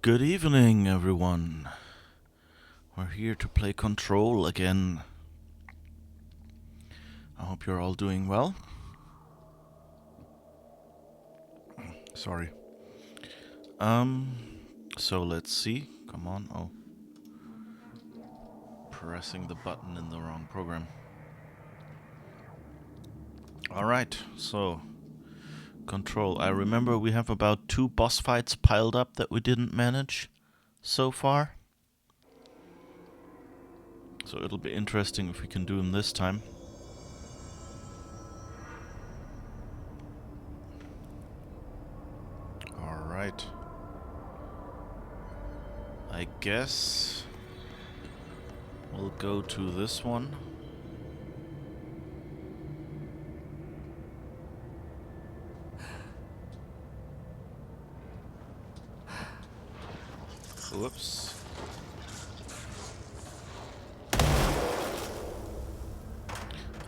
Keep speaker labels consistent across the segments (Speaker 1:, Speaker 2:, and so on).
Speaker 1: Good evening, everyone. We're here to play Control again. I hope you're all doing well. Sorry. So let's see. Come on. Oh. Pressing the button in the wrong program. Alright, so Control. I remember we have about 2 boss fights piled up that we didn't manage so far. So it'll be interesting if we can do them this time. Alright. I guess we'll go to this one. Whoops.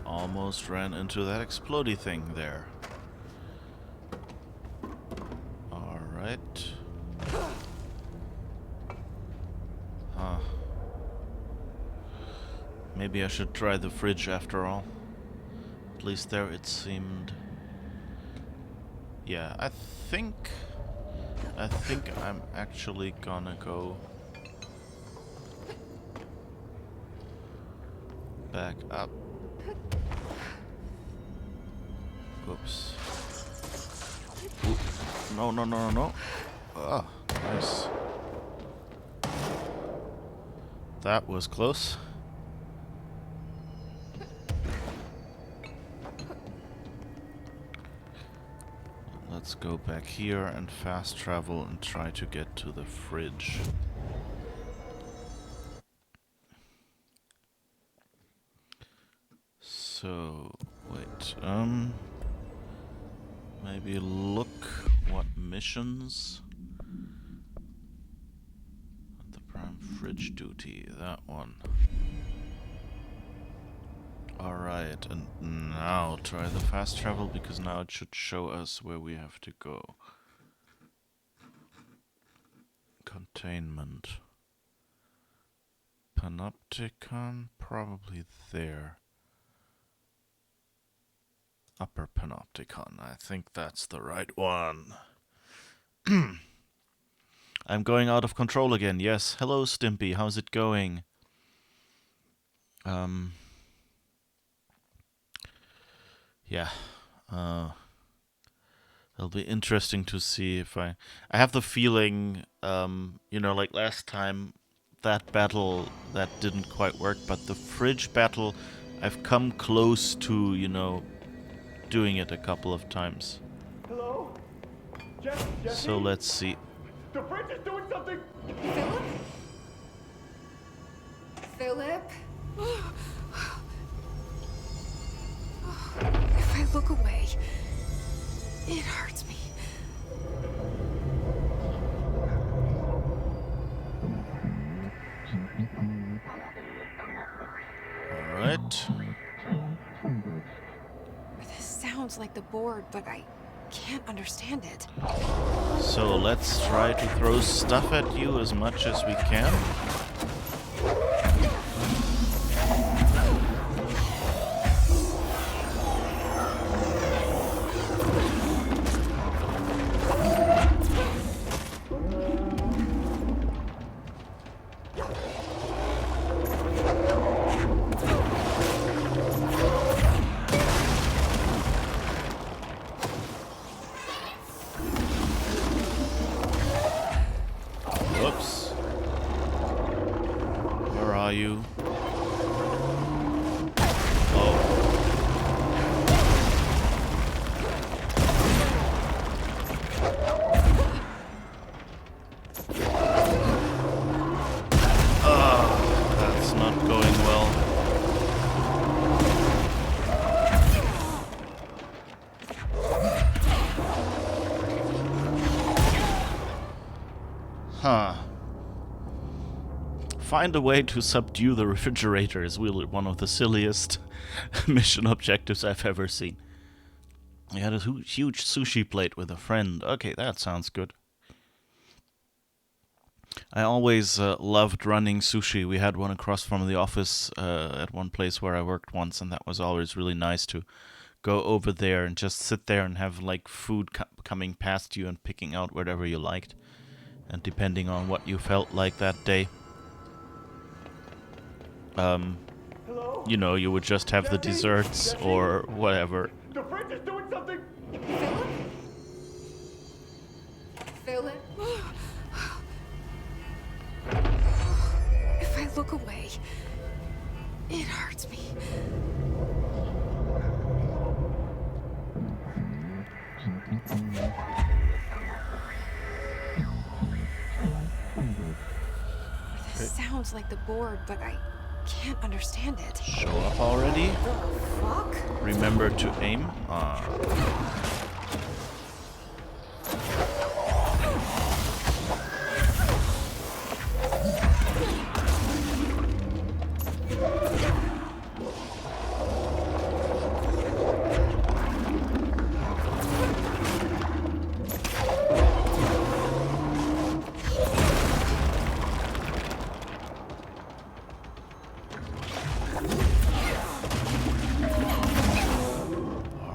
Speaker 1: Almost ran into that explodey thing there. Alright. Huh. Maybe I should try the fridge after all. At least there it seemed... Yeah, I think I'm actually gonna go back up. Oops. Ooh. No, no, no, no, no. Ah, nice. That was close. Let's go back here and fast travel and try to get to the fridge. So, wait, maybe look what missions fridge duty, that one. Alright, and now try the fast travel, because now it should show us where we have to go. Containment. Panopticon, probably there. Upper Panopticon, I think that's the right one. I'm going out of control again, yes. Hello, Stimpy, how's it going? Yeah. It'll be interesting to see if I have the feeling, you know, like last time, that battle, that didn't quite work, but the fridge battle, I've come close to, you know, doing it a couple of times.
Speaker 2: Hello? Jesse?
Speaker 1: So let's see.
Speaker 2: The fridge is doing something!
Speaker 3: Philip? Philip? If I look away, it hurts me.
Speaker 1: Alright.
Speaker 3: This sounds like the board, but I can't understand it.
Speaker 1: So let's try to throw stuff at you as much as we can. Whoops. Where are you? Oh. That's not going well. Huh. Find a way to subdue the refrigerator is really one of the silliest mission objectives I've ever seen. You had a huge sushi plate with a friend. Okay, that sounds good. I always loved running sushi. We had one across from the office at one place where I worked once, and that was always really nice to go over there and just sit there and have like food coming past you and picking out whatever you liked. And depending on what you felt like that day,
Speaker 2: Hello?
Speaker 1: you know, you would just have the desserts or whatever.
Speaker 2: The fridge is doing something!
Speaker 3: Philip? If I look away, it hurts me. This sounds like the board, but I can't understand it.
Speaker 1: Show up already?
Speaker 3: The fuck?
Speaker 1: Remember to aim.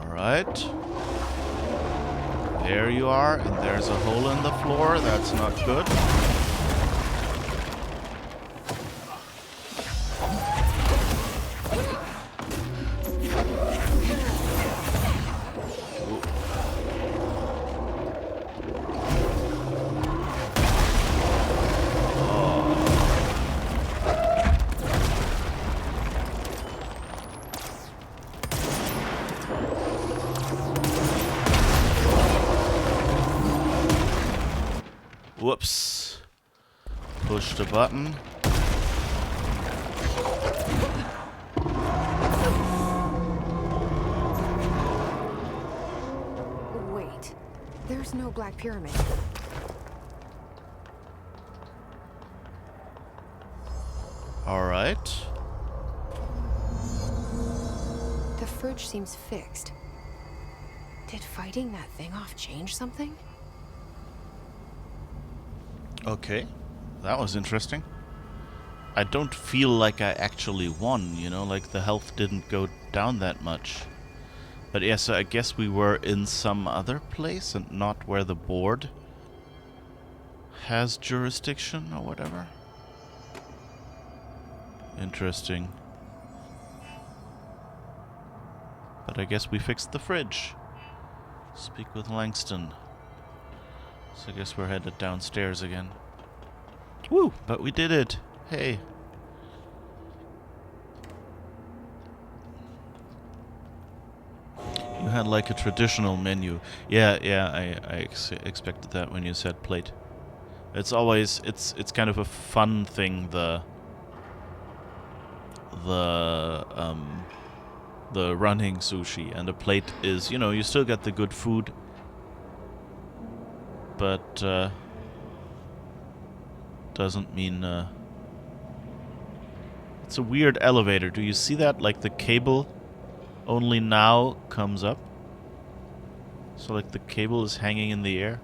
Speaker 1: Alright. There you are, and there's a hole in the floor. That's not good. Whoops. Push the button.
Speaker 3: Wait, there's no Black Pyramid.
Speaker 1: Alright.
Speaker 3: The fridge seems fixed. Did fighting that thing off change something?
Speaker 1: Okay. That was interesting. I don't feel like I actually won, you know, like the health didn't go down that much. But yeah, so I guess we were in some other place and not where the board has jurisdiction or whatever. Interesting. But I guess we fixed the fridge. Speak with Langston. So I guess we're headed downstairs again. Woo! But we did it! Hey! You had like a traditional menu. Yeah, I expected that when you said plate. It's always, it's kind of a fun thing, the running sushi, and the plate is, you know, you still get the good food, but doesn't mean it's a weird elevator. Do you see that? Like the cable only now comes up. So like the cable is hanging in the air.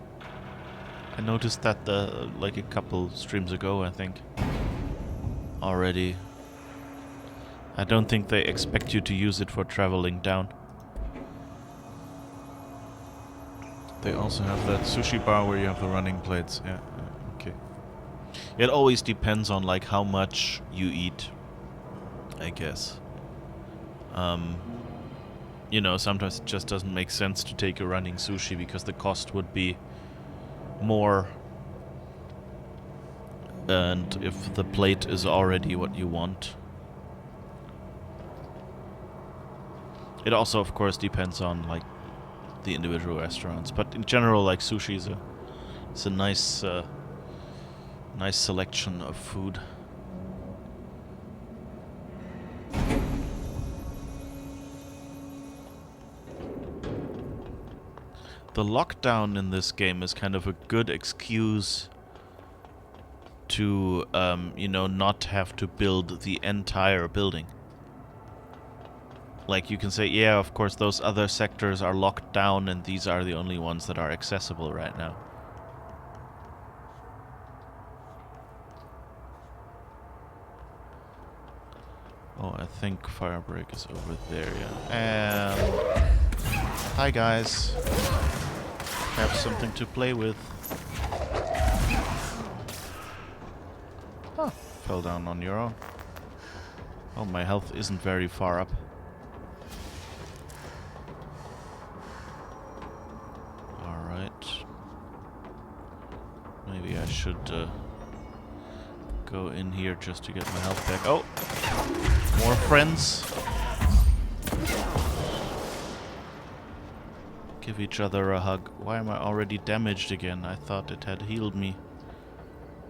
Speaker 1: I noticed that like a couple streams ago, I think. Already. I don't think they expect you to use it for traveling down. They also have that sushi bar where you have the running plates. Yeah, okay. It always depends on like how much you eat, I guess. You know, sometimes it just doesn't make sense to take a running sushi because the cost would be more. And if the plate is already what you want. It also, of course, depends on like the individual restaurants, but in general, like sushi is a nice, nice selection of food. The lockdown in this game is kind of a good excuse to, you know, not have to build the entire building. Like, you can say, yeah, of course, those other sectors are locked down and these are the only ones that are accessible right now. Oh, I think Firebreak is over there, yeah. And... hi, guys. Have something to play with. Oh, fell down on your own. Oh, my health isn't very far up. Maybe I should go in here just to get my health back. Oh! More friends. Give each other a hug. Why am I already damaged again? I thought it had healed me.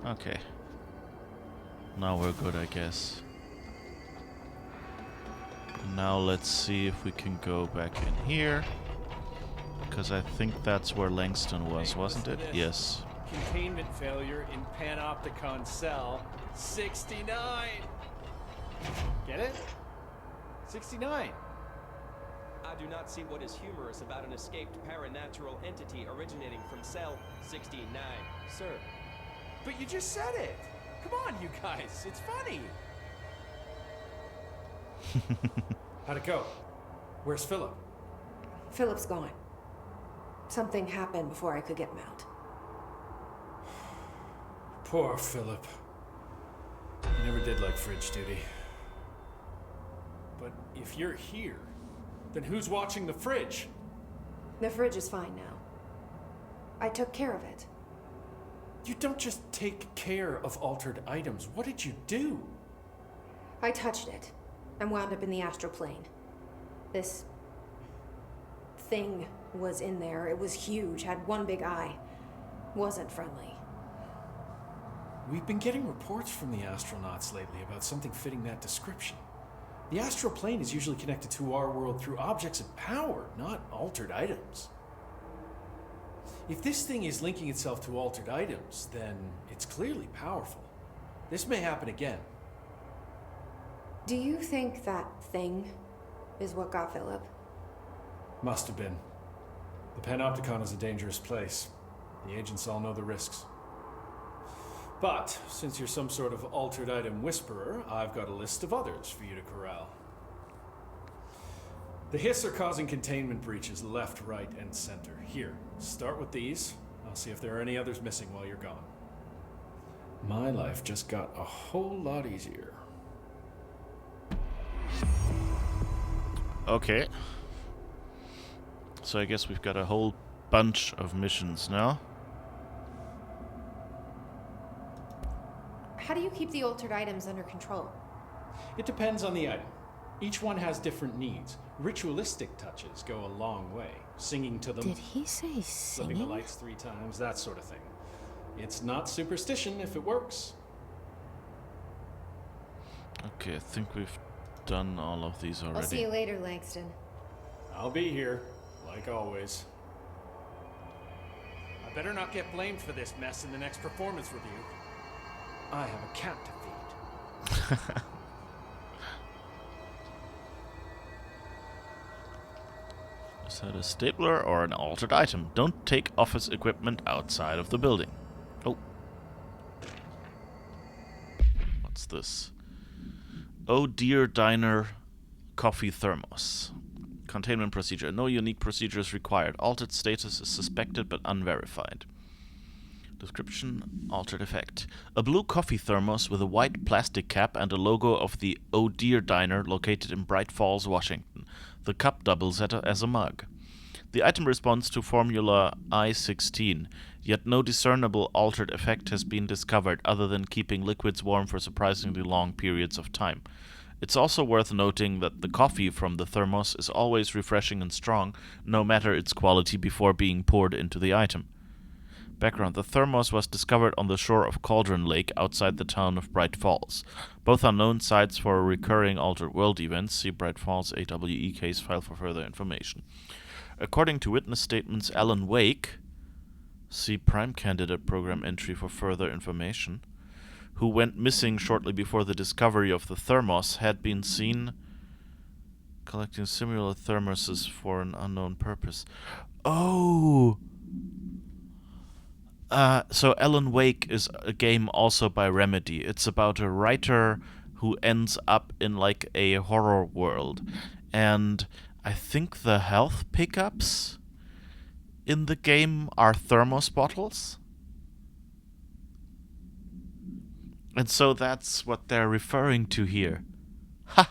Speaker 1: Okay. Now we're good, I guess. Now let's see if we can go back in here. Because I think that's where Langston was, wasn't it? Yes.
Speaker 4: Containment failure in Panopticon cell 69. Get it? 69.
Speaker 5: I do not see what is humorous about an escaped paranatural entity originating from cell 69.
Speaker 4: Sir. But you just said it. Come on, you guys. It's funny. How'd it go? Where's Philip?
Speaker 3: Philip's gone. Something happened before I could get him out.
Speaker 4: Poor Philip. He never did like fridge duty. But if you're here, then who's watching the fridge?
Speaker 3: The fridge is fine now. I took care of it.
Speaker 4: You don't just take care of altered items. What did you do?
Speaker 3: I touched it and wound up in the astral plane. This thing was in there. It was huge, had one big eye. Wasn't friendly.
Speaker 4: We've been getting reports from the astronauts lately about something fitting that description. The astral plane is usually connected to our world through objects of power, not altered items. If this thing is linking itself to altered items, then it's clearly powerful. This may happen again.
Speaker 3: Do you think that thing is what got Philip?
Speaker 4: Must have been. The Panopticon is a dangerous place. The agents all know the risks. But, since you're some sort of altered item whisperer, I've got a list of others for you to corral. The Hiss are causing containment breaches left, right, and center. Here, start with these. I'll see if there are any others missing while you're gone. My life just got a whole lot easier.
Speaker 1: Okay. So I guess we've got a whole bunch of missions now.
Speaker 3: How do you keep the altered items under control?
Speaker 4: It depends on the item. Each one has different needs. Ritualistic touches go a long way. Singing to them,
Speaker 6: Did he say
Speaker 4: flipping the
Speaker 6: singing?
Speaker 4: lights 3 times, that sort of thing. It's not superstition if it works.
Speaker 1: Okay, I think we've done all of these already.
Speaker 3: I'll see you later, Langston.
Speaker 4: I'll be here, like always. I better not get blamed for this mess in the next performance review. I have a cat to feed.
Speaker 1: Is that a stapler or an altered item? Don't take office equipment outside of the building. Oh. What's this? Oh dear diner coffee thermos. Containment procedure. No unique procedure is required. Altered status is suspected but unverified. Description, altered effect. A blue coffee thermos with a white plastic cap and a logo of the Oh Dear Diner located in Bright Falls, Washington. The cup doubles as a mug. The item responds to Formula I-16, yet no discernible altered effect has been discovered other than keeping liquids warm for surprisingly long periods of time. It's also worth noting that the coffee from the thermos is always refreshing and strong, no matter its quality before being poured into the item. Background: the thermos was discovered on the shore of Cauldron Lake outside the town of Bright Falls. Both are known sites for recurring Altered World events. See Bright Falls AWE case file for further information. According to witness statements, Alan Wake, see Prime Candidate Program entry for further information, who went missing shortly before the discovery of the thermos, had been seen collecting similar thermoses for an unknown purpose. Oh! So Alan Wake is a game also by Remedy. It's about a writer who ends up in like a horror world. And I think the health pickups in the game are thermos bottles. And so that's what they're referring to here. Ha!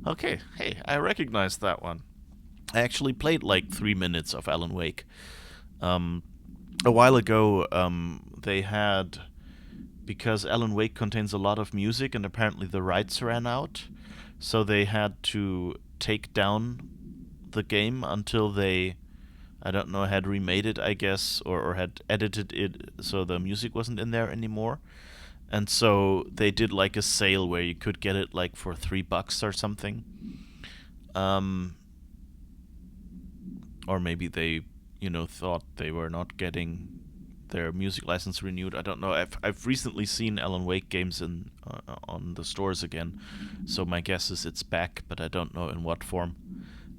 Speaker 1: Okay, hey, I recognize that one. I actually played like 3 minutes of Alan Wake. A while ago, they had, because Alan Wake contains a lot of music and apparently the rights ran out, so they had to take down the game until they, I don't know, had remade it, I guess, or had edited it so the music wasn't in there anymore. And so they did like a sale where you could get it like for $3 or something. Or maybe they, thought they were not getting their music license renewed. I don't know. I've recently seen Alan Wake games on the stores again, so my guess is it's back, but I don't know in what form.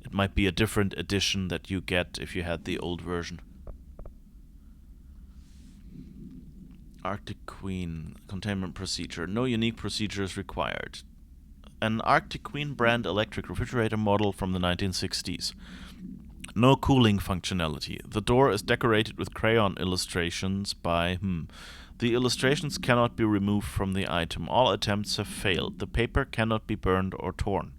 Speaker 1: It might be a different edition that you get if you had the old version. Arctic Queen containment procedure. No unique procedure is required. An Arctic Queen brand electric refrigerator model from the 1960s. No cooling functionality. The door is decorated with crayon illustrations by The illustrations cannot be removed from the item. All attempts have failed. The paper cannot be burned or torn.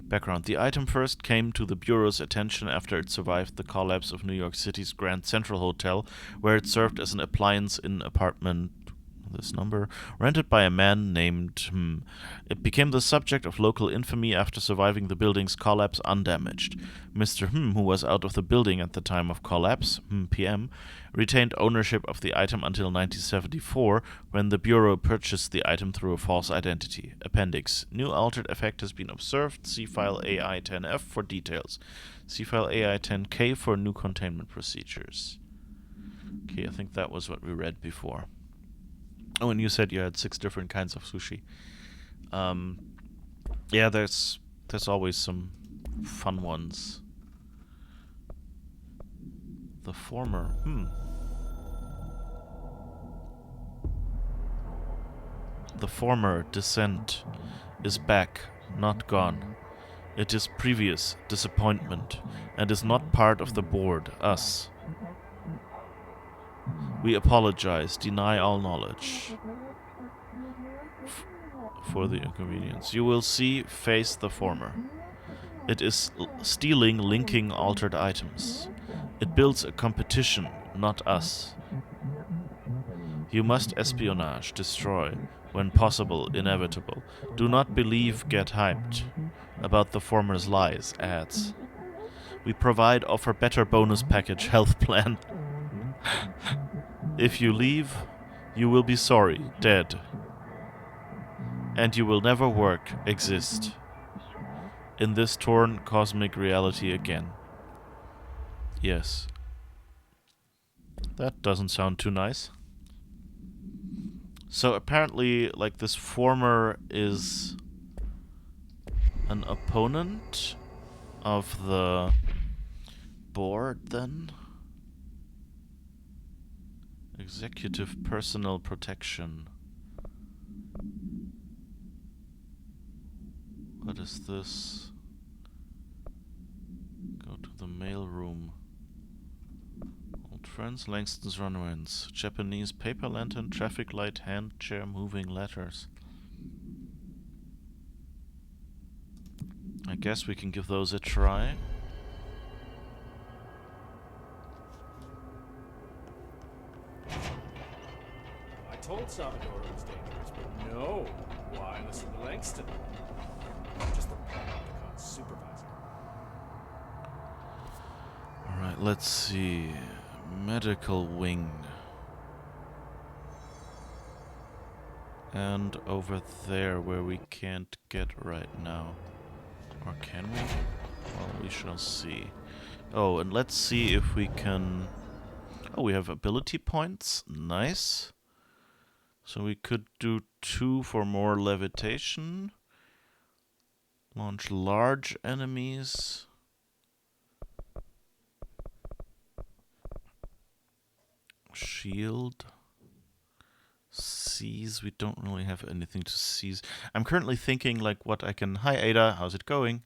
Speaker 1: Background: the item first came to the Bureau's attention after it survived the collapse of New York City's Grand Central Hotel, where it served as an appliance in apartment rented by a man named It became the subject of local infamy after surviving the building's collapse undamaged. Mr. Who was out of the building at the time of collapse, PM, retained ownership of the item until 1974, when the Bureau purchased the item through a false identity. Appendix: new altered effect has been observed. See file AI-10F for details. See file AI-10K for new containment procedures. Okay, I think that was what we read before. Oh, and you said you had 6 different kinds of sushi. Yeah, there's always some fun ones. The former. The former descent is back, not gone. It is previous disappointment, and is not part of the board, us. We apologize, deny all knowledge for the inconvenience. You will see, face the former. It is stealing, linking altered items. It builds a competition, not us. You must espionage, destroy, when possible, inevitable. Do not believe, get hyped about the former's lies, ads. We provide, offer better bonus package, health plan. If you leave, you will be sorry, dead. And you will never work, exist. In this torn cosmic reality again. Yes. That doesn't sound too nice. So apparently, like, this former is an opponent of the board, then? Executive personal protection. What is this? Go to the mail room. Old friends, Langston's Runaways. Japanese paper lantern, traffic light, hand chair, moving letters. I guess we can give those a try.
Speaker 4: I told Salvador it was dangerous, but no. Why listen to Langston? I'm just the Panopticon supervisor.
Speaker 1: Alright, let's see. Medical wing. And over there where we can't get right now. Or can we? Well, we shall see. Oh, and let's see if we can... Oh, we have ability points. Nice. So we could do 2 for more levitation. Launch large enemies. Shield. Seize. We don't really have anything to seize. I'm currently thinking like what I can... Hi Ada, how's it going?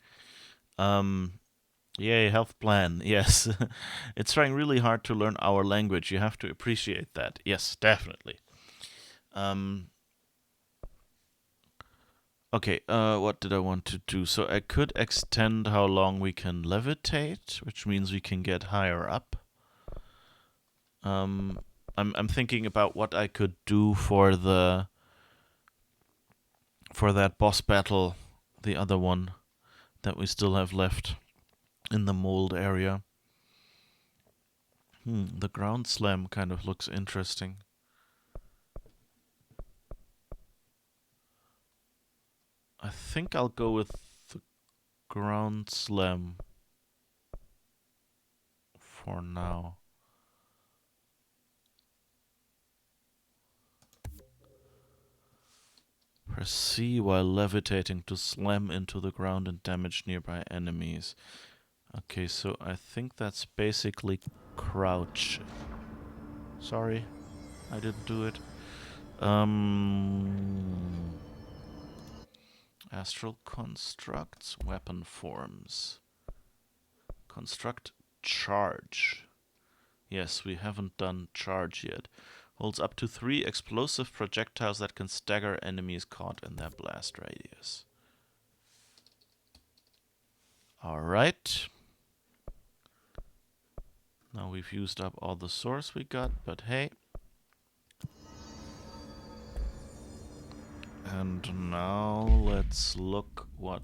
Speaker 1: Yay, health plan. Yes. It's trying really hard to learn our language. You have to appreciate that. Yes, definitely. Okay, what did I want to do? So I could extend how long we can levitate, which means we can get higher up. I'm thinking about what I could do for that boss battle, the other one that we still have left in the mold area. The ground slam kind of looks interesting. I think I'll go with the ground slam for now. Press C while levitating to slam into the ground and damage nearby enemies. Okay, so I think that's basically crouch. Sorry, I didn't do it. Astral constructs, weapon forms. Construct charge. Yes, we haven't done charge yet. Holds up to 3 explosive projectiles that can stagger enemies caught in their blast radius. Alright. Now we've used up all the source we got, but hey. And now let's look what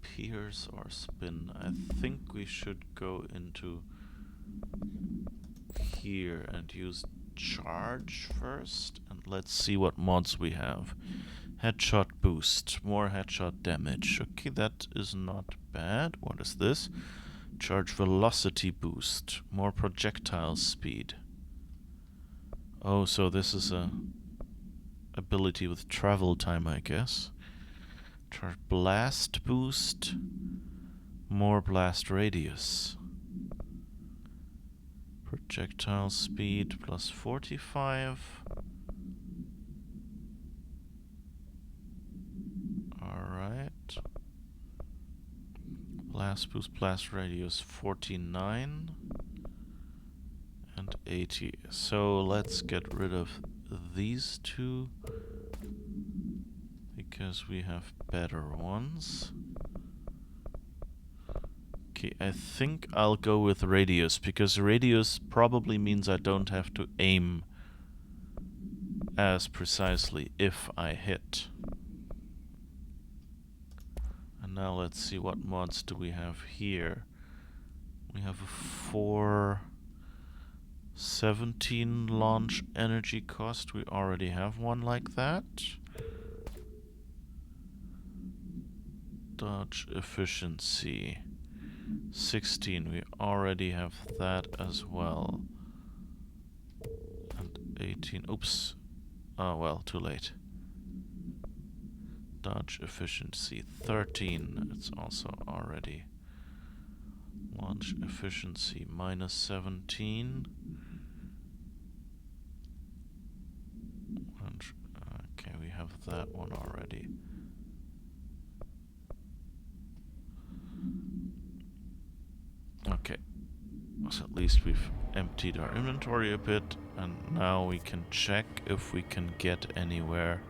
Speaker 1: pierce or spin. I think we should go into here and use charge first, and let's see what mods we have. Headshot boost, more headshot damage. Okay, that is not bad. What is this? Charge velocity boost, more projectile speed. Oh, so this is a ability with travel time, I guess. Charge blast boost. More blast radius. Projectile speed plus 45. Alright. Blast boost, blast radius 49 and 80. So let's get rid of these two because we have better ones. Okay, I think I'll go with radius because radius probably means I don't have to aim as precisely if I hit. And now let's see, what mods do we have here. We have a 417 launch energy cost. We already have one like that. Dodge efficiency 16. We already have that as well. And 18. Oops. Oh well, too late. Dodge efficiency 13. It's also already. Launch efficiency minus 17. Okay, we have that one already. Okay, so at least we've emptied our inventory a bit, and now we can check if we can get anywhere.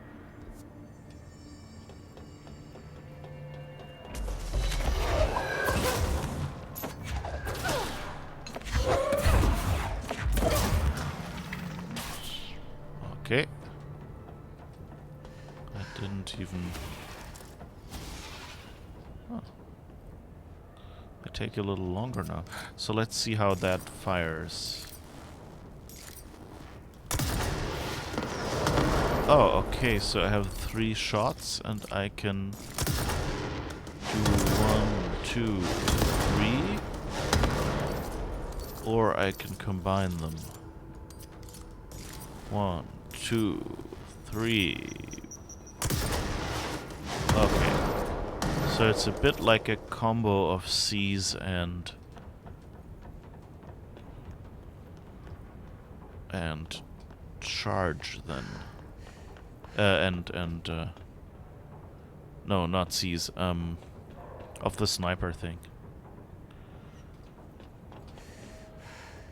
Speaker 1: Okay. I didn't even... Oh. They take a little longer now. So let's see how that fires. Oh, okay, so I have 3 shots and I can do 1, 2, 3. Or I can combine them. 1, 2, 3. Okay. So it's a bit like a combo of seize and charge then. No, not seize. Of the sniper thing.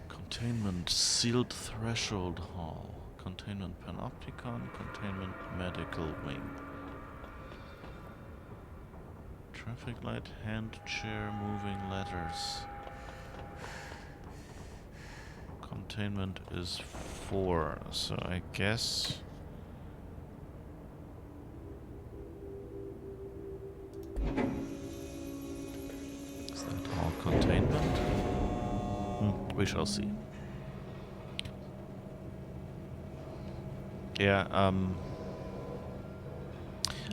Speaker 1: Containment sealed threshold hall. Containment panopticon. Containment medical wing. Traffic light, hand chair, moving letters. Containment is 4, so I guess... Is that all containment? We shall see. Yeah,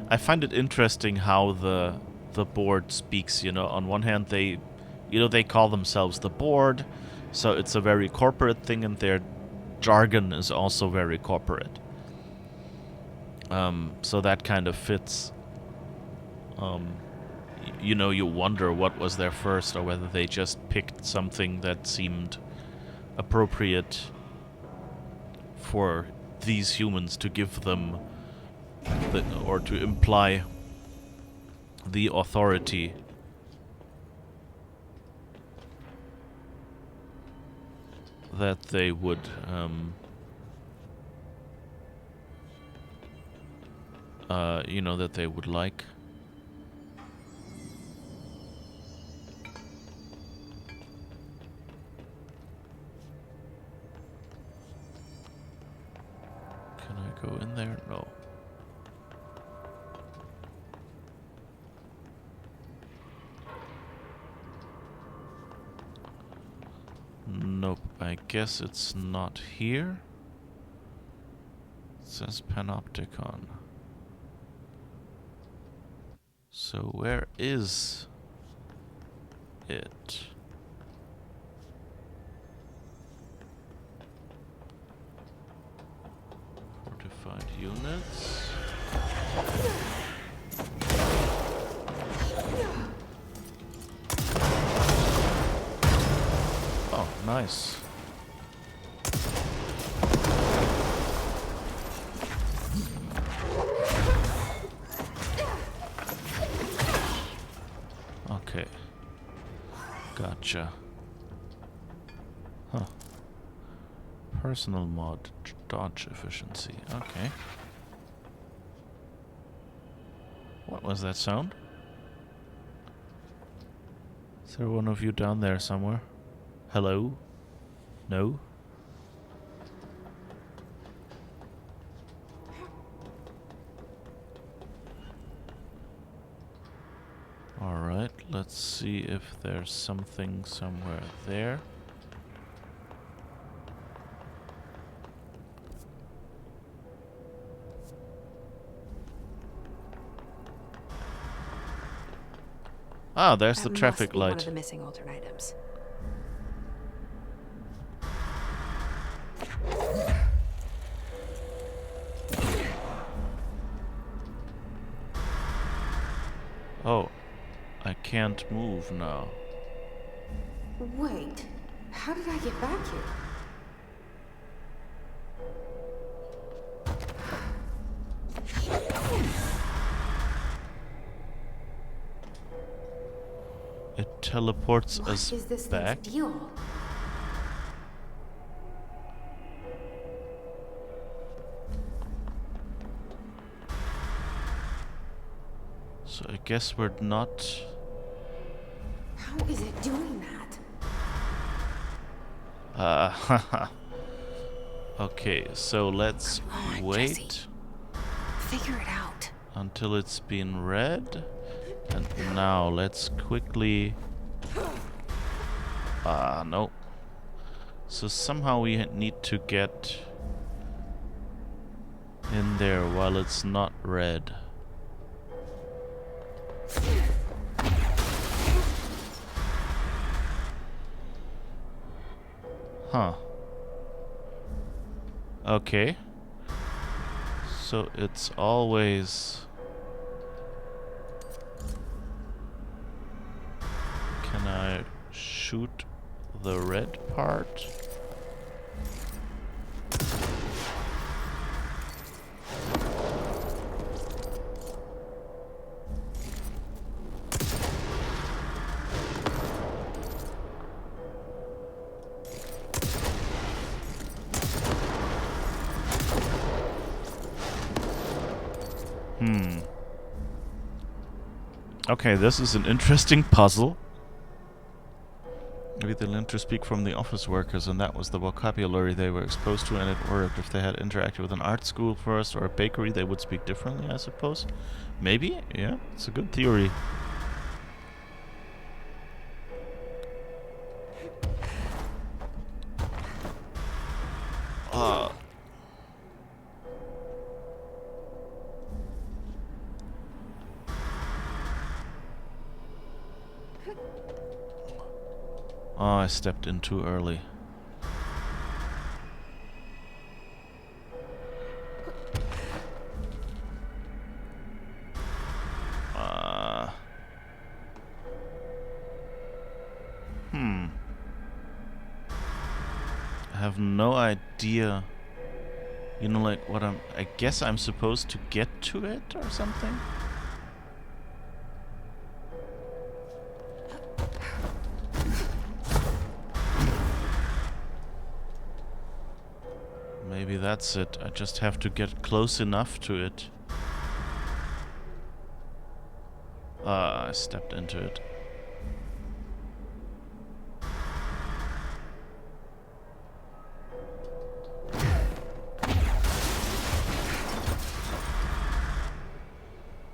Speaker 1: I find it interesting how the board speaks, you know. On one hand, they call themselves the board, so it's a very corporate thing, and their jargon is also very corporate. So that kind of fits. You know, you wonder what was there first, or whether they just picked something that seemed appropriate for these humans to give them, or to imply the authority that they would you know, that they would like. Can I go in there? No. Nope, I guess it's not here. It says Panopticon. So where is it? Fortified units. Oh, nice. Okay. Gotcha. Huh. Personal mod, dodge efficiency. Okay. What was that sound? Is there one of you down there somewhere? Hello? No? Alright, let's see if there's something somewhere there. Ah, there's the
Speaker 3: That
Speaker 1: traffic
Speaker 3: must be one of
Speaker 1: light.
Speaker 3: the missing alternate items.
Speaker 1: Oh, I can't move now.
Speaker 3: Wait, how did I get back here?
Speaker 1: It teleports
Speaker 3: What
Speaker 1: us
Speaker 3: is this
Speaker 1: back.
Speaker 3: thing's deal?
Speaker 1: So I guess we're not...
Speaker 3: How is it doing that?
Speaker 1: Haha. Okay, so let's
Speaker 3: Come on,
Speaker 1: wait
Speaker 3: Jesse. Figure it out.
Speaker 1: until it's been read. And now let's quickly... no. So somehow we need to get in there while it's not read. Huh. Okay. So it's always... Can I shoot the red part? Okay, this is an interesting puzzle. Maybe they learned to speak from the office workers, and that was the vocabulary they were exposed to, and it worked. If they had interacted with an art school first or a bakery, they would speak differently, I suppose. Maybe? Yeah, it's a good theory. Oh, I stepped in too early. I have no idea. You know, like what I guess I'm supposed to get to it or something? Maybe that's it. I just have to get close enough to it. I stepped into it.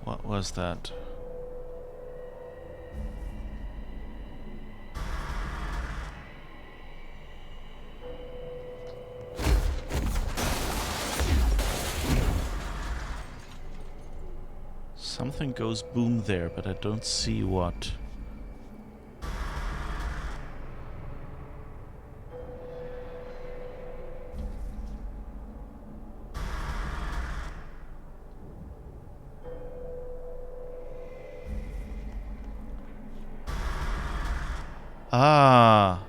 Speaker 1: What was that? Something goes boom there, but I don't see what. Ah.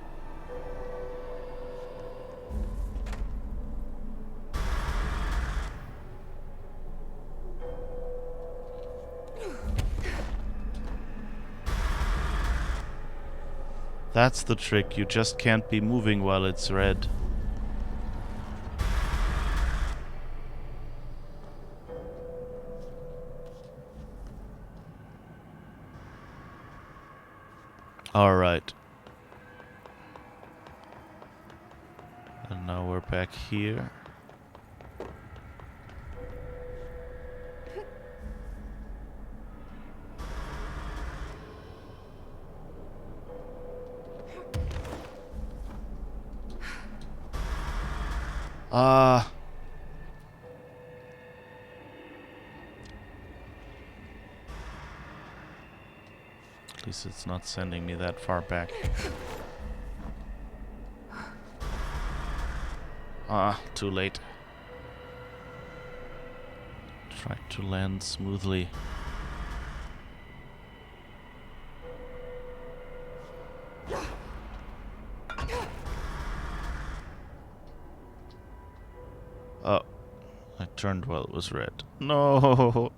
Speaker 1: That's the trick. You just can't be moving while it's red. Alright. And now we're back here. Ah. At least it's not sending me that far back. Ah, too late. Try to land smoothly. Oh, I turned while it was red. No.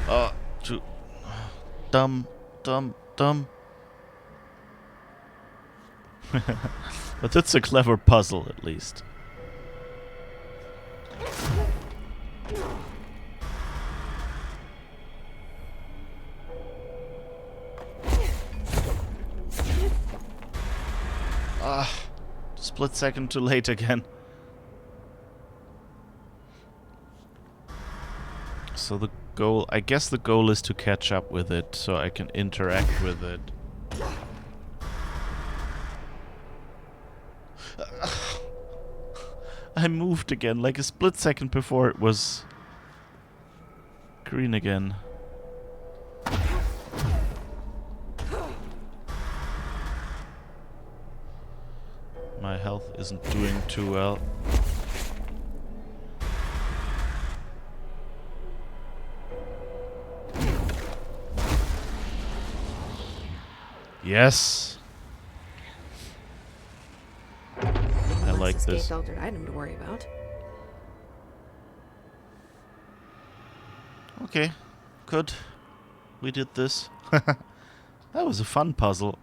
Speaker 1: Oh, too dumb. But that's a clever puzzle, at least. Ah, split second too late again. So the goal, I guess the goal is to catch up with it so I can interact with it. I moved again, like a split second before it was green again. My health isn't doing too well. Yes. I like this.
Speaker 3: Escaped altered item to worry about.
Speaker 1: Okay, good. We did this. That was a fun puzzle.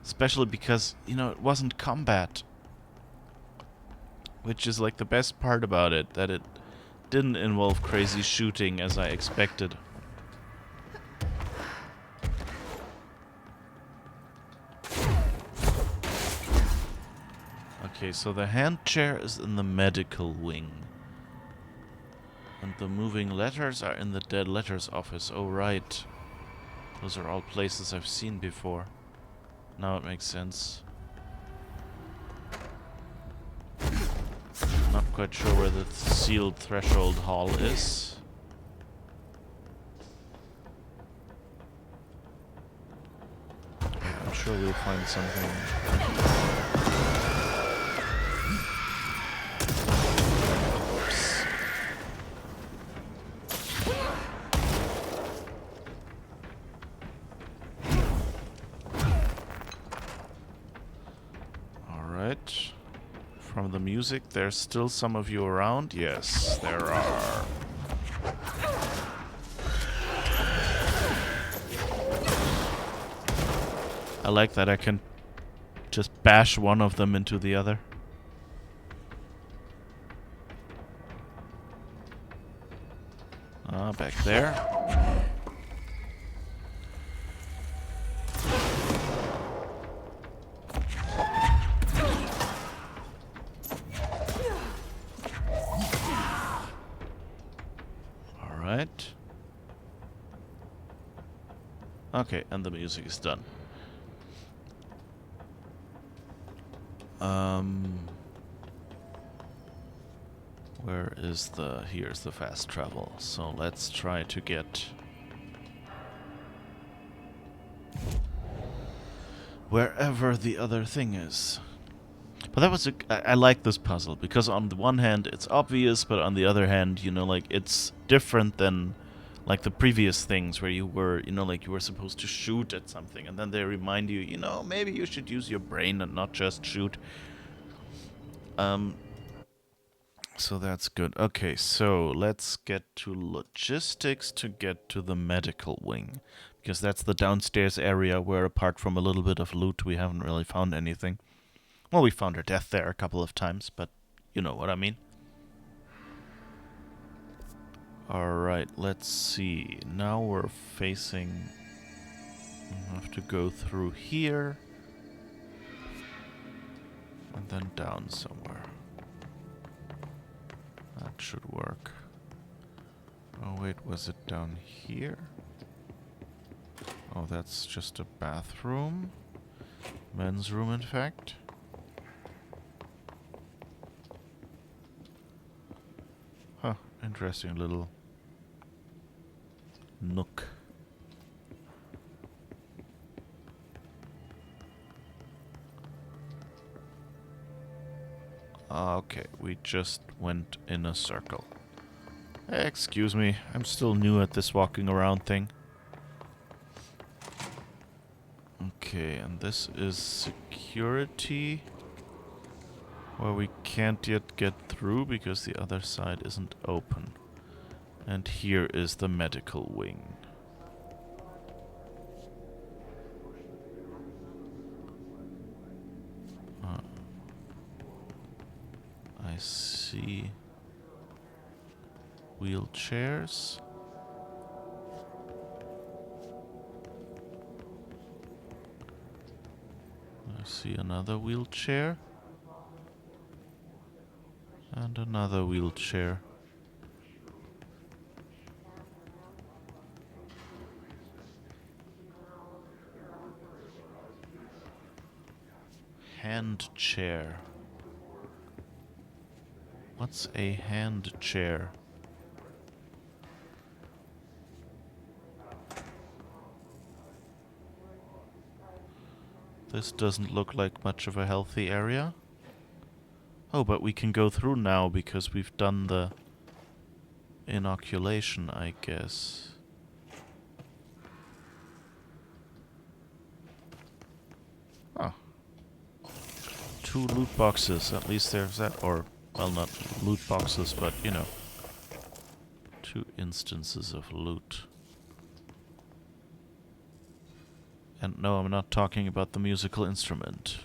Speaker 1: Especially because, you know, it wasn't combat. Which is like the best part about it, that it didn't involve crazy shooting as I expected. Okay, so the hand chair is in the medical wing. And the moving letters are in the dead letters office. Oh, right. Those are all places I've seen before. Now it makes sense. Not quite sure where the sealed threshold hall is. I'm sure we'll find something. Oops. Alright. From the music, there's still some of you around? Yes, there are. I like that I can just bash one of them into the other. Ah, back there. Alright. Okay, and the music is done. Where is the... Here's the fast travel. So let's try to get... wherever the other thing is. But that was I like this puzzle, because on the one hand it's obvious, but on the other hand, you know, like, it's different than like the previous things where you were, you know, like, you were supposed to shoot at something, and then they remind you, you know, maybe you should use your brain and not just shoot. So that's good. Okay, so let's get to logistics to get to the medical wing. Because that's the downstairs area where, apart from a little bit of loot, we haven't really found anything. Well, we found her death there a couple of times, but you know what I mean. Alright, let's see. Now we're facing... we have to go through here. And then down somewhere. That should work. Oh wait, was it down here? Oh, that's just a bathroom. Men's room, in fact. Huh, interesting little nook. Okay, we just went in a circle. Excuse me, I'm still new at this walking around thing. Okay, and this is security, where we can't yet get through because the other side isn't open. And here is the medical wing. I see wheelchairs. I see another wheelchair. And another wheelchair. Hand chair. What's a hand chair? This doesn't look like much of a healthy area. Oh, but we can go through now because we've done the inoculation, I guess. Oh. 2 loot boxes, at least there's that, or, well, not loot boxes, but, you know, 2 instances of loot. And no, I'm not talking about the musical instrument.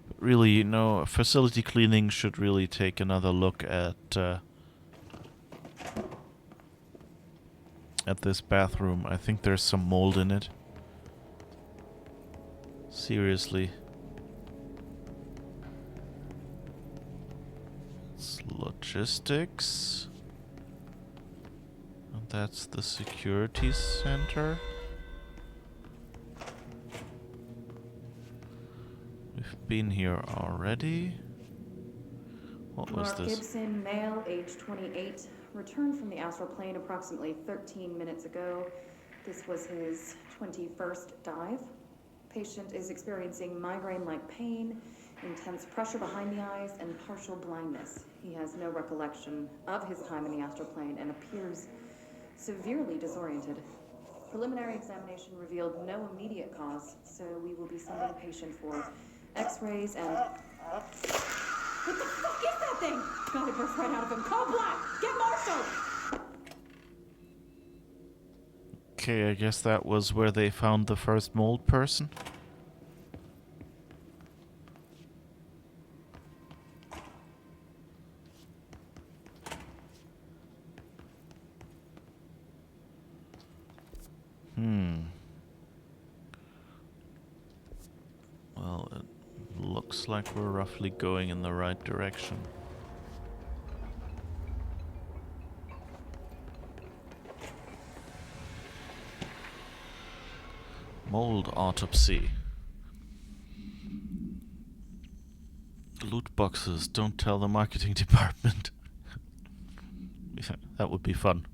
Speaker 1: But really, you know, facility cleaning should really take another look at this bathroom. I think there's some mold in it. Seriously. It's logistics. And that's the security center. We've been here already. What was
Speaker 6: Mark
Speaker 1: this?
Speaker 6: Gibson, male, age 28, returned from the astral plane approximately 13 minutes ago. This was his 21st dive. Patient is experiencing migraine-like pain, intense pressure behind the eyes, and partial blindness. He has no recollection of his time in the astral plane and appears severely disoriented. Preliminary examination revealed no immediate cause, so we will be sending patient for x-rays and... What the fuck is that thing? God, it burst right out of him. Call Black! Get Marshall!
Speaker 1: Okay, I guess that was where they found the first mold person. Well, it looks like we're roughly going in the right direction. Mold autopsy. Loot boxes. Don't tell the marketing department. Yeah, that would be fun.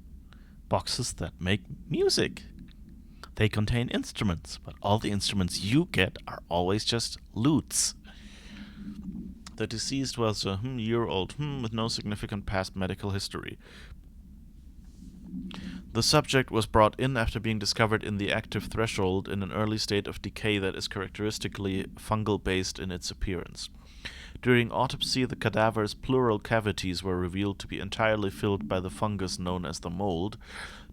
Speaker 1: Boxes that make music. They contain instruments, but all the instruments you get are always just lutes. The deceased was a year-old with no significant past medical history. The subject was brought in after being discovered in the active threshold in an early state of decay that is characteristically fungal-based in its appearance. During autopsy, the cadaver's pleural cavities were revealed to be entirely filled by the fungus known as the mold,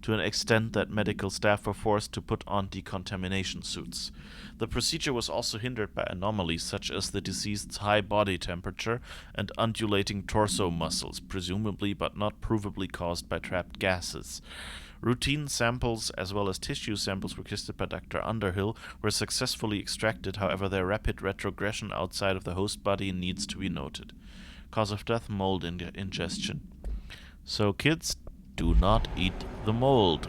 Speaker 1: to an extent that medical staff were forced to put on decontamination suits. The procedure was also hindered by anomalies such as the deceased's high body temperature and undulating torso muscles, presumably but not provably caused by trapped gases. Routine samples as well as tissue samples requested by Dr. Underhill were successfully extracted, however their rapid retrogression outside of the host body needs to be noted. Cause of death, mold ingestion. So kids, do not eat the mold.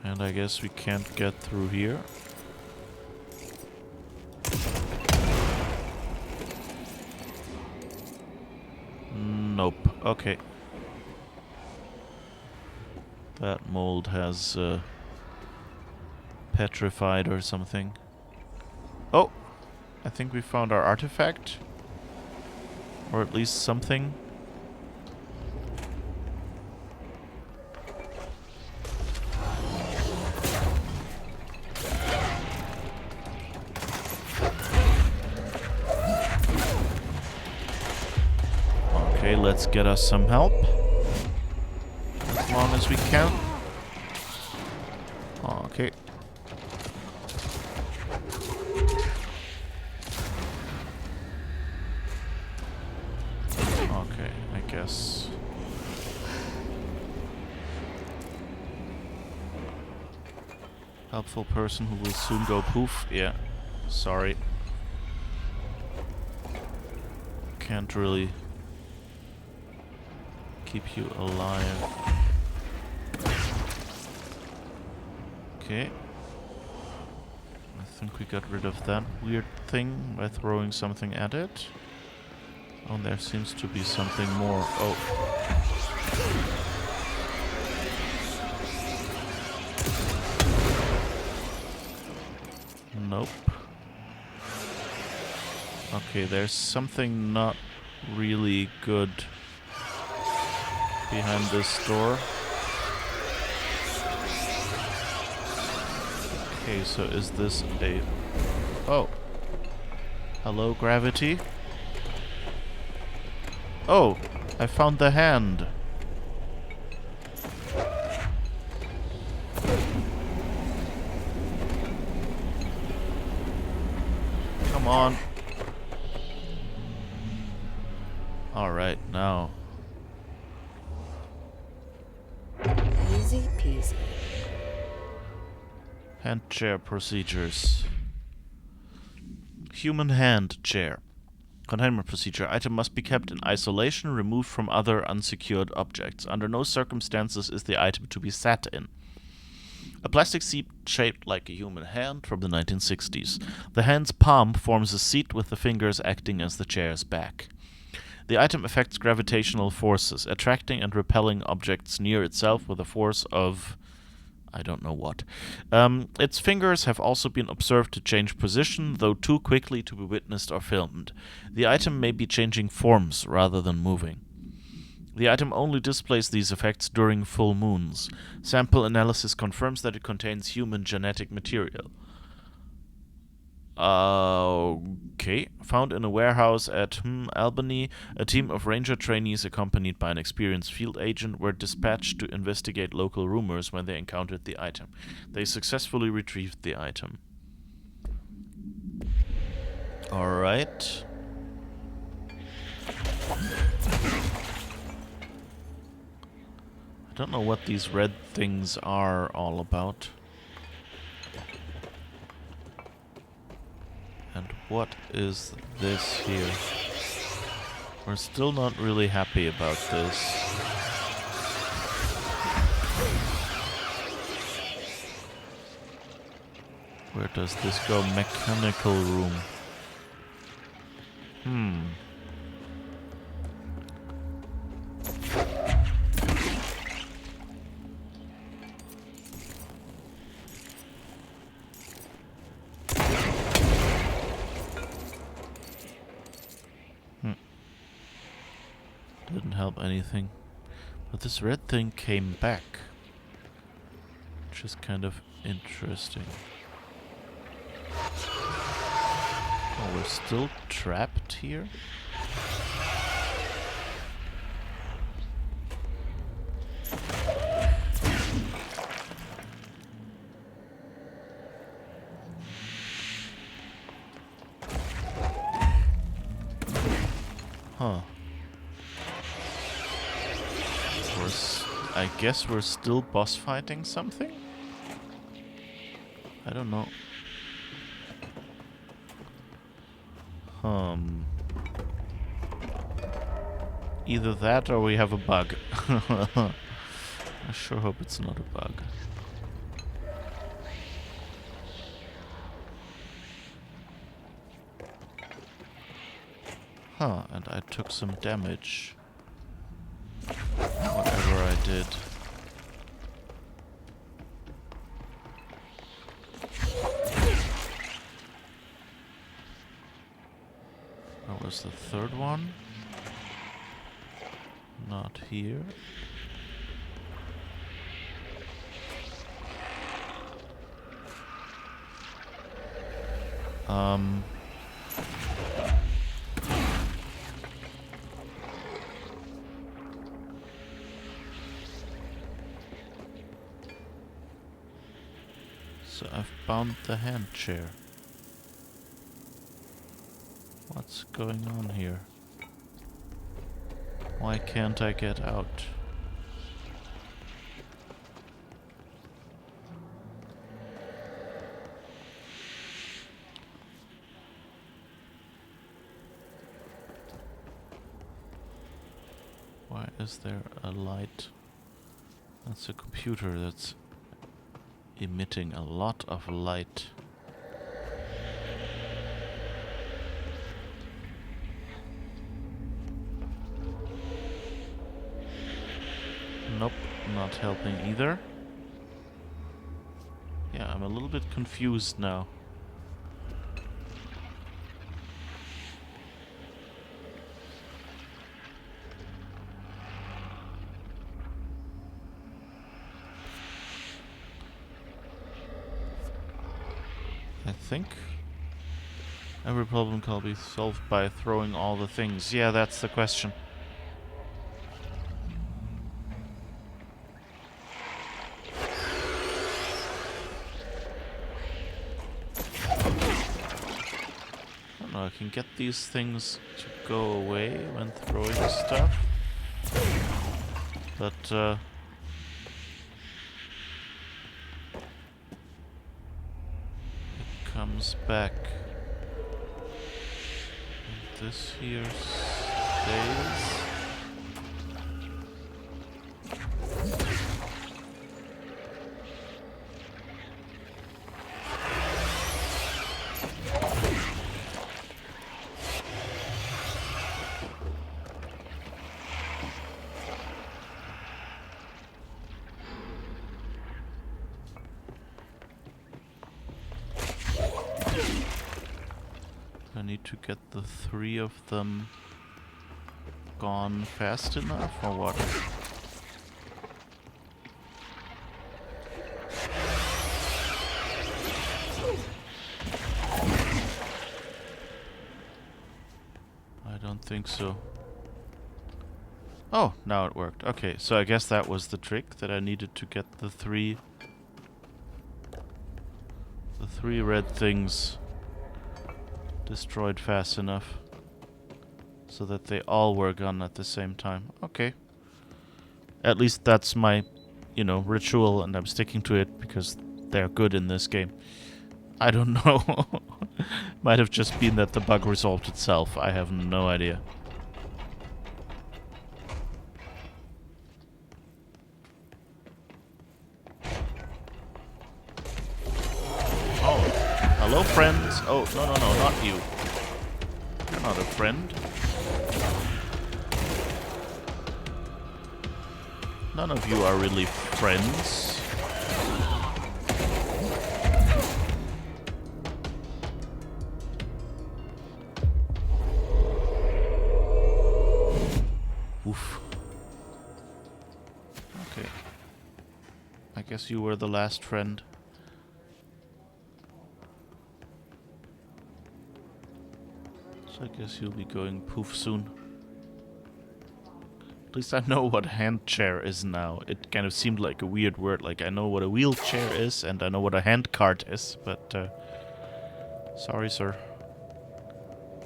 Speaker 1: And I guess we can't get through here. Nope. Okay. That mold has petrified or something. Oh! I think we found our artifact. Or at least something. Okay, let's get us some help. As long as we can. Okay. Okay, I guess. Helpful person who will soon go poof. Yeah, sorry. Can't really keep you alive. Okay. I think we got rid of that weird thing by throwing something at it. Oh, there seems to be something more. Oh. Nope. Okay, there's something not really good behind this door. Okay, so is this a... Oh. Hello, gravity? Oh, I found the hand. Come on. Alright, now.
Speaker 3: Easy peasy.
Speaker 1: Hand chair procedures. Human hand chair. Containment procedure. Item must be kept in isolation, removed from other unsecured objects. Under no circumstances is the item to be sat in. A plastic seat shaped like a human hand from the 1960s. The hand's palm forms a seat with the fingers acting as the chair's back. The item affects gravitational forces, attracting and repelling objects near itself with a force of... I don't know what. Its fingers have also been observed to change position, though too quickly to be witnessed or filmed. The item may be changing forms rather than moving. The item only displays these effects during full moons. Sample analysis confirms that it contains human genetic material. Okay. Found in a warehouse at Albany, a team of ranger trainees accompanied by an experienced field agent were dispatched to investigate local rumors when they encountered the item. They successfully retrieved the item. Alright. I don't know what these red things are all about. And what is this here? We're still not really happy about this. Where does this go? Mechanical room. Didn't help anything. But this red thing came back. Which is kind of interesting. Oh, we're still trapped here? Huh. I guess we're still boss fighting something? I don't know. Either that or we have a bug. I sure hope it's not a bug. Huh, and I took some damage. Whatever I did. Where was the third one? Not here. So I've bound the hand chair. What's going on here? Why can't I get out? Why is there a light? That's a computer that's emitting a lot of light. Nope, not helping either. Yeah, I'm a little bit confused now. I think every problem can be solved by throwing all the things. Yeah, that's the question. I don't know, I can get these things to go away when throwing stuff. But, comes back. And this here stays. I need to get the 3 of them gone fast enough, or what? I don't think so. Oh, now it worked. Okay, so I guess that was the trick, that I needed to get the 3 red things destroyed fast enough so that they all were gone at the same time. Okay. At least that's my, ritual, and I'm sticking to it because they're good in this game. I don't know. Might have just been that the bug resolved itself. I have no idea. Oh. friends. Oh, no, no, no, not you. You're not a friend. None of you are really friends. Oof. Okay. I guess you were the last friend. So I guess you'll be going poof soon. At least I know what hand chair is now. It kind of seemed like a weird word. Like, I know what a wheelchair is, and I know what a hand cart is, but, sorry, sir.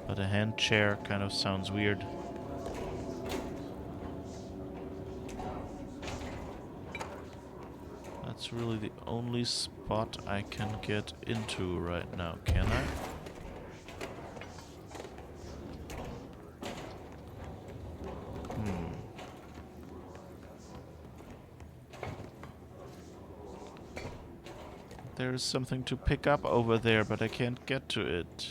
Speaker 1: But a hand chair kind of sounds weird. That's really the only spot I can get into right now, can I? There's something to pick up over there, but I can't get to it.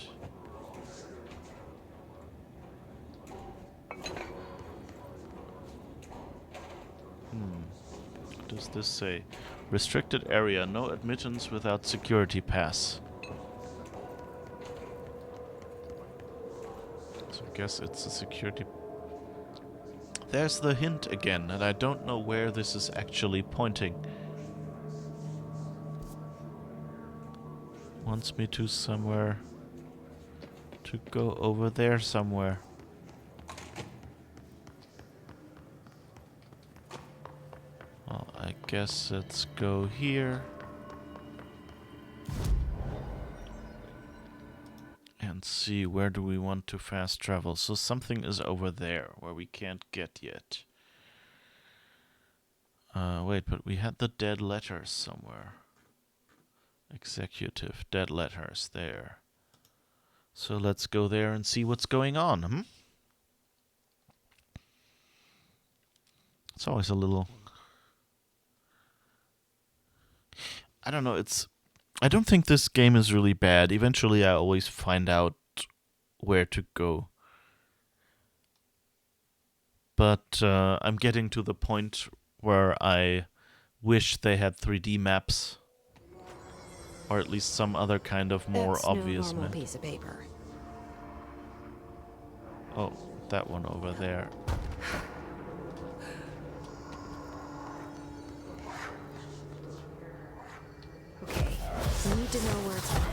Speaker 1: What does this say? Restricted area, no admittance without security pass. So I guess it's a security... There's the hint again, and I don't know where this is actually pointing. Wants me to somewhere... to go over there somewhere. Well, I guess let's go here. And see, where do we want to fast travel? So something is over there where we can't get yet. Wait, but we had the dead letters somewhere. Executive, dead letters, there. So let's go there and see what's going on, hmm? It's always a little... I don't know, it's... I don't think this game is really bad. Eventually I always find out where to go. But I'm getting to the point where I wish they had 3D maps. Or at least some other kind of more obvious
Speaker 3: no normal
Speaker 1: map.
Speaker 3: piece of paper.
Speaker 1: Oh, that one over there.
Speaker 3: Okay, we need to know where it's at.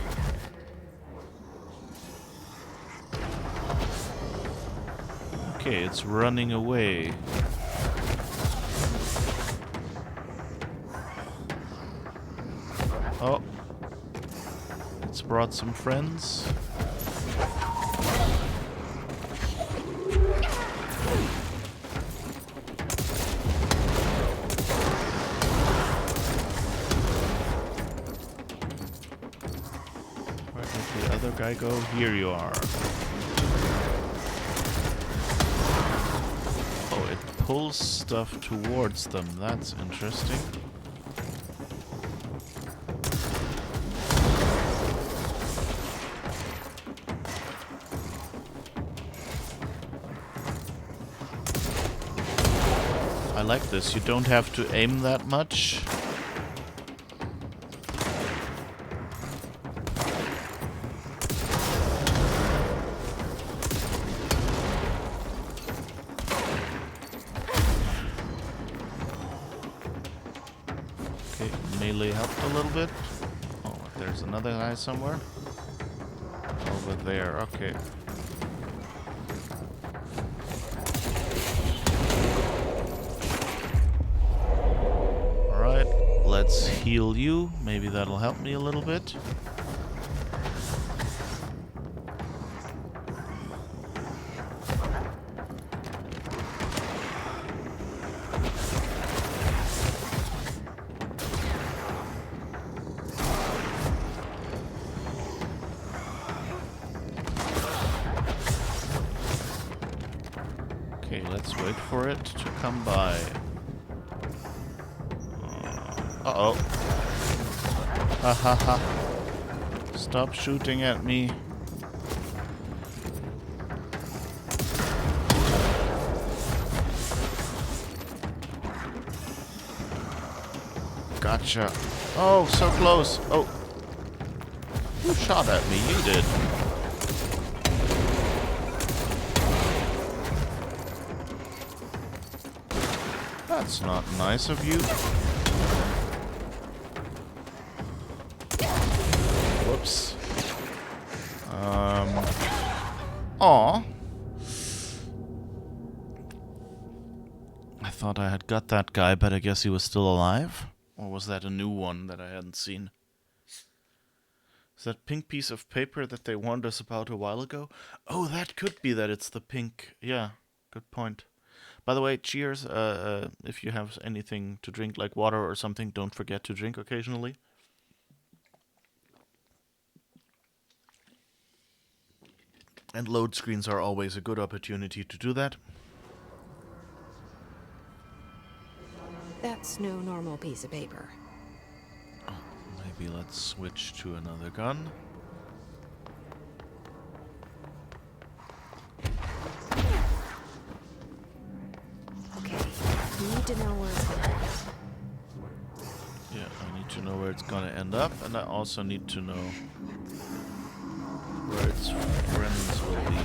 Speaker 1: Okay, it's running away. Oh. It's brought some friends. Where did the other guy go? Here you are. Oh, it pulls stuff towards them. That's interesting. I like this. You don't have to aim that much. Okay, melee helped a little bit. Oh, there's another guy somewhere. Over there, okay. Alright, let's heal you. Maybe that'll help me a little bit. Okay, let's wait for it to come by. Uh-oh. Ha ha ha. Stop shooting at me. Gotcha. Oh, so close. Oh. Who shot at me? You did. That's not nice of you. Whoops. Aw. I thought I had got that guy, but I guess he was still alive? Or was that a new one that I hadn't seen? Is that pink piece of paper that they warned us about a while ago? Oh, that could be that it's the pink. Yeah, good point. By the way, cheers. If you have anything to drink, like water or something, don't forget to drink occasionally. And load screens are always a good opportunity to do that.
Speaker 3: That's no normal piece of paper.
Speaker 1: Maybe let's switch to another gun.
Speaker 3: Okay, you need to know where it's going.
Speaker 1: Yeah, I need to know where it's gonna end up, and I also need to know where its friends will be.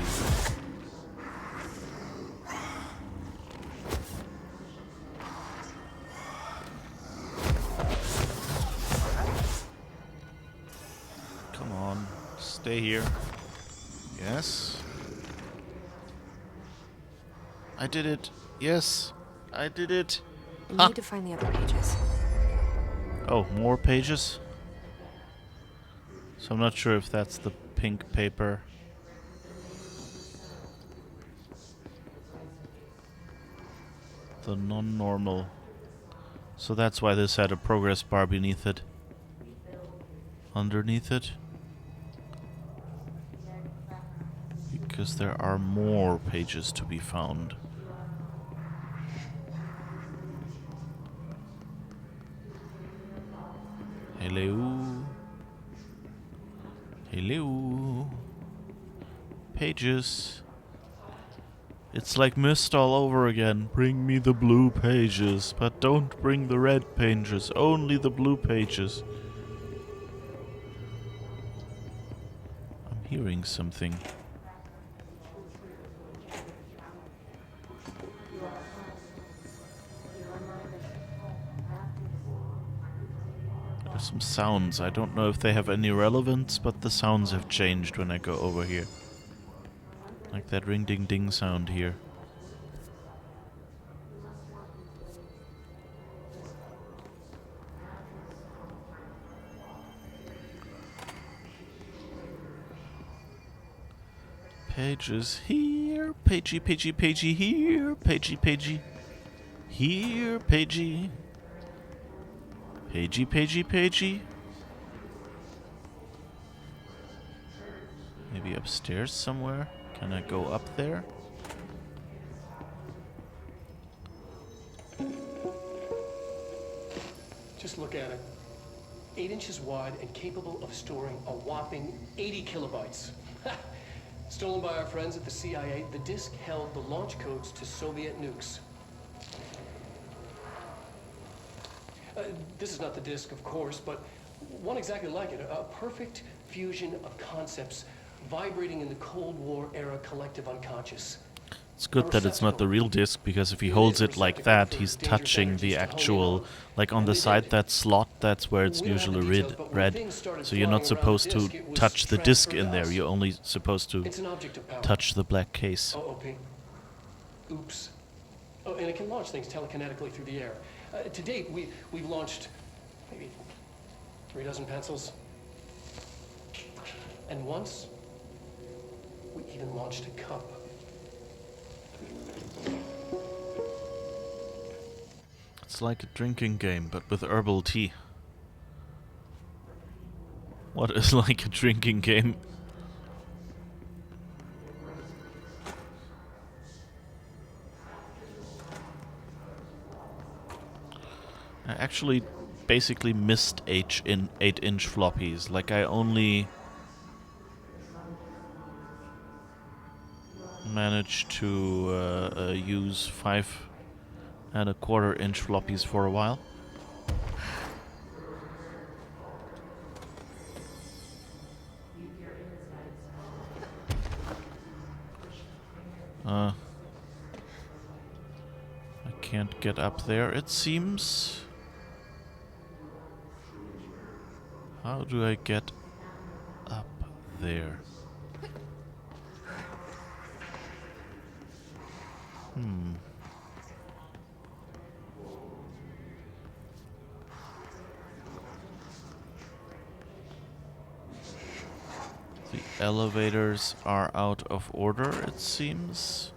Speaker 1: Come on, stay here. Yes. I did it. Yes, I did it.
Speaker 3: I need to find the other pages.
Speaker 1: Oh, more pages? So I'm not sure if that's the pink paper. The non-normal. So that's why this had a progress bar beneath it. Underneath it. Because there are more pages to be found. Hello. Hello. Pages. It's like Myst all over again. Bring me the blue pages, but don't bring the red pages, only the blue pages. I'm hearing something. There's some sounds. I don't know if they have any relevance, but the sounds have changed when I go over here. Like that ring ding ding sound here. Pages here, pagey, pagey, pagey here, pagey, pagey. Here, pagey. Pagey, pagey, pagey. Maybe upstairs somewhere? Can I go up there?
Speaker 7: Just look at it. 8 inches wide and capable of storing a whopping 80 kilobytes. Stolen by our friends at the CIA, the disk held the launch codes to Soviet nukes. This is not the disk, of course, but one exactly like it. A perfect fusion of concepts vibrating in the Cold War era collective unconscious.
Speaker 1: It's good that it's not the real disc, because if he holds it like that, he's touching the actual, like on the side, that slot, that's where it's usually red. So you're not supposed to touch the disc in there, you're only supposed to touch the black case.
Speaker 7: OOP. Oops. Oh, and it can launch things telekinetically through the air. To date, we've launched maybe 3 dozen pencils. And once, we even launched a cup.
Speaker 1: It's like a drinking game, but with herbal tea. What is like a drinking game? I actually basically missed 8-inch floppies. Like I only manage to use 5.25-inch floppies for a while. I can't get up there, it seems. How do I get up there? The elevators are out of order, it seems.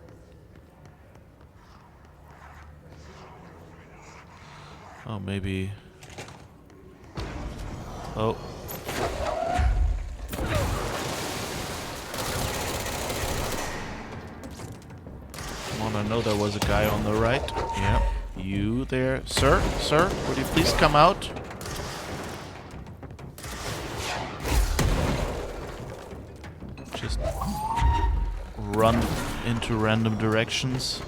Speaker 1: Oh, maybe... Oh. Come on, I know there was a guy on the right. Yeah. You there. Sir? Sir? Would you please come out? Just run into random directions.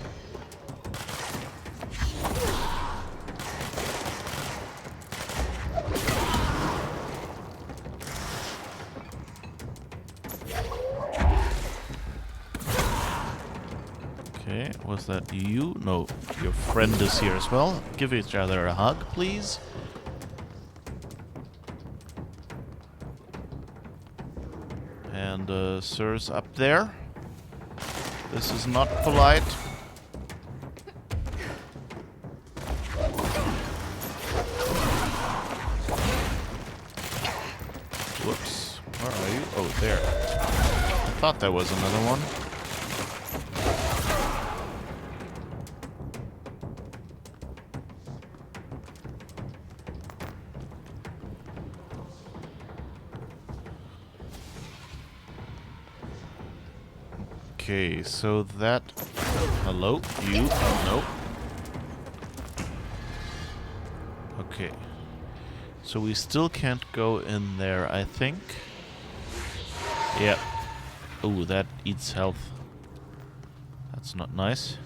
Speaker 1: Okay, was that you? No, your friend is here as well. Give each other a hug, please. And sir's up there. This is not polite. Whoops. Where are you? Oh, there. I thought there was another one. Okay, so that... Hello? You? Nope. Okay. So we still can't go in there, I think. Yep. Ooh, that eats health. That's not nice.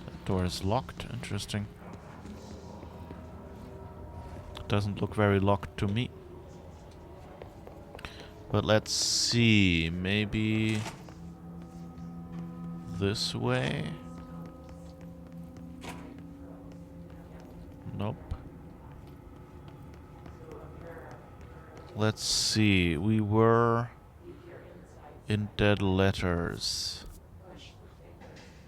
Speaker 1: That door is locked. Interesting. Doesn't look very locked to me. But let's see, maybe this way? Nope. Let's see, we were in dead letters.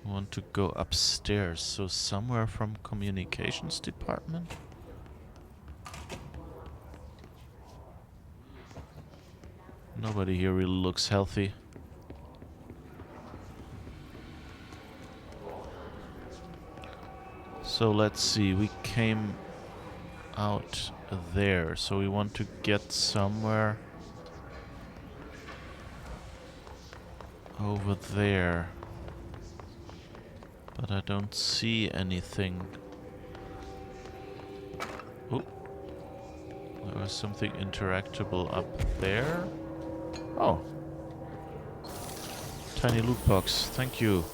Speaker 1: We want to go upstairs, so somewhere from communications department? Nobody here really looks healthy. So let's see, we came out there, so we want to get somewhere over there. But I don't see anything. Oh, there was something interactable up there. Oh. Tiny loot box, thank you.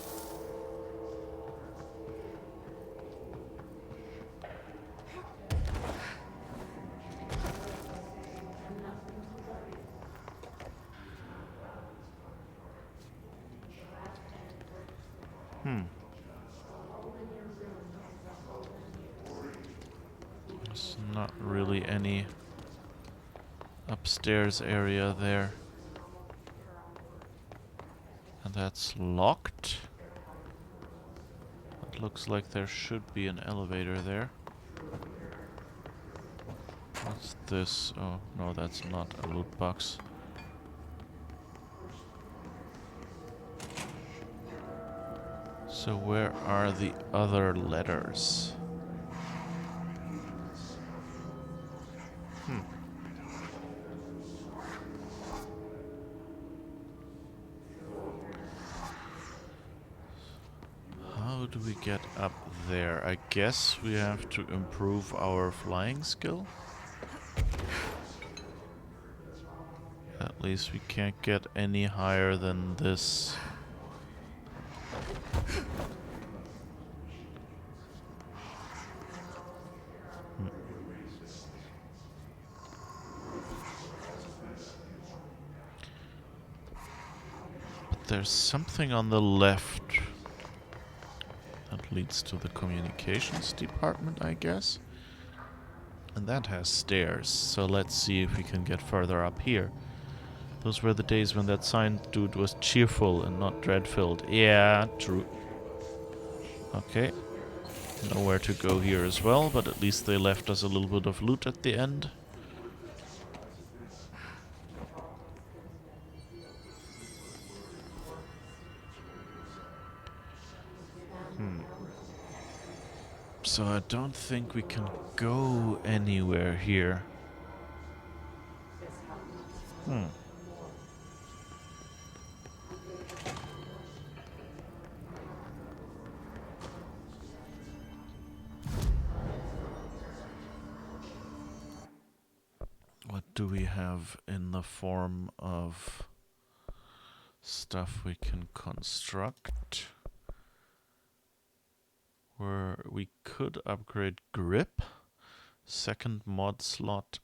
Speaker 1: There's not really any upstairs area there. And that's locked. It looks like there should be an elevator there. What's this? Oh, no, that's not a loot box. So where are the other letters? How do we get up there? I guess we have to improve our flying skill. At least we can't get any higher than this. But there's something on the left that leads to the communications department, I guess. And that has stairs, so let's see if we can get further up here. Those were the days when that sign dude was cheerful and not dread-filled. Yeah, true. Okay. Nowhere to go here as well, but at least they left us a little bit of loot at the end. So I don't think we can go anywhere here. What do we have in the form of stuff we can construct? Where we could upgrade grip, second mod slot,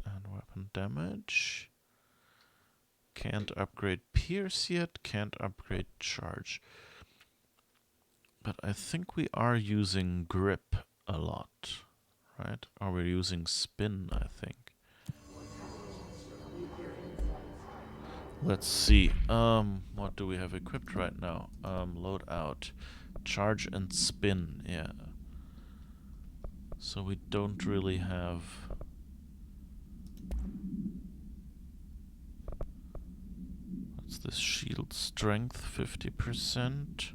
Speaker 1: and weapon damage. Can't upgrade pierce yet, can't upgrade charge. But I think we are using grip a lot, right? Or we're using spin, I think. Let's see. What do we have equipped right now? Load out. Charge and spin, yeah. So we don't really have... What's this? Shield strength, 50%.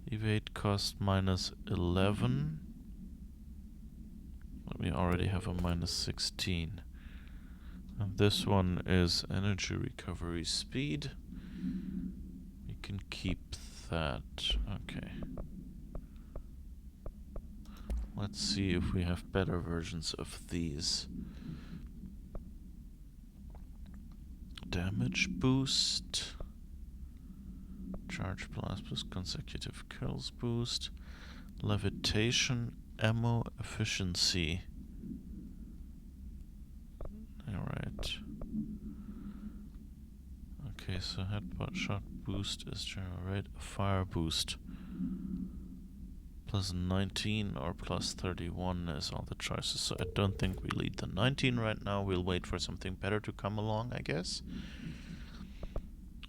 Speaker 1: Evade cost minus 11. But we already have a minus 16. And this one is energy recovery speed. We can keep that. Okay. Let's see if we have better versions of these. Damage boost. Charge blast boost, consecutive kills boost. Levitation, ammo efficiency. Alright. Okay, so headbutt shot boost is general rate. Fire boost. Plus 19 or plus 31 is all the choices. So I don't think we lead the 19 right now. We'll wait for something better to come along, I guess.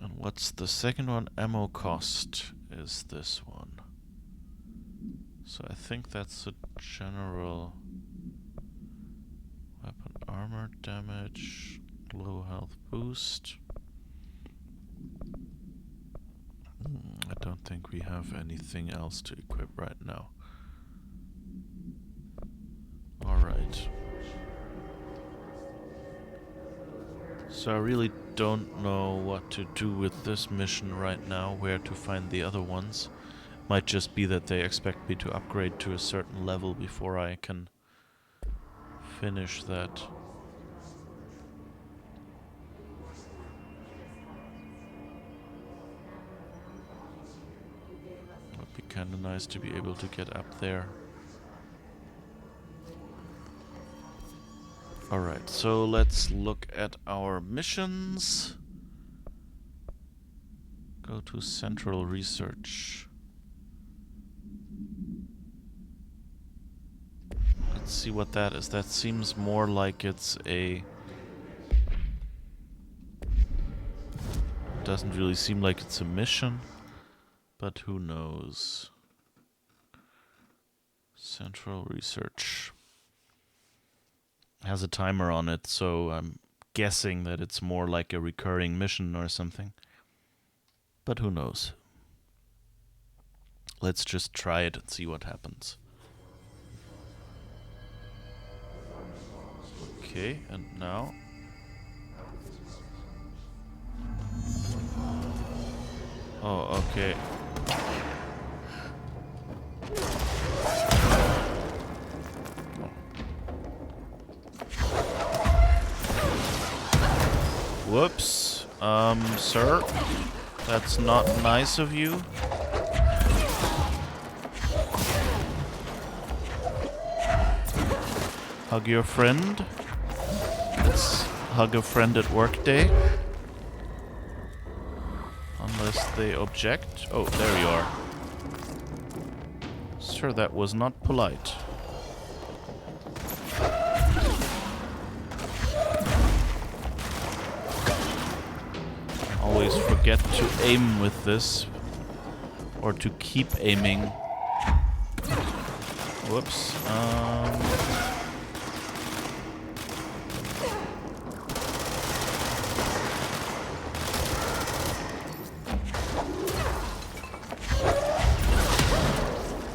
Speaker 1: And what's the second one? Ammo cost is this one. So I think that's a general... Weapon armor damage, low health boost. I don't think we have anything else to equip right now. Alright. So I really don't know what to do with this mission right now, where to find the other ones. Might just be that they expect me to upgrade to a certain level before I can finish that. Would be kinda nice to be able to get up there. Alright, so let's look at our missions. Go to Central Research. Let's see what that is. That seems more like it's a... Doesn't really seem like it's a mission, but who knows. Central Research. Has a timer on it, so I'm guessing that it's more like a recurring mission or something. But who knows. Let's just try it and see what happens. Okay, and now... Oh, okay. Whoops. Sir? That's not nice of you. Hug your friend. Let's hug a friend at work day. Unless they object. Oh, there you are. Sir, that was not polite. Always forget to aim with this. Or to keep aiming. Whoops.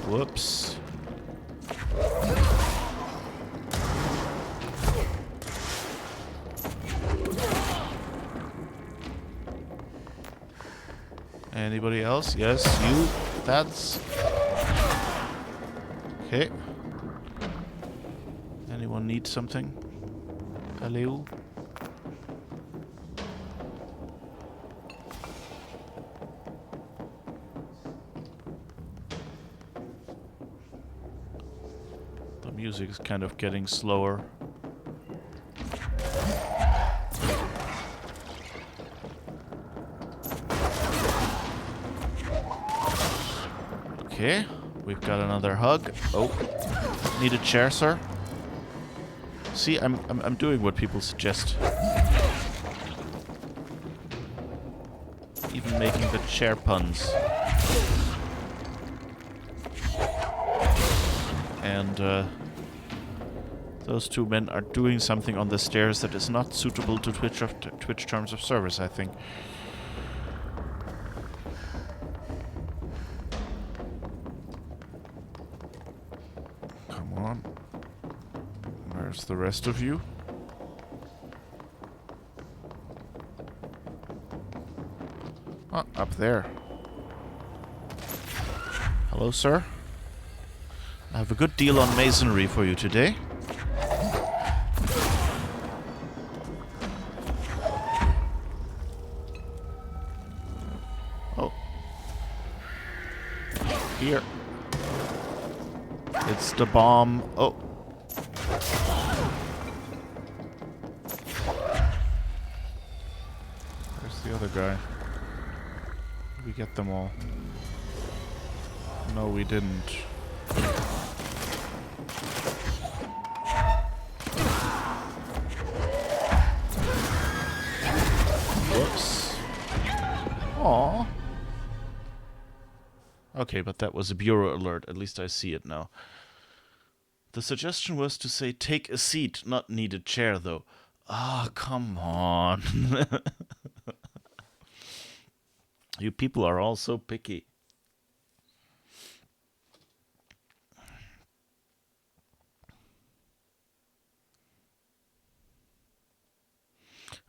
Speaker 1: Whoops. Anybody else? Yes, you. That's... Okay. Anyone need something? Hello? The music is kind of getting slower. Okay, we've got another hug. Oh, need a chair, sir? See, I'm doing what people suggest. Even making the chair puns. And those two men are doing something on the stairs that is not suitable to Twitch terms of service, I think. Come on. Where's the rest of you? Oh, up there. Hello, sir. I have a good deal on masonry for you today. Oh. Here. It's the bomb. Oh. Where's the other guy? Did we get them all? No, we didn't. Whoops. Aww. Okay, but that was a bureau alert. At least I see it now. The suggestion was to say take a seat, not need a chair, though. Ah, come on. You people are all so picky.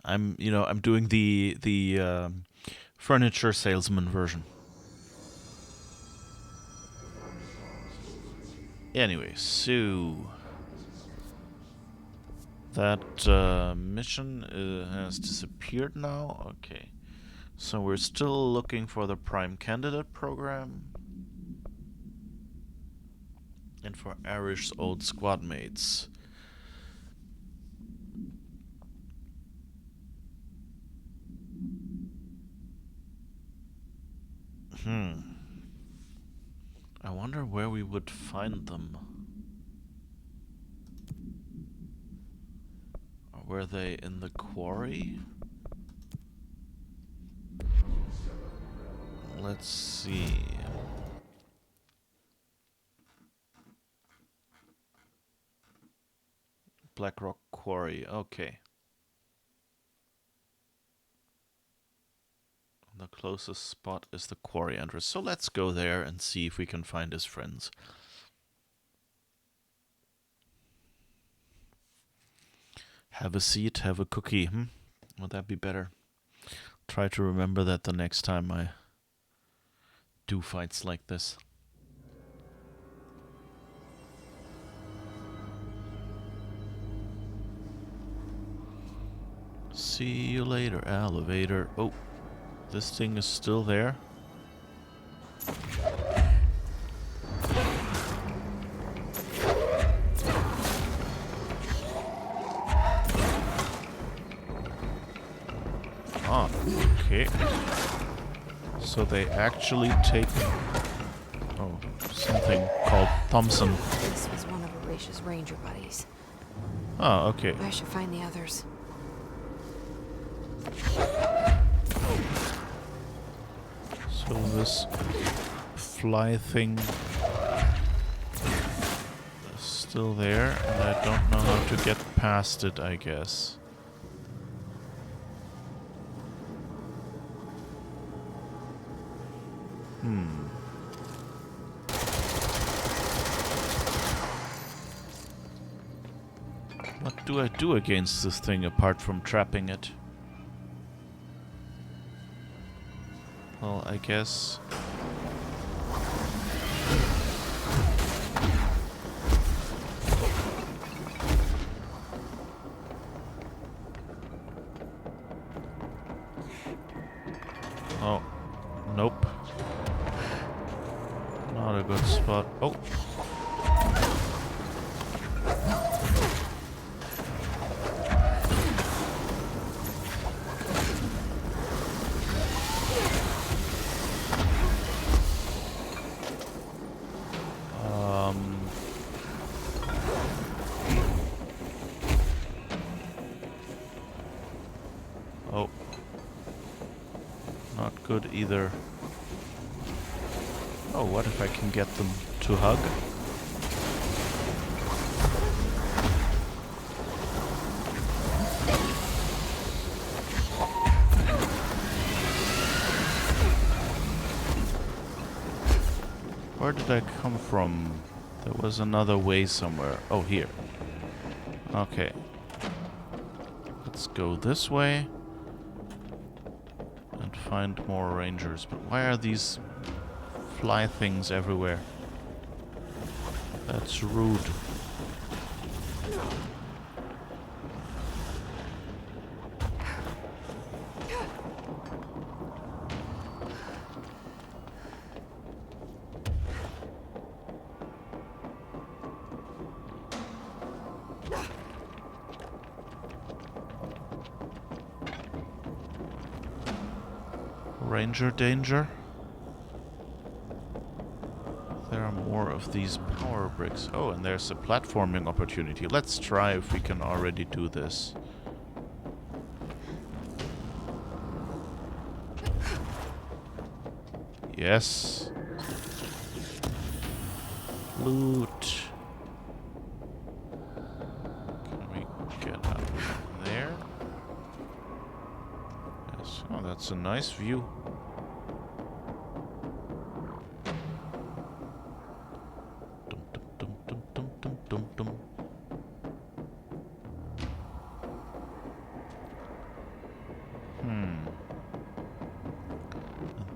Speaker 1: I'm doing the furniture salesman version. Anyway, so that mission has disappeared now. Okay, so we're still looking for the prime candidate program and for Arish's old squad mates. I wonder where we would find them. Or were they in the quarry? Let's see. Blackrock Quarry, okay. The closest spot is the quarry entrance. So let's go there and see if we can find his friends. Have a seat, have a cookie. Would that be better? Try to remember that the next time I do fights like this. See you later, elevator. Oh, this thing is still there. Ah, okay. So they actually take something called Thompson.
Speaker 3: This was one of Alicia's ranger buddies.
Speaker 1: Oh, okay.
Speaker 3: I should find the others.
Speaker 1: So this fly thing is still there, and I don't know how to get past it, I guess. What do I do against this thing apart from trapping it? Well, I guess... Oh, nope. Not a good spot. Oh! Oh. Not good either. Oh, what if I can get them to hug? Where did I come from? There was another way somewhere. Oh, here. Okay. Let's go this way and find more rangers. But why are these fly things everywhere? That's rude. Ranger danger. There are more of these power bricks. Oh, and there's a platforming opportunity. Let's try if we can already do this. Yes. Loot. Can we get up there? Yes. Oh, that's a nice view.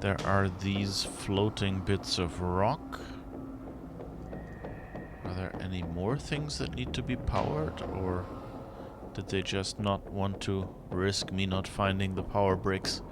Speaker 1: There are these floating bits of rock. Are there any more things that need to be powered, or did they just not want to risk me not finding the power bricks?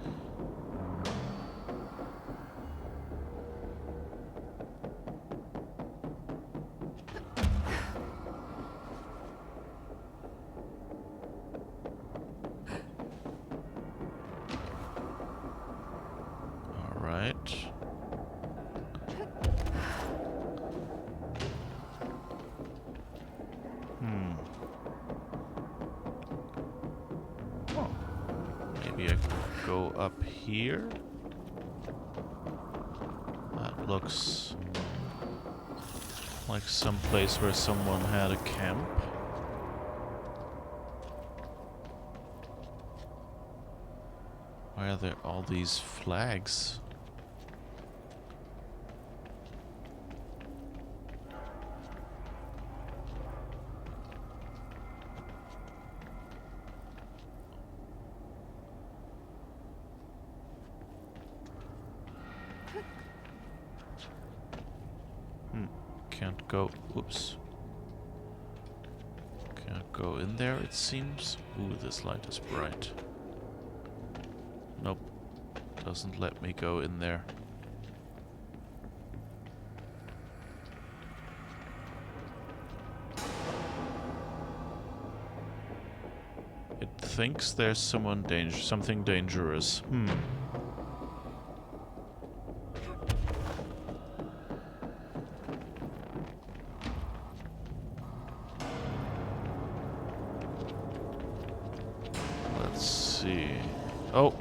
Speaker 1: Maybe I could go up here. That looks like some place where someone had a camp. Why are there all these flags? Can't go. Oops. Can't go go in there, it seems. Ooh, this light is bright. Nope. Doesn't let me go in there. It thinks there's something dangerous. Let's see. Oh!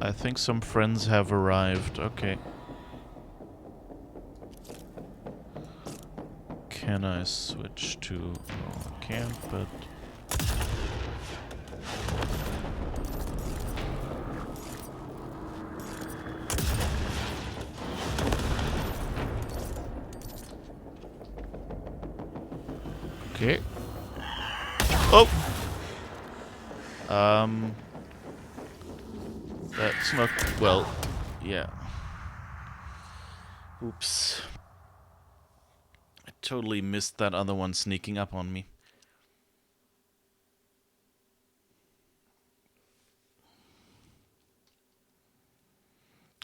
Speaker 1: I think some friends have arrived. Okay. Can I switch to... Oh, I can't, but... Okay. Oh! That's not... Well, yeah. Oops. I totally missed that other one sneaking up on me.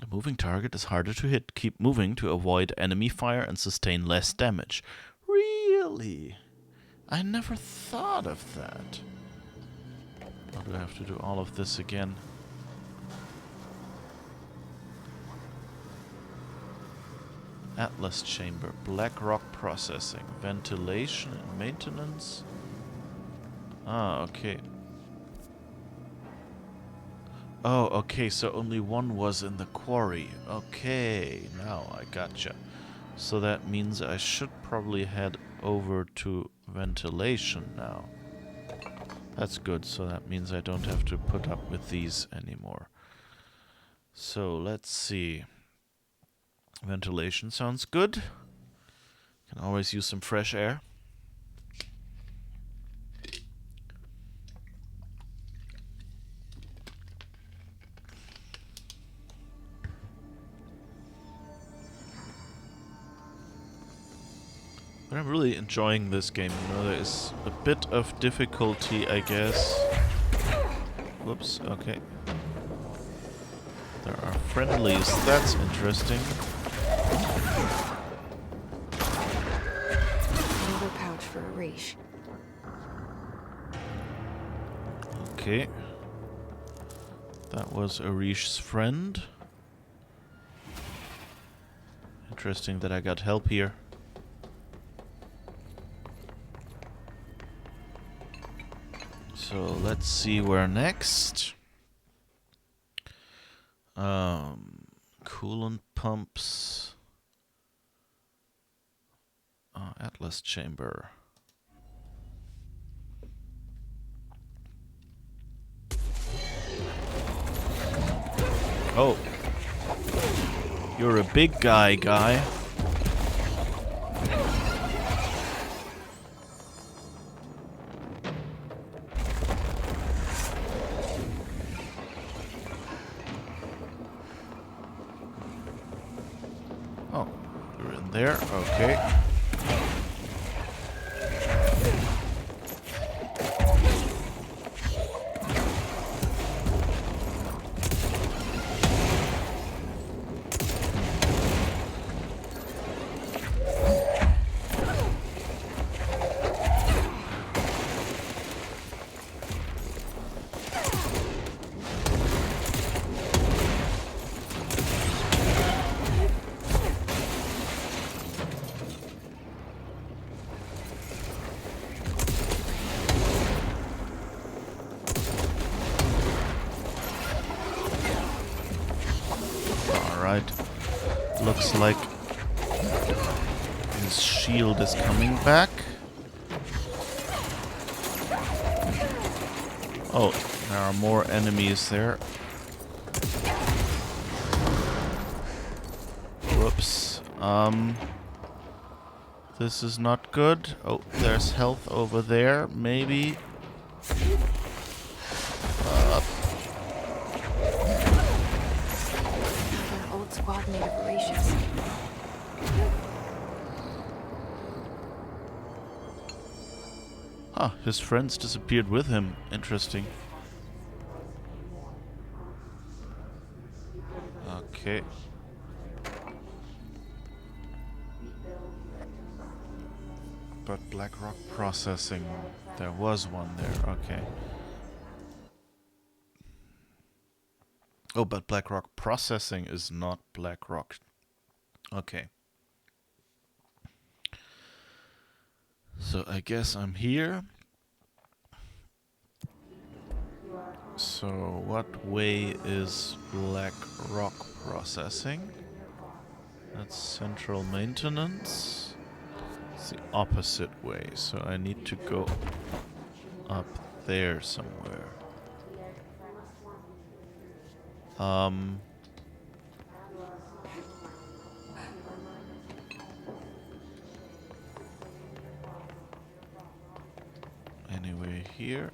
Speaker 1: A moving target is harder to hit. Keep moving to avoid enemy fire and sustain less damage. Really? I never thought of that. Or do I have to do all of this again? Atlas chamber, black rock processing, ventilation and maintenance. Ah, okay. Oh, okay, so only one was in the quarry. Okay, now I gotcha. So that means I should probably head over to ventilation now. That's good, so that means I don't have to put up with these anymore. So, let's see. Ventilation sounds good. Can always use some fresh air. But I'm really enjoying this game. You know, there is a bit of difficulty, I guess. Whoops, okay. There are friendlies, that's interesting.
Speaker 3: Another pouch for a Riche.
Speaker 1: Okay. That was Arish's friend. Interesting that I got help here. So let's see where next. Coolant pumps. Atlas chamber. Oh. You're a big guy. Oh, you're in there. Okay. Looks like his shield is coming back. Oh, there are more enemies there. Whoops. This is not good. Oh, there's health over there, maybe.
Speaker 3: Squad made of Riches.
Speaker 1: Ah, his friends disappeared with him. Interesting. Okay. But BlackRock processing. There was one there. Okay. Oh, but BlackRock processing is not BlackRock. Okay. So I guess I'm here. So what way is BlackRock processing? That's central maintenance. It's the opposite way, so I need to go up there somewhere. Anyway, here.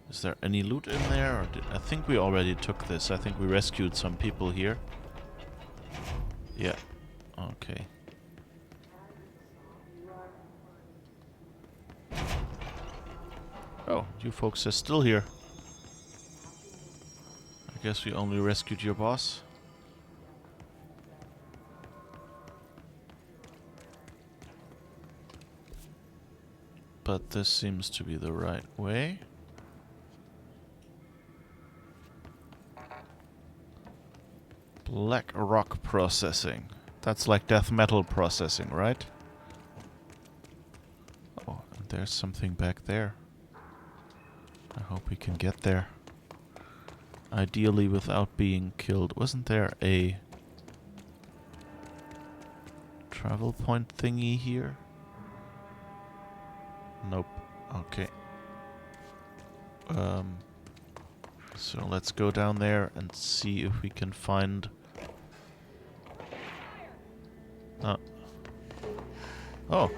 Speaker 1: Is there any loot in there? Or I think we already took this. I think we rescued some people here. Yeah. Okay. Oh, you folks are still here. I guess we only rescued your boss. But this seems to be the right way. Black rock processing. That's like death metal processing, right? Oh, and there's something back there. I hope we can get there. Ideally without being killed. Wasn't there a travel point thingy here? Nope. Okay. So let's go down there and see if we can find... Oh.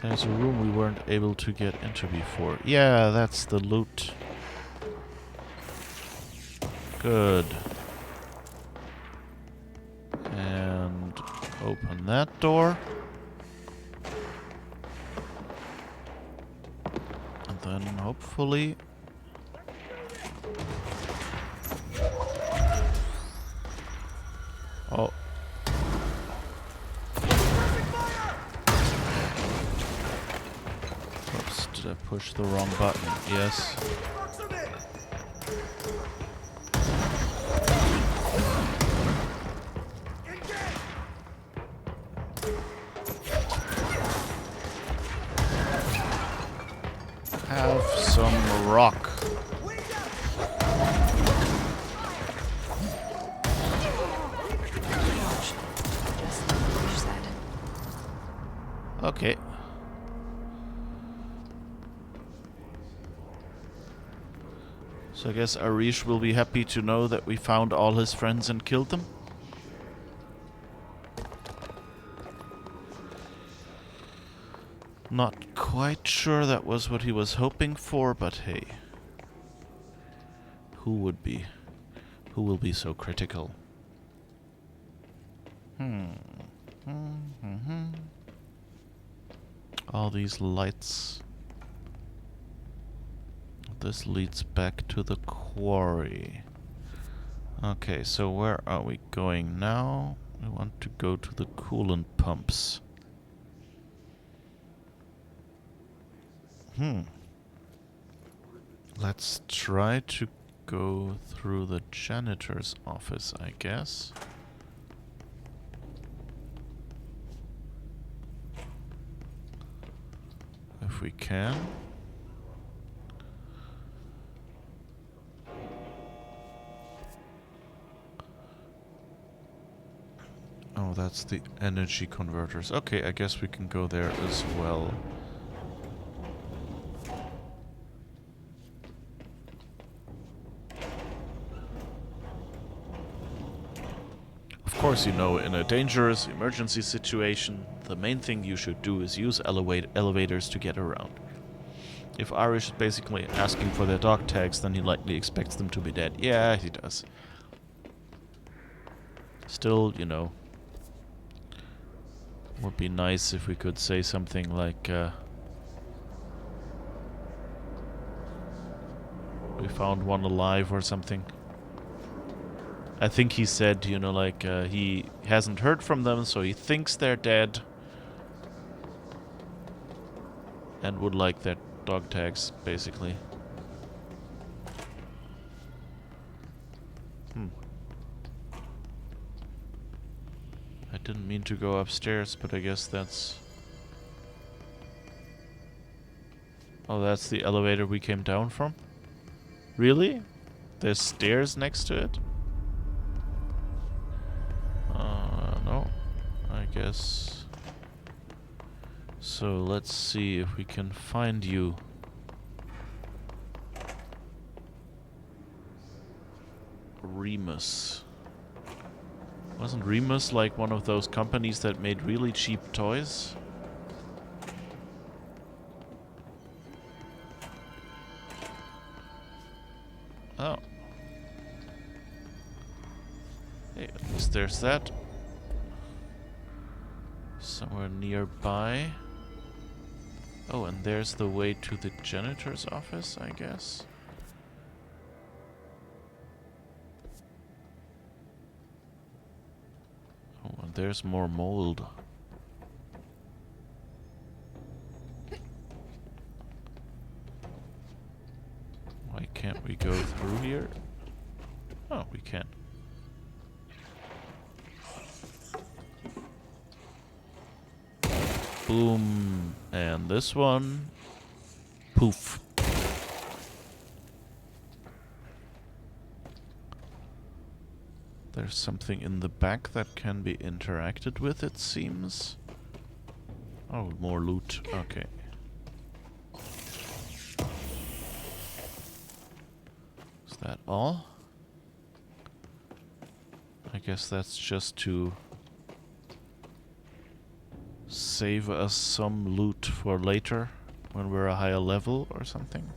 Speaker 1: There's a room we weren't able to get into before. Yeah, that's the loot. Good. And open that door. And then hopefully... Oh. Oops, did I push the wrong button? Yes. Have some rock. Okay. So I guess Arish will be happy to know that we found all his friends and killed them. Not quite sure that was what he was hoping for, but hey. Who would be? Who will be so critical? All these lights. This leads back to the quarry. Okay, so where are we going now? We want to go to the coolant pumps. Let's try to go through the janitor's office, I guess. If we can. Oh, that's the energy converters. Okay, I guess we can go there as well. Of course, you know, in a dangerous emergency situation, the main thing you should do is use elevators to get around. If Irish is basically asking for their dog tags, then he likely expects them to be dead. Yeah, he does. Still, you know, Would be nice if we could say something like, we found one alive or something. I think he said, you know, like, he hasn't heard from them, so he thinks they're dead. And would like their dog tags, basically. I didn't mean to go upstairs, but I guess that's... Oh, that's the elevator we came down from? Really? There's stairs next to it? No. I guess... So, let's see if we can find you. Remus. Wasn't Remus like one of those companies that made really cheap toys? Oh. Hey, at least there's that. Somewhere nearby. Oh, and there's the way to the janitor's office, I guess. Oh, and there's more mold. Why can't we go through here? Oh, we can. Boom. And this one. Poof. There's something in the back that can be interacted with, it seems. Oh, more loot. Okay. Is that all? I guess that's just to save us some loot for later when we're a higher level or something.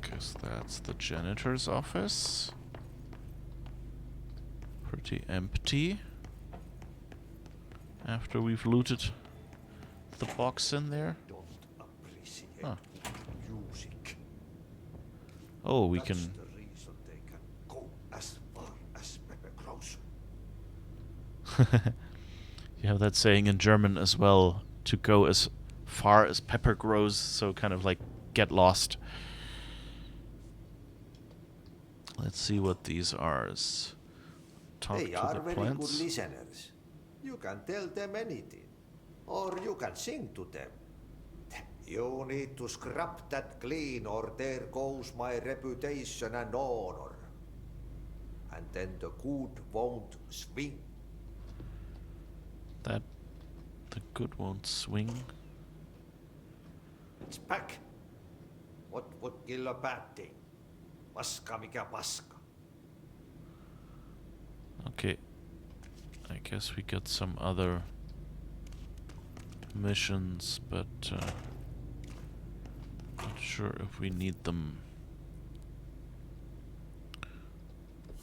Speaker 1: Guess that's the janitor's office. Pretty empty. After we've looted the box in there. Huh. Oh, we can... You have that saying in German as well, to go as far as pepper grows, so kind of like get lost. Let's see what these are. Talk
Speaker 8: They
Speaker 1: to
Speaker 8: are
Speaker 1: the
Speaker 8: very
Speaker 1: plants.
Speaker 8: good listeners. You can tell them anything, or you can sing to them. You need to scrap that clean, or there goes my reputation and honor. And then the good won't swing.
Speaker 1: That the good won't swing.
Speaker 8: It's back. What would kill a bad thing? Paska mikä paska.
Speaker 1: Okay. I guess we got some other missions, but not sure if we need them.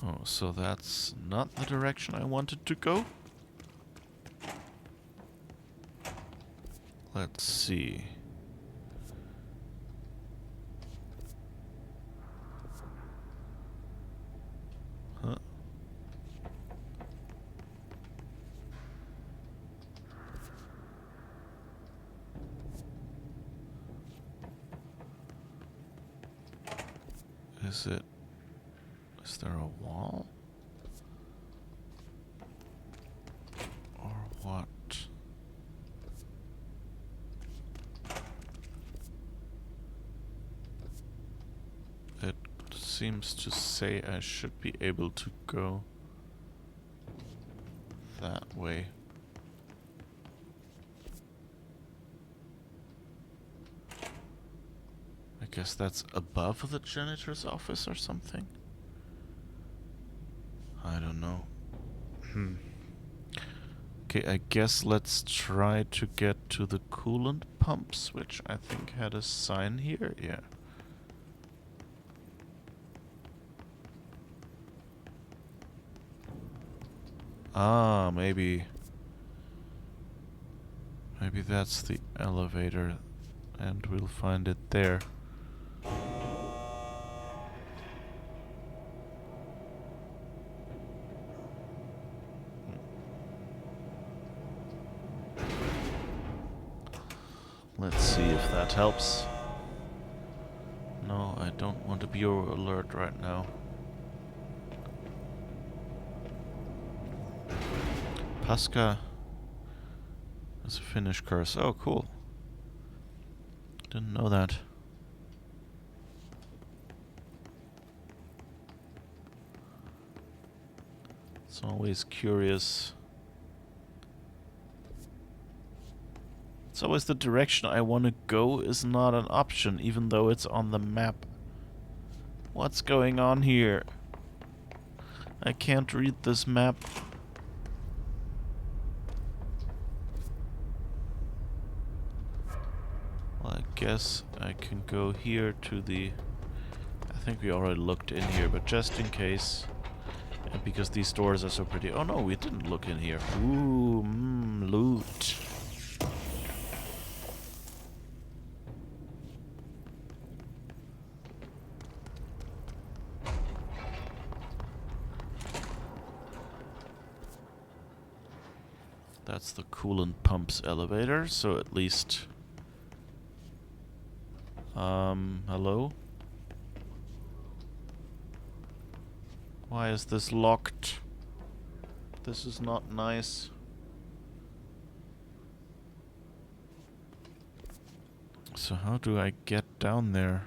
Speaker 1: Oh, so that's not the direction I wanted to go? Let's see. Huh? Is there a wall? Or what? It seems to say I should be able to go that way. I Guess that's above the janitor's office or something. I don't know. Okay, I guess let's try to get to the coolant pumps, which I think had a sign here. Yeah. Ah, maybe that's the elevator, and we'll find it there. Let's see if that helps. No, I don't want to be alert right now. Pasca is a Finnish curse. Oh, cool. Didn't know that. It's always curious. It's always the direction I want to go is not an option, even though it's on the map. What's going on here? I can't read this map. Well, I guess I can go here to the... I think we already looked in here, but just in case. And because these doors are so pretty... Oh no, we didn't look in here. Ooh, loot. That's the coolant pumps elevator, so at least... hello? Why is this locked? This is not nice. So how do I get down there?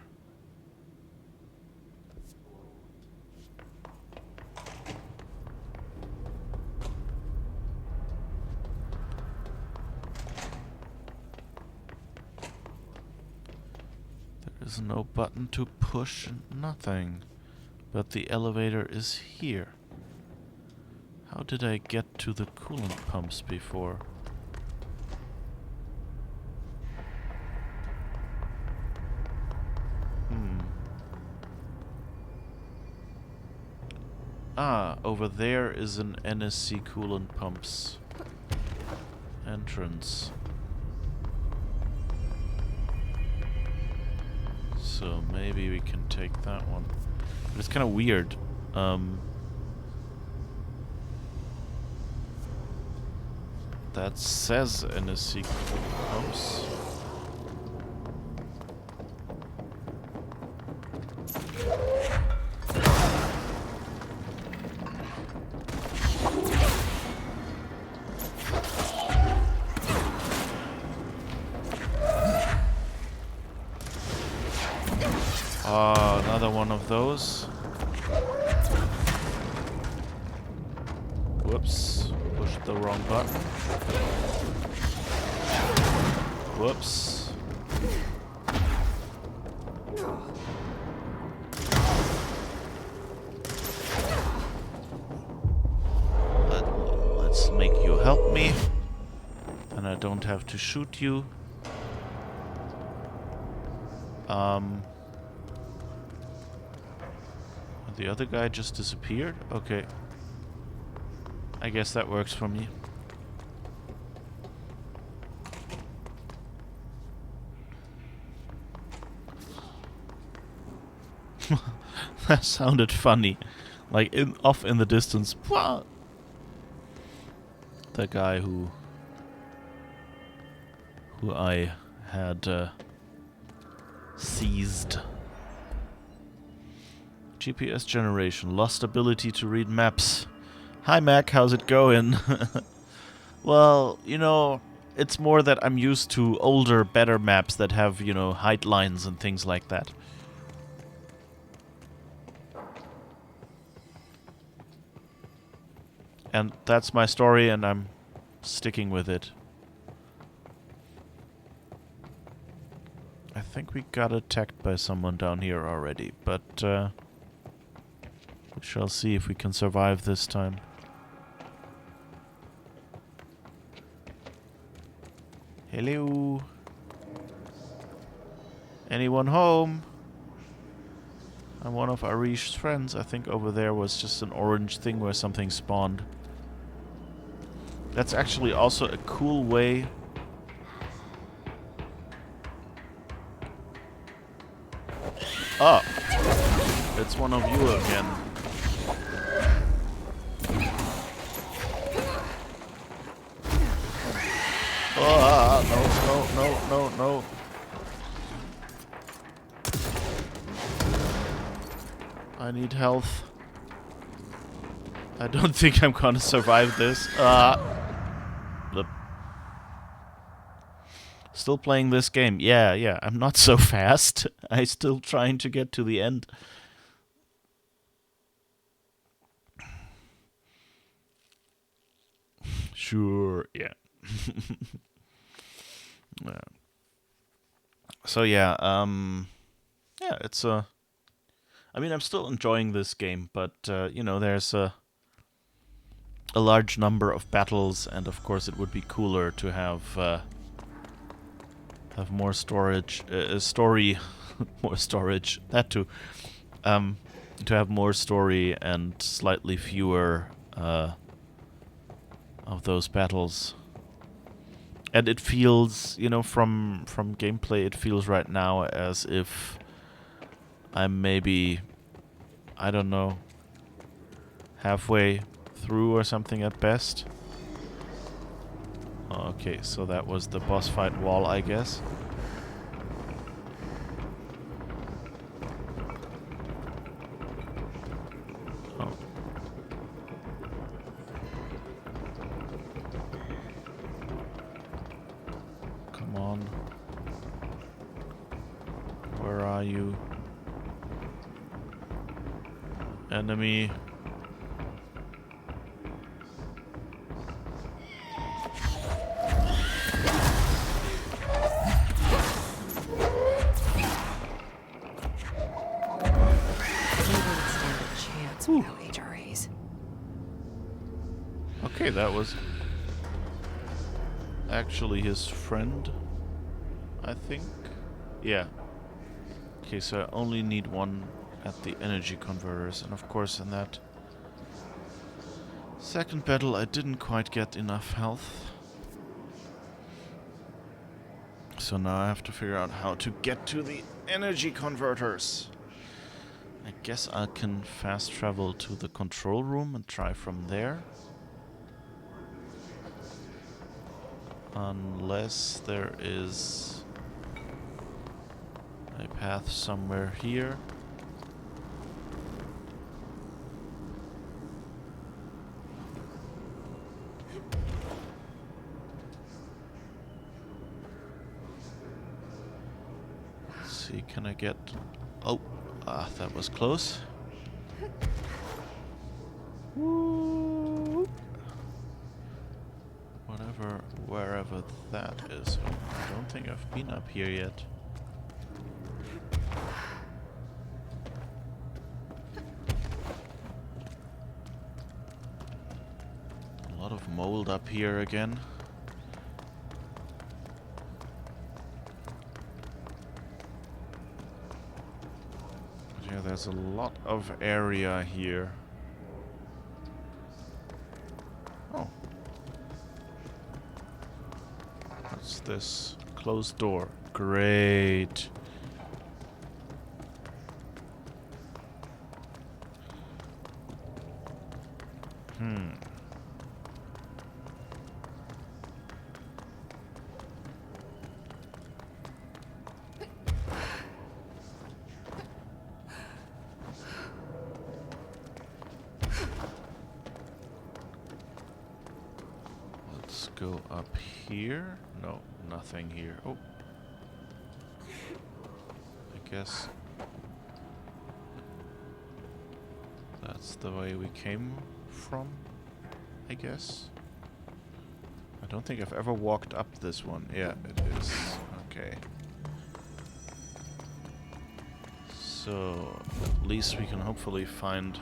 Speaker 1: There is no button to push, nothing. But the elevator is here. How did I get to the coolant pumps before? Ah, over there is an NSC coolant pumps entrance. So maybe we can take that one. But it's kind of weird. That says NSC coolant pumps. Another one of those. Whoops. Pushed the wrong button. Whoops. Let's make you help me. And I don't have to shoot you. The other guy just disappeared? Okay. I guess that works for me. That sounded funny. Like off in the distance. The guy who I had seized. GPS generation. Lost ability to read maps. Hi Mac, how's it going? Well, you know, it's more that I'm used to older, better maps that have, you know, height lines and things like that. And that's my story, and I'm sticking with it. I think we got attacked by someone down here already, but we shall see if we can survive this time. Hello? Anyone home? I'm one of Arish's friends. I think over there was just an orange thing where something spawned. That's actually also a cool way. Oh! It's one of you again. Oh, no. I need health. I don't think I'm gonna survive this. Blip. Still playing this game. Yeah, I'm not so fast. I'm still trying to get to the end. Sure, yeah. Yeah. So yeah, it's a... I mean, I'm still enjoying this game, but, you know, there's a large number of battles, and of course it would be cooler to have more storage, more storage, that too, to have more story and slightly fewer, of those battles. And it feels, you know, from gameplay, it feels right now as if I'm maybe, I don't know, halfway through or something at best. Okay, so that was the boss fight wall, I guess. Oh. Come on. Where are you? Enemy.
Speaker 3: Without HRAs.
Speaker 1: Okay, that was actually his friend, I think. Yeah. Okay, so I only need one at the energy converters, and of course in that second battle I didn't quite get enough health. So now I have to figure out how to get to the energy converters. I guess I can fast travel to the control room and try from there. Unless there is a path somewhere here. Let's see, can I get... Oh! Ah, that was close. Woo. Wherever that is. Oh, I don't think I've been up here yet. A lot of mold up here again. Yeah, there's a lot of area here. Oh. What's this? Closed door. Great. Let's go up here. No, nothing here. Oh. I guess that's the way we came from, I guess. I don't think I've ever walked up this one. Yeah, it is. Okay. So, at least we can hopefully find...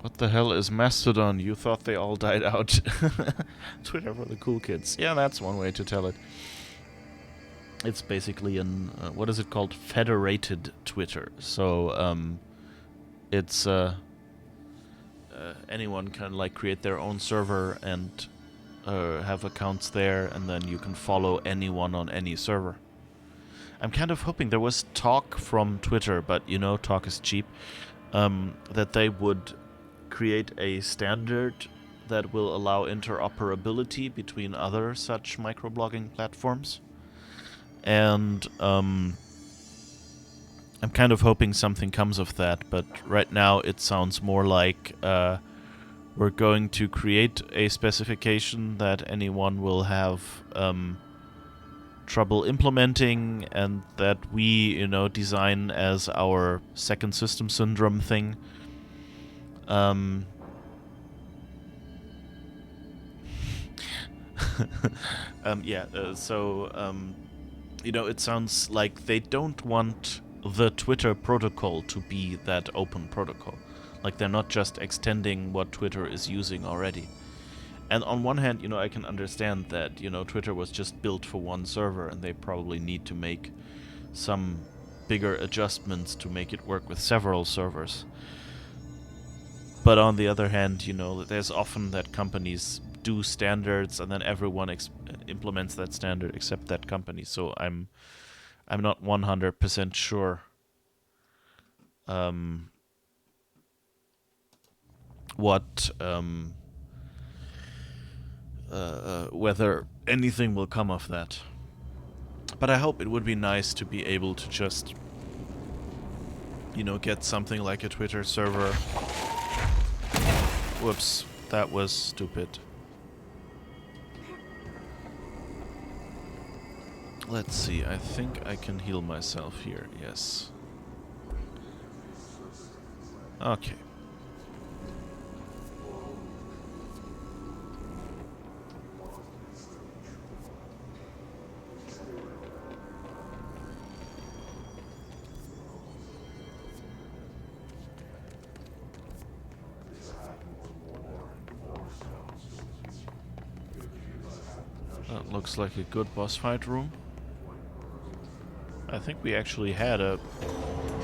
Speaker 1: What the hell is Mastodon? You thought they all died out. Twitter for the cool kids. Yeah, that's one way to tell it. It's basically an... what is it called? Federated Twitter. So, it's... anyone can, like, create their own server and have accounts there, and then you can follow anyone on any server. I'm kind of hoping there was talk from Twitter, but, you know, talk is cheap, that they would create a standard that will allow interoperability between other such microblogging platforms. And I'm kind of hoping something comes of that, but right now it sounds more like we're going to create a specification that anyone will have trouble implementing, and that we, you know, design as our second system syndrome thing. You know, it sounds like they don't want the Twitter protocol to be that open protocol. Like, they're not just extending what Twitter is using already. And on one hand, you know, I can understand that, you know, Twitter was just built for one server, and they probably need to make some bigger adjustments to make it work with several servers. But on the other hand, you know, there's often that companies do standards and then everyone implements that standard except that company. So I'm not 100% sure whether anything will come of that. But I hope it would be nice to be able to just, you know, get something like a Twitter server. Whoops, that was stupid. Let's see, I think I can heal myself here, yes. Okay. That looks like a good boss fight room. I think we actually had a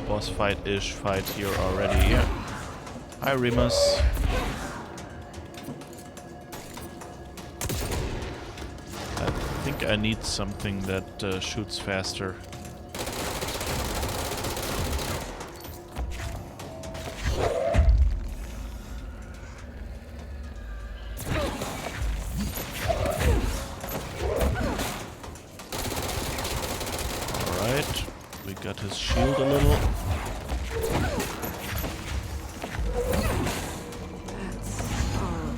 Speaker 1: boss fight-ish fight here already. Yeah. Hi, Remus. I think I need something that shoots faster. Got his shield a little.
Speaker 3: That's all of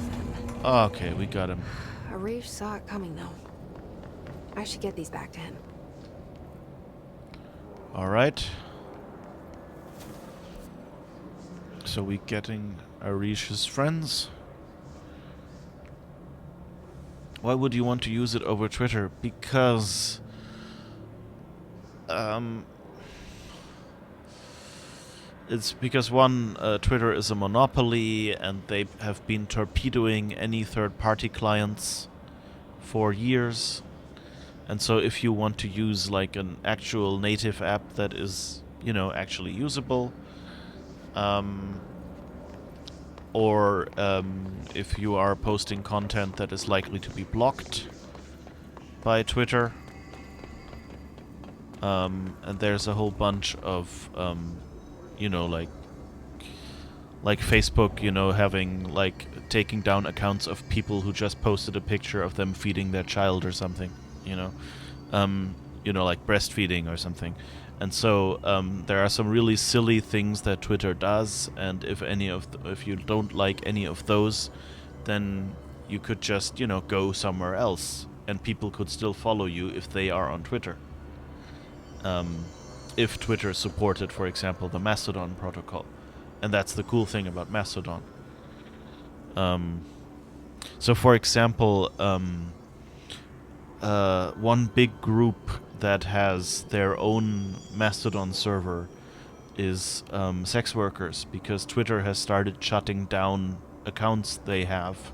Speaker 3: them.
Speaker 1: Okay, we got him.
Speaker 3: Arish saw it coming, though. I should get these back to him.
Speaker 1: Alright. So we getting Arish's friends. Why would you want to use it over Twitter? Because... it's because, one, Twitter is a monopoly, and they have been torpedoing any third-party clients for years. And so if you want to use, like, an actual native app that is, you know, actually usable, or if you are posting content that is likely to be blocked by Twitter, and there's a whole bunch of you know, like Facebook, you know, having, like, taking down accounts of people who just posted a picture of them feeding their child or something, you know, like breastfeeding or something. And so there are some really silly things that Twitter does, and if you don't like any of those, then you could just, you know, go somewhere else, and people could still follow you if they are on Twitter. If Twitter supported, for example, the Mastodon protocol. And that's the cool thing about Mastodon. So, for example, one big group that has their own Mastodon server is sex workers, because Twitter has started shutting down accounts they have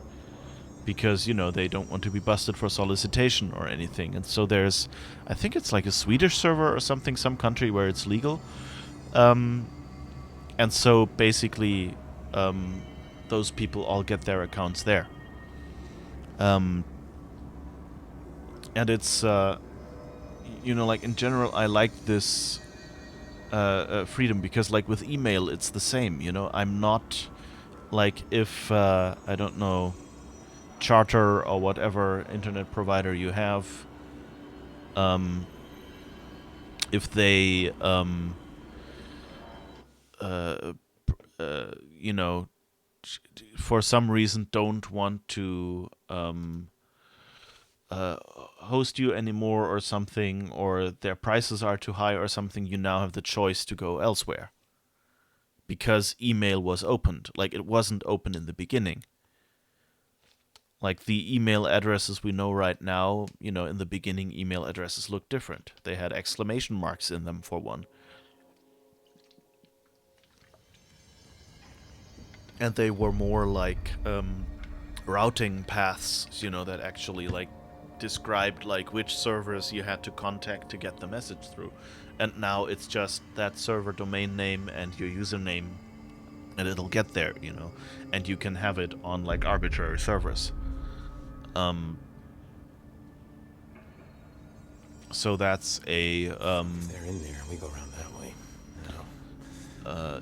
Speaker 1: because, they don't want to be busted for solicitation or anything. And so there's, I think it's like a Swedish server or something, some country where it's legal. And so basically, those people all get their accounts there. And it's, like in general, I like this freedom, because like with email, it's the same. I'm not like, if I don't know, Charter or whatever internet provider you have, if they uh, for some reason don't want to host you anymore or something, or their prices are too high or something, you now have the choice to go elsewhere. Because email was opened. Like, it wasn't open in the beginning. Like, the email addresses we know right now, in the beginning, email addresses looked different. They had exclamation marks in them, for one. And they were more like routing paths, that actually like described like which servers you had to contact to get the message through. And now it's just that server domain name and your username, and it'll get there, and you can have it on like arbitrary servers. So that's a
Speaker 9: They're in there. We go around that way.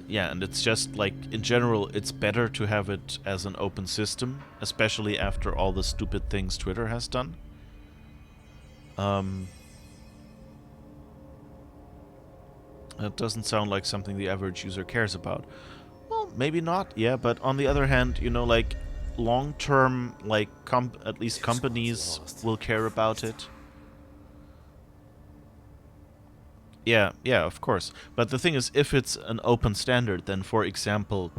Speaker 1: yeah, and it's just like, in general, it's better to have it as an open system, especially after all the stupid things Twitter has done. It doesn't sound like something the average user cares about. Well, maybe not, yeah, but on the other hand, like, long-term, like, at least companies will care about it. Yeah, of course. But the thing is, if it's an open standard, then, for example,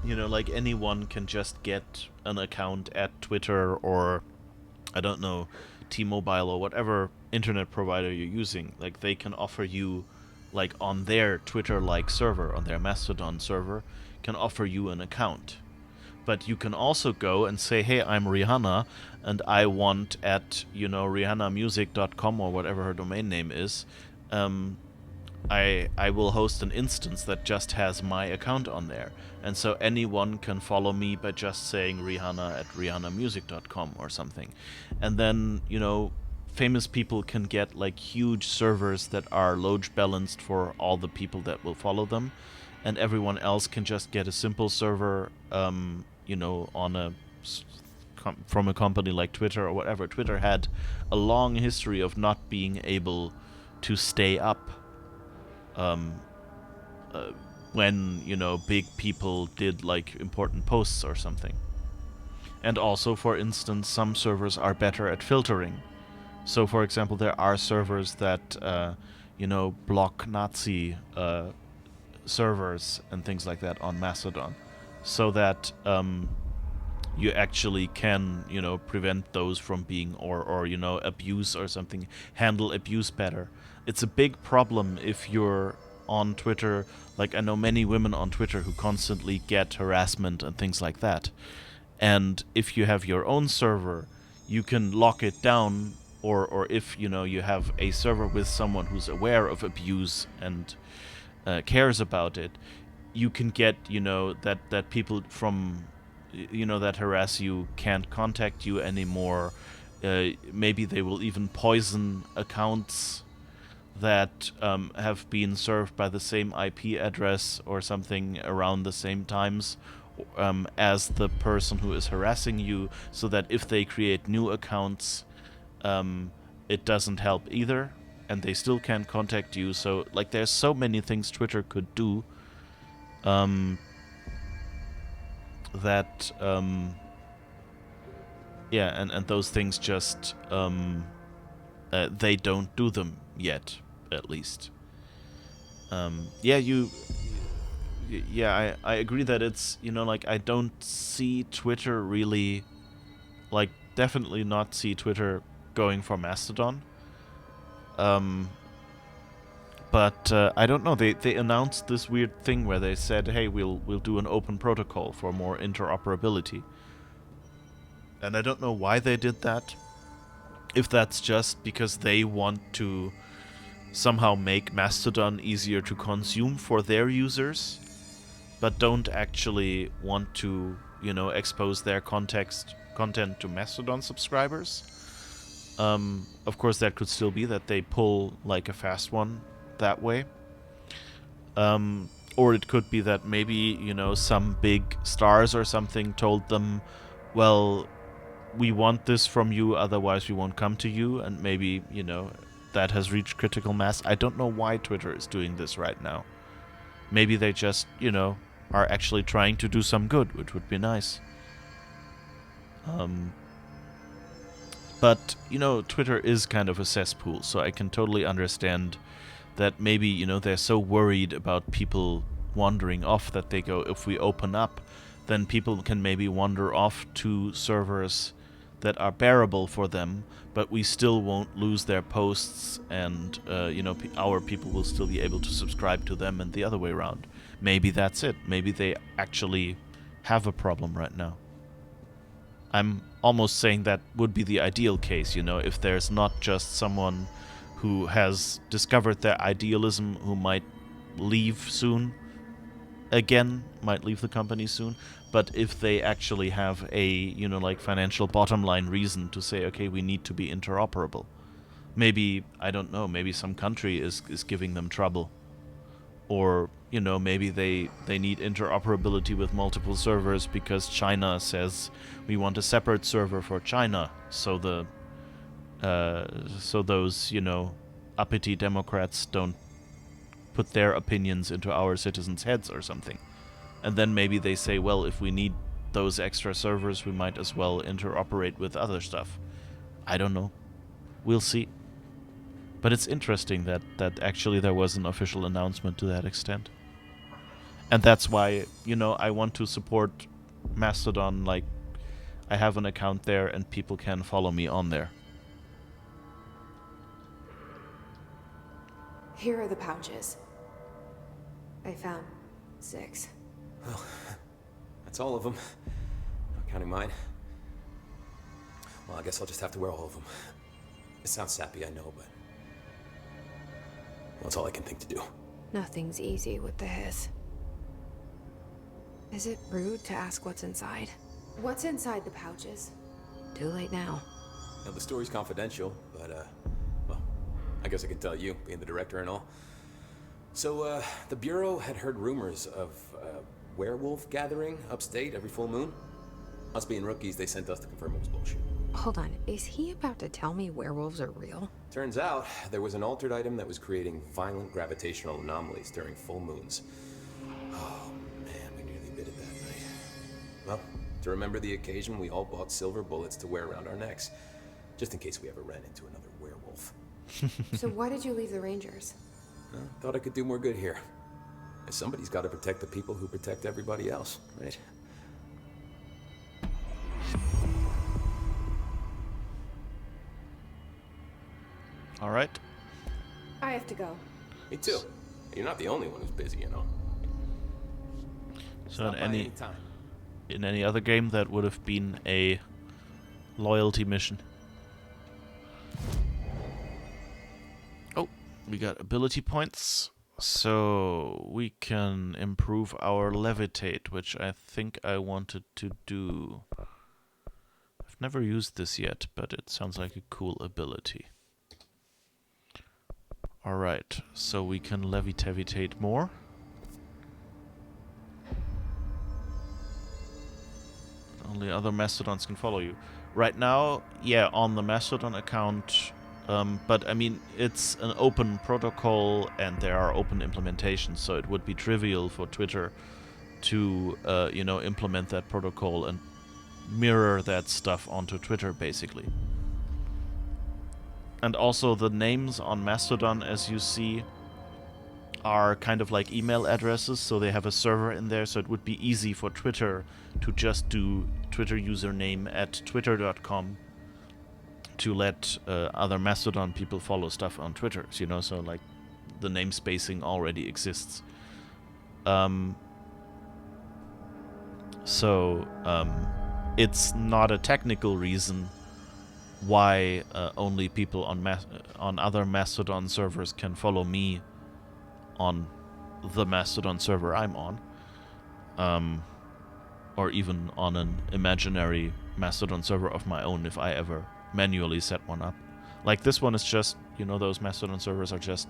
Speaker 1: like, anyone can just get an account at Twitter or, I don't know, T-Mobile or whatever internet provider you're using. Like, they can offer you, like, on their Twitter-like server, on their Mastodon server, can offer you an account. But you can also go and say, hey, I'm Rihanna, and I want at, rihannamusic.com or whatever her domain name is, I will host an instance that just has my account on there. And so anyone can follow me by just saying Rihanna at rihannamusic.com or something. And then, famous people can get like huge servers that are load balanced for all the people that will follow them. And everyone else can just get a simple server, on from a company like Twitter or whatever. Twitter had a long history of not being able to stay up when, big people did like important posts or something. And also, for instance, some servers are better at filtering. So, for example, there are servers that, block Nazi servers and things like that on Mastodon, so that you actually can, prevent those from being, or abuse or something, handle abuse better. It's a big problem if you're on Twitter. Like, I know many women on Twitter who constantly get harassment and things like that. And if you have your own server, you can lock it down, or if, you have a server with someone who's aware of abuse and cares about it, you can get, that people from, that harass you can't contact you anymore. Maybe they will even poison accounts that have been served by the same IP address or something around the same times as the person who is harassing you, so that if they create new accounts, it doesn't help either, and they still can't contact you. So, like, there's so many things Twitter could do that, yeah, and those things just, they don't do them yet, at least. Yeah, I agree that it's, like, I don't see Twitter really, like, definitely not see Twitter going for Mastodon. But I don't know. They announced this weird thing where they said, "Hey, we'll do an open protocol for more interoperability." And I don't know why they did that. If that's just because they want to somehow make Mastodon easier to consume for their users, but don't actually want to, expose their content to Mastodon subscribers. Of course, that could still be that they pull like a fast one that way. Or it could be that maybe, some big stars or something told them, well, we want this from you, otherwise we won't come to you, and maybe, that has reached critical mass. I don't know why Twitter is doing this right now. Maybe they just, are actually trying to do some good, which would be nice. But, Twitter is kind of a cesspool, so I can totally understand that maybe, they're so worried about people wandering off that they go, if we open up, then people can maybe wander off to servers that are bearable for them, but we still won't lose their posts, and, our people will still be able to subscribe to them, and the other way around. Maybe that's it. Maybe they actually have a problem right now. I'm almost saying that would be the ideal case, if there's not just someone who has discovered their idealism who might leave soon, might leave the company soon, but if they actually have a, financial bottom line reason to say, okay, we need to be interoperable. Maybe, I don't know, maybe some country is giving them trouble. Or, maybe they need interoperability with multiple servers because China says we want a separate server for China, so those, uppity Democrats don't put their opinions into our citizens' heads or something. And then maybe they say, well, if we need those extra servers, we might as well interoperate with other stuff. I don't know. We'll see. But it's interesting that actually there was an official announcement to that extent. And that's why, I want to support Mastodon. Like, I have an account there and people can follow me on there.
Speaker 3: Here are the pouches. I found 6.
Speaker 9: Well, that's all of them. Not counting mine. Well, I guess I'll just have to wear all of them. It sounds sappy, I know, but... well, that's all I can think to do.
Speaker 3: Nothing's easy with the hiss. Is it rude to ask what's inside? What's inside the pouches? Too late now.
Speaker 9: Now, the story's confidential, but, well, I guess I can tell you, being the director and all. So, the Bureau had heard rumors of werewolf gathering upstate every full moon. Us being rookies, they sent us to confirm it was bullshit.
Speaker 3: Hold on, is he about to tell me werewolves are real?
Speaker 9: Turns out, there was an altered item that was creating violent gravitational anomalies during full moons. Oh, man, we nearly bit it that night. Well, to remember the occasion, we all bought silver bullets to wear around our necks, just in case we ever ran into another werewolf.
Speaker 3: So why did you leave the Rangers?
Speaker 9: Thought I could do more good here. Somebody's got to protect the people who protect everybody else, right?
Speaker 1: All right.
Speaker 3: I have to go.
Speaker 9: Me too. You're not the only one who's busy,
Speaker 1: So
Speaker 9: Stop by anytime.
Speaker 1: in any other game, that would have been a loyalty mission. Oh, we got ability points. So we can improve our levitate, which I think I wanted to do. I've never used this yet, but it sounds like a cool ability. Alright, so we can levitate more. Only other Mastodons can follow you. Right now, yeah, on the Mastodon account, but I mean, it's an open protocol and there are open implementations, so it would be trivial for Twitter to, implement that protocol and mirror that stuff onto Twitter, basically. And also the names on Mastodon, as you see, are kind of like email addresses, so they have a server in there, so it would be easy for Twitter to just do Twitter username at twitter.com to let other Mastodon people follow stuff on Twitter, you know, so like the namespacing already exists. So it's not a technical reason why only people on other Mastodon servers can follow me on the Mastodon server I'm on, or even on an imaginary Mastodon server of my own if I ever manually set one up. Like this one is just, you know, those Mastodon servers are just,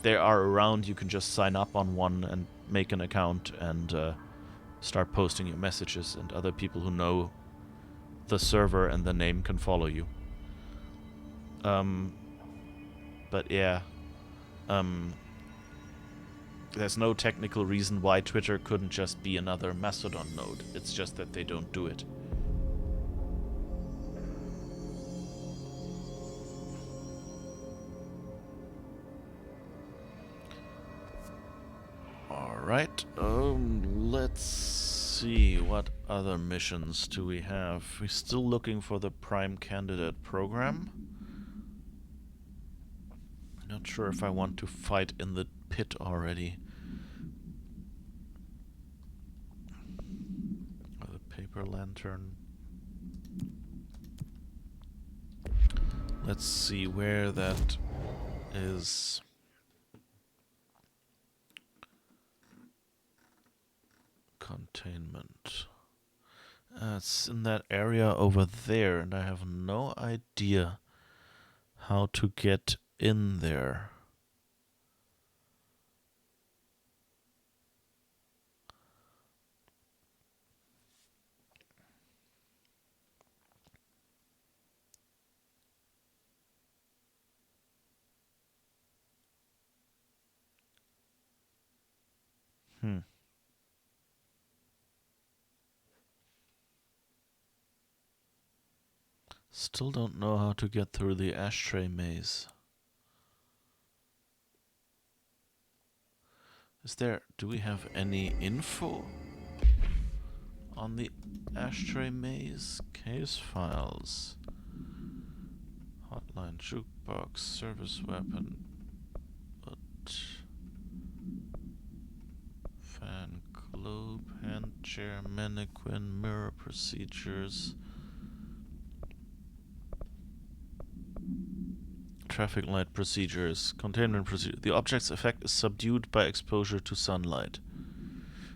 Speaker 1: they are around. You can just sign up on one and make an account and start posting your messages, and other people who know the server and the name can follow you. But yeah, there's no technical reason why Twitter couldn't just be another Mastodon node. It's just that they don't do it. Alright, let's see, what other missions do we have? We're still looking for the Prime Candidate program. Not sure if I want to fight in the pit already. Or the paper lantern. Let's see where that is. Containment. It's in that area over there, and I have no idea how to get in there. Still don't know how to get through the ashtray maze. Do we have any info on the ashtray maze? Case files. Hotline, jukebox, service weapon. But fan, globe, hand chair, mannequin, mirror procedures. Traffic light procedures. Containment procedure. The object's effect is subdued by exposure to sunlight.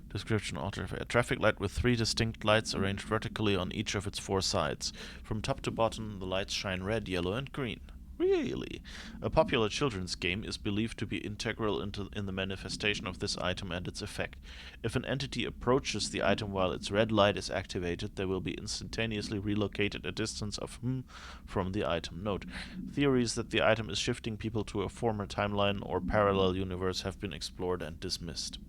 Speaker 1: Description: alter a traffic light with 3 distinct lights arranged vertically on each of its 4 sides. From top to bottom, the lights shine red, yellow, and green. Really? A popular children's game is believed to be integral in the manifestation of this item and its effect. If an entity approaches the item while its red light is activated, they will be instantaneously relocated a distance of from the item. Note: theories that the item is shifting people to a former timeline or parallel universe have been explored and dismissed.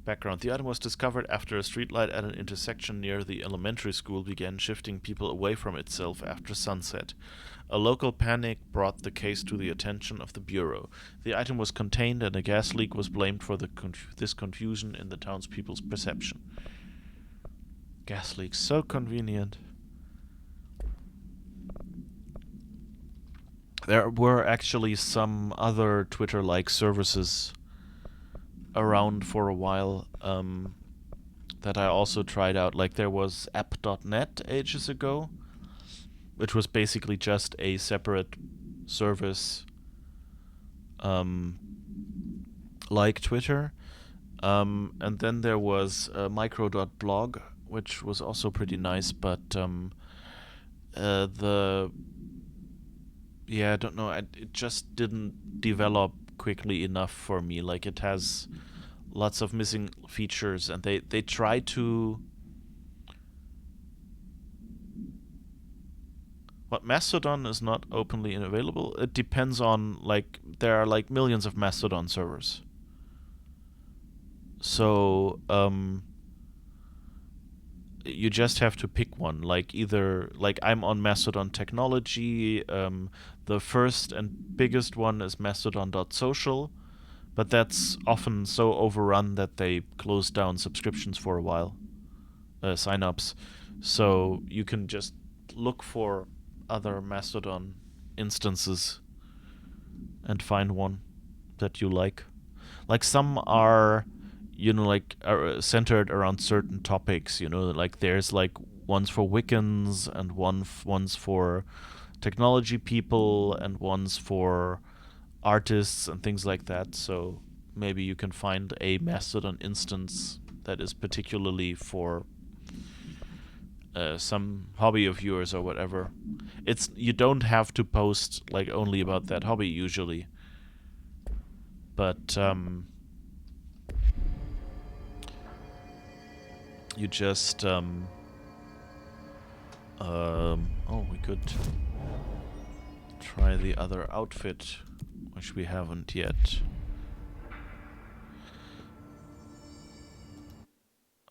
Speaker 1: Background: the item was discovered after a streetlight at an intersection near the elementary school began shifting people away from itself after sunset. A local panic brought the case to the attention of the Bureau. The item was contained and a gas leak was blamed for this confusion in the townspeople's perception. Gas leaks, so convenient. There were actually some other Twitter-like services around for a while that I also tried out. Like there was app.net ages ago, which was basically just a separate service like Twitter. And then there was micro.blog, which was also pretty nice, but I don't know, it just didn't develop quickly enough for me. Like it has lots of missing features, and they try to... What, Mastodon is not openly available? It depends on, like, there are like millions of Mastodon servers. So, you just have to pick one. Like either, like I'm on Mastodon Technology, the first and biggest one is mastodon.social, but that's often so overrun that they close down subscriptions for a while, sign-ups. So you can just look for other Mastodon instances and find one that you like. Like some are, like are centered around certain topics. Like there's like ones for Wiccans and ones for technology people and ones for artists and things like that. So maybe you can find a Mastodon instance that is particularly for some hobby of yours or whatever. You don't have to post like only about that hobby usually, but you just oh, we could try the other outfit, which we haven't yet.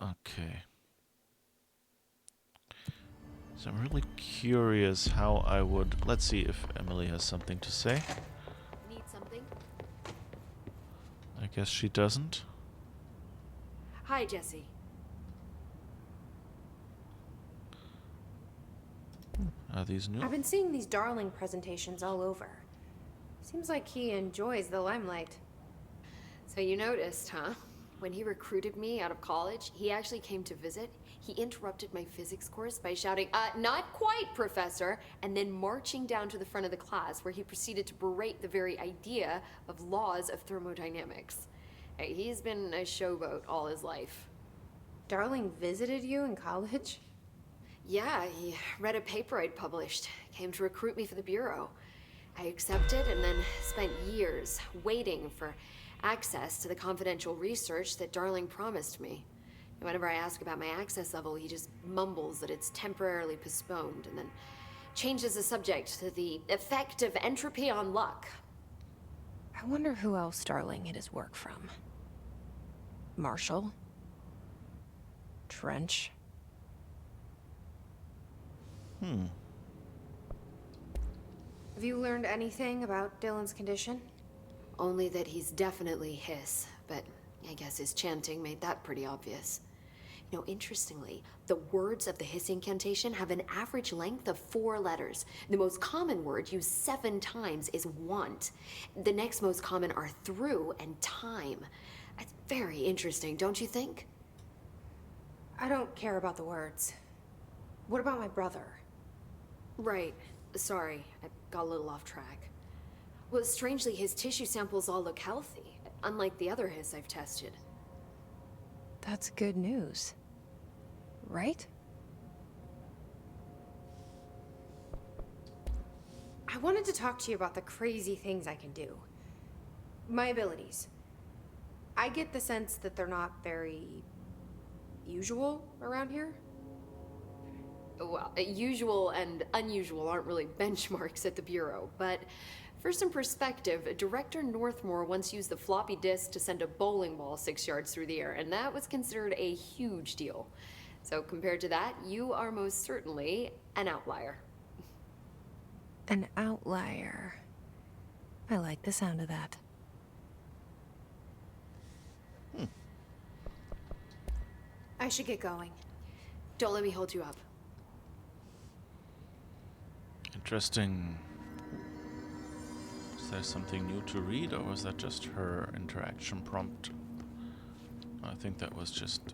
Speaker 1: Okay. So I'm really curious how I would... Let's see if Emily has something to say.
Speaker 10: Need something?
Speaker 1: I guess she doesn't.
Speaker 10: Hi, Jesse.
Speaker 1: Are these new?
Speaker 3: I've been seeing these Darling presentations all over. Seems like he enjoys the limelight.
Speaker 10: So you noticed, huh? When he recruited me out of college, he actually came to visit. He interrupted my physics course by shouting, not quite, Professor, and then marching down to the front of the class where he proceeded to berate the very idea of laws of thermodynamics. Hey, he's been a showboat all his life.
Speaker 3: Darling visited you in college?
Speaker 10: Yeah, he read a paper I'd published, came to recruit me for the Bureau. I accepted and then spent years waiting for access to the confidential research that Darling promised me. And whenever I ask about my access level, he just mumbles that it's temporarily postponed and then changes the subject to the effect of entropy on luck.
Speaker 3: I wonder who else Darling hid his work from. Marshall? Trench? Have you learned anything about Dylan's condition?
Speaker 10: Only that he's definitely hiss, but I guess his chanting made that pretty obvious. Interestingly, the words of the hiss incantation have an average length of 4 letters. The most common word used 7 times is want. The next most common are through and time. That's very interesting, don't you think?
Speaker 3: I don't care about the words. What about my brother?
Speaker 10: Right. Sorry, I got a little off track. Well, strangely, his tissue samples all look healthy, unlike the other hiss I've tested.
Speaker 3: That's good news. Right? I wanted to talk to you about the crazy things I can do. My abilities. I get the sense that they're not very usual around here.
Speaker 10: Well, usual and unusual aren't really benchmarks at the Bureau, but for some perspective, Director Northmore once used the floppy disk to send a bowling ball 6 yards through the air, and that was considered a huge deal. So compared to that, you are most certainly an outlier.
Speaker 3: An outlier. I like the sound of that. I should get going.
Speaker 10: Don't let me hold you up.
Speaker 1: Interesting. Is there something new to read, or was that just her interaction prompt? I think that was just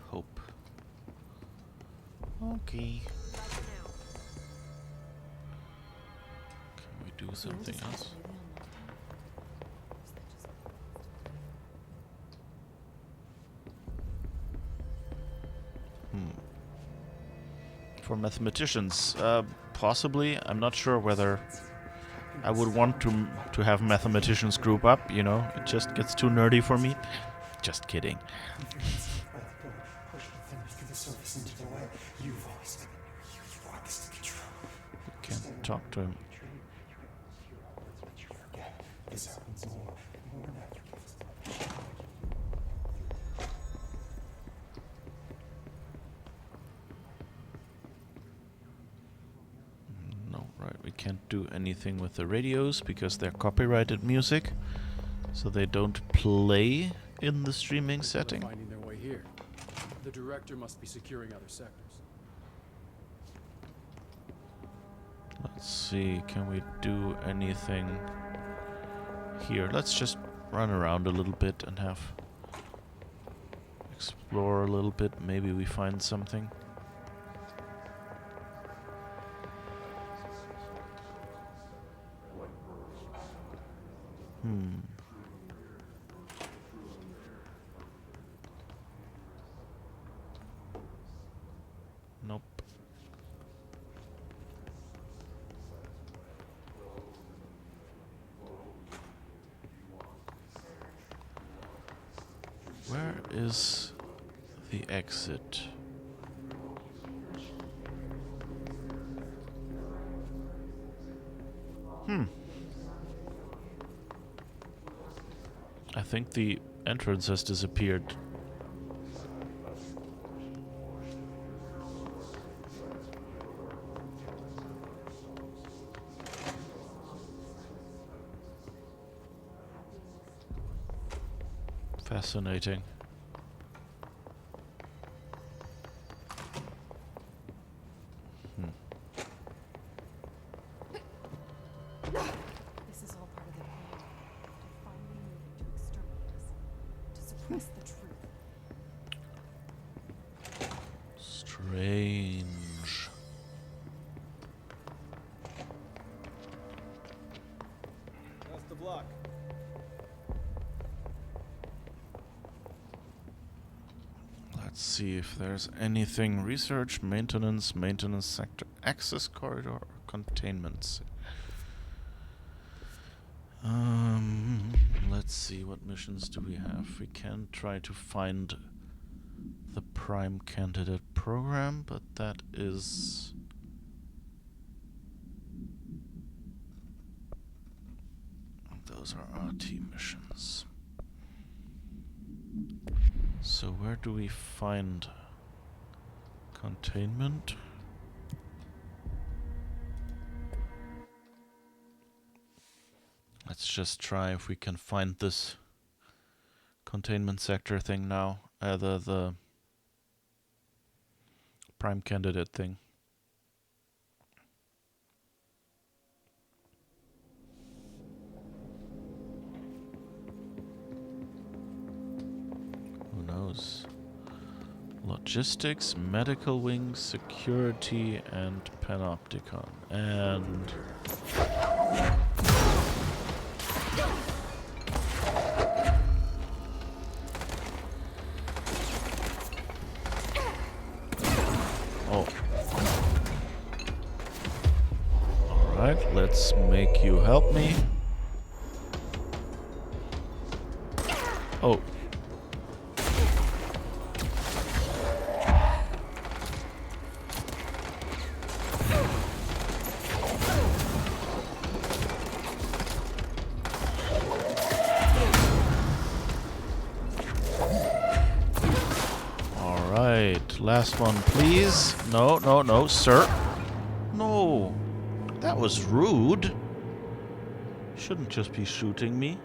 Speaker 1: Pope. Okay. Can we do something else? For mathematicians, possibly. I'm not sure whether I would want to have mathematicians group up, It just gets too nerdy for me. Just kidding. You can't talk to him. We can't do anything with the radios because they're copyrighted music, so they don't play in the streaming setting.
Speaker 11: Finding their way here. The director must be securing other sectors.
Speaker 1: Let's see, can we do anything here? Let's just run around a little bit and explore a little bit. Maybe we find something. Nope. Where is the exit? I think the entrance has disappeared. Fascinating.
Speaker 11: This is all part of the plan. To finally move to exterminate us. To suppress the truth.
Speaker 1: Strange.
Speaker 5: That's the block.
Speaker 1: Let's see if there's anything. Research, maintenance sector, access corridor, or containment. Let's see, what missions do we have? We can try to find the prime candidate program, but that is... those are RT missions. So where do we find containment? Let's just try if we can find this containment sector thing now. The prime candidate thing. Who knows? Logistics, medical wing, security, and panopticon. And... oh. Alright, let's make you help me. Oh. Last one, please. No, no, no, sir. No. That was rude. Shouldn't just be shooting me.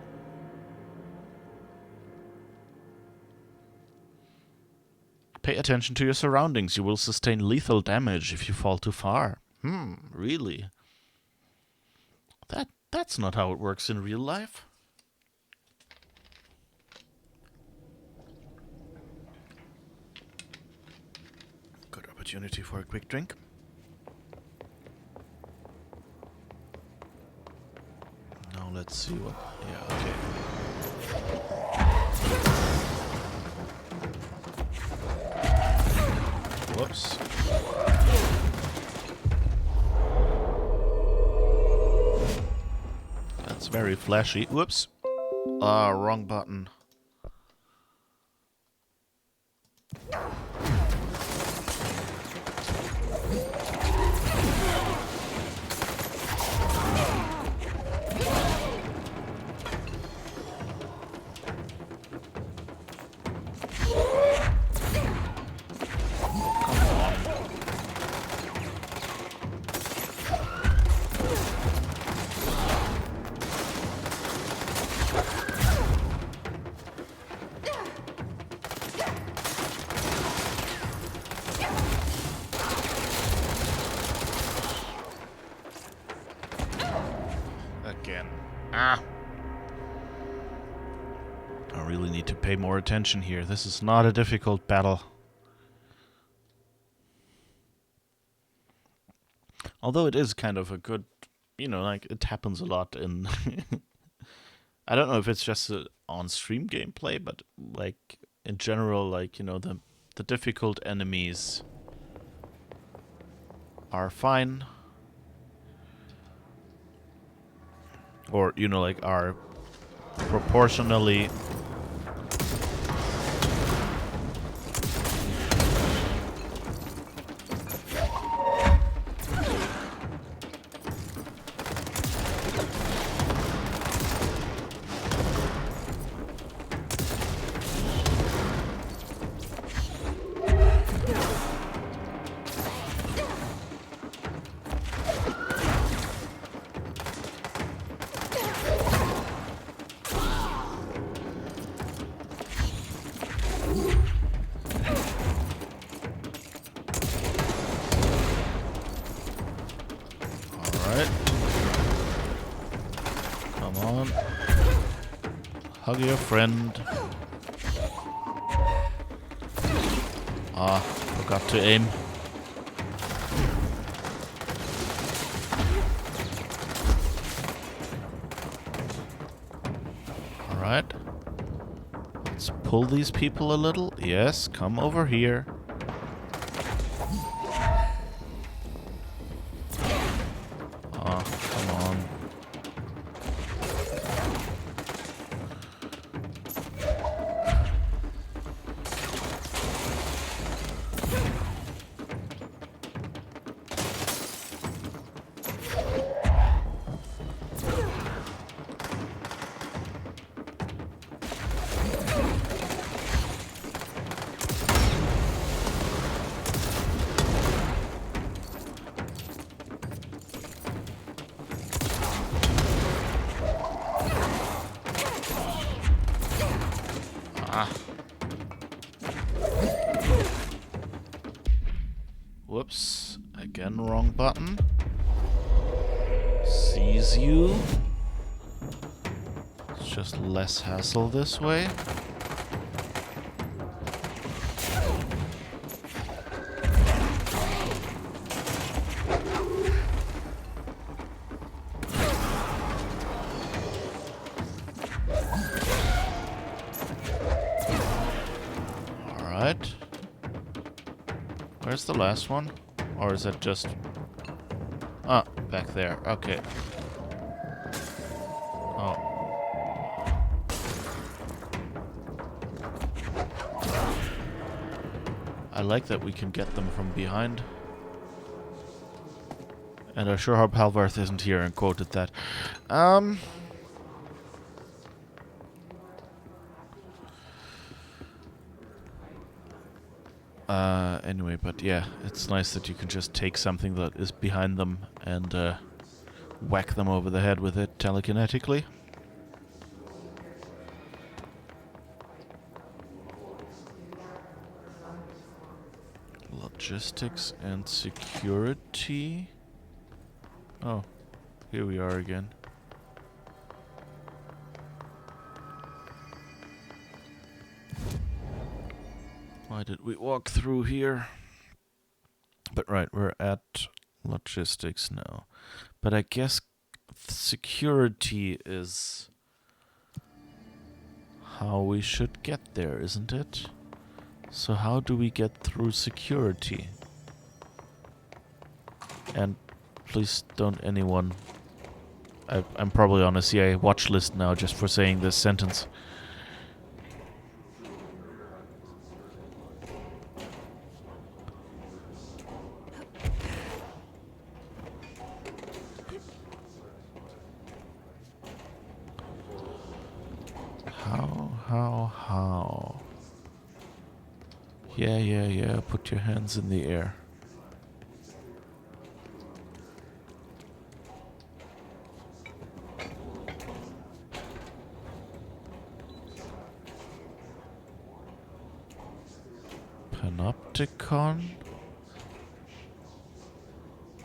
Speaker 1: Pay attention to your surroundings. You will sustain lethal damage if you fall too far. Really? That's not how it works in real life. Opportunity for a quick drink. Now let's see what... yeah, okay. Whoops. That's very flashy. Whoops. Wrong button. Ah. I really need to pay more attention here. This is not a difficult battle. Although it is kind of a good, you know, like it happens a lot in. I don't know if it's just on-stream gameplay, but like in general, like, you know, the difficult enemies are fine, or you know, like are proportionally. Hug your friend. Ah, forgot to aim. Alright. Let's pull these people a little. Yes, come over here. Ah, come on. Whoops. Again, wrong button. Sees you. It's just less hassle this way. Alright. Where's the last one? Or is it just... Ah, back there. Okay. Oh. I like that we can get them from behind. And I sure hope Halvarth isn't here and quoted that. Anyway, but yeah, it's nice that you can just take something that is behind them and whack them over the head with it telekinetically. Logistics and security. Oh, here we are again. Why did we walk through here? But right, we're at logistics now. But I guess security is how we should get there, isn't it? So how do we get through security? And please don't anyone... I'm probably on a CIA watch list now just for saying this sentence. How? Yeah, put your hands in the air. Panopticon?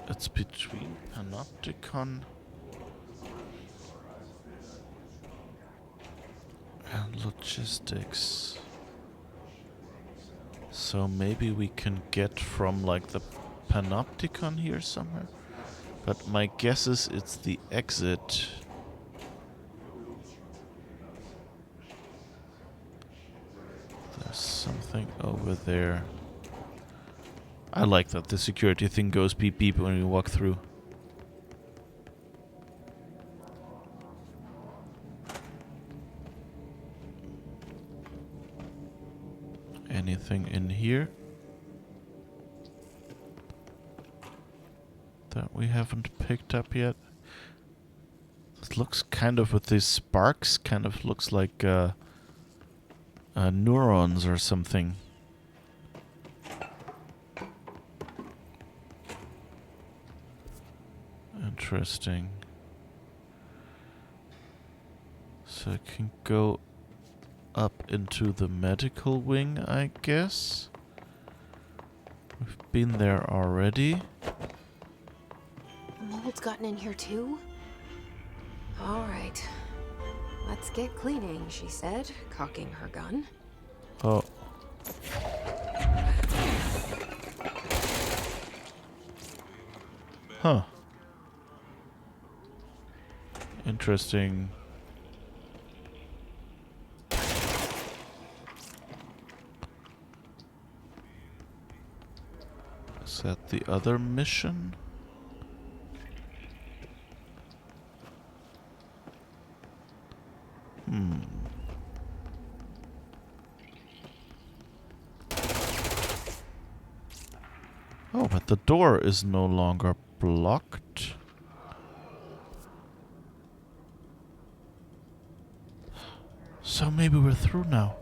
Speaker 1: It's between Panopticon Logistics. So maybe we can get from like the Panopticon here somewhere. But my guess is it's the exit. There's something over there. I like that the security thing goes beep beep when you walk through. Anything in here that we haven't picked up yet? It looks kind of, with these sparks, kind of looks like neurons or something. Interesting. So I can go up into the medical wing, I guess. We've been there already.
Speaker 3: Mold's gotten in here too? All right. Let's get cleaning, she said, cocking her gun.
Speaker 1: Oh. Huh. Interesting. Is that the other mission? Oh, but the door is no longer blocked. So maybe we're through now.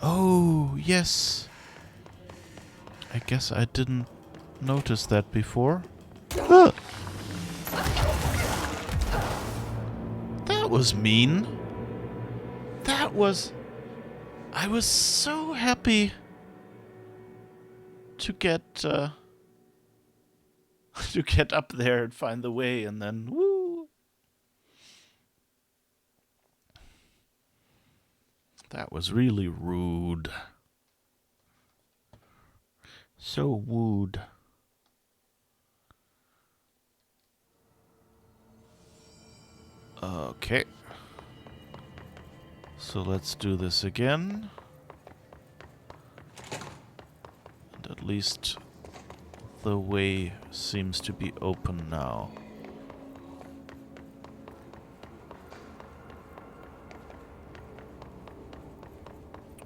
Speaker 1: Oh, yes. I guess I didn't notice that before. Ah! That was mean. That was... I was so happy to get to get up there and find the way, and then woo. That was really rude. So wooed. Okay. So let's do this again. And at least the way seems to be open now.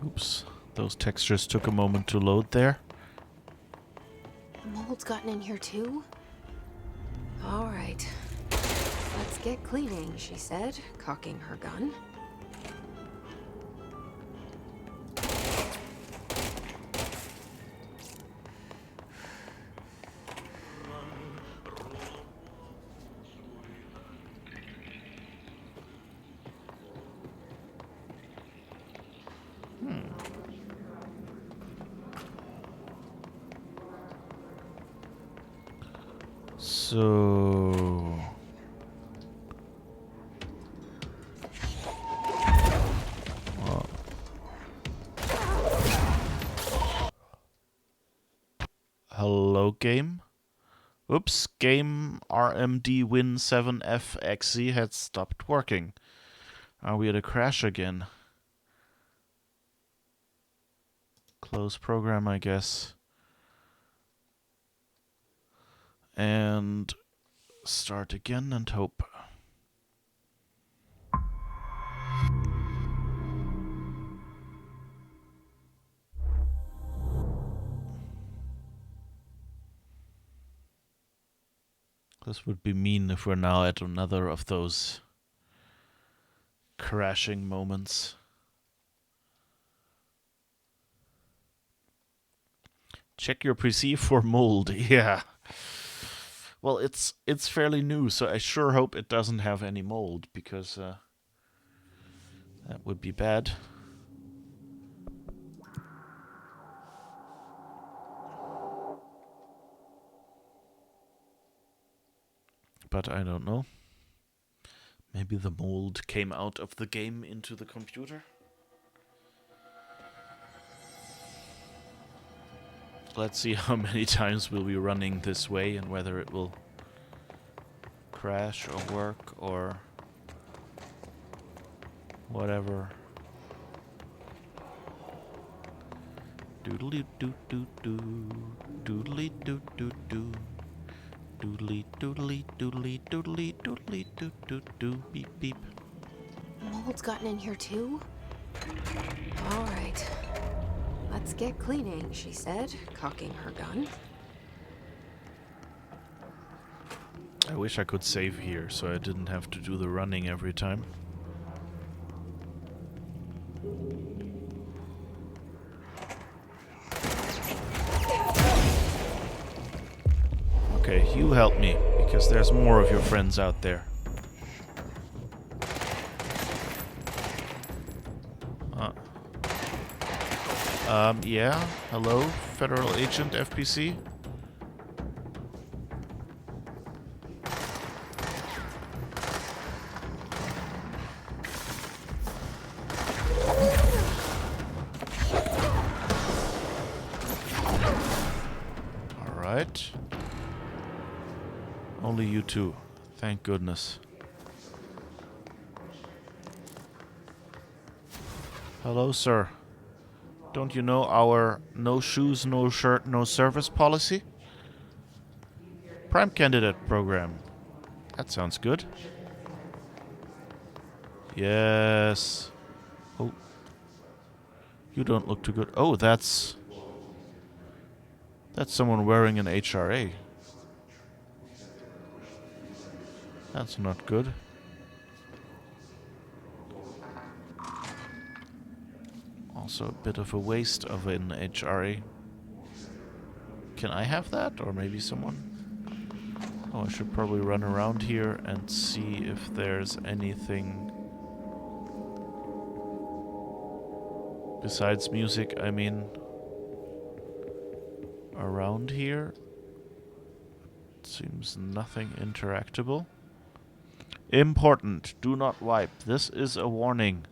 Speaker 1: Oops. Those textures took a moment to load there.
Speaker 3: Mold's gotten in here too? All right. Let's get cleaning, she said, cocking her gun.
Speaker 1: So... Hello, game? Oops, game RMD Win 7FXZ had stopped working. Are we at a crash again? Close program, I guess. And start again and hope. This would be mean if we're now at another of those crashing moments. Check your PC for mold. Yeah. Well, it's fairly new, so I sure hope it doesn't have any mold, because that would be bad. But I don't know. Maybe the mold came out of the game into the computer? Let's see how many times we'll be running this way and whether it will crash or work or whatever. Doodly doo doo doo. Doodly doo doo doo. Doodly doodly doodly doodly doodly doo doo doo. Beep beep.
Speaker 10: Mold's gotten in here too? All right. Let's get cleaning, she said, cocking her gun.
Speaker 1: I wish I could save here so I didn't have to do the running every time. Okay, you help me, because there's more of your friends out there. Yeah? Hello, Federal Agent FPC? Alright. Only you two. Thank goodness. Hello, sir. Don't you know our no shoes, no shirt, no service policy? Prime candidate program. That sounds good. Yes. Oh. You don't look too good. Oh, that's someone wearing an HRA. That's not good. Also a bit of a waste of an HRA. Can I have that? Or maybe someone? Oh, I should probably run around here and see if there's anything besides music, I mean, around here. Seems nothing interactable. Important, do not wipe. This is a warning.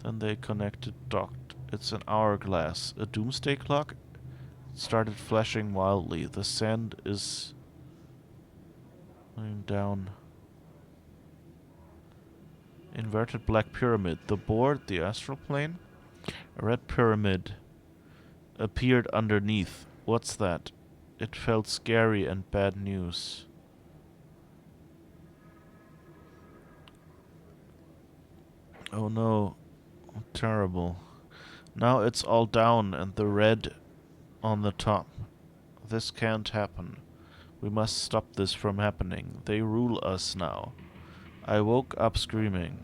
Speaker 1: Then they connected docked. It's an hourglass. A doomsday clock? It started flashing wildly. The sand is going down. Inverted black pyramid. The board, the astral plane. A red pyramid appeared underneath. What's that? It felt scary and bad news. Oh no. Oh, terrible. Now it's all down and the red on the top. This can't happen. We must stop this from happening. They rule us now. I woke up screaming.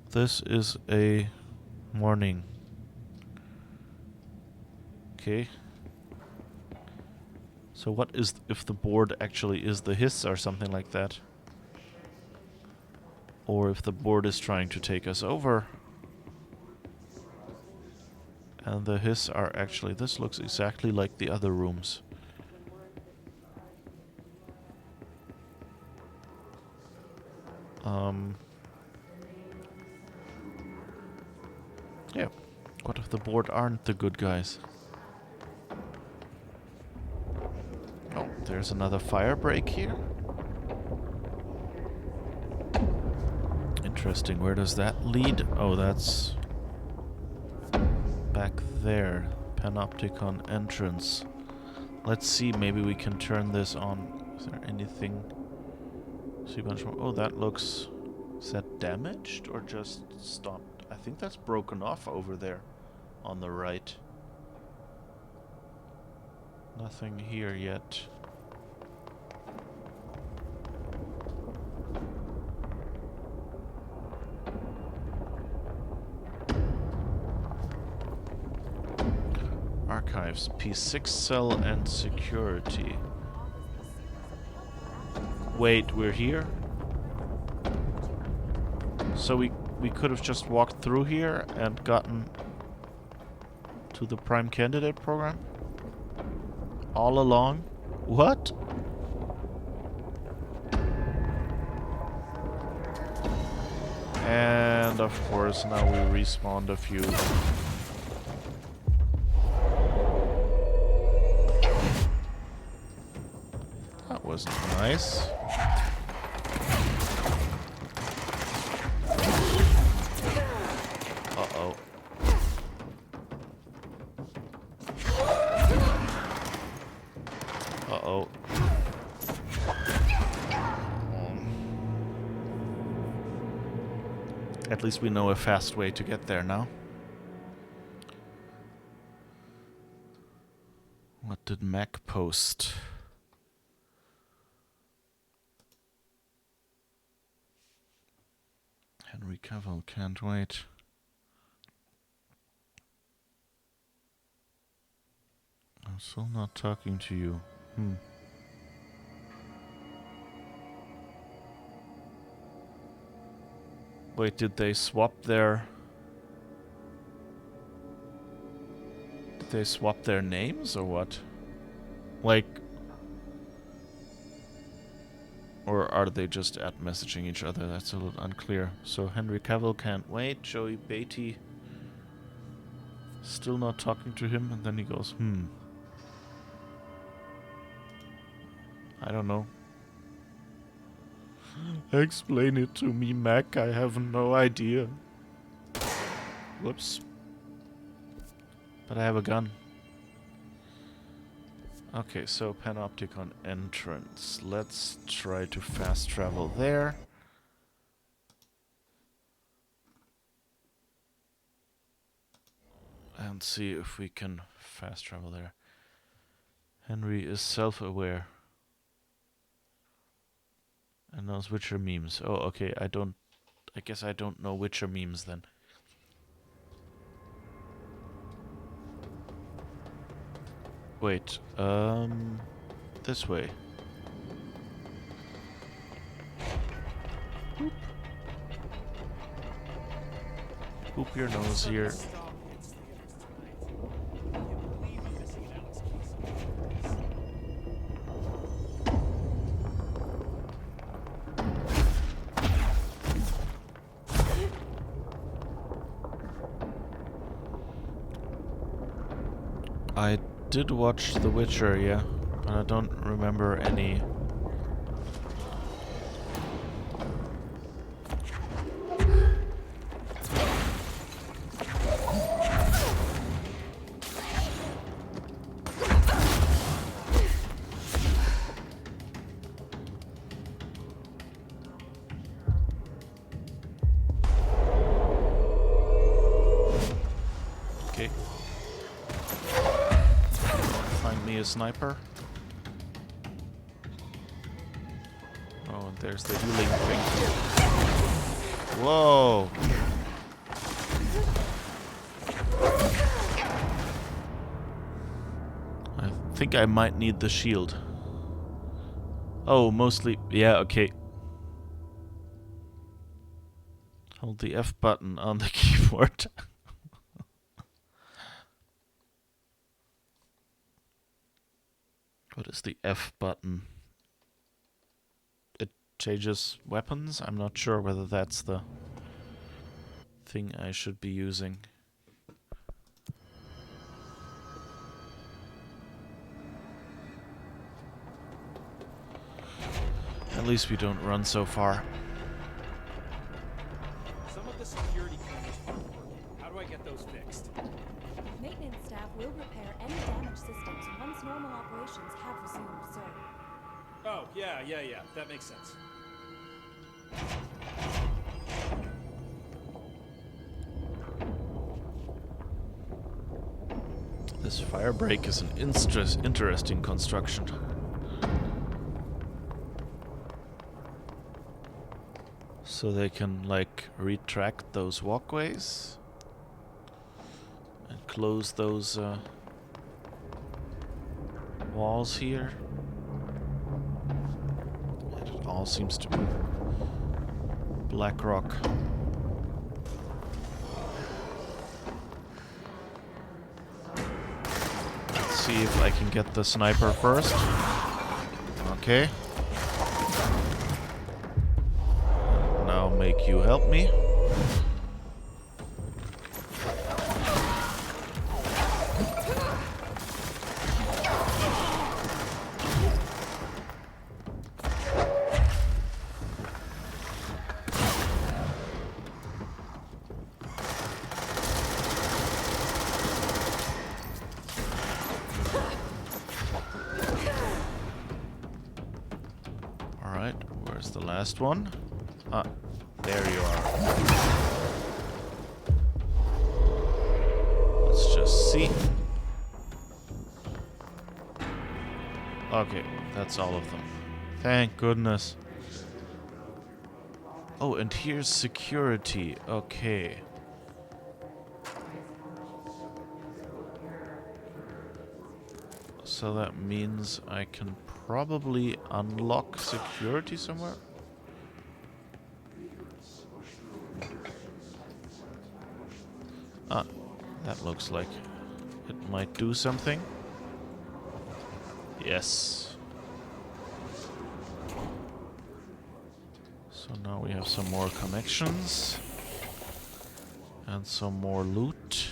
Speaker 1: This is a warning. Okay. So what is if the board actually is the hiss or something like that? Or if the board is trying to take us over. And the hiss are actually... This looks exactly like the other rooms. Yeah. What if the board aren't the good guys? Oh, there's another fire break here. Interesting. Where does that lead? Oh, that's back there. Panopticon entrance. Let's see, maybe we can turn this on. Is there anything? See a bunch more. Oh, that looks... Is that damaged or just stopped? I think that's broken off over there on the right. Nothing here yet. Archives, P6 cell and security. Wait, we're here? So we could have just walked through here and gotten to the Prime Candidate program? All along? What? And of course now we respawned a few. That was nice. Uh-oh. Uh-oh. At least we know a fast way to get there now. What did Mac post? Henry Cavill, can't wait. I'm still not talking to you. Wait, did they swap their... Did they swap their names or what? Like... Or are they just at messaging each other? That's a little unclear. So Henry Cavill can't wait. Joey Beatty still not talking to him, and then he goes, I don't know. Explain it to me, Mac. I have no idea. Whoops. But I have a gun. Okay, so Panopticon entrance. Let's try to fast travel there. And see if we can fast travel there. Henry is self-aware. And knows Witcher memes. Oh, okay, I guess I don't know Witcher memes then. Wait, this way. Boop. Boop your nose here. I did watch The Witcher, yeah, but I don't remember any. Okay. Find me a sniper. Oh, and there's the healing thing. Whoa! I think I might need the shield. Oh, mostly... Yeah, okay. Hold the F button on the keyboard. What is the F button? It changes weapons? I'm not sure whether that's the thing I should be using. At least we don't run so far.
Speaker 12: Some of the security cameras aren't working. How do I get those fixed?
Speaker 11: Maintenance staff will repair any damaged systems once normal operations have resumed, sir.
Speaker 12: Oh, yeah. That makes sense.
Speaker 1: This fire break is an interesting construction. So they can, like, retract those walkways and close those walls here. And it all seems to be black rock. Let's see if I can get the sniper first. Okay. Now make you help me. Alright, where's the last one? Ah, there you are. Let's just see. Okay, that's all of them. Thank goodness. Oh, and here's security. Okay. So that means I can probably unlock security somewhere. Ah, that looks like it might do something. Yes. So now we have some more connections. And some more loot.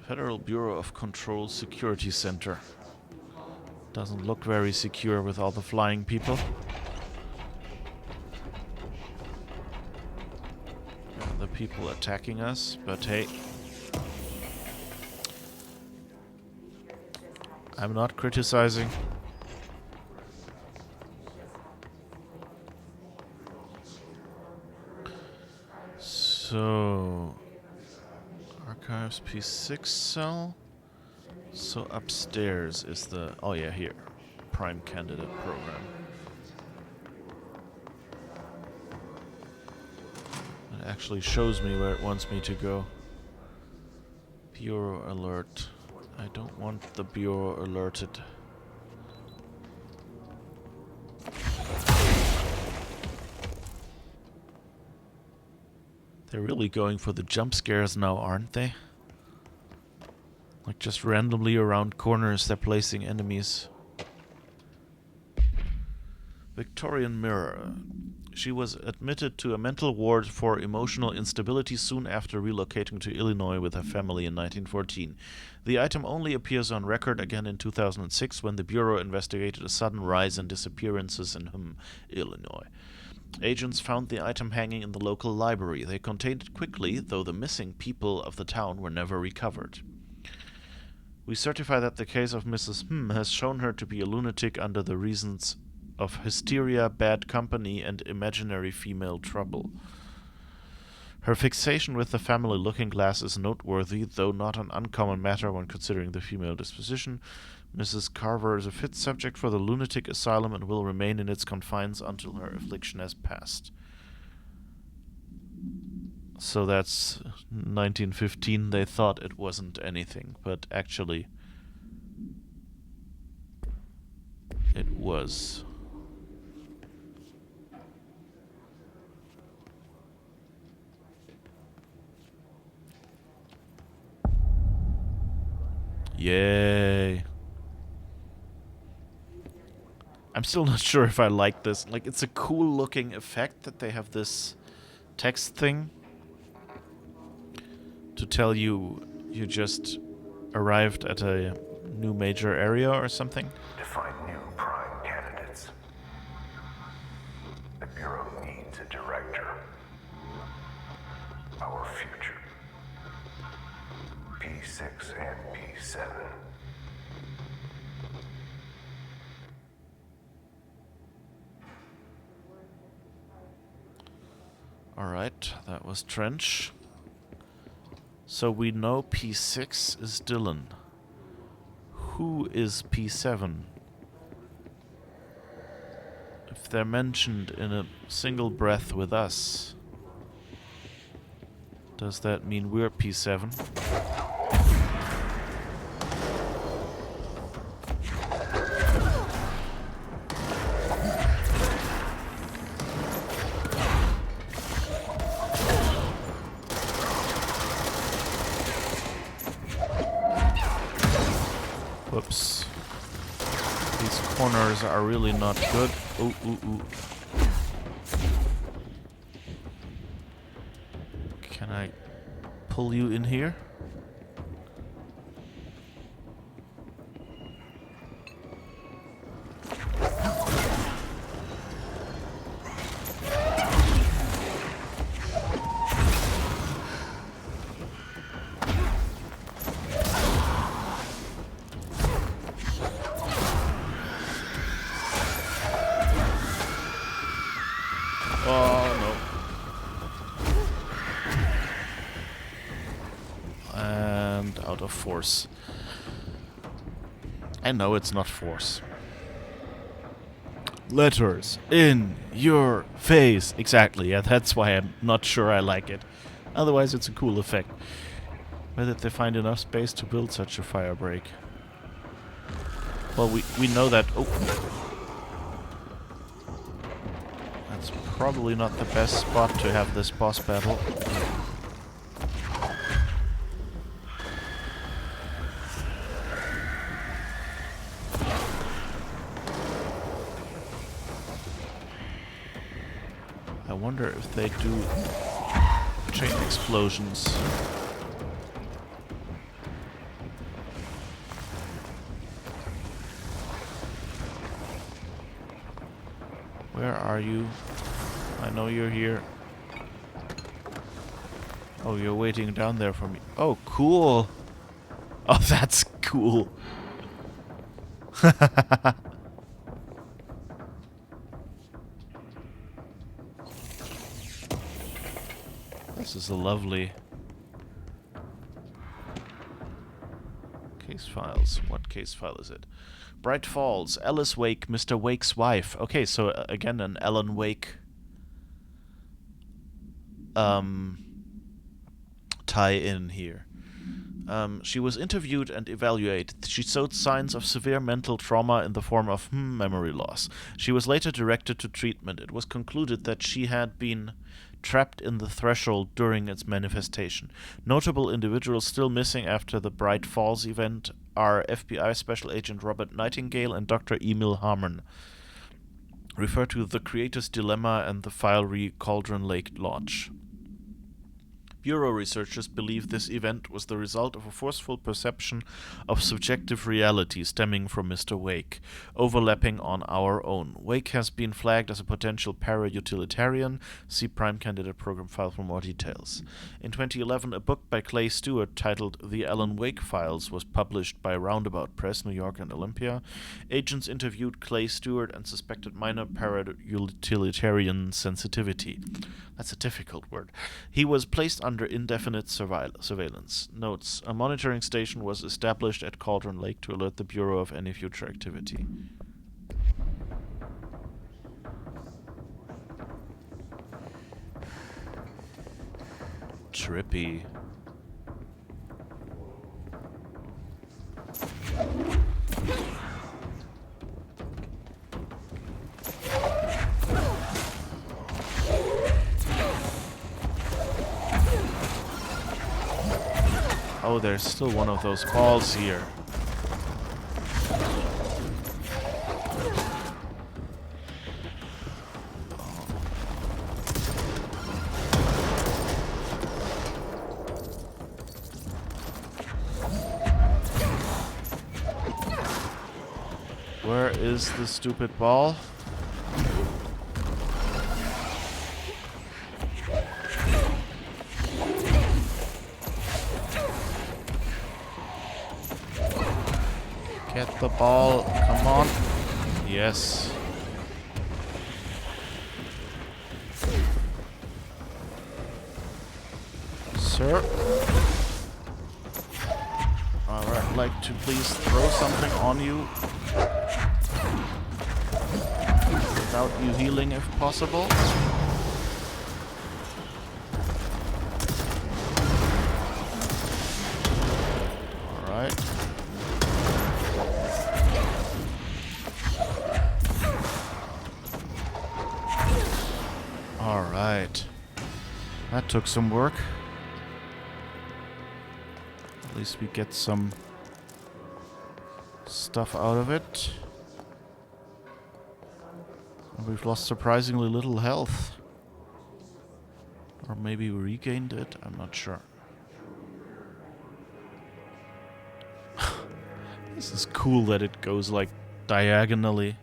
Speaker 1: Federal Bureau of Control Security Center. Doesn't look very secure with all the flying people. The people attacking us, but hey. I'm not criticizing. So... Archives P6 cell. So upstairs is the... Oh yeah, here. Prime Candidate Program. It actually shows me where it wants me to go. Bureau alert. I don't want the Bureau alerted. They're really going for the jump scares now, aren't they? Like just randomly around corners they're placing enemies. Victorian Mirror. She was admitted to a mental ward for emotional instability soon after relocating to Illinois with her family in 1914. The item only appears on record again in 2006 when the Bureau investigated a sudden rise in disappearances in Illinois. Agents found the item hanging in the local library. They contained it quickly, though the missing people of the town were never recovered. We certify that the case of Mrs. has shown her to be a lunatic under the reasons of hysteria, bad company, and imaginary female trouble. Her fixation with the family looking glass is noteworthy, though not an uncommon matter when considering the female disposition. Mrs. Carver is a fit subject for the lunatic asylum and will remain in its confines until her affliction has passed. So that's 1915. They thought it wasn't anything, but actually it was. Yay. I'm still not sure if I like this. Like, it's a cool looking effect that they have this text thing to tell you you just arrived at a new major area or something.
Speaker 13: Define new prime candidates. The Bureau needs a director. Our future. P6 and P7.
Speaker 1: Alright, that was Trench. So we know P6 is Dylan. Who is P7? If they're mentioned in a single breath with us, does that mean we're P7? cameras are really not good. Ooh, ooh, ooh. Can I pull you in here? Force. I know it's not force. Letters in your face. Exactly, yeah, that's why I'm not sure I like it. Otherwise, it's a cool effect. Where did they find enough space to build such a fire break? Well, we know that... Oh. That's probably not the best spot to have this boss battle. I wonder if they do chain explosions. Where are you? I know you're here. Oh, you're waiting down there for me. Oh, cool. Oh, that's cool. This is a lovely... Case files. What case file is it? Bright Falls. Alice Wake, Mr. Wake's wife. Okay, so again an Alan Wake tie-in here. She was interviewed and evaluated. She showed signs of severe mental trauma in the form of memory loss. She was later directed to treatment. It was concluded that she had been trapped in the threshold during its manifestation. Notable individuals still missing after the Bright Falls event are FBI Special Agent Robert Nightingale and Dr. Emil Harmon. Refer to The Creator's Dilemma and the file Cauldron Lake Lodge. Bureau researchers believe this event was the result of a forceful perception of subjective reality stemming from Mr. Wake, overlapping on our own. Wake has been flagged as a potential para-utilitarian. See Prime Candidate Program File for more details. In 2011, a book by Clay Stewart titled The Alan Wake Files was published by Roundabout Press, New York and Olympia. Agents interviewed Clay Stewart and suspected minor para-utilitarian sensitivity. That's a difficult word. He was placed under indefinite surveillance. Notes: a monitoring station was established at Cauldron Lake to alert the Bureau of any future activity. Trippy. Oh, there's still one of those balls here. Where is the stupid ball? Get the ball. Come on. Yes. Sir? I'd like to please throw something on you. Without you healing if possible. Alright. Alright. That took some work. At least we get some stuff out of it. We've lost surprisingly little health. Or maybe we regained it, I'm not sure. This is cool that it goes like diagonally.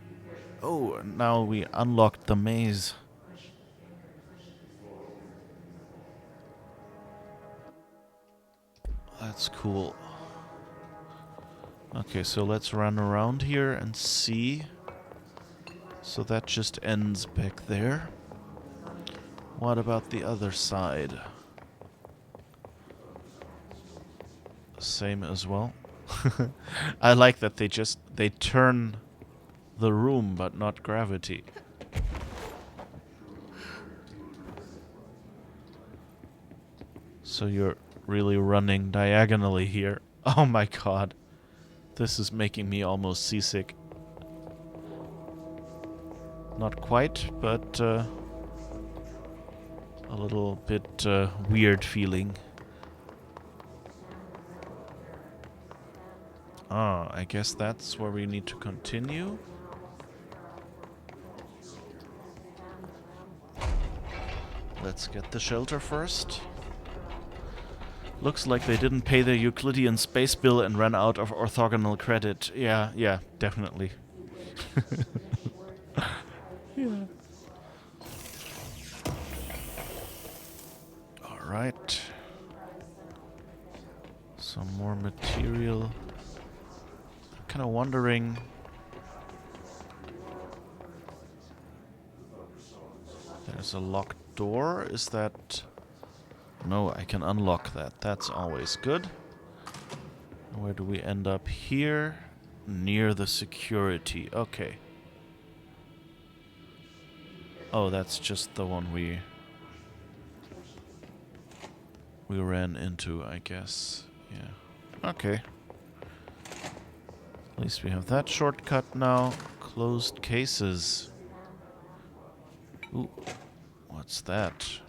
Speaker 1: Oh, and now we unlocked the maze. That's cool. Okay, so let's run around here and see. So that just ends back there. What about the other side? Same as well. I like that they turn the room but not gravity. So you're really running diagonally here. Oh my god. This is making me almost seasick. Not quite, but a little bit weird feeling. Ah, I guess that's where we need to continue. Let's get the shelter first. Looks like they didn't pay their Euclidean space bill and ran out of orthogonal credit. Yeah, definitely. Yeah. Alright. Some more material. I'm kind of wondering... There's a locked door. Is that... No, I can unlock that. That's always good. Where do we end up here? Near the security. Okay. Oh, that's just the one we ran into, I guess. Yeah. Okay. At least we have that shortcut now. Closed cases. Ooh. What's that?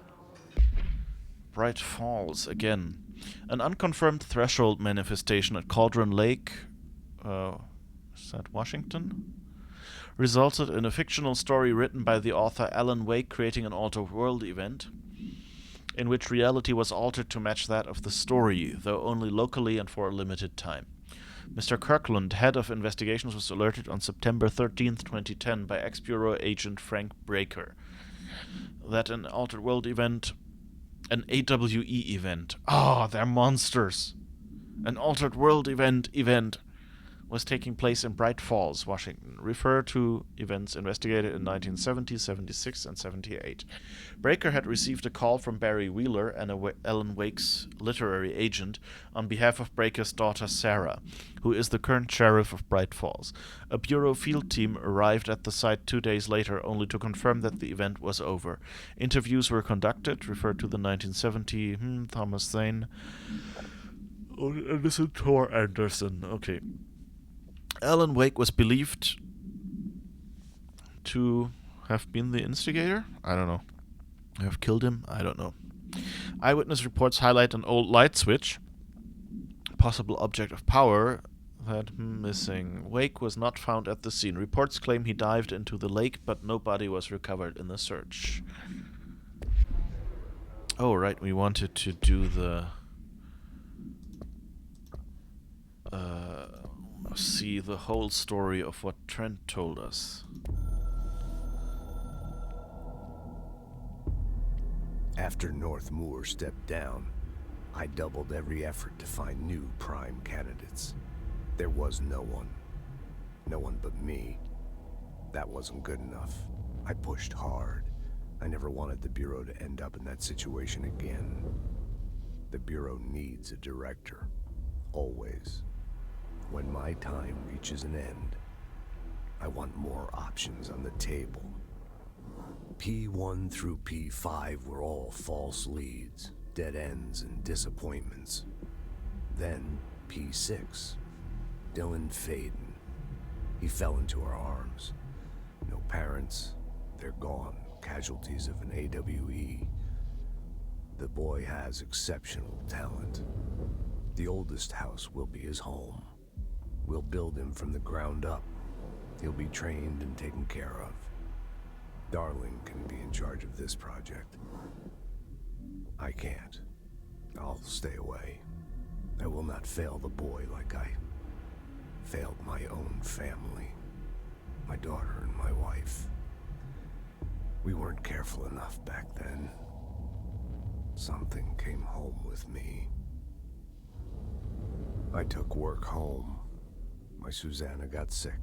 Speaker 1: Bright Falls again. An unconfirmed threshold manifestation at Cauldron Lake. Is that Washington? Resulted in a fictional story written by the author Alan Wake creating an altered world event in which reality was altered to match that of the story, though only locally and for a limited time. Mr. Kirkland, head of investigations, was alerted on September 13th, 2010 by ex-Bureau agent Frank Breaker that an altered world event, an AWE event, they're monsters, an altered world event was taking place in Bright Falls, Washington. Refer to events investigated in 1970, 76, and 78. Breaker had received a call from Barry Wheeler, Alan Wake's literary agent, on behalf of Breaker's daughter Sarah, who is the current sheriff of Bright Falls. A Bureau field team arrived at the site 2 days later, only to confirm that the event was over. Interviews were conducted, referred to the 1970, Thomas Zane. Listen, Thor Anderson. Okay. Alan Wake was believed to have been the instigator? I don't know. Have killed him? I don't know. Eyewitness reports highlight an old light switch, possible object of power, that missing. Wake was not found at the scene. Reports claim he dived into the lake, but no body was recovered in the search. Oh, right, we wanted to do the... see the whole story of what Trent told us.
Speaker 14: After North Moore stepped down, I doubled every effort to find new prime candidates. There was no one. No one but me. That wasn't good enough. I pushed hard. I never wanted the Bureau to end up in that situation again. The Bureau needs a director. Always. When my time reaches an end, I want more options on the table. P1 through P5 were all false leads, dead ends, and disappointments. Then P6, Dylan Faden. He fell into our arms. No parents, they're gone, casualties of an AWE. The boy has exceptional talent. The oldest house will be his home. We'll build him from the ground up. He'll be trained and taken care of. Darling can be in charge of this project. I can't. I'll stay away. I will not fail the boy like I failed my own family. My daughter and my wife. We weren't careful enough back then. Something came home with me. I took work home. My Susanna got sick.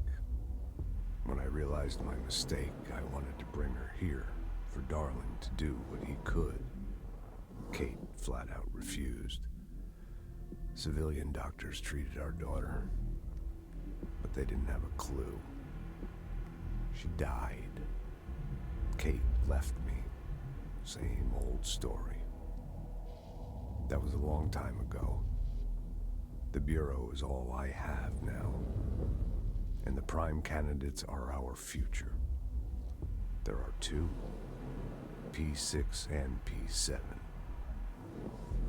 Speaker 14: When I realized my mistake, I wanted to bring her here for Darling to do what he could. Kate flat out refused. Civilian doctors treated our daughter, but they didn't have a clue. She died. Kate left me. Same old story. That was a long time ago. The Bureau is all I have now. And the prime candidates are our future. There are two, P6 and P7.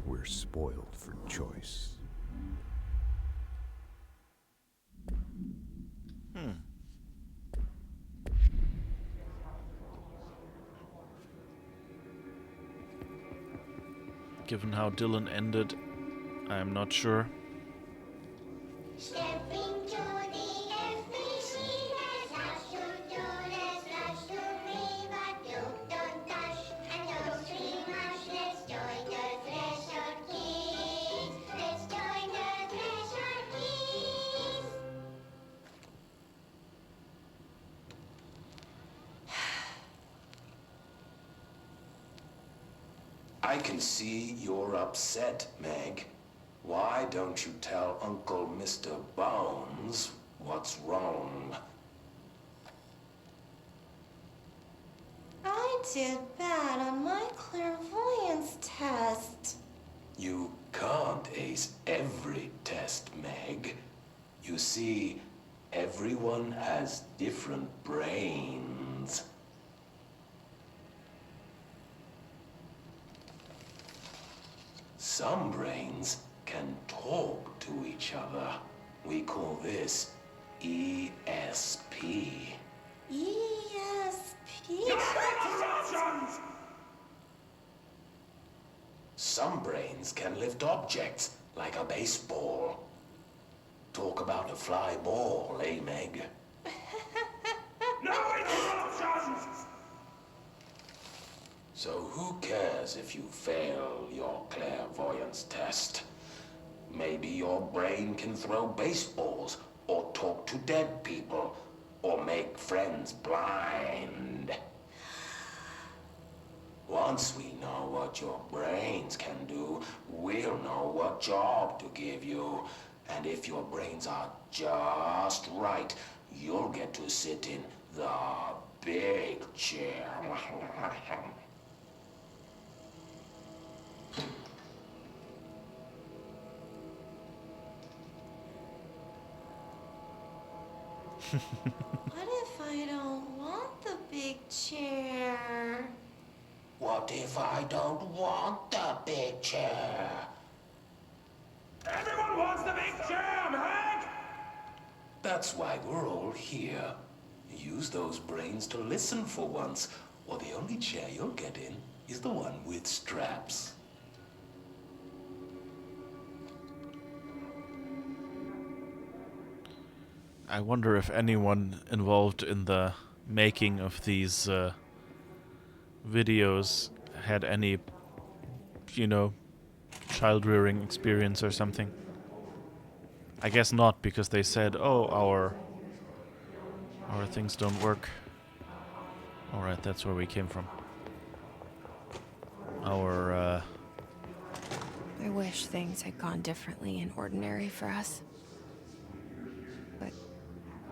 Speaker 14: We're spoiled for choice.
Speaker 1: Given how Dylan ended, I'm not sure.
Speaker 15: Stepping to the FBC, there's lots to do, there's lots to be, but you don't touch, and don't scream much. Let's join the Threshold Kids. Let's join the Threshold Kids.
Speaker 9: I can see you're upset, Meg. Why don't you tell Uncle Mr. Bones what's wrong?
Speaker 15: I did bad on my clairvoyance test.
Speaker 9: You can't ace every test, Meg. You see, everyone has different brains. Some brains can talk to each other. We call this ESP.
Speaker 15: ESP?
Speaker 9: Some brains can lift objects, like a baseball. Talk about a fly ball, eh, Meg? No interruptions! So who cares if you fail your clairvoyance test? Maybe your brain can throw baseballs, or talk to dead people, or make friends blind. Once we know what your brains can do, we'll know what job to give you. And if your brains are just right, you'll get to sit in the big chair.
Speaker 15: What if I don't want the big chair?
Speaker 9: What if I don't want the big chair?
Speaker 2: Everyone wants the big chair, Meg!
Speaker 9: That's why we're all here. Use those brains to listen for once, or the only chair you'll get in is the one with straps.
Speaker 1: I wonder if anyone involved in the making of these videos had any, child rearing experience or something. I guess not, because they said, "Oh, our things don't work." All right, that's where we came from.
Speaker 3: I wish things had gone differently in Ordinary for us. But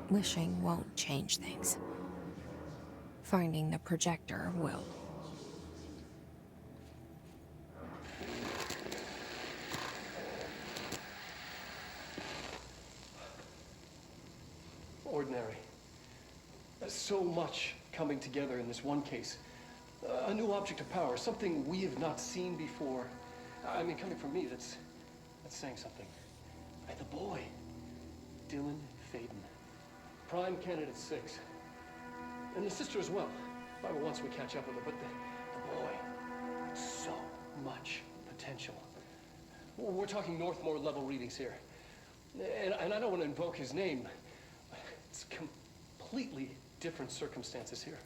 Speaker 3: wishing won't change things. Finding the projector will.
Speaker 7: Ordinary. So much coming together in this one case. A new object of power, something we have not seen before. I mean, coming from me, that's saying something. And the boy, Dylan Faden, Prime Candidate 6. And the sister as well. once we catch up with her, but the boy, so much potential. We're talking Northmore level readings here. And I don't want to invoke his name. It's completely different circumstances here.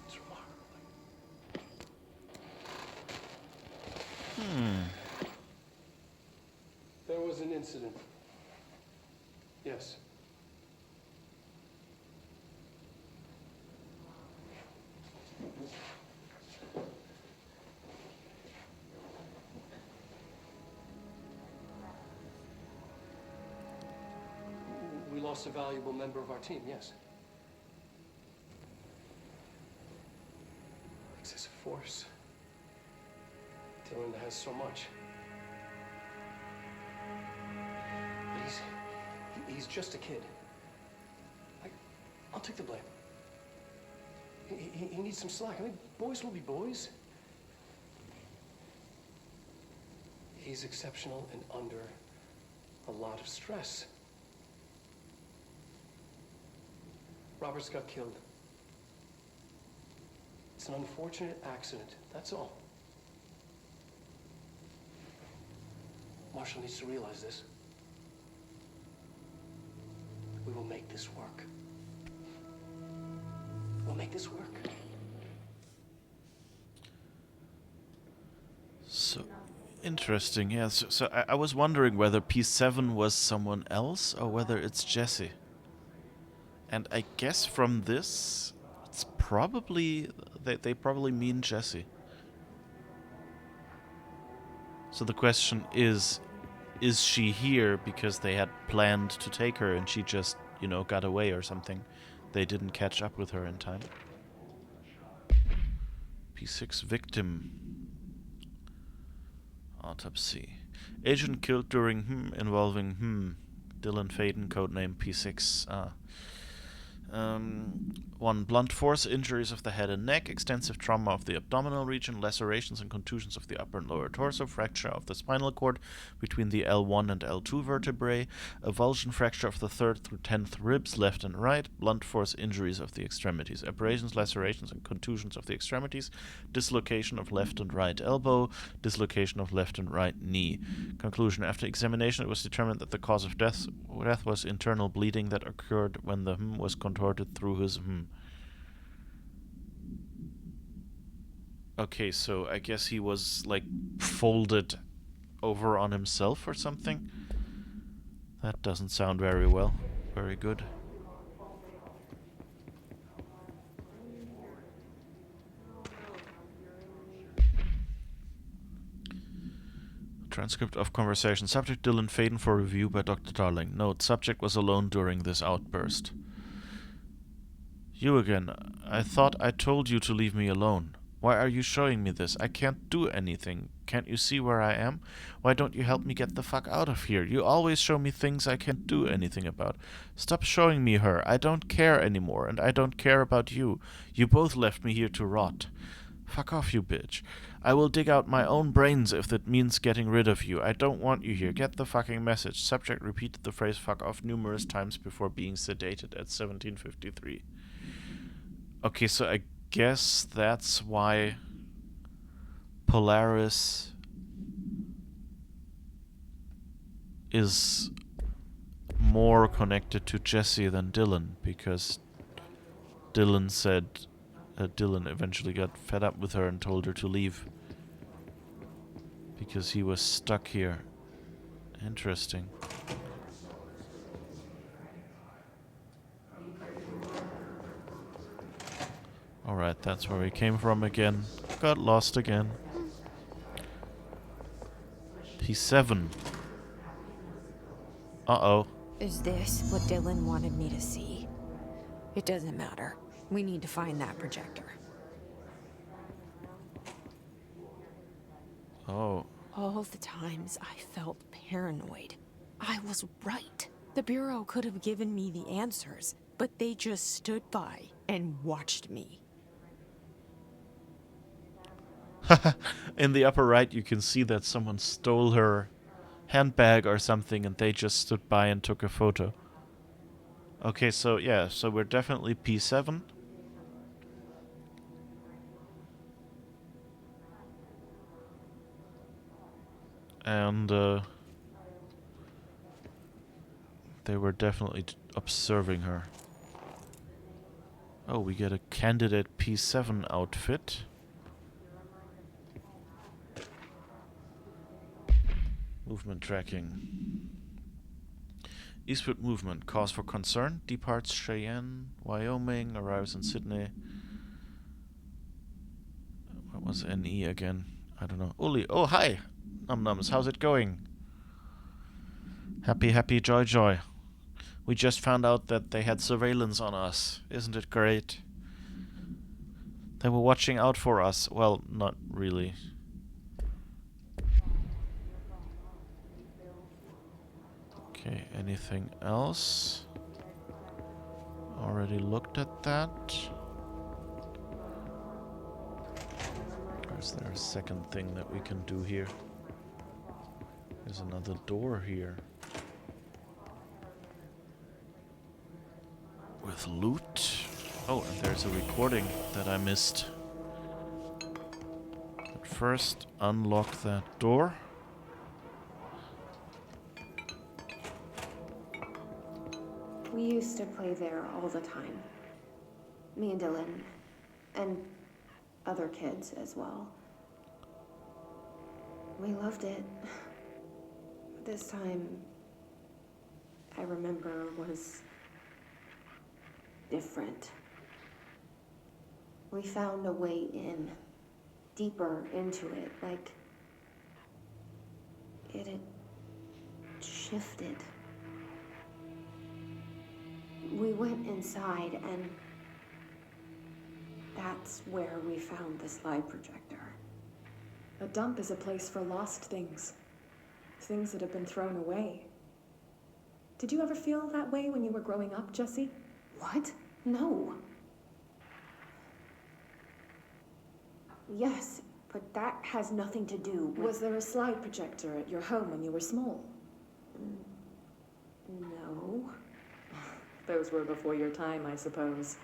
Speaker 7: It's remarkable. There was an incident. Yes. We lost a valuable member of our team, yes. Excessive force. Dylan has so much. But he's just a kid. I'll take the blame. He needs some slack. I mean, boys will be boys. He's exceptional and under a lot of stress. Roberts got killed. It's an unfortunate accident, that's all. Marshall needs to realize this. We will make this work. We'll make this work.
Speaker 1: So interesting, yeah. So I was wondering whether P7 was someone else or whether it's Jesse. And I guess from this, it's probably they probably mean Jesse. So the question is she here because they had planned to take her and she just, got away or something? They didn't catch up with her in time. P6 victim. Autopsy. Agent killed during involving Dylan Faden, codename P6. 1. Blunt force injuries of the head and neck, extensive trauma of the abdominal region, lacerations and contusions of the upper and lower torso, fracture of the spinal cord between the L1 and L2 vertebrae, avulsion fracture of the 3rd through 10th ribs, left and right, blunt force injuries of the extremities, abrasions, lacerations and contusions of the extremities, dislocation of left and right elbow, dislocation of left and right knee. Conclusion. After examination, it was determined that the cause of death was internal bleeding that occurred when the was contorted through his Okay, so I guess he was, folded over on himself or something? That doesn't sound very well. Very good. Transcript of conversation. Subject Dylan Faden for review by Dr. Darling. Note, subject was alone during this outburst. You again. I thought I told you to leave me alone. Why are you showing me this? I can't do anything. Can't you see where I am? Why don't you help me get the fuck out of here? You always show me things I can't do anything about. Stop showing me her. I don't care anymore, and I don't care about you. You both left me here to rot. Fuck off, you bitch. I will dig out my own brains if that means getting rid of you. I don't want you here. Get the fucking message. Subject repeated the phrase fuck off numerous times before being sedated at 17:53. Okay, so I guess that's why Polaris is more connected to Jesse than Dylan, because Dylan eventually got fed up with her and told her to leave because he was stuck here. Interesting. Alright, that's where we came from again. Got lost again. P7. Uh-oh.
Speaker 16: Is this what Dylan wanted me to see? It doesn't matter. We need to find that projector.
Speaker 1: Oh.
Speaker 16: All the times I felt paranoid, I was right. The Bureau could have given me the answers, but they just stood by and watched me.
Speaker 1: In the upper right, you can see that someone stole her handbag or something, and they just stood by and took a photo. Okay, so yeah, so we're definitely P7. And they were definitely observing her. Oh, we get a candidate P7 outfit. Movement tracking. Eastward movement. Cause for concern. Departs Cheyenne, Wyoming. Arrives in Sydney. What was NE again? I don't know. Uli. Oh, hi. Num Nums. How's it going? Happy, happy, joy, joy. We just found out that they had surveillance on us. Isn't it great? They were watching out for us. Well, not really. Okay, anything else? Already looked at that. Or is there a second thing that we can do here? There's another door here. With loot. Oh, and there's a recording that I missed. But first, unlock that door.
Speaker 6: We used to play there all the time. Me and Dylan. And other kids as well. We loved it. This time, I remember, was different. We found a way in, deeper into it, like it had shifted. We went inside, and that's where we found the slide projector.
Speaker 17: A dump is a place for lost things. Things that have been thrown away. Did you ever feel that way when you were growing up, Jesse?
Speaker 6: What? No. Yes, but that has nothing to do with...
Speaker 17: Was there a slide projector at your home when you were small?
Speaker 6: No.
Speaker 17: Those were before your time, I suppose.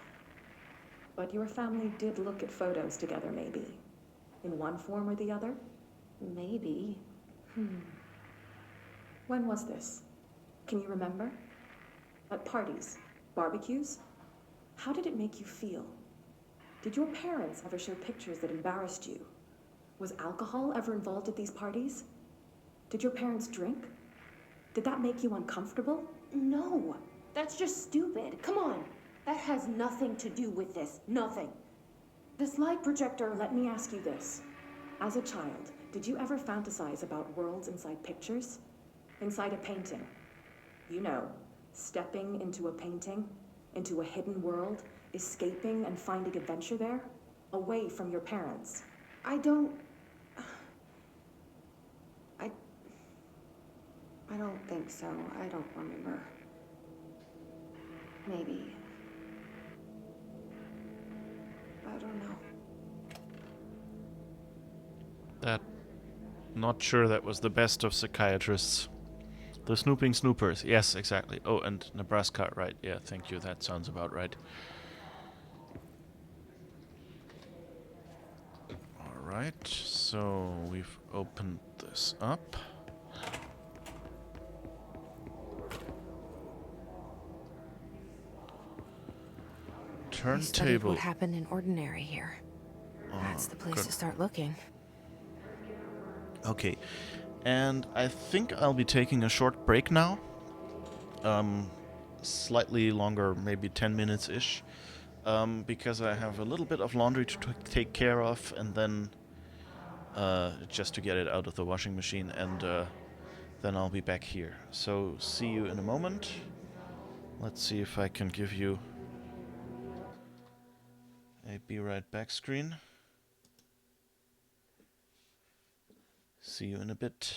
Speaker 17: But your family did look at photos together, maybe. In one form or the other?
Speaker 6: Maybe.
Speaker 17: When was this? Can you remember? At parties? Barbecues? How did it make you feel? Did your parents ever show pictures that embarrassed you? Was alcohol ever involved at these parties? Did your parents drink? Did that make you uncomfortable?
Speaker 6: No. That's just stupid. Come on. That has nothing to do with this. Nothing.
Speaker 17: The slide projector, let me ask you this. As a child, did you ever fantasize about worlds inside pictures? Inside a painting? You know, stepping into a painting, into a hidden world, escaping and finding adventure there, away from your parents.
Speaker 6: I don't think so. I don't remember. Maybe. I don't know.
Speaker 1: Not sure that was the best of psychiatrists. The snooping snoopers. Yes, exactly. Oh, and Nebraska, right. Yeah, thank you. That sounds about right. Alright, so we've opened this up.
Speaker 16: I studied
Speaker 1: Turntable.
Speaker 16: what happened in Ordinary here. That's the place
Speaker 1: good.
Speaker 16: to start looking.
Speaker 1: Okay, and I think I'll be taking a short break now. Slightly longer, maybe 10 minutes-ish. Because I have a little bit of laundry to take care of, and then just to get it out of the washing machine, and then I'll be back here. So see you in a moment. Let's see if I can give you a be right back screen. See you in a bit.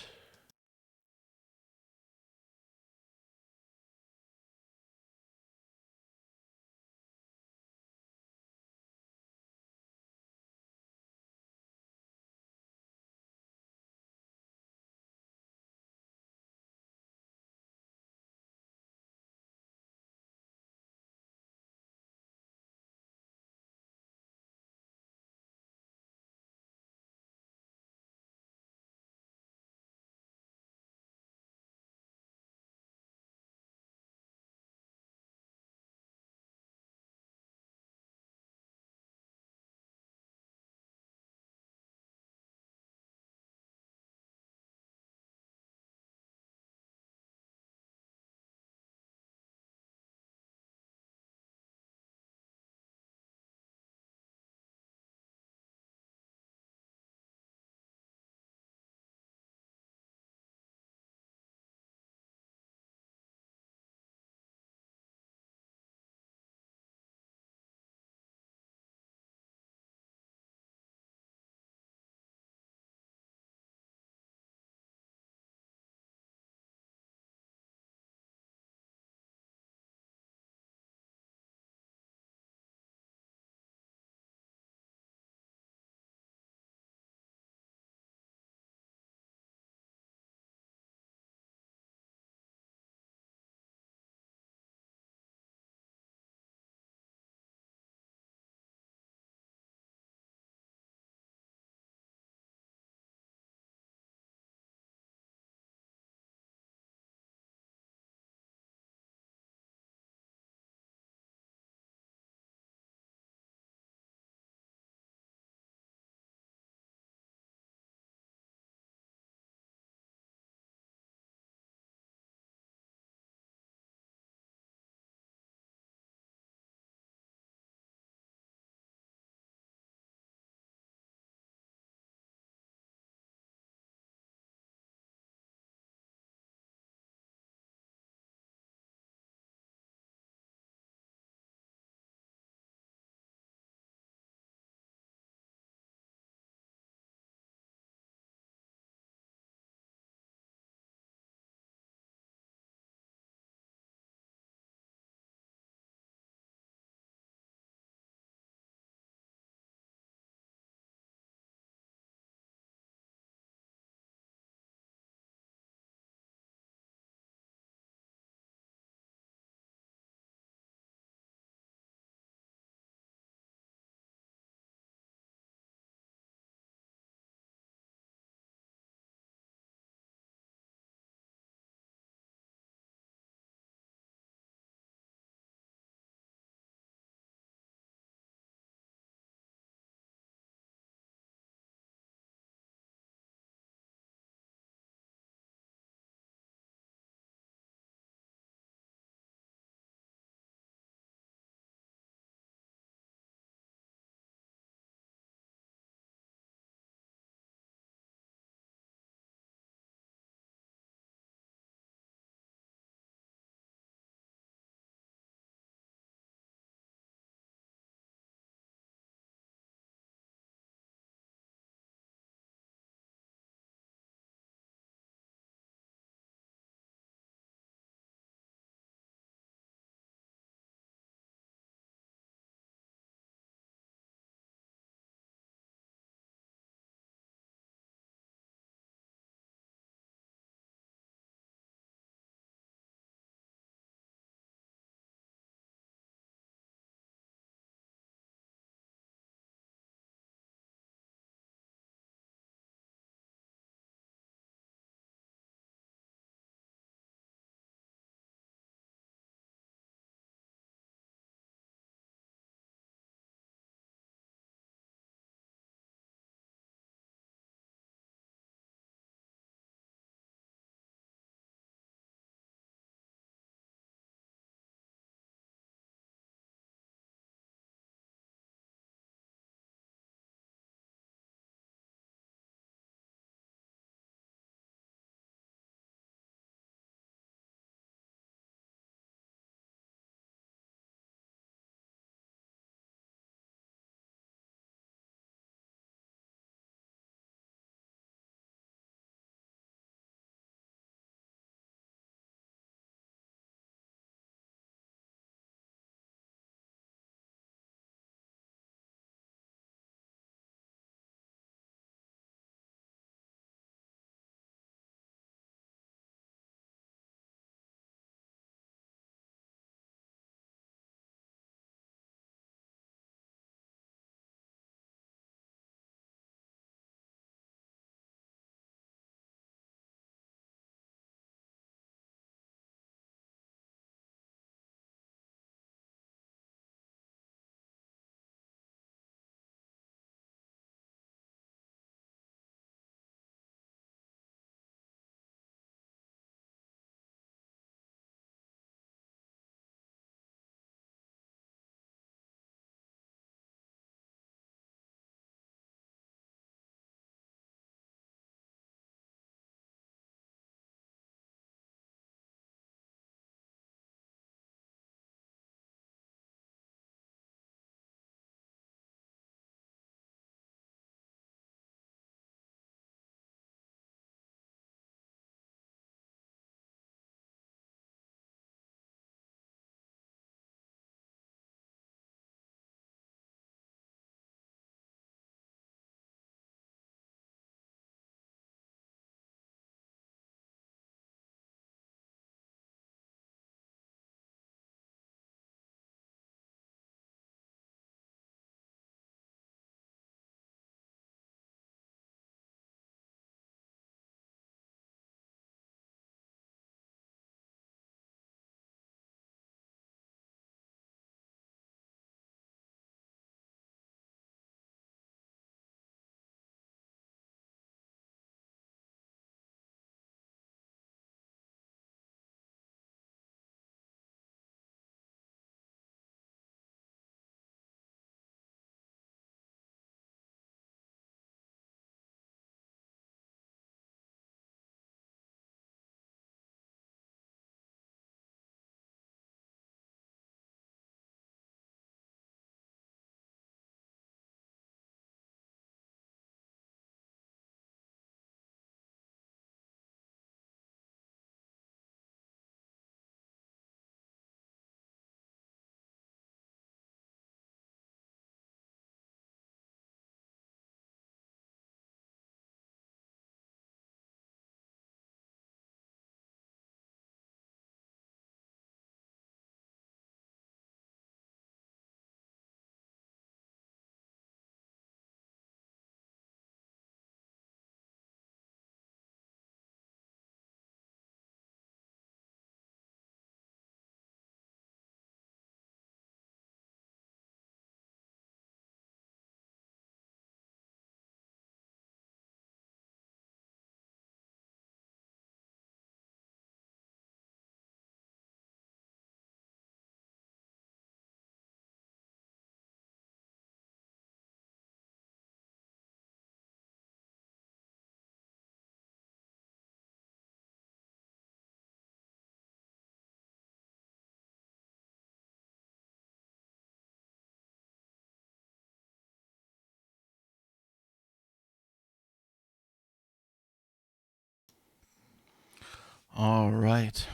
Speaker 1: All right.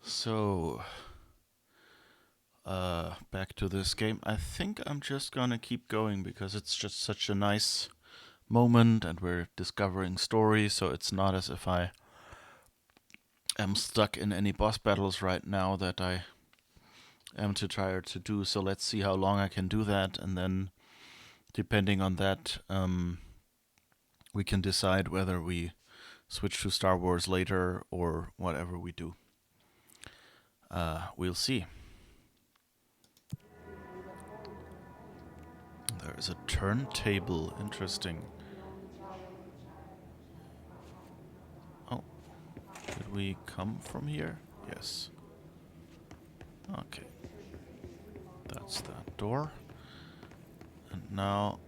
Speaker 1: So, back to this game. I think I'm just gonna keep going because it's just such a nice moment and we're discovering stories, so it's not as if I am stuck in any boss battles right now that I am too tired to do. So let's see how long I can do that, and then depending on that, we can decide whether we switch to Star Wars later or whatever we do. We'll see. There is a turntable. Interesting. Oh, did we come from here? Yes. Okay. That's that door. And now...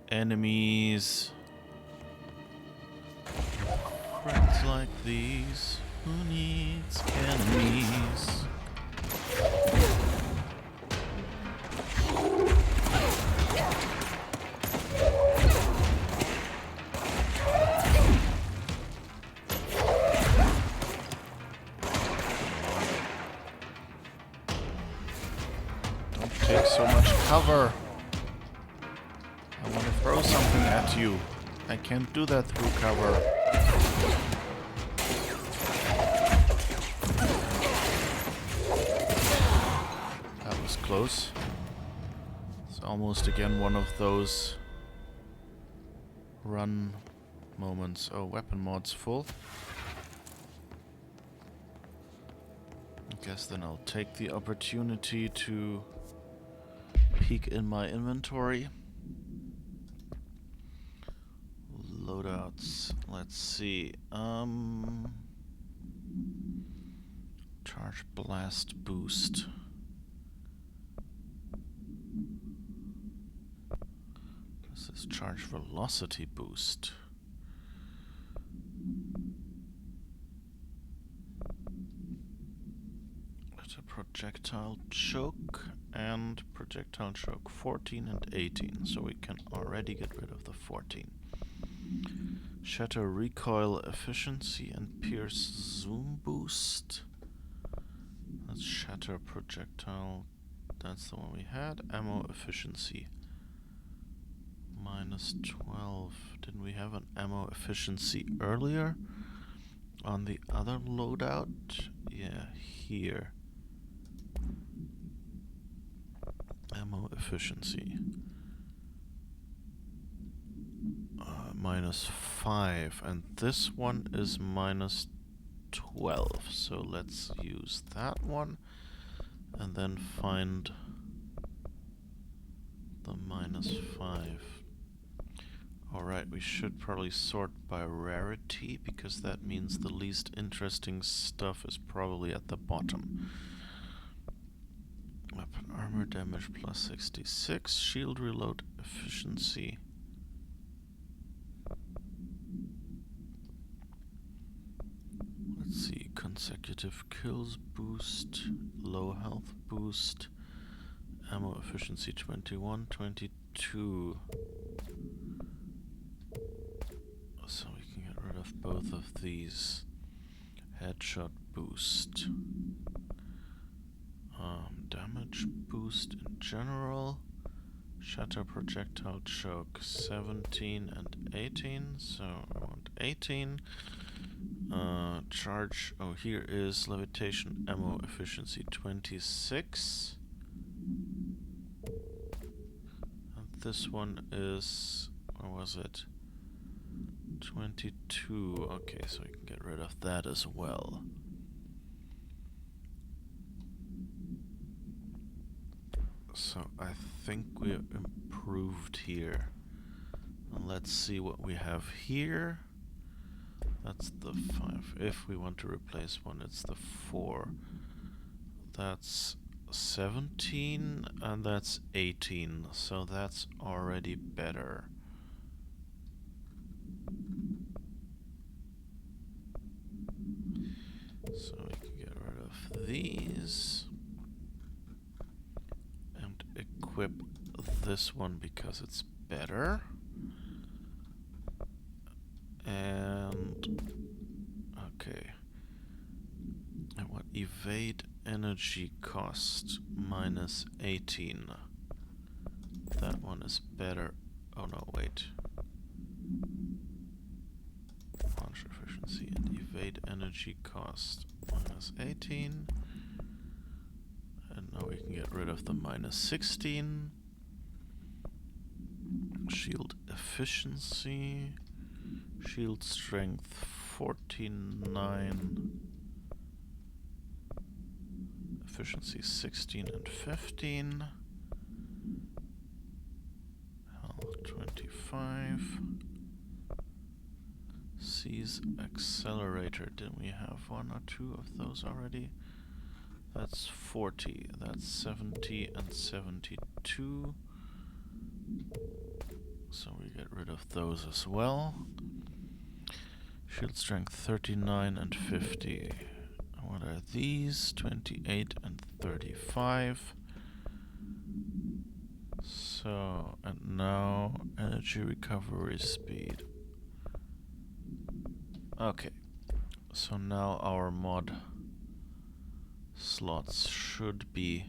Speaker 1: enemies. Friends like these. Who needs enemies? Don't take so much cover. I want to throw something at you. I can't do that through cover. That was close. It's almost again one of those run moments. Oh, weapon mod's full. I guess then I'll take the opportunity to peek in my inventory. Loadouts. Let's see. Charge blast boost. This is charge velocity boost. It's a projectile choke and projectile choke 14 and 18, so we can already get rid of the 14. Shatter recoil efficiency and pierce zoom boost. That's shatter projectile. That's the one we had. Ammo efficiency minus 12. Didn't we have an ammo efficiency earlier on the other loadout? Yeah, here. Ammo efficiency. Minus 5, and this one is minus 12, so let's use that one and then find the minus 5. Alright, we should probably sort by rarity because that means the least interesting stuff is probably at the bottom. Weapon armor damage plus 66, shield reload efficiency. Let's see, consecutive kills boost, low health boost, ammo efficiency 21, 22. So we can get rid of both of these. Headshot boost. Damage boost in general. Shatter projectile choke 17 and 18, so I want 18. Charge, oh, here is levitation ammo efficiency 26. And this one is, where was it? 22. Okay, so we can get rid of that as well. So I think we're improved here. And let's see what we have here. That's the 5. If we want to replace one, it's the 4. That's 17 and that's 18. So that's already better. So we can get rid of these and equip this one because it's better. And okay. And what evade energy cost minus 18. That one is better. Oh no, wait. Launch efficiency and evade energy cost minus 18. And now we can get rid of the minus 16. Shield efficiency. Shield strength 49. Efficiency 16 and 15. Health 25. Seize accelerator. Didn't we have one or two of those already? That's 40. That's 70 and 72. So we get rid of those as well. Shield strength 39 and 50. What are these? 28 and 35. So, and now energy recovery speed. Okay. So now our mod slots should be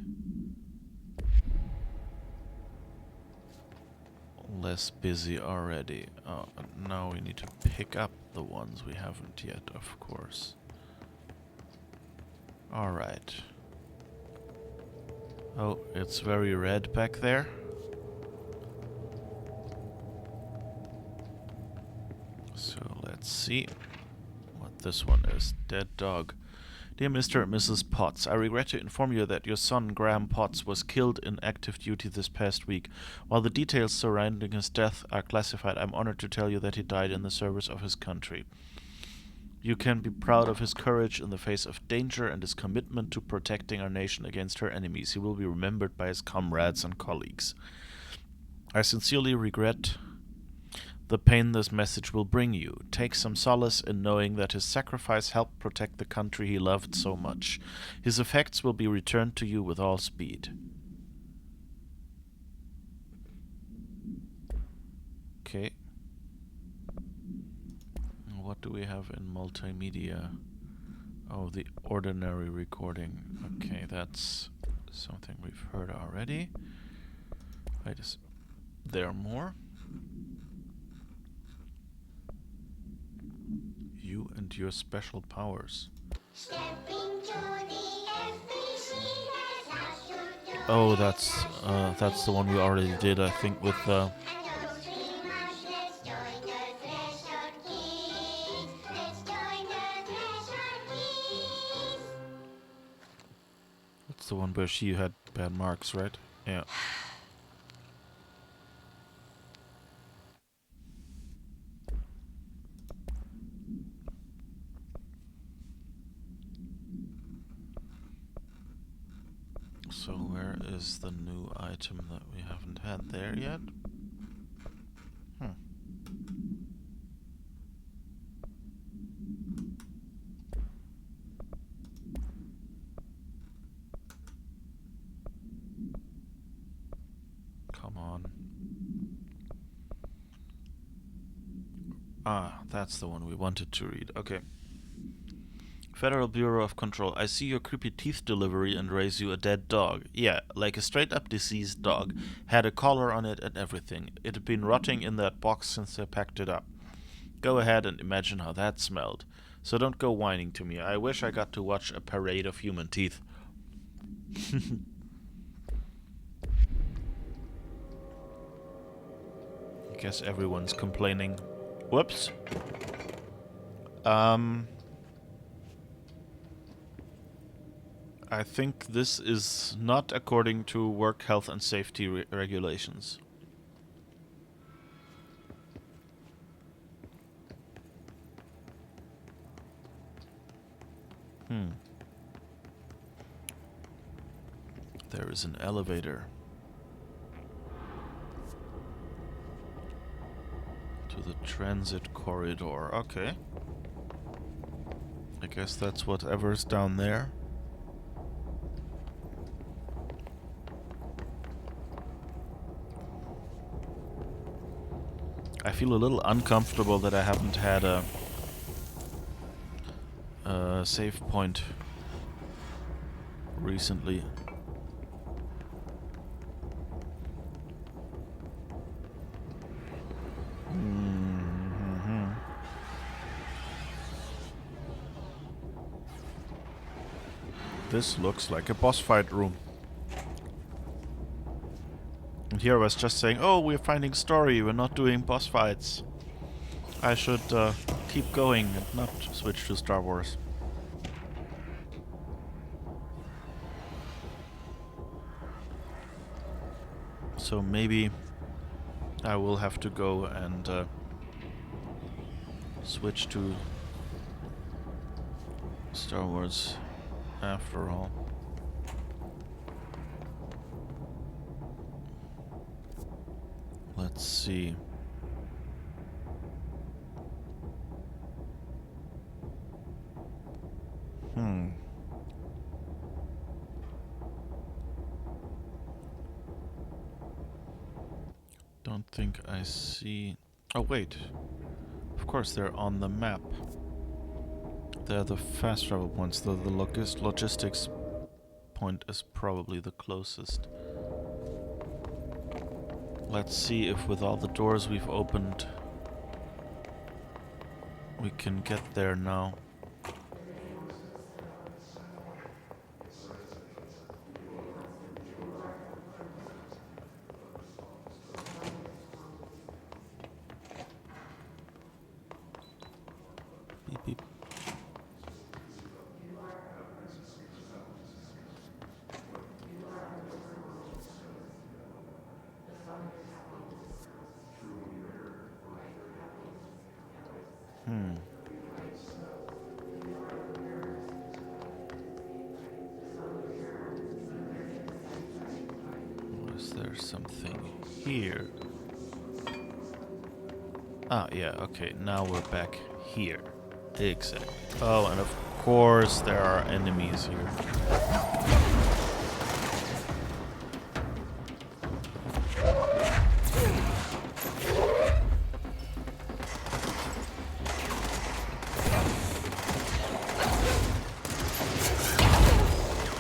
Speaker 1: less busy already. Oh, and now we need to pick up the ones we haven't yet, of course. Alright. Oh, it's very red back there. So let's see what this one is. Dead dog. Dear Mr. and Mrs. Potts, I regret to inform you that your son, Graham Potts, was killed in active duty this past week. While the details surrounding his death are classified, I'm honored to tell you that he died in the service of his country. You can be proud of his courage in the face of danger and his commitment to protecting our nation against her enemies. He will be remembered by his comrades and colleagues. I sincerely regret the pain this message will bring you. Take some solace in knowing that his sacrifice helped protect the country he loved so much. His effects will be returned to you with all speed. Okay. What do we have in multimedia? Oh, the ordinary recording. Okay, that's something we've heard already. Wait, is there more? You and your special powers. Oh, that's the one we already did, I think, with that's the one where she had bad marks, right? Yeah. So where is the new item that we haven't had there yet? Come on. Ah, that's the one we wanted to read. Okay. Federal Bureau of Control. I see your creepy teeth delivery and raise you a dead dog. Yeah, like a straight up deceased dog. Had a collar on it and everything. It had been rotting in that box since I packed it up. Go ahead and imagine how that smelled. So don't go whining to me. I wish I got to watch a parade of human teeth. I guess everyone's complaining. Whoops. I think this is not according to work health and safety regulations. There is an elevator to the transit corridor. Okay. I guess that's whatever's down there. I feel a little uncomfortable that I haven't had a save point recently. This looks like a boss fight room. And here I was just saying, oh, we're finding story, we're not doing boss fights. I should keep going and not switch to Star Wars. So maybe I will have to go and switch to Star Wars after all. Let's see. Don't think I see... Oh, wait. Of course, they're on the map. They're the fast travel points. The logistics point is probably the closest. Let's see if with all the doors we've opened we can get there now. Beep beep. Was there something here? Ah, yeah, okay, now we're back here. Exactly. Oh, and of course there are enemies here.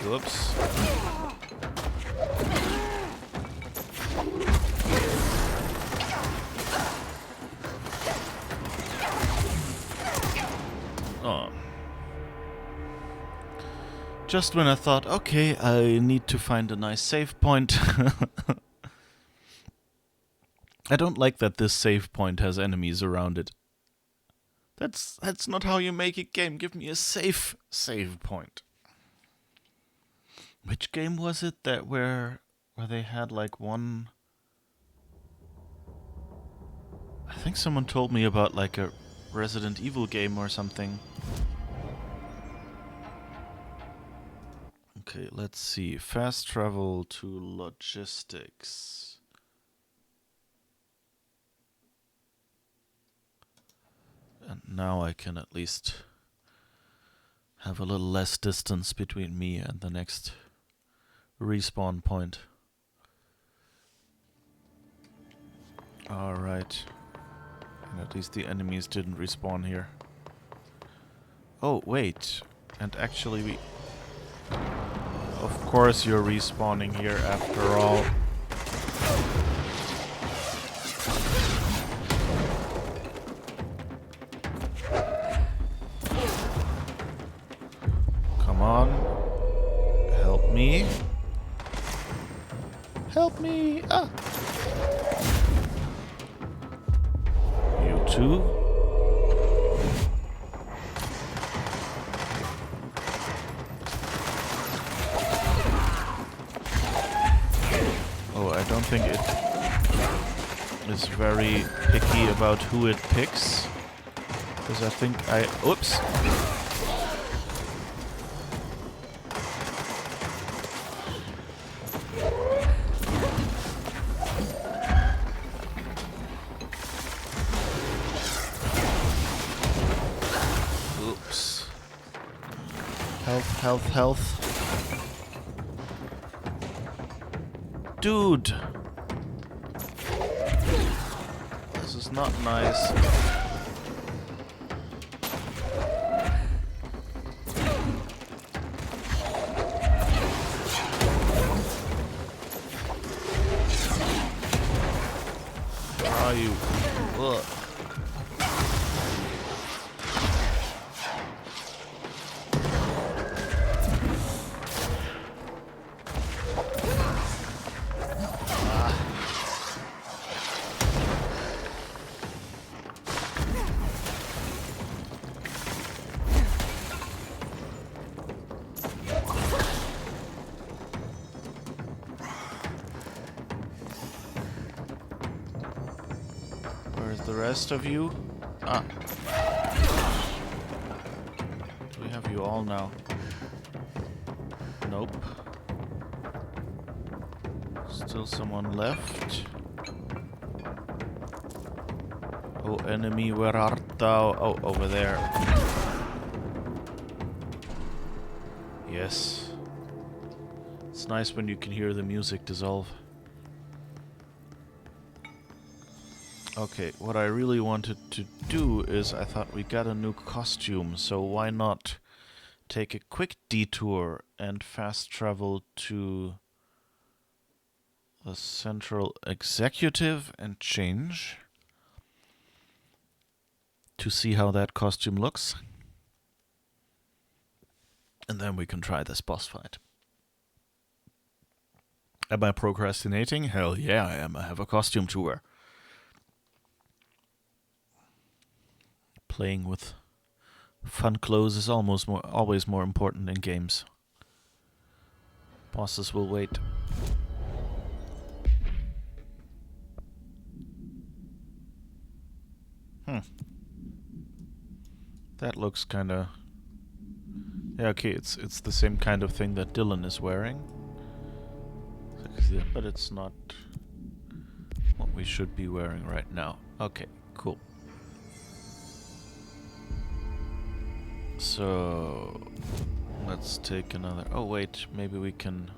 Speaker 1: Whoops. Oh. Just when I thought, okay, I need to find a nice save point. I don't like that this save point has enemies around it. That's not how you make a game. Give me a safe save point. Which game was it that where they had like one... I think someone told me about like a Resident Evil game or something. Okay, let's see. Fast travel to logistics. And now I can at least have a little less distance between me and the next respawn point. Alright. And at least the enemies didn't respawn here. Oh, wait. And actually we... Of course you're respawning here after all. Come on. Help me. Help me! Ah! You too? Oh, I don't think it is very picky about who it picks. Because I think I... Oops! Oops. Health, health, health. Dude! This is not nice. Where are you? Ugh. Where's the rest of you? Ah. Do we have you all now? Nope. Still someone left. Oh, enemy, where art thou? Oh, over there. Yes. It's nice when you can hear the music dissolve. Okay, what I really wanted to do is I thought we got a new costume, so why not take a quick detour and fast travel to the central executive and change to see how that costume looks. And then we can try this boss fight. Am I procrastinating? Hell yeah, I am. I have a costume to wear. Playing with fun clothes is always more important in games. Bosses will wait. That looks kinda... Yeah, okay, it's the same kind of thing that Dylan is wearing. But it's not what we should be wearing right now. Okay, cool. So... let's take another... Oh wait, maybe we can...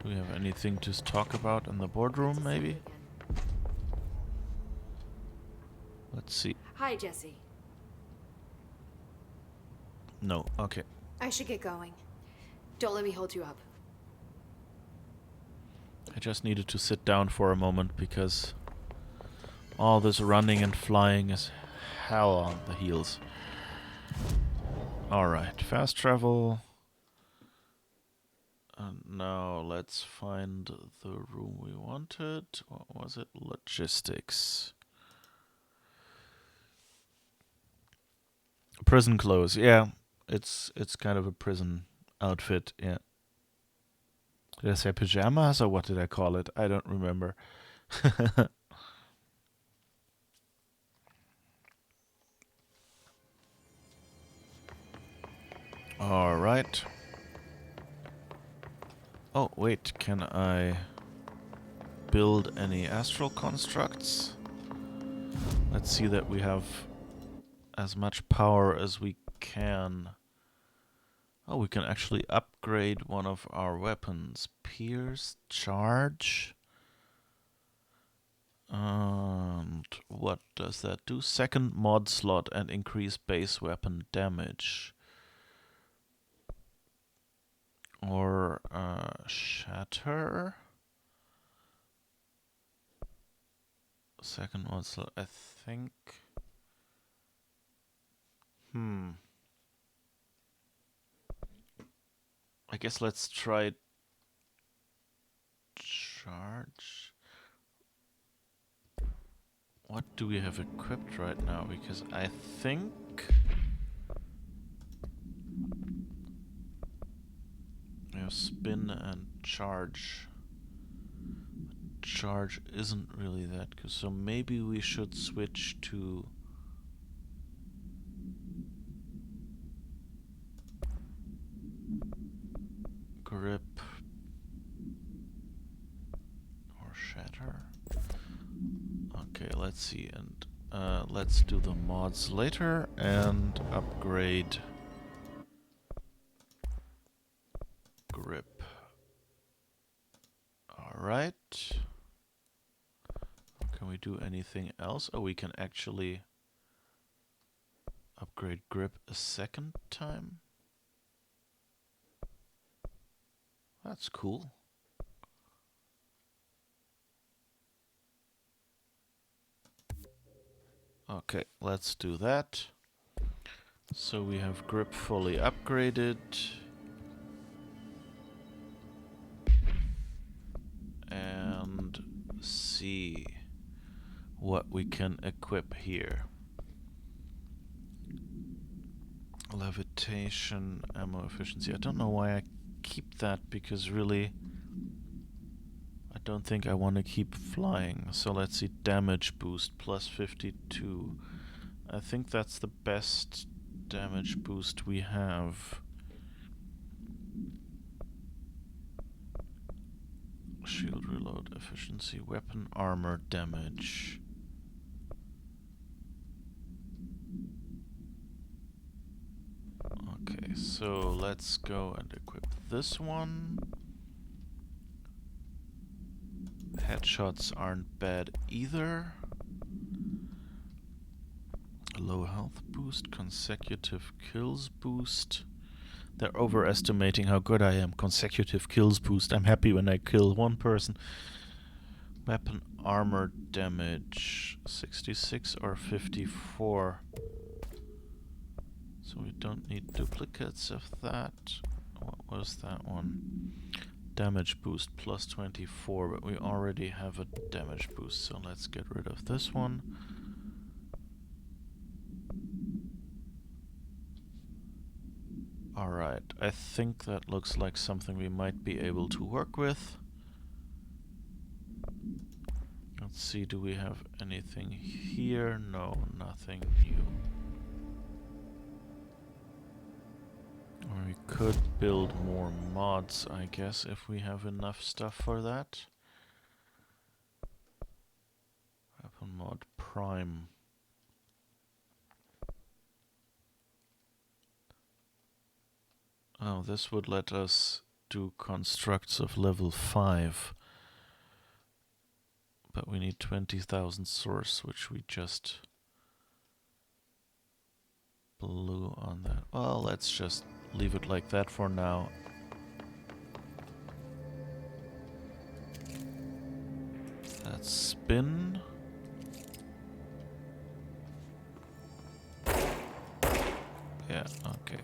Speaker 1: Do we have anything to talk about in the boardroom, maybe? Let's see.
Speaker 10: Hi, Jesse.
Speaker 1: No, okay.
Speaker 3: I should get going.
Speaker 10: Don't let me hold you up.
Speaker 1: I just needed to sit down for a moment because all this running and flying is hell on the heels. Alright, fast travel. And now let's find the room we wanted. What was it? Logistics. Prison clothes, yeah. It's kind of a prison outfit, yeah. Did I say pajamas or what did I call it? I don't remember. Alright. Oh, wait, can I build any astral constructs? Let's see that we have as much power as we can. Oh, we can actually upgrade one of our weapons. Pierce, charge. And what does that do? Second mod slot and increase base weapon damage. Or shatter. Second mod slot, I think. I guess let's try charge. What do we have equipped right now? Because I think we have spin and charge. Charge isn't really that good, so maybe we should switch to grip or shatter. Okay, let's see, and let's do the mods later and upgrade grip. Alright. What can we we do anything else? Oh, we can actually upgrade grip a second time. That's cool. Okay, let's do that. So we have grip fully upgraded. And see what we can equip here. Levitation, ammo efficiency. I don't know why I keep that, because really I don't think I want to keep flying. So let's see, damage boost plus 52. I think that's the best damage boost we have. Shield reload efficiency, weapon armor damage. Okay, so let's go and equip this one. Headshots aren't bad either. Low health boost, consecutive kills boost. They're overestimating how good I am. Consecutive kills boost. I'm happy when I kill one person. Weapon armor damage 66 or 54. So we don't need duplicates of that. What was that one? Damage boost plus 24, but we already have a damage boost, so let's get rid of this one. Alright, I think that looks like something we might be able to work with. Let's see, do we have anything here? No, nothing new. Or we could build more mods, I guess, if we have enough stuff for that. Weapon mod prime. Oh, this would let us do constructs of level 5. But we need 20,000 source, which we just blew on that. Well, let's just leave it like that for now. Let's spin. Yeah, okay.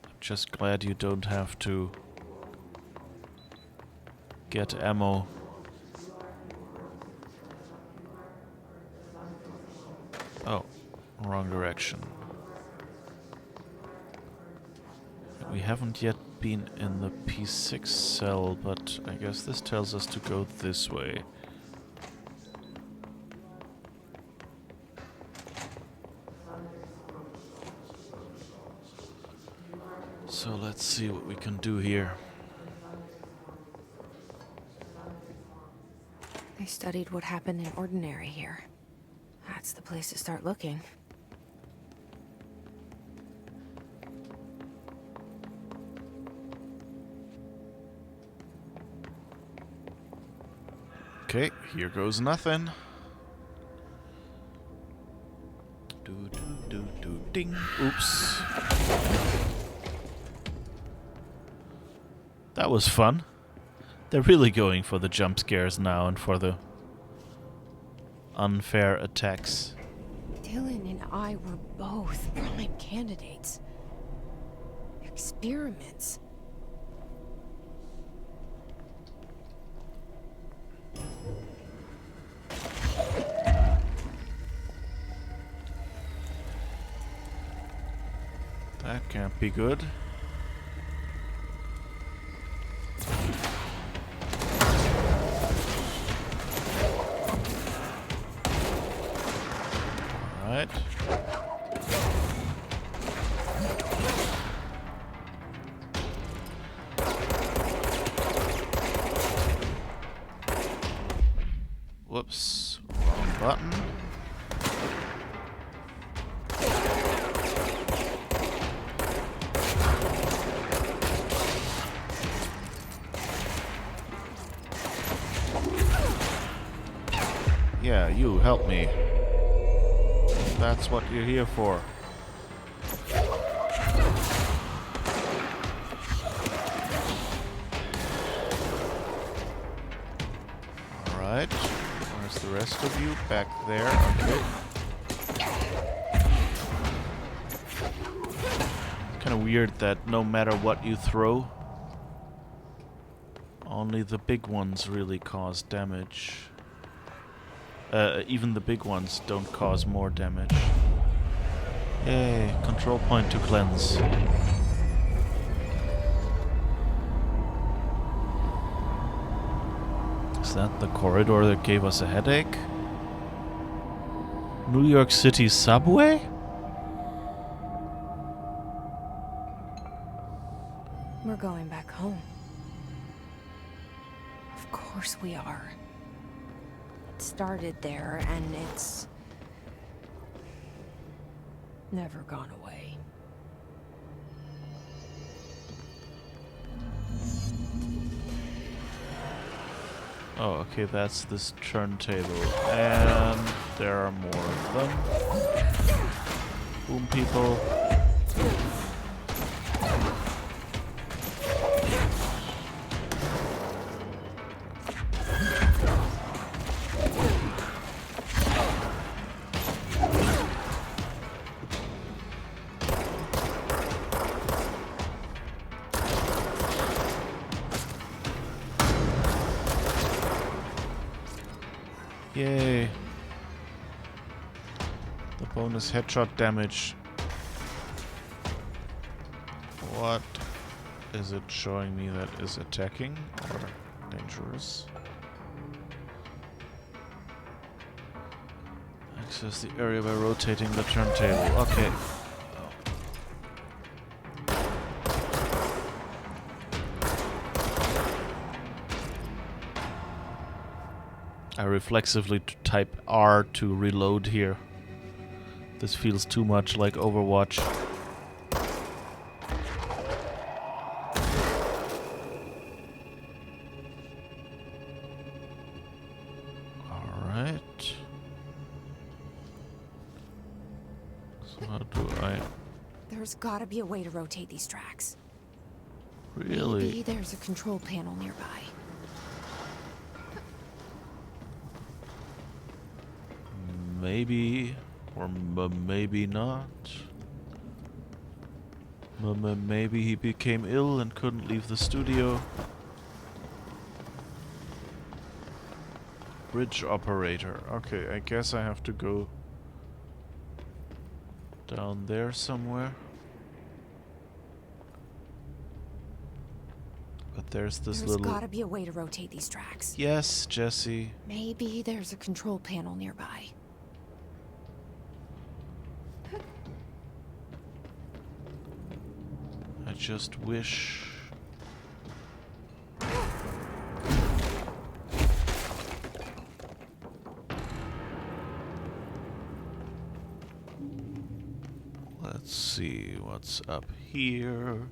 Speaker 1: I'm just glad you don't have to get ammo. Oh, wrong direction. We haven't yet been in the P6 cell, but I guess this tells us to go this way. So let's see what we can do here.
Speaker 16: They studied what happened in Ordinary here. That's the place to start looking.
Speaker 1: Okay, here goes nothing. Do do do do ding. Oops. That was fun. They're really going for the jump scares now and for the unfair attacks.
Speaker 16: Dylan and I were both prime candidates. Experiments.
Speaker 1: That can't be good. Alright. Whoops. Wrong button. Yeah, you, help me. That's what you're here for. Alright. Where's the rest of you? Back there. Okay. Kind of weird that no matter what you throw, only the big ones really cause damage. Even the big ones don't cause more damage. Yay, control point to cleanse. Is that the corridor that gave us a headache? New York City subway?
Speaker 16: We're going back home. Of course we are. It started there, and it's never gone away.
Speaker 1: Oh, okay, that's this turntable. And there are more of them. Boom, people. Yay. The bonus headshot damage. What is it showing me that is attacking or dangerous? Access the area by rotating the turntable. Okay. I reflexively type R to reload here. This feels too much like Overwatch. Alright. So how do I...
Speaker 16: There's gotta be a way to rotate these tracks.
Speaker 1: Really?
Speaker 16: Maybe there's a control panel nearby.
Speaker 1: Maybe, or maybe not. Maybe he became ill and couldn't leave the studio. Bridge operator. Okay, I guess I have to go down there somewhere. But there's this little...
Speaker 16: There's gotta be a way to rotate these tracks.
Speaker 1: Yes, Jesse.
Speaker 16: Maybe there's a control panel nearby.
Speaker 1: I just wish... Let's see what's up here.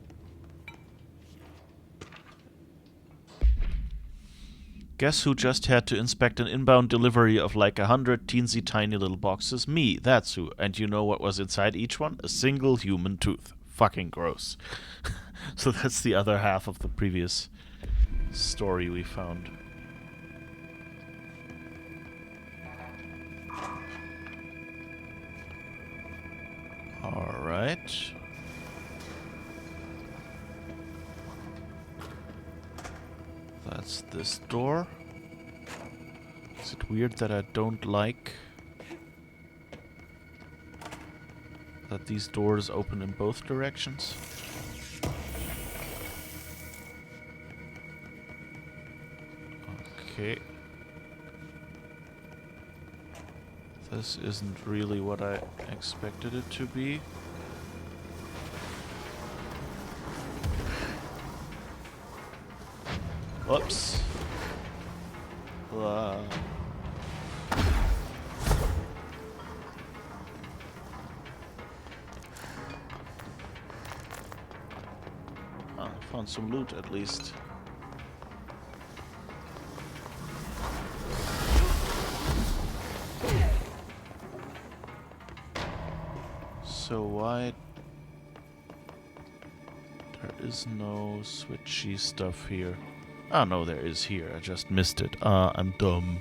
Speaker 1: Guess who just had to inspect an inbound delivery of like 100 teensy tiny little boxes? Me, that's who. And you know what was inside each one? A single human tooth. Fucking gross. So that's the other half of the previous story we found. Alright. That's this door. Is it weird that I don't like that these doors open in both directions? Okay. This isn't really what I expected it to be. Whoops. Found some loot at least. so why... There is no switchy stuff here. Oh no, there is here. I just missed it. I'm dumb.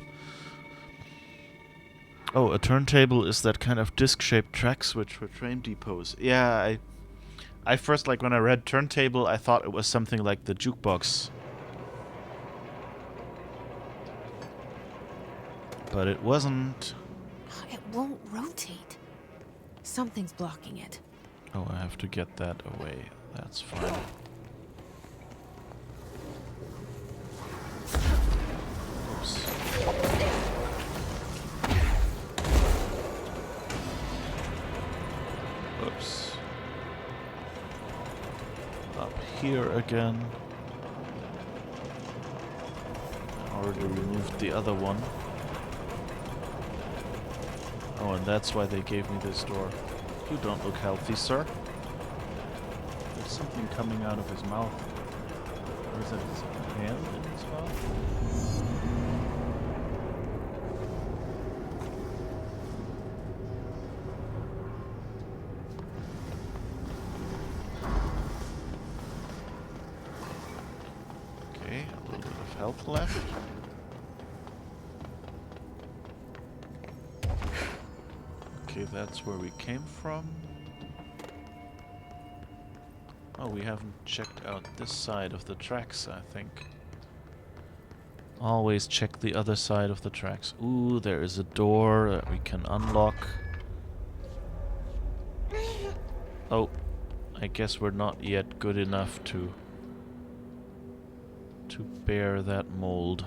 Speaker 1: Oh, a turntable is that kind of disc-shaped track switch for train depots. Yeah, I first, like, when I read turntable, I thought it was something like the jukebox. But it wasn't.
Speaker 16: It won't rotate. Something's blocking it.
Speaker 1: Oh, I have to get that away. That's fine. Oops. Oops. Up here again. I already removed the other one. Oh, and that's why they gave me this door. You don't look healthy, sir. There's something coming out of his mouth. Or is that his hand in his mouth? Okay, a little bit of health left. Okay, that's where we came from. Oh, we haven't checked out this side of the tracks, I think. Always check the other side of the tracks. Ooh, there is a door that we can unlock. Oh, I guess we're not yet good enough to bear that mold.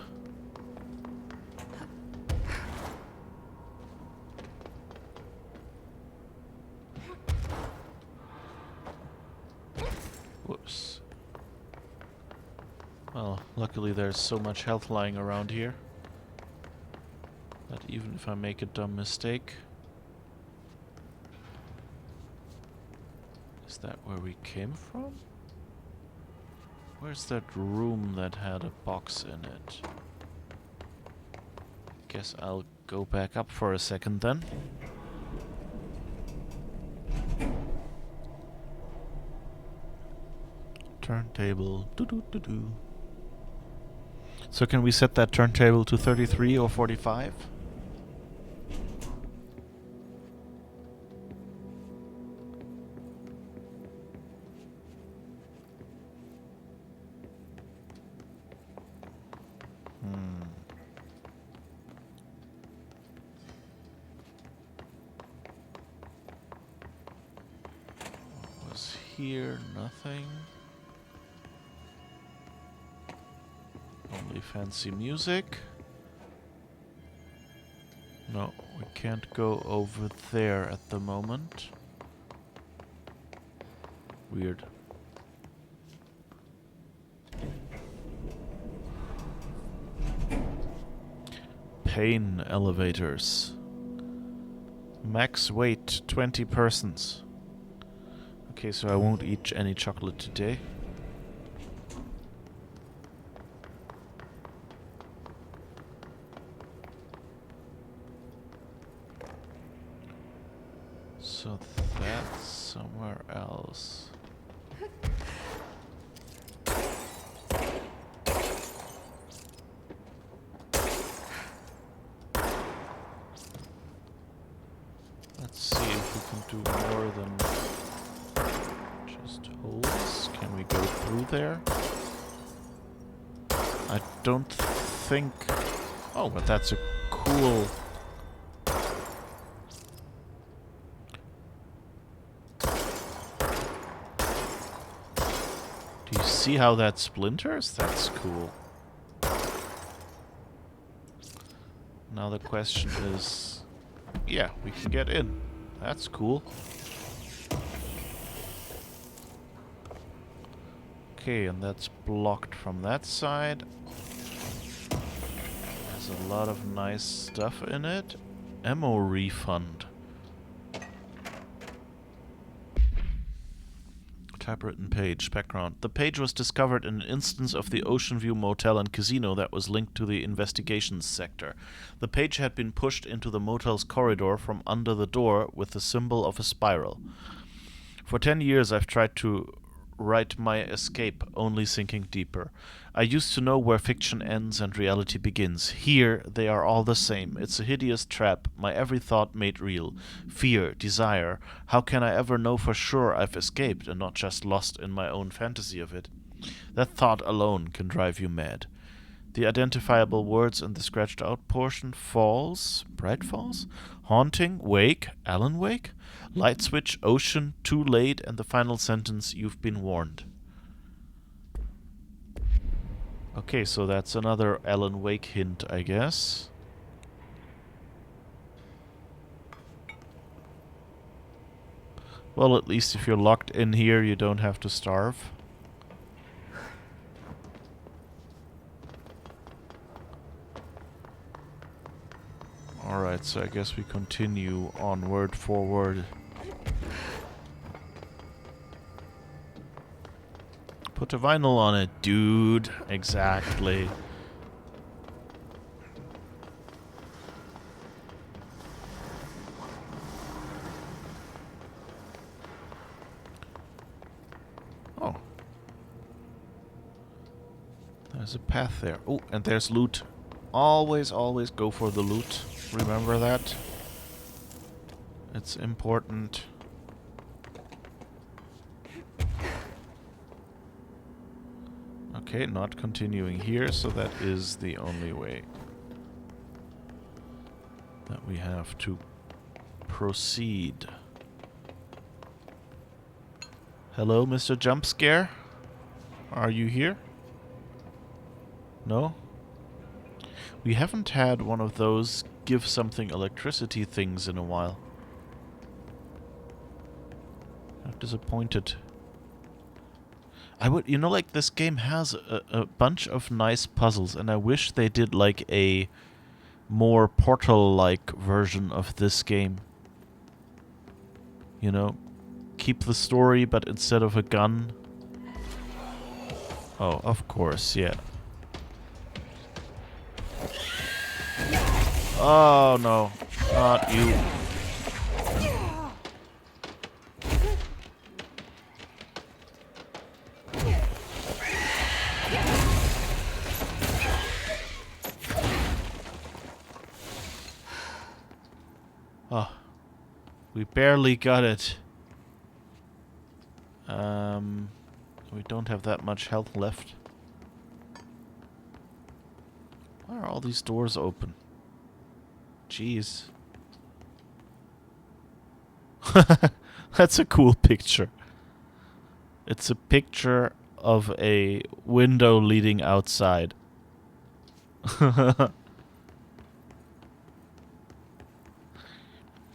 Speaker 1: Whoops. Well, luckily there's so much health lying around here that even if I make a dumb mistake... Is that where we came from? Where's that room that had a box in it? Guess I'll go back up for a second then. Turntable. Doo-doo-doo-doo. So can we set that turntable to 33 or 45? What was here? Nothing. Only fancy music. No, we can't go over there at the moment. Weird. Pain elevators. Max weight 20 persons. Okay, so I won't eat any chocolate today. So that's somewhere else. Let's see if we can do more than just holes. Can we go through there? I don't think... Oh, but that's a cool... Do you see how that splinters? That's cool. Now the question is... Yeah, we can get in. That's cool. Okay, and that's blocked from that side. There's a lot of nice stuff in it. Ammo refund. Typewritten page. Background. The page was discovered in an instance of the Ocean View Motel and Casino that was linked to the investigations sector. The page had been pushed into the motel's corridor from under the door with the symbol of a spiral. For 10 years I've tried to write my escape, only sinking deeper. I used to know where fiction ends and reality begins. Here, they are all the same. It's a hideous trap, my every thought made real. Fear, desire. How can I ever know for sure I've escaped and not just lost in my own fantasy of it? That thought alone can drive you mad. The identifiable words in the scratched out portion: falls, bright falls, haunting, wake, Alan Wake, light switch, ocean, too late, and the final sentence: you've been warned. Okay, so that's another Alan Wake hint, I guess. Well, at least if you're locked in here, you don't have to starve. Alright, so I guess we continue onward, forward. Put a vinyl on it, dude. Exactly. Oh. There's a path there. Oh, and there's loot. Always, always go for the loot. Remember that. It's important. Okay, not continuing here, so that is the only way that we have to proceed. Hello, Mr. Jump Scare? Are you here? No? We haven't had one of those give something electricity things in a while. I'm disappointed. I would, you know, like, this game has a bunch of nice puzzles, and I wish they did like a more Portal-like version of this game. You know, keep the story, but instead of a gun. Oh, of course, yeah. Oh no, not you. Oh, we barely got it. We don't have that much health left. Why are all these doors open? Jeez. That's a cool picture. It's a picture of a window leading outside.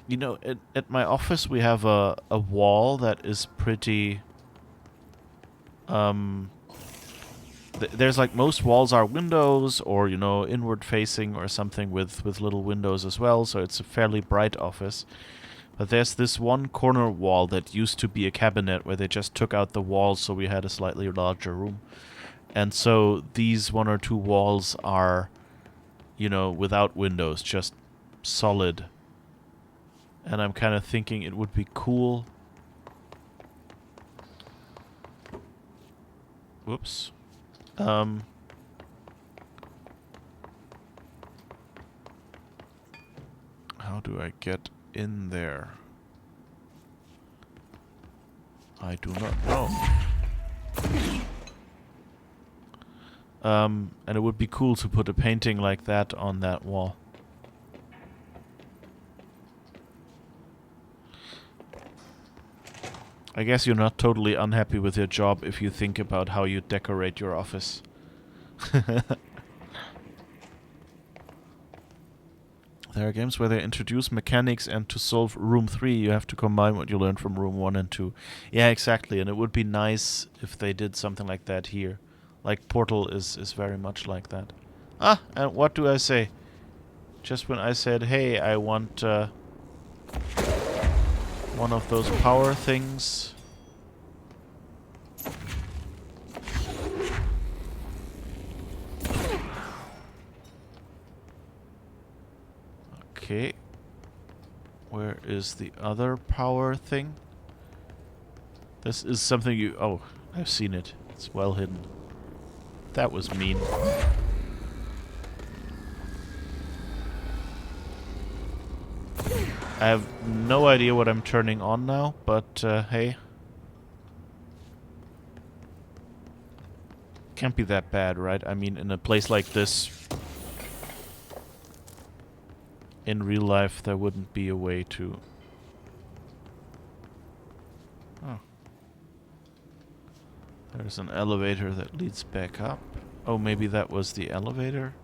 Speaker 1: You know, at my office we have a wall that is pretty... there's like, most walls are windows or, you know, inward facing or something with little windows as well, so it's a fairly bright office. But there's this one corner wall that used to be a cabinet where they just took out the walls so we had a slightly larger room. And so these one or two walls are, you know, without windows, just solid. And I'm kind of thinking it would be cool. Whoops. How do I get in there? I do not know. And it would be cool to put a painting like that on that wall. I guess you're not totally unhappy with your job if you think about how you decorate your office. There are games where they introduce mechanics, and to solve room 3 you have to combine what you learned from room 1 and 2. Yeah, exactly, and it would be nice if they did something like that here. Like Portal is very much like that. Ah, and what do I say? Just when I said, hey, I want one of those power things. Okay. Where is the other power thing? This is something you... Oh, I've seen it. It's well hidden. That was mean. I have no idea what I'm turning on now, but hey. Can't be that bad, right? I mean, in a place like this, in real life, there wouldn't be a way to... Oh. There's an elevator that leads back up. Oh, maybe that was the elevator?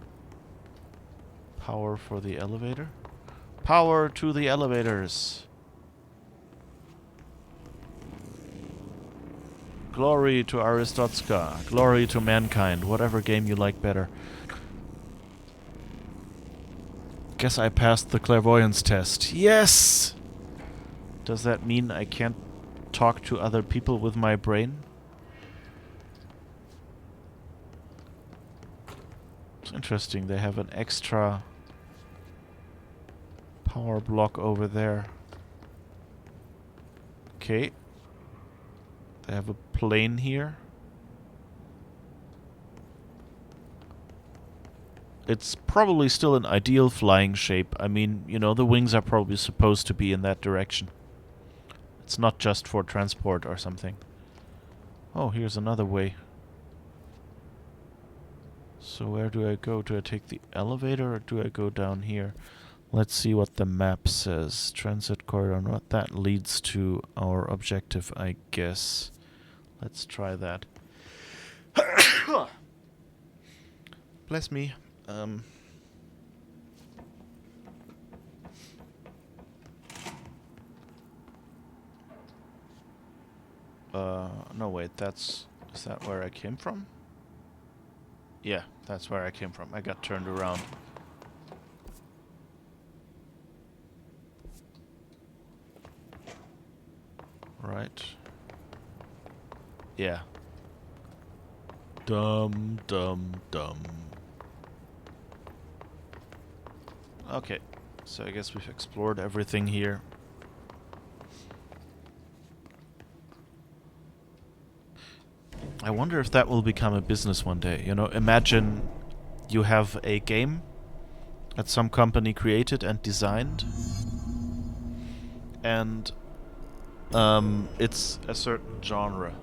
Speaker 1: Power for the elevator? Power to the elevators! Glory to Aristotska. Glory to mankind. Whatever game you like better. Guess I passed the clairvoyance test. Yes! Does that mean I can't talk to other people with my brain? It's interesting. They have an extra power block over there. Okay. They have a plane here. It's probably still an ideal flying shape. I mean, you know, the wings are probably supposed to be in that direction. It's not just for transport or something. Oh, here's another way. So where do I go? Do I take the elevator or do I go down here? Let's see what the map says. Transit corridor. What that leads to our objective, I guess. Let's try that. Bless me. No wait, is that where I came from? Yeah, that's where I came from. I got turned around. Right. Yeah. Dumb. Okay, so I guess we've explored everything here. I wonder if that will become a business one day. You know, imagine you have a game that some company created and designed, and it's a certain genre.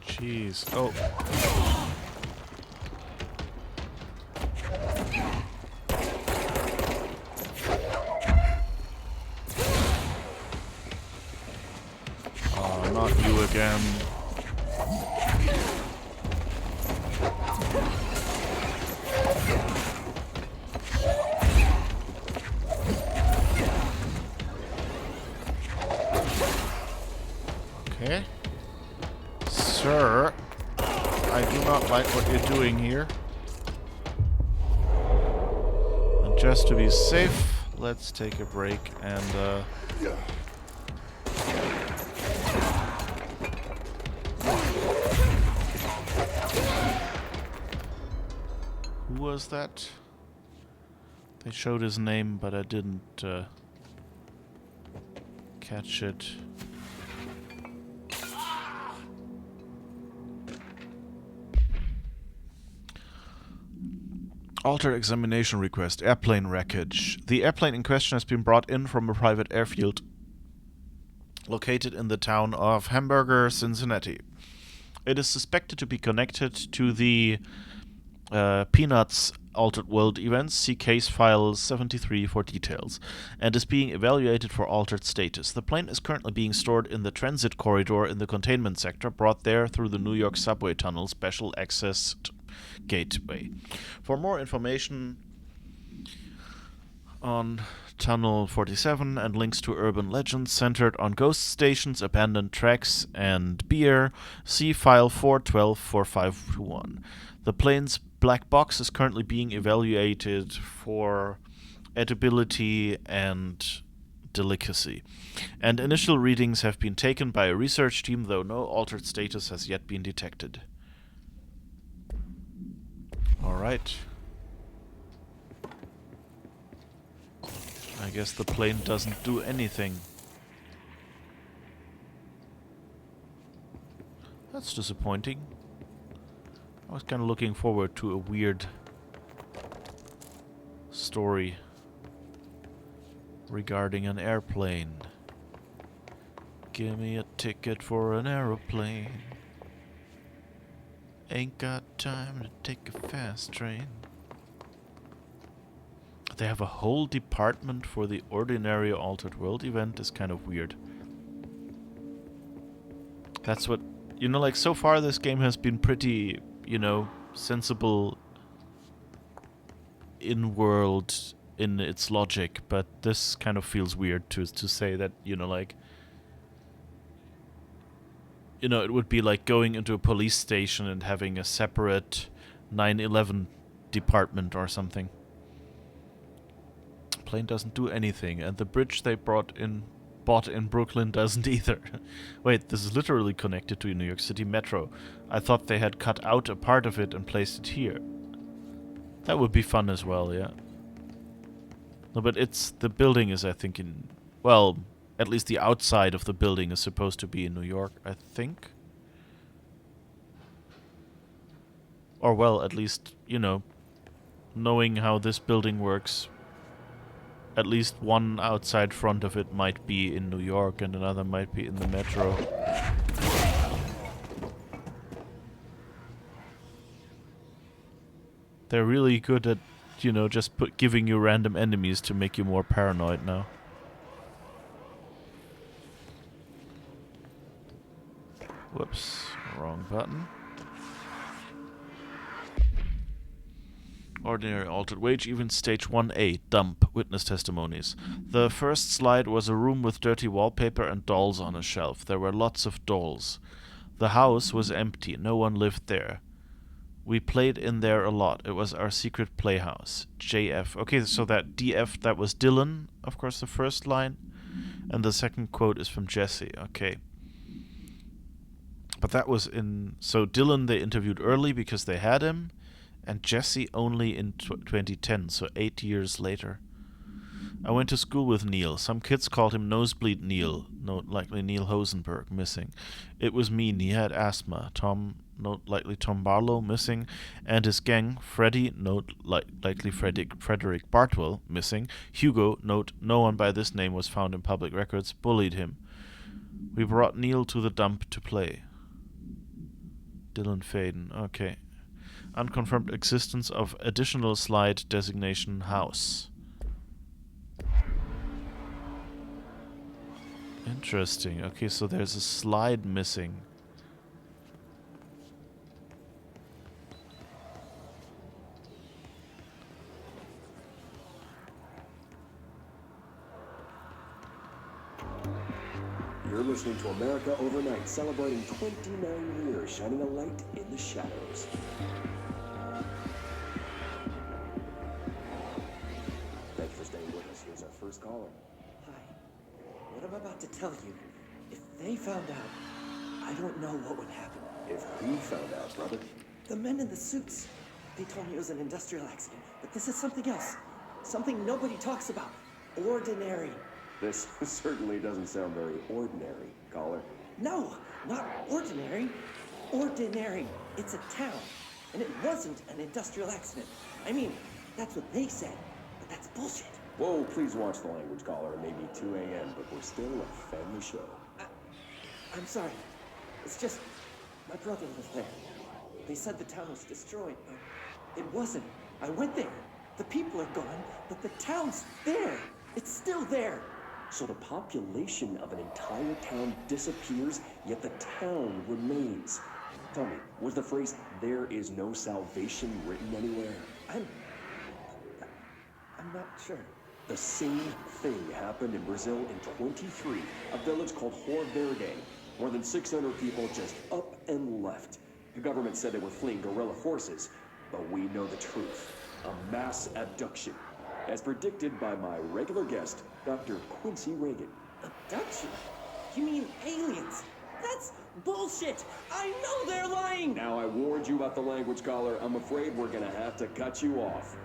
Speaker 1: Jeez. Oh. Oh, not you again. Okay. Sir, I do not like what you're doing here. And just to be safe, let's take a break and who was that? They showed his name, but I didn't catch it. Altered examination request. Airplane wreckage. The airplane in question has been brought in from a private airfield located in the town of Hamburger, Cincinnati. It is suspected to be connected to the Peanuts Altered World events. See case file 73 for details. And is being evaluated for altered status. The plane is currently being stored in the transit corridor in the containment sector, brought there through the New York subway tunnel special access gateway. For more information on Tunnel 47 and links to urban legends centered on ghost stations, abandoned tracks, and beer, see file 4124521. The plane's black box is currently being evaluated for edibility and delicacy. And initial readings have been taken by a research team, though no altered status has yet been detected. Alright. I guess the plane doesn't do anything. That's disappointing. I was kind of looking forward to a weird story regarding an airplane. Give me a ticket for an aeroplane. Ain't got time to take a fast train. They have a whole department for the Ordinary Altered World event is kind of weird. That's what... You know, like, so far this game has been pretty, you know, sensible in-world in its logic, but this kind of feels weird to say that, you know, like... You know, it would be like going into a police station and having a separate 9/11 department or something. Plane doesn't do anything, and the bridge they bought in Brooklyn doesn't either. Wait, this is literally connected to New York City Metro. I thought they had cut out a part of it and placed it here. That would be fun as well, yeah. No, but the building is, I think, in... Well, at least the outside of the building is supposed to be in New York, I think. Or, well, at least, you know, knowing how this building works, at least one outside front of it might be in New York and another might be in the metro. They're really good at, you know, just giving you random enemies to make you more paranoid now. Whoops, wrong button. Ordinary Altered Wage, even Stage 1A, Dump, Witness Testimonies. The first slide was a room with dirty wallpaper and dolls on a shelf. There were lots of dolls. The house was empty. No one lived there. We played in there a lot. It was our secret playhouse. JF. Okay, so that DF, that was Dylan, of course, the first line. And the second quote is from Jesse. Okay. But that was in... So Dylan they interviewed early because they had him. And Jesse only in 2010, so 8 years later. I went to school with Neil. Some kids called him Nosebleed Neil, likely Neil Hosenberg, missing. It was mean. He had asthma. Tom, likely Tom Barlow, missing. And his gang, Freddy, likely Frederick Bartwell, missing. Hugo, no one by this name was found in public records, bullied him. We brought Neil to the dump to play. Dylan Faden, okay. Unconfirmed existence of additional slide designation house. Interesting. Okay, so there's a slide missing.
Speaker 18: You're listening to America Overnight, celebrating 29 years, shining a light in the shadows. Thanks for staying with us. Here's our first caller.
Speaker 19: Hi. What I'm about to tell you, if they found out, I don't know what would happen.
Speaker 18: If we found out, brother?
Speaker 19: The men in the suits. They told me it was an industrial accident, but this is something else. Something nobody talks about. Ordinary.
Speaker 18: This certainly doesn't sound very ordinary, caller.
Speaker 19: No, not ordinary. Ordinary. It's a town. And it wasn't an industrial accident. I mean, that's what they said, but that's bullshit.
Speaker 18: Whoa, please watch the language, caller. It may be 2 a.m., but we're still a family show.
Speaker 19: I'm sorry. It's just, my brother lived there. They said the town was destroyed, but it wasn't. I went there. The people are gone, but the town's there. It's still there.
Speaker 18: So the population of an entire town disappears, yet the town remains. Tell me, was the phrase, "there is no salvation," written anywhere?
Speaker 19: I'm not sure.
Speaker 18: The same thing happened in Brazil in 23, a village called Rio Verde. More than 600 people just up and left. The government said they were fleeing guerrilla forces. but we know the truth. A mass abduction, as predicted by my regular guest, Dr. Quincy Reagan.
Speaker 19: Abduction? You mean aliens? That's bullshit! I know they're lying!
Speaker 18: Now I warned you about the language caller. I'm afraid we're gonna have to cut you off.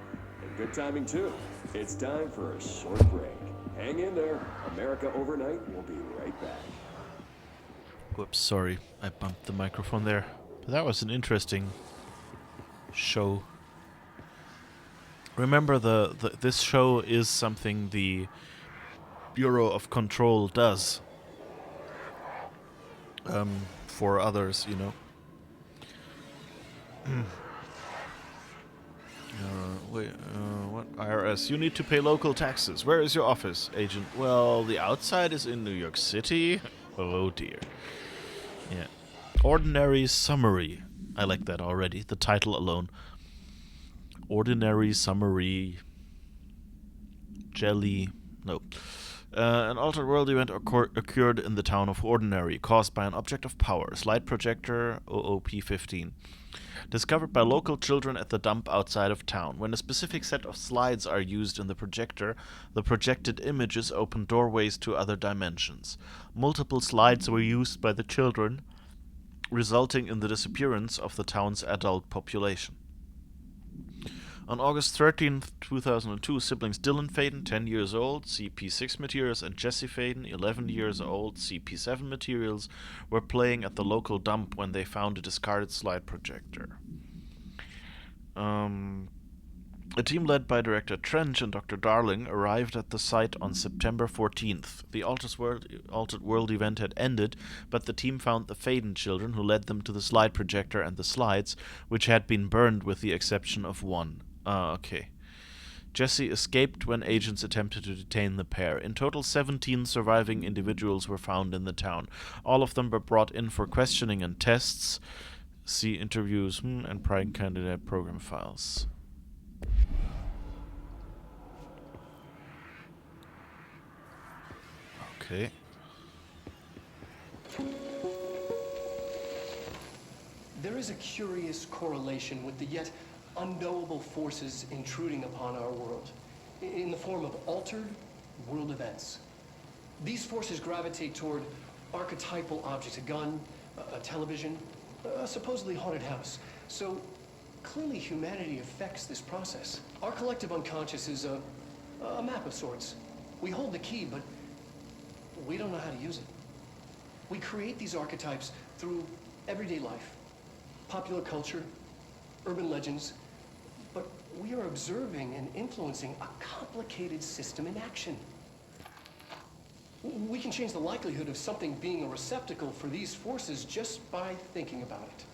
Speaker 18: And good timing too. It's time for a short break. Hang in there. America Overnight will be right back.
Speaker 1: Whoops, sorry, I bumped the microphone there. But that was an interesting show. Remember, this show is something the Bureau of Control does for others, you know. What? IRS, you need to pay local taxes. Where is your office, agent? Well, the outside is in New York City. Oh dear. Yeah. Ordinary Summary. I like that already. The title alone. Ordinary Summary. Jelly. No. An altered world event occurred in the town of Ordinary, caused by an object of power, slide projector OOP-15, discovered by local children at the dump outside of town. When a specific set of slides are used in the projector, the projected images open doorways to other dimensions. Multiple slides were used by the children, resulting in the disappearance of the town's adult population. On August 13th, 2002, siblings Dylan Faden, 10 years old, CP6 materials, and Jesse Faden, 11 years old, CP7 materials, were playing at the local dump when they found a discarded slide projector. A team led by Director Trench and Dr. Darling arrived at the site on September 14th. The Altered World event had ended, but the team found the Faden children, who led them to the slide projector and the slides, which had been burned with the exception of one. Okay. Jesse escaped when agents attempted to detain the pair. In total, 17 surviving individuals were found in the town. All of them were brought in for questioning and tests. See interviews and prime candidate program files. Okay.
Speaker 7: There is a curious correlation with the yet unknowable forces intruding upon our world, in the form of altered world events. These forces gravitate toward archetypal objects, a gun, a television, a supposedly haunted house. So clearly humanity affects this process. Our collective unconscious is a map of sorts. We hold the key, but we don't know how to use it. We create these archetypes through everyday life, popular culture, urban legends, but we are observing and influencing a complicated system in action. We can change the likelihood of something being a receptacle for these forces just by thinking about it.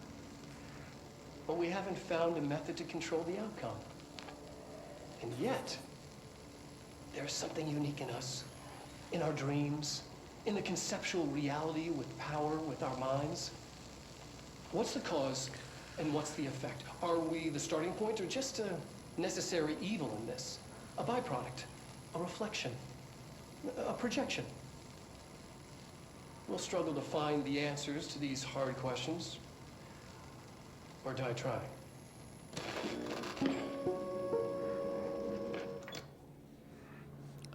Speaker 7: But we haven't found a method to control the outcome. And yet, there's something unique in us, in our dreams, in the conceptual reality with power, with our minds. What's the cause and what's the effect? Are we the starting point or just a necessary evil in this? A byproduct, a reflection, a projection? We'll struggle to find the answers to these hard questions, or die trying.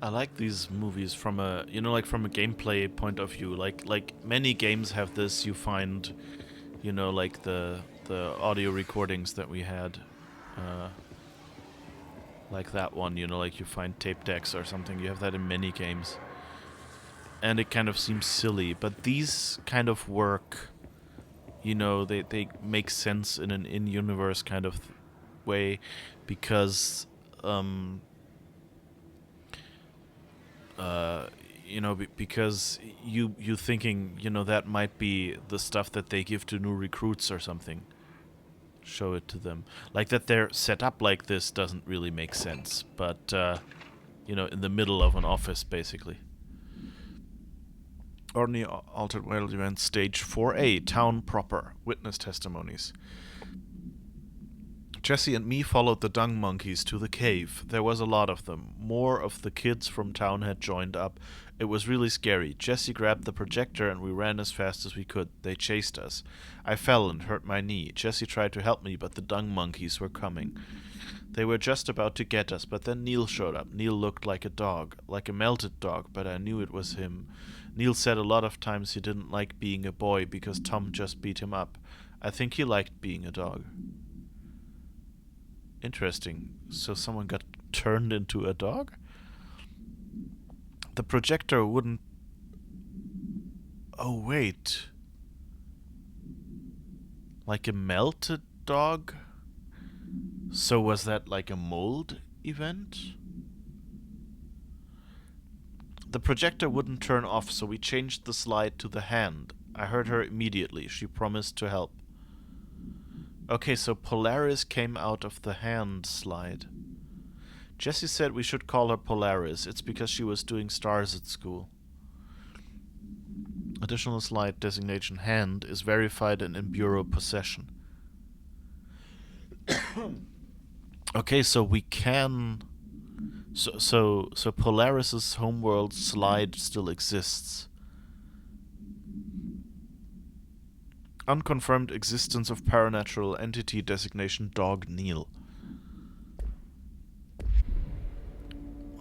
Speaker 1: I like these movies from a, from a gameplay point of view. Like many games have this. You find, like the audio recordings that we had, like that one. Like you find tape decks or something. You have that in many games, and it kind of seems silly. But these kind of work. They make sense in an in-universe kind of way, because because you thinking, that might be the stuff that they give to new recruits or something. Show it to them. Like that they're set up like this doesn't really make sense, but in the middle of an office, basically. Ordinary Altered World Event Stage 4A, Town Proper, Witness Testimonies. Jesse and me followed the dung monkeys to the cave. There was a lot of them. More of the kids from town had joined up. It was really scary. Jesse grabbed the projector and we ran as fast as we could. They chased us. I fell and hurt my knee. Jesse tried to help me, but the dung monkeys were coming. They were just about to get us, but then Neil showed up. Neil looked like a dog, like a melted dog, but I knew it was him. Neil said a lot of times he didn't like being a boy because Tom just beat him up. I think he liked being a dog. Interesting. So someone got turned into a dog? The projector wouldn't... Oh, wait. Like a melted dog? So was that like a mold event? The projector wouldn't turn off, so we changed the slide to the hand. I heard her immediately. She promised to help. Okay, so Polaris came out of the hand slide. Jessie said we should call her Polaris. It's because she was doing stars at school. Additional slide designation hand is verified and in bureau possession. Okay, so we can... So Polaris's homeworld slide still exists. Unconfirmed existence of paranatural entity designation Dog Neil.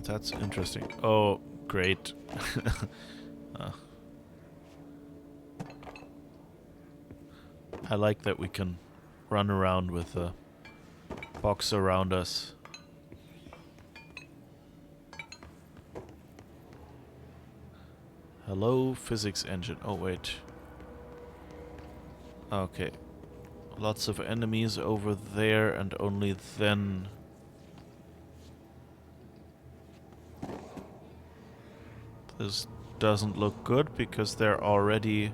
Speaker 1: That's interesting. Oh, great. I like that we can run around with a box around us. Hello, physics engine. Oh, wait. Okay. Lots of enemies over there, and only then... This doesn't look good, because they're already...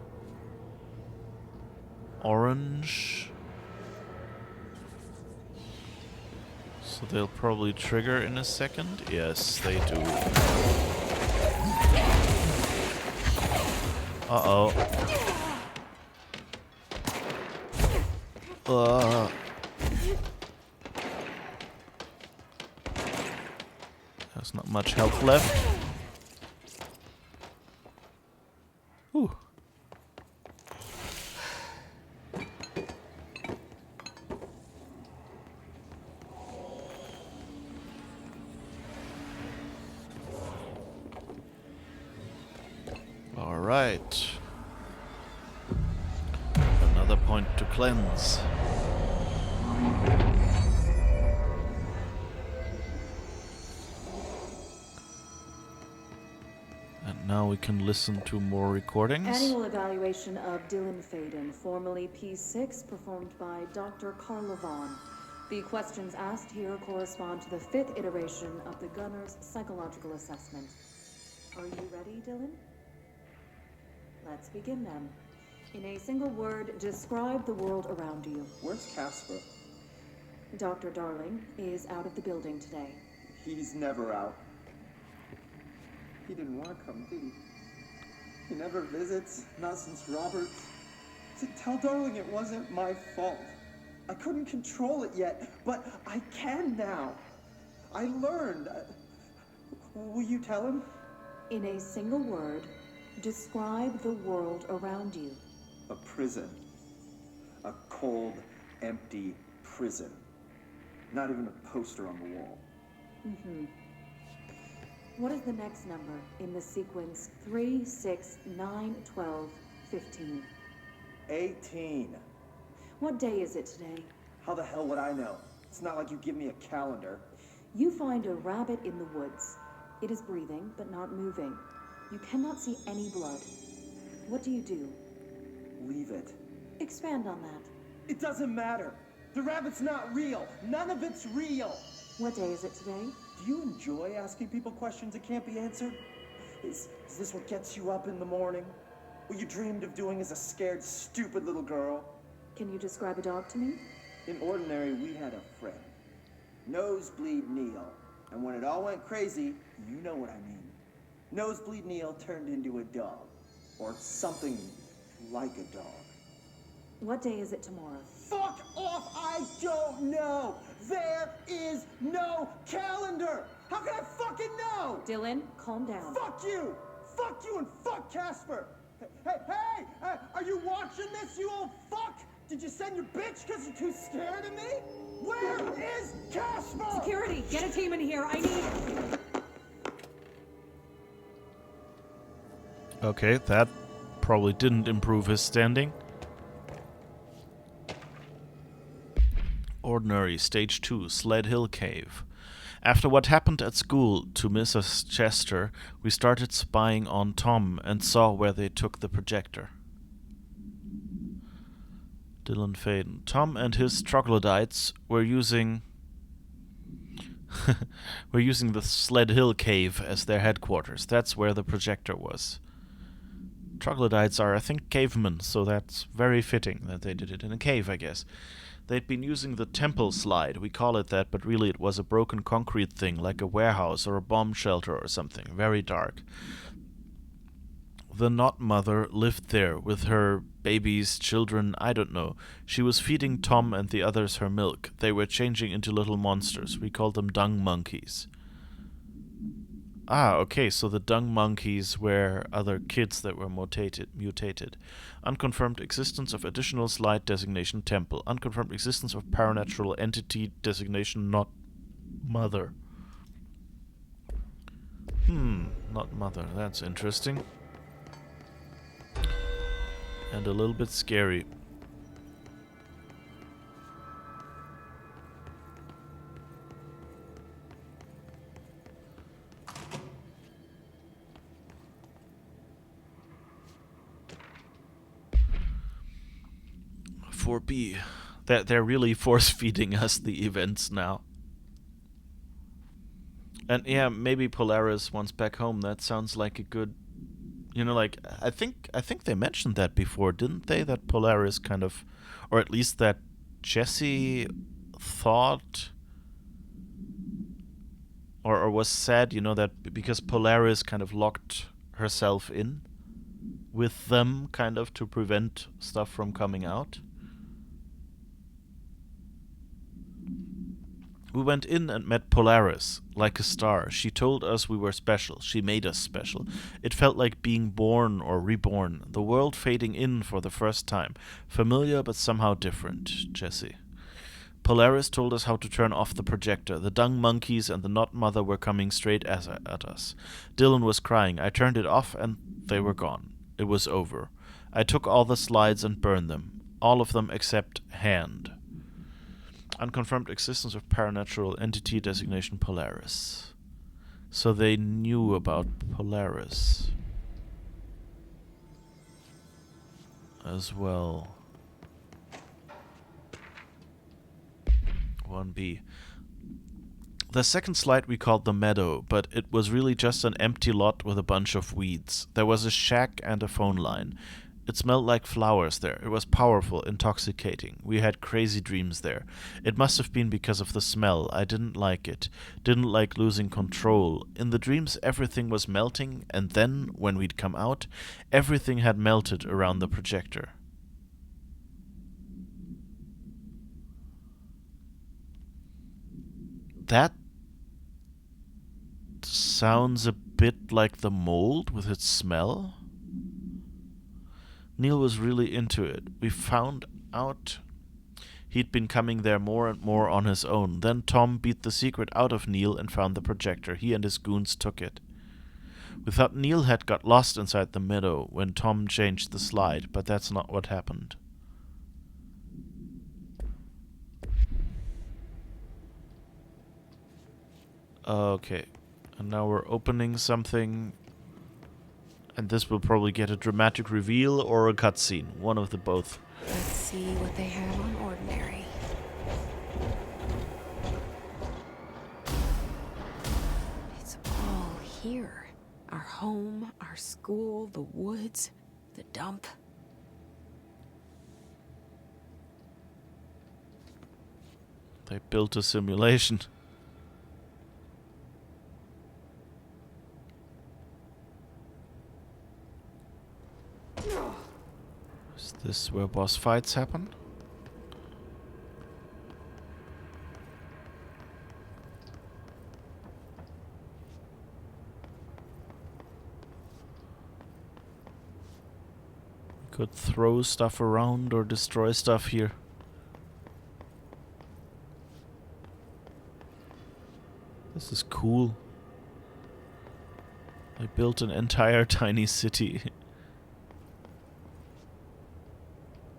Speaker 1: orange. So they'll probably trigger in a second. Yes, they do. Uh-oh. There's not much health left. Ooh. All right. Another point to cleanse. And now we can listen to more recordings.
Speaker 6: Annual evaluation of Dylan Faden, formerly P6, performed by Dr. Carla Vaughn. The questions asked here correspond to the 5th iteration of the Gunner's psychological assessment. Are you ready, Dylan? Let's begin then. In a single word, describe the world around you.
Speaker 19: Where's Casper?
Speaker 6: Dr. Darling is out of the building today.
Speaker 19: He's never out. He didn't want to come, did he? He never visits, not since Roberts. Tell Darling it wasn't my fault. I couldn't control it yet, but I can now. I learned. Will you tell him?
Speaker 6: In a single word, describe the world around you.
Speaker 19: A prison. A cold, empty prison. Not even a poster on the wall.
Speaker 6: Mm-hmm. What is the next number in the sequence 3, 6, 9, 12, 15?
Speaker 19: 18.
Speaker 6: What day is it today?
Speaker 19: How the hell would I know? It's not like you give me a calendar.
Speaker 6: You find a rabbit in the woods. It is breathing, but not moving. You cannot see any blood. What do you do?
Speaker 19: Leave it.
Speaker 6: Expand on that.
Speaker 19: It doesn't matter. The rabbit's not real. None of it's real.
Speaker 6: What day is it today?
Speaker 19: Do you enjoy asking people questions that can't be answered? Is this what gets you up in the morning? What you dreamed of doing as a scared, stupid little girl?
Speaker 6: Can you describe a dog to me?
Speaker 19: In Ordinary, we had a friend. Nosebleed Neil. And when it all went crazy, you know what I mean. Nosebleed Neil turned into a dog. Or something like a dog.
Speaker 6: What day is it tomorrow?
Speaker 19: Fuck off! I don't know! There is no calendar! How can I fucking know?
Speaker 6: Dylan, calm down.
Speaker 19: Fuck you! fuck you and fuck Casper! Hey! Are you watching this, you old fuck? Did you send your bitch because you're too scared of me? Where is Casper?
Speaker 11: Security, get a team in here. I need...
Speaker 1: Okay, that probably didn't improve his standing. Ordinary, Stage 2, Sled Hill Cave. After what happened at school to Mrs. Chester, we started spying on Tom and saw where they took the projector. Dylan Faden. Tom and his troglodytes were using the Sled Hill Cave as their headquarters. That's where the projector was. Troglodytes are, I think, cavemen, so that's very fitting that they did it in a cave, I guess. They'd been using the temple slide, we call it that, but really it was a broken concrete thing, like a warehouse or a bomb shelter or something, very dark. The Not Mother lived there with her babies, children, I don't know. She was feeding Tom and the others her milk. They were changing into little monsters. We called them dung monkeys. Ah, okay, so the dung monkeys were other kids that were mutated. Unconfirmed existence of additional slide designation temple. Unconfirmed existence of paranatural entity designation not mother. Not mother. That's interesting. And a little bit scary. B. They're really force-feeding us the events now. And yeah, maybe Polaris wants back home. That sounds like a good... You know, like, I think they mentioned that before, didn't they? That Polaris kind of... Or at least that Jesse thought... Or was said, you know, that because Polaris kind of locked herself in with them, kind of, to prevent stuff from coming out. We went in and met Polaris, like a star. She told us we were special. She made us special. It felt like being born or reborn. The world fading in for the first time. Familiar but somehow different, Jesse. Polaris told us how to turn off the projector. The dung monkeys and the Not Mother were coming straight at us. Dylan was crying. I turned it off and they were gone. It was over. I took all the slides and burned them. All of them except Hand. Unconfirmed existence of paranatural entity designation Polaris. So they knew about Polaris as well. 1B. The second slide we called the meadow, but it was really just an empty lot with a bunch of weeds. There was a shack and a phone line. It smelled like flowers there. It was powerful, intoxicating. We had crazy dreams there. It must have been because of the smell. I didn't like it. Didn't like losing control. In the dreams, everything was melting, and then, when we'd come out, everything had melted around the projector. That sounds a bit like the mold with its smell. Neil was really into it. We found out he'd been coming there more and more on his own. Then Tom beat the secret out of Neil and found the projector. He and his goons took it. We thought Neil had got lost inside the meadow when Tom changed the slide, but that's not what happened. Okay, and now we're opening something, and this will probably get a dramatic reveal or a cutscene, one of the both.
Speaker 16: Let's see what they have on Ordinary. It's all here. Our home, our school, the woods, the dump.
Speaker 1: They built a simulation. Is this where boss fights happen? Could throw stuff around or destroy stuff here. This is cool. I built an entire tiny city.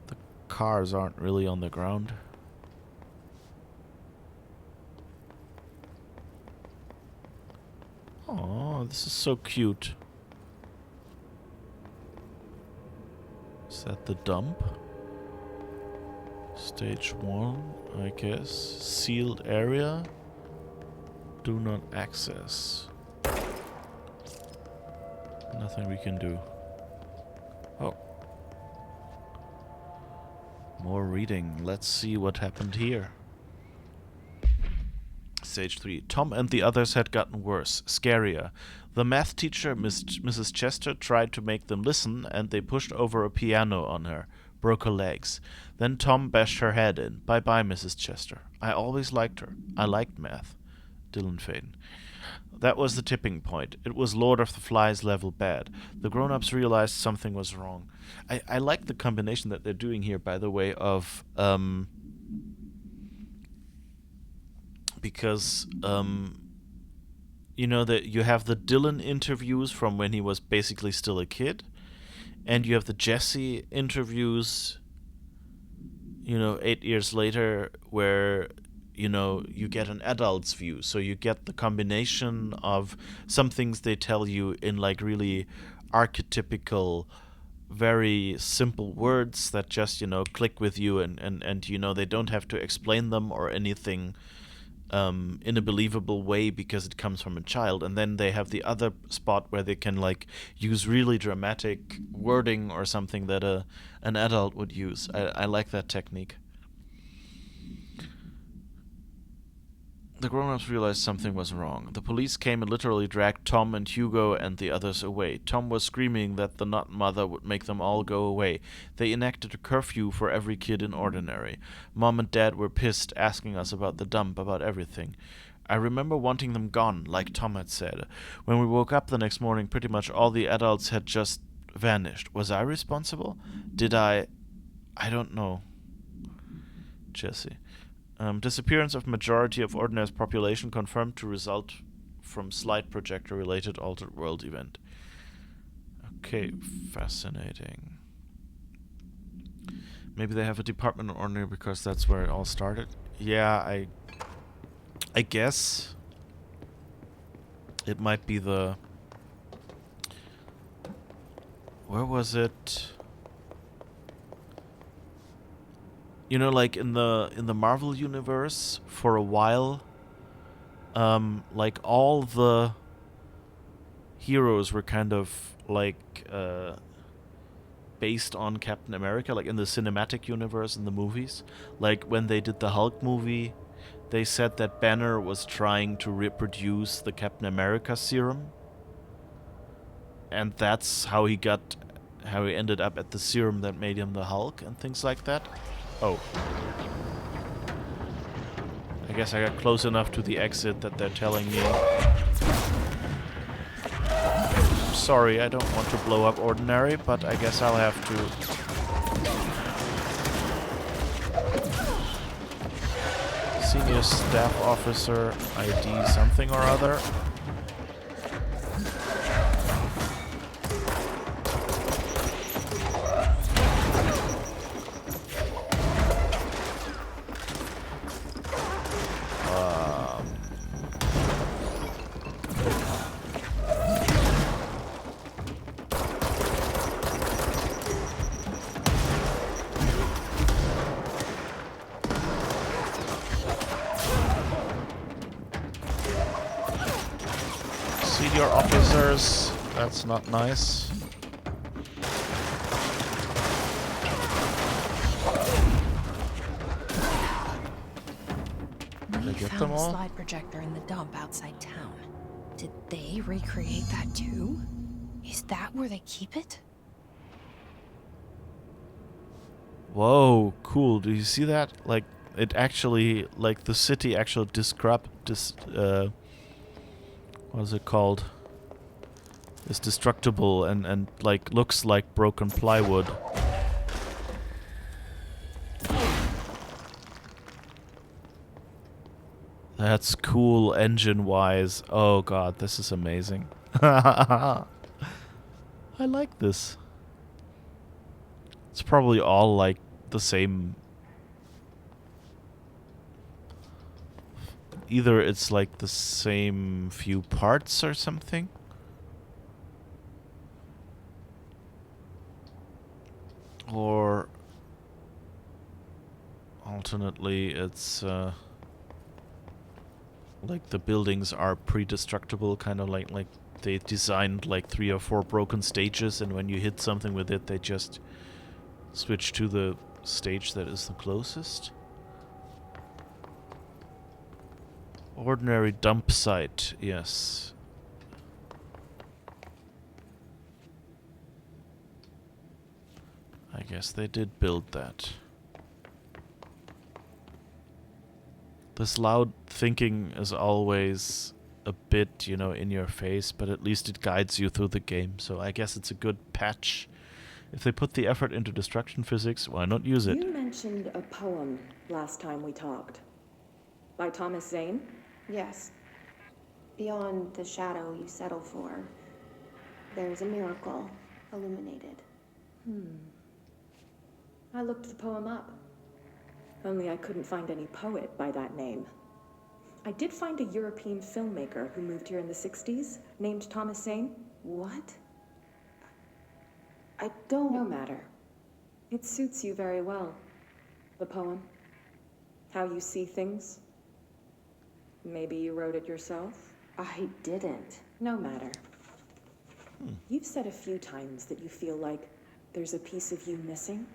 Speaker 1: The cars aren't really on the ground. Oh, this is so cute. Is that the dump? Stage 1, I guess. Sealed area. Do not access. Nothing we can do. Oh. More reading. Let's see what happened here. Stage 3. Tom and the others had gotten worse, scarier. The math teacher, Mrs. Chester, tried to make them listen, and they pushed over a piano on her, broke her legs. Then Tom bashed her head in. Bye-bye, Mrs. Chester. I always liked her. I liked math. Dylan Faden. That was the tipping point. It was Lord of the Flies level bad. The grown-ups realized something was wrong. I like the combination that they're doing here, by the way, of because you know that you have the Dylan interviews from when he was basically still a kid, and you have the Jesse interviews, you know, 8 years later, where you know you get an adult's view. So you get the combination of some things they tell you in like really archetypical, very simple words that just, you know, click with you, and you know, they don't have to explain them or anything in a believable way because it comes from a child. And then they have the other spot where they can like use really dramatic wording or something that an adult would use. I like that technique. The grown-ups realized something was wrong. The police came and literally dragged Tom and Hugo and the others away. Tom was screaming that the nut mother would make them all go away. They enacted a curfew for every kid in Ordinary. Mom and Dad were pissed, asking us about the dump, about everything. I remember wanting them gone, like Tom had said. When we woke up the next morning, pretty much all the adults had just vanished. Was I responsible? Did I don't know. Jesse. Disappearance of majority of Ordinary's population confirmed to result from slide projector related altered world event. Okay, fascinating. Maybe they have a department in Ordinary because that's where it all started. Yeah, I guess it might be the... Where was it? You know, like in the Marvel universe, for a while, like all the heroes were kind of like based on Captain America, like in the cinematic universe in the movies. Like when they did the Hulk movie, they said that Banner was trying to reproduce the Captain America serum, and that's how he ended up at the serum that made him the Hulk and things like that. Oh. I guess I got close enough to the exit that they're telling me. I'm sorry, I don't want to blow up Ordinary, but I guess I'll have to. Senior staff officer, ID something or other. Senior officers, that's not nice.
Speaker 16: We
Speaker 1: get
Speaker 16: found
Speaker 1: them
Speaker 16: a
Speaker 1: all?
Speaker 16: slide projector in the dump outside town. Did they recreate that too? Is that where they keep it?
Speaker 1: Whoa, cool. Do you see that? Like, it actually, like, the city actually what is it called? Is destructible and like, looks like broken plywood. That's cool engine-wise. Oh god, this is amazing. I like this. It's probably all like the same. Either it's like the same few parts or something. Or alternately it's like the buildings are pre-destructible, kind of like they designed like 3 or 4 broken stages, and when you hit something with it, they just switch to the stage that is the closest. Ordinary dump site, yes. I guess they did build that. This loud thinking is always a bit, you know, in your face, but at least it guides you through the game, so I guess it's a good patch. If they put the effort into destruction physics, why not use it?
Speaker 17: You mentioned a poem last time we talked. By Thomas Zane?
Speaker 3: Yes. Beyond the shadow you settle for, there's a miracle illuminated.
Speaker 17: I looked the poem up. Only I couldn't find any poet by that name. I did find a European filmmaker who moved here in the 60s, named Thomas Zane.
Speaker 3: What? I don't...
Speaker 17: No matter. It suits you very well. The poem. How you see things. Maybe you wrote it yourself?
Speaker 3: I didn't.
Speaker 17: No matter. You've said a few times that you feel like there's a piece of you missing.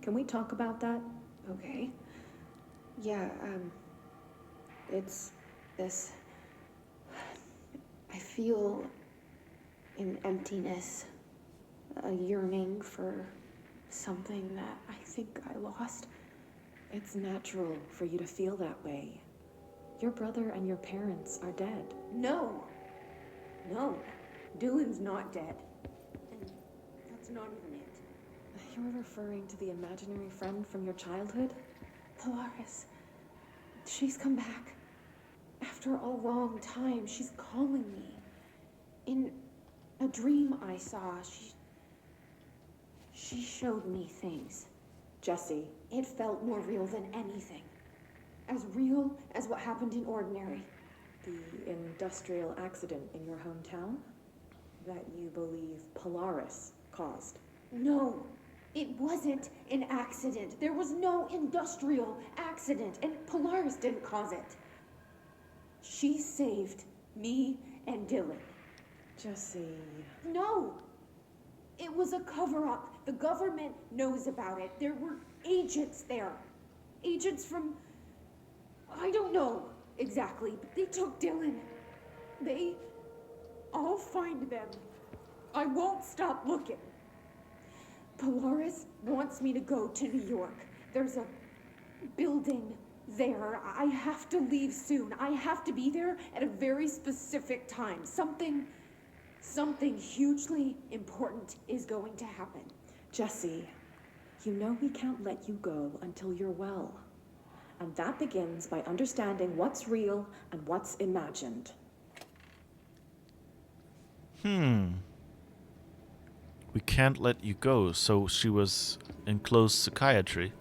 Speaker 17: Can we talk about that?
Speaker 3: Okay. Yeah, it's this... I feel an emptiness, a yearning for something that I think I lost.
Speaker 17: It's natural for you to feel that way. Your brother and your parents are dead.
Speaker 3: No. No. Dylan's not dead. And that's not even it.
Speaker 17: You're referring to the imaginary friend from your childhood?
Speaker 3: Polaris. She's come back. After a long time, she's calling me. In a dream I saw, she showed me things.
Speaker 17: Jesse.
Speaker 3: It felt more real than anything. As real as what happened in Ordinary.
Speaker 17: The industrial accident in your hometown? That you believe Polaris caused?
Speaker 3: No. It wasn't an accident. There was no industrial accident, and Polaris didn't cause it. She saved me and Dylan.
Speaker 17: Jesse...
Speaker 3: No! It was a cover-up. The government knows about it. There were agents there. Agents from... I don't know exactly, but they took Dylan. I'll find them. I won't stop looking. Polaris wants me to go to New York. There's a building there. I have to leave soon. I have to be there at a very specific time. Something hugely important is going to happen.
Speaker 17: Jesse, you know we can't let you go until you're well. And that begins by understanding what's real and what's imagined.
Speaker 1: We can't let you go, so she was in closed psychiatry.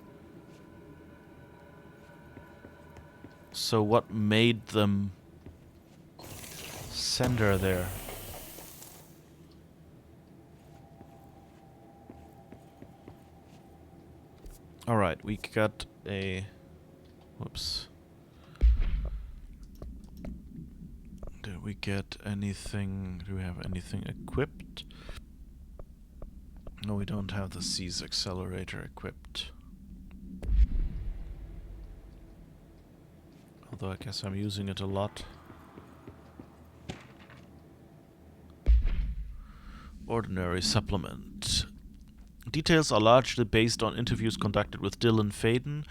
Speaker 1: So what made them send her there? Alright, we got a... Whoops. Did we get anything? Do we have anything equipped? No, we don't have the C's accelerator equipped. Although I guess I'm using it a lot. Ordinary supplement. Details are largely based on interviews conducted with Dylan Faden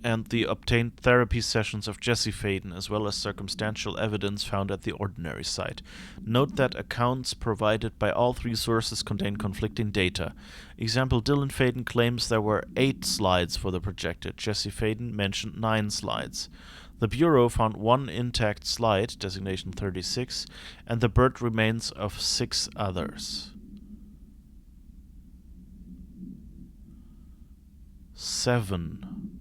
Speaker 1: and the obtained therapy sessions of Jesse Faden, as well as circumstantial evidence found at the Ordinary site. Note that accounts provided by all 3 sources contain conflicting data. Example, Dylan Faden claims there were 8 slides for the projector. Jesse Faden mentioned 9 slides. The Bureau found one intact slide, designation 36, and the burnt remains of 6 others. 7.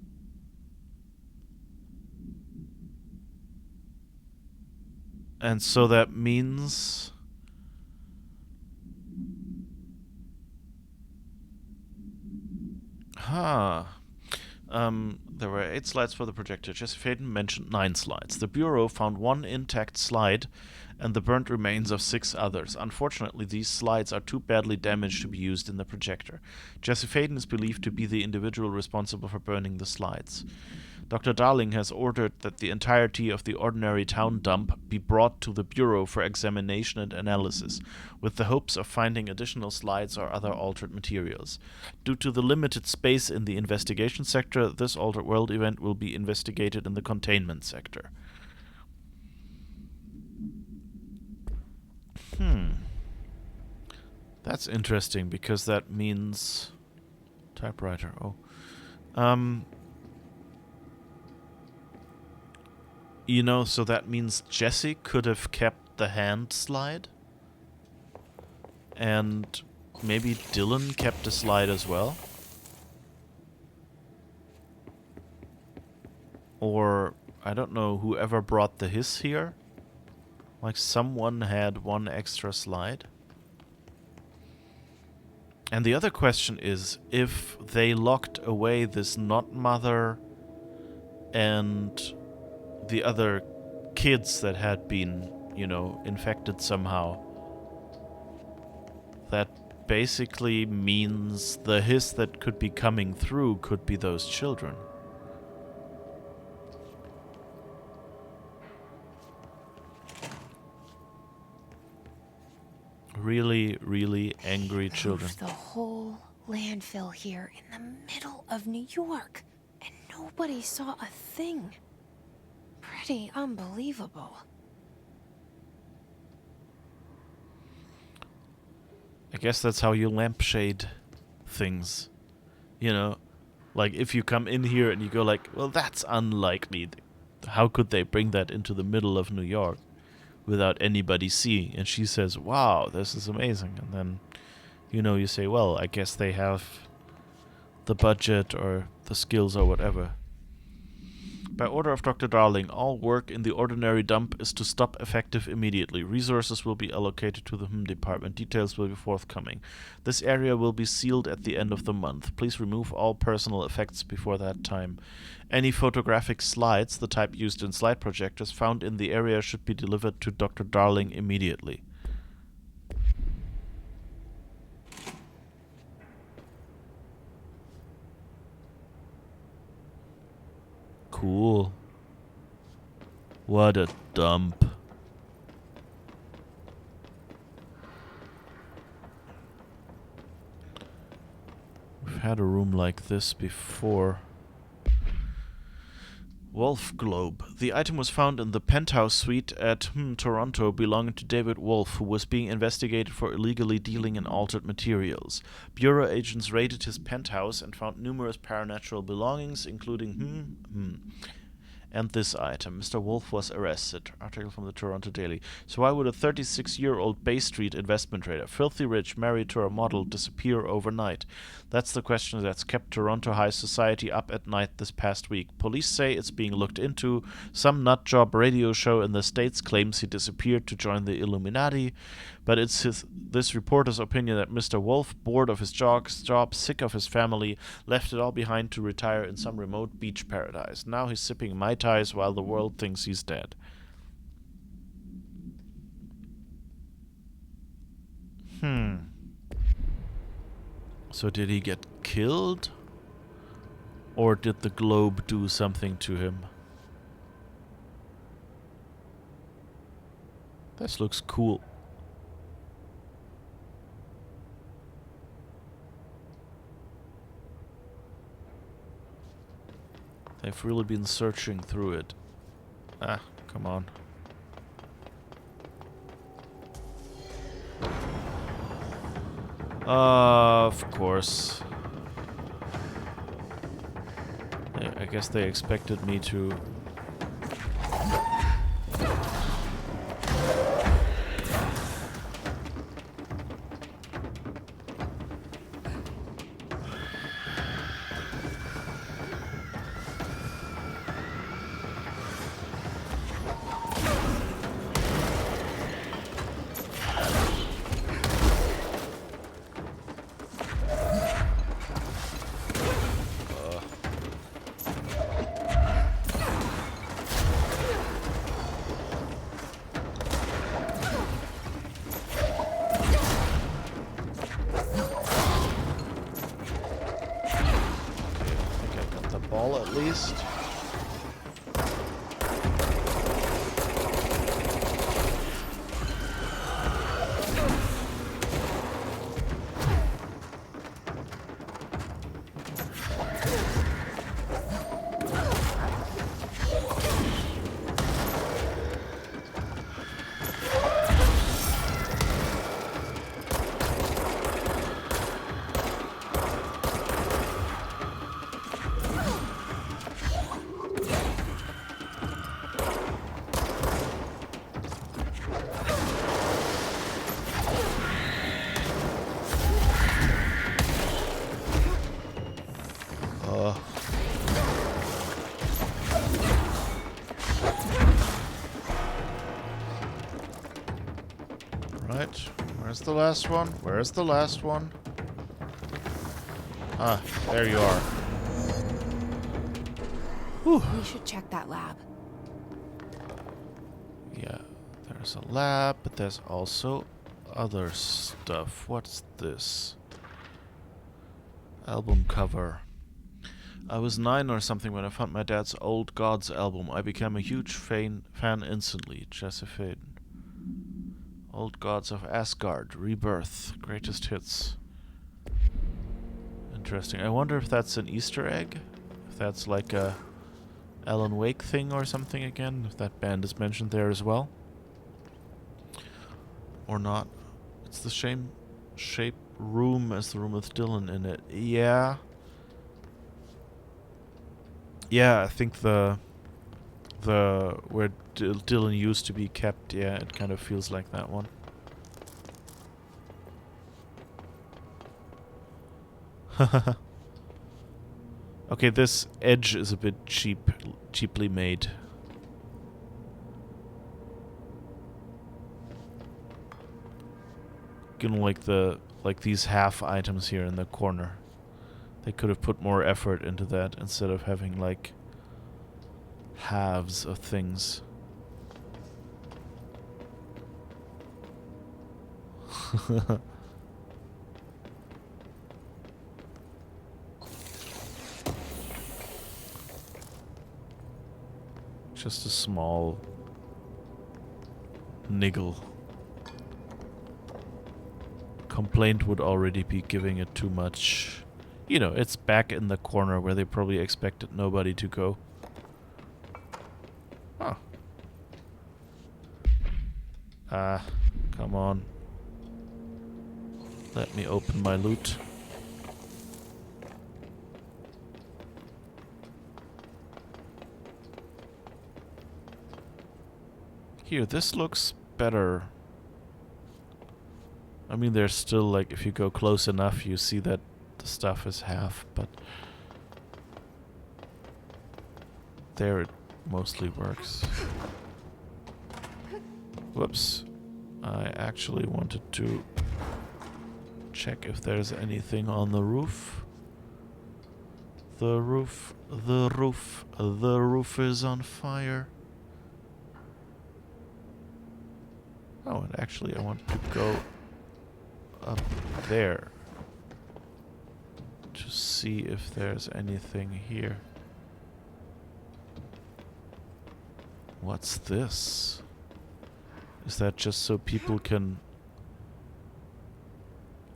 Speaker 1: And so that means... there were 8 slides for the projector. Jesse Faden mentioned 9 slides. The Bureau found one intact slide and the burnt remains of 6 others. Unfortunately, these slides are too badly damaged to be used in the projector. Jesse Faden is believed to be the individual responsible for burning the slides. Dr. Darling has ordered that the entirety of the ordinary town dump be brought to the Bureau for examination and analysis, with the hopes of finding additional slides or other altered materials. Due to the limited space in the investigation sector, this altered world event will be investigated in the containment sector. That's interesting, because that means... Typewriter, You know, so that means Jesse could have kept the hand slide. And maybe Dylan kept the slide as well. Or, I don't know, whoever brought the hiss here. Like someone had one extra slide. And the other question is, if they locked away this not mother and the other kids that had been, you know, infected somehow, that basically means the hiss that could be coming through could be those children. Really, really angry children.
Speaker 16: The whole landfill here in the middle of New York, and nobody saw a thing. Pretty unbelievable.
Speaker 1: I guess that's how you lampshade things. You know, like if you come in here and you go like, well, that's unlikely. How could they bring that into the middle of New York without anybody seeing? And she says, wow, this is amazing. And then, you know, you say, well, I guess they have the budget or the skills or whatever. By order of Dr. Darling, all work in the ordinary dump is to stop effective immediately. Resources will be allocated to the department. Details will be forthcoming. This area will be sealed at the end of the month. Please remove all personal effects before that time. Any photographic slides, the type used in slide projectors, found in the area should be delivered to Dr. Darling immediately. Cool. What a dump. We've had a room like this before. Wolf Globe. The item was found in the penthouse suite at Toronto belonging to David Wolf, who was being investigated for illegally dealing in altered materials. Bureau agents raided his penthouse and found numerous paranatural belongings, including and this item. Mr. Wolf was arrested. Article from the Toronto Daily. So why would a 36-year-old Bay Street investment trader, filthy rich, married to a model, disappear overnight? That's the question that's kept Toronto high society up at night this past week. Police say it's being looked into. Some nutjob radio show in the States claims he disappeared to join the Illuminati, but it's this reporter's opinion that Mr. Wolf, bored of his job, sick of his family, left it all behind to retire in some remote beach paradise. Now he's sipping Mai Tais while the world thinks he's dead. So did he get killed? Or did the globe do something to him? This looks cool. They've really been searching through it. Ah, come on. Of course. I guess they expected me to wall at least. Right, where's the last one? Where's the last one? Ah, there you are. Whew.
Speaker 3: We should check that lab.
Speaker 1: Yeah, there's a lab, but there's also other stuff. What's this? Album cover. I was 9 or something when I found my dad's Old Gods album. I became a huge fan instantly. Jesse Faden. Old Gods of Asgard, Rebirth, Greatest Hits. Interesting. I wonder if that's an Easter egg? If that's like a Alan Wake thing or something again? If that band is mentioned there as well? Or not? It's the same shape room as the room with Dylan in it. Yeah. Yeah, I think the where Dylan used to be kept, yeah, it kind of feels like that one. Okay, this edge is a bit cheaply made. You know, like these half items here in the corner. They could have put more effort into that instead of having like halves of things. Just a small niggle. Complaint would already be giving it too much. You know, it's back in the corner where they probably expected nobody to go. Huh. Ah, come on. Let me open my loot. Here, this looks better. I mean, there's still, like, if you go close enough, you see that the stuff is half, but there it mostly works. Whoops. I actually wanted to check if there's anything on the roof. The roof is on fire. Oh, and actually I want to go up there to see if there's anything here. What's this? Is that just so people can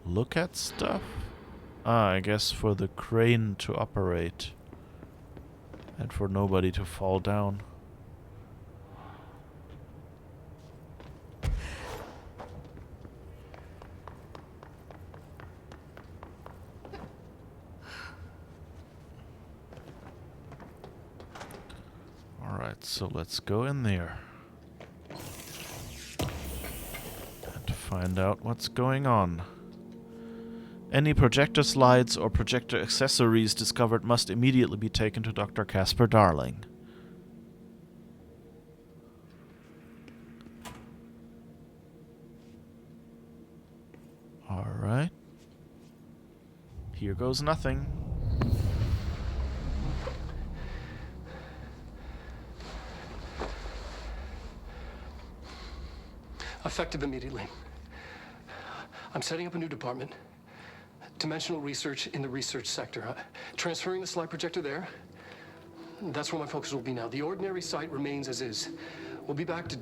Speaker 1: look at stuff? Ah, I guess for the crane to operate and for nobody to fall down. Alright, so let's go in there and find out what's going on. Any projector slides or projector accessories discovered must immediately be taken to Dr. Casper Darling. Alright. Here goes nothing.
Speaker 7: Effective immediately. I'm setting up a new department. Dimensional research in the research sector. Transferring the slide projector there. That's where my focus will be now. The ordinary site remains as is. We'll be back to...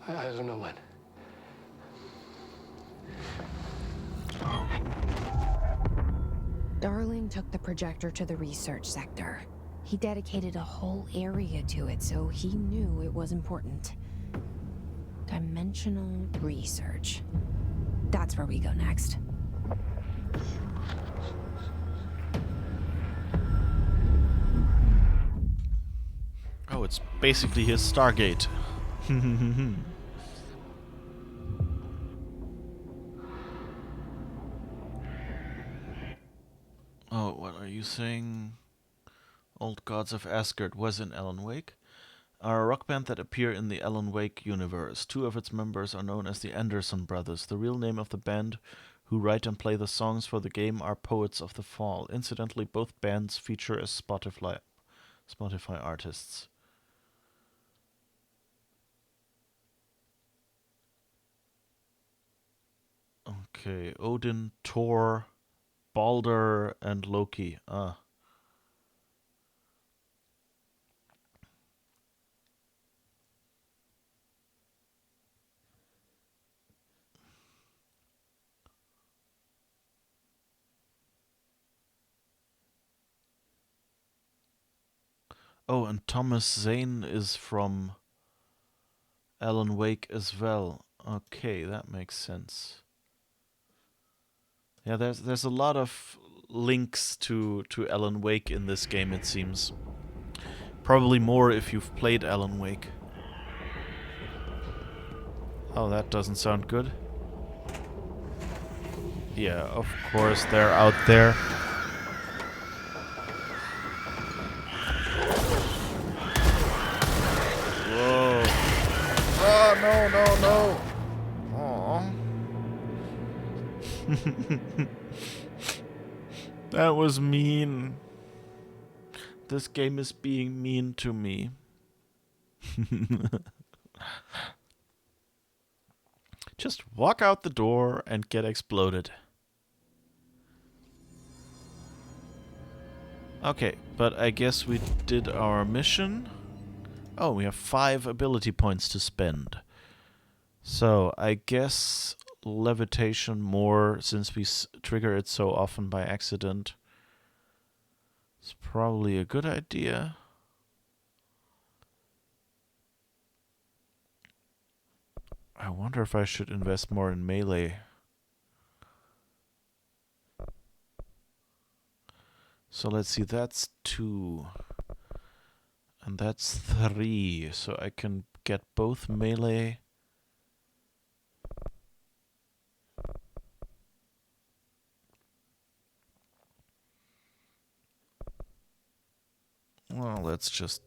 Speaker 7: I don't know when.
Speaker 16: Darling took the projector to the research sector. He dedicated a whole area to it, so he knew it was important. Dimensional research. That's where we go next.
Speaker 1: Oh, it's basically his Stargate. Oh, what are you saying? Old Gods of Asgard was in Alan Wake? Are a rock band that appear in the Alan Wake universe. Two of its members are known as the Anderson Brothers. The real name of the band who write and play the songs for the game are Poets of the Fall. Incidentally, both bands feature as Spotify artists. Okay, Odin, Thor, Balder, and Loki. Ah. Oh, and Thomas Zane is from Alan Wake as well. Okay, that makes sense. Yeah, there's a lot of links to Alan Wake in this game, it seems. Probably more if you've played Alan Wake. Oh, that doesn't sound good. Yeah, of course they're out there. Whoa. Oh, no. Aw. That was mean. This game is being mean to me. Just walk out the door and get exploded. Okay, but I guess we did our mission. Oh, we have 5 ability points to spend. So, I guess levitation more, since we trigger it so often by accident. It's probably a good idea. I wonder if I should invest more in melee. So let's see, that's 2. And that's 3. So I can get both melee. Well, let's just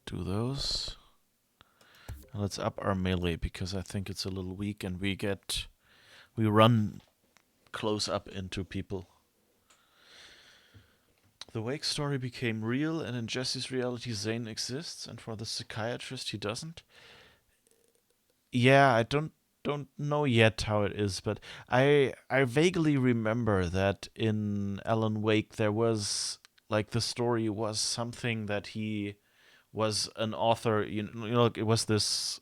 Speaker 1: do those. And let's up our melee because I think it's a little weak and we run close up into people. The Wake story became real, and in Jesse's reality Zane exists, and for the psychiatrist he doesn't. Yeah, I don't know yet how it is, but I vaguely remember that in Alan Wake there was, like, the story was something that he was an author, you know, it was this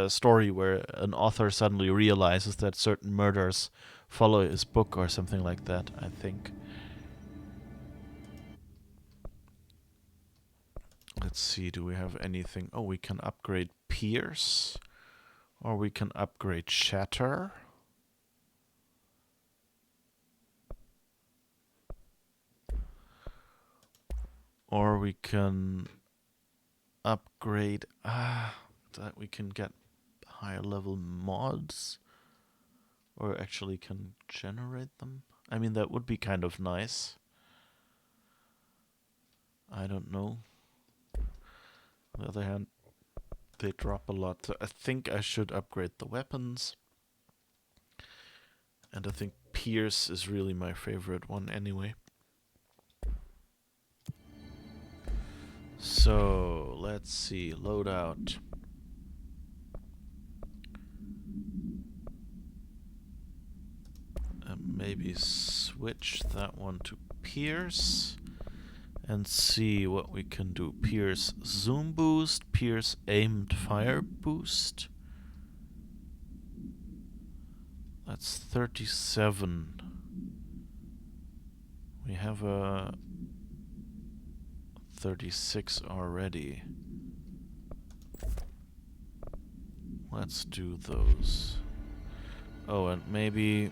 Speaker 1: story where an author suddenly realizes that certain murders follow his book or something like that, I think. Let's see, do we have anything? Oh, we can upgrade Pierce, or we can upgrade Shatter. Or we can upgrade that we can get higher level mods, or actually can generate them. I mean, that would be kind of nice. I don't know. On the other hand, they drop a lot. So I think I should upgrade the weapons. And I think Pierce is really my favorite one anyway. So, let's see. Loadout. Maybe switch that one to Pierce. and see what we can do. Pierce zoom boost, pierce aimed fire boost. That's 37. We have a 36 already. Let's do those. Oh, and maybe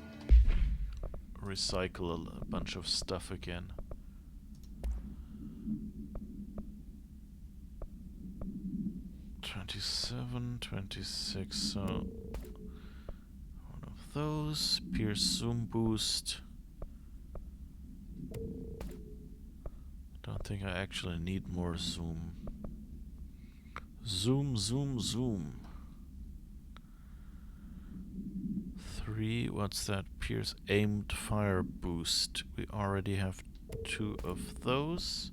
Speaker 1: recycle a bunch of stuff again. $27, $26, so one of those. Pierce zoom boost. Don't think I actually need more zoom. Zoom, zoom, zoom. 3, what's that? Pierce aimed fire boost. We already have 2 of those.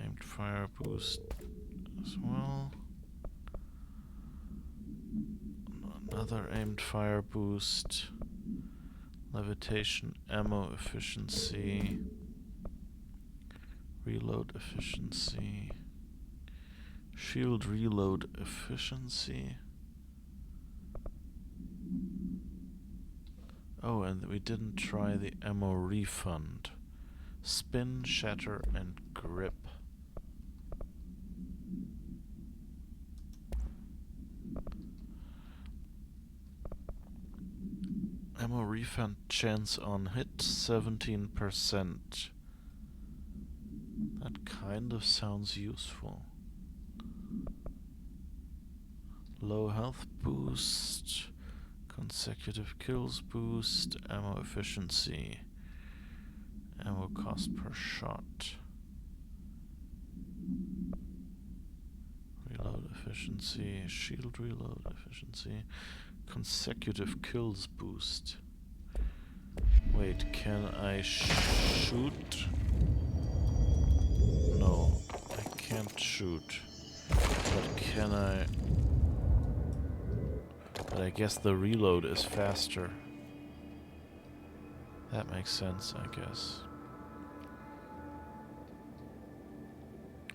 Speaker 1: Aimed fire boost as well. Another aimed fire boost. Levitation ammo efficiency. Reload efficiency. Shield reload efficiency. Oh, and we didn't try the ammo refund. Spin, shatter, and grip. Ammo refund chance on hit 17%. That kind of sounds useful. Low health boost, consecutive kills boost, ammo efficiency, ammo cost per shot, reload efficiency, shield reload efficiency, consecutive kills boost. Wait, can I shoot? No, I can't shoot. But can I? But I guess the reload is faster. That makes sense, I guess.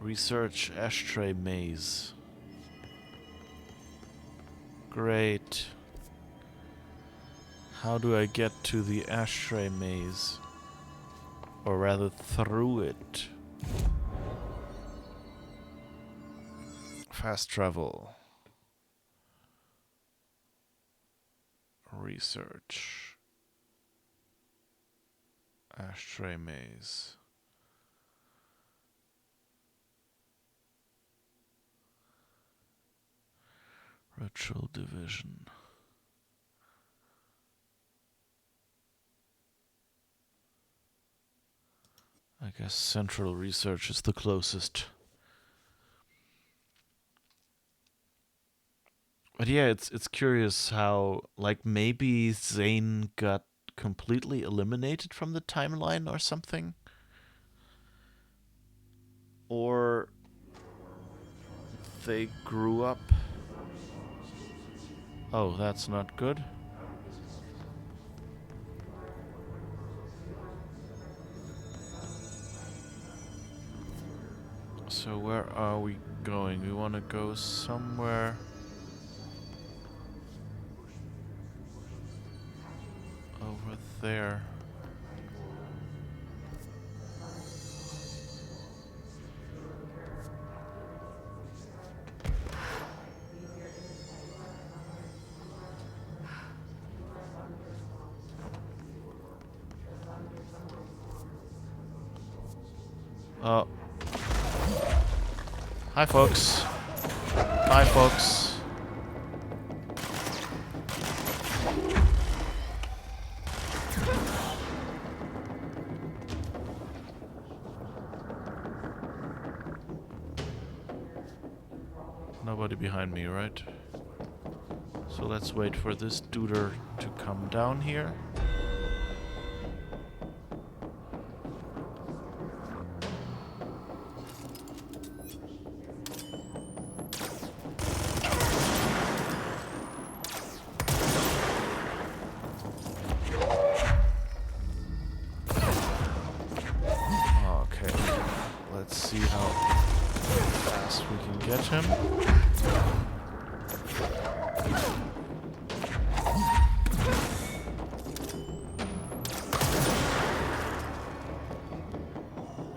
Speaker 1: Research ashtray maze. Great. How do I get to the ashtray maze? Or rather, through it. Fast travel. Research. Ashtray maze. Ritual division. I guess central research is the closest. But yeah, it's curious how, like, maybe Zane got completely eliminated from the timeline or something? Or they grew up. Oh, that's not good. So where are we going? We want to go somewhere over there. Oh. Hi, folks. Bye, folks. Nobody behind me, right? So let's wait for this duder to come down here. let's see how fast we can get him.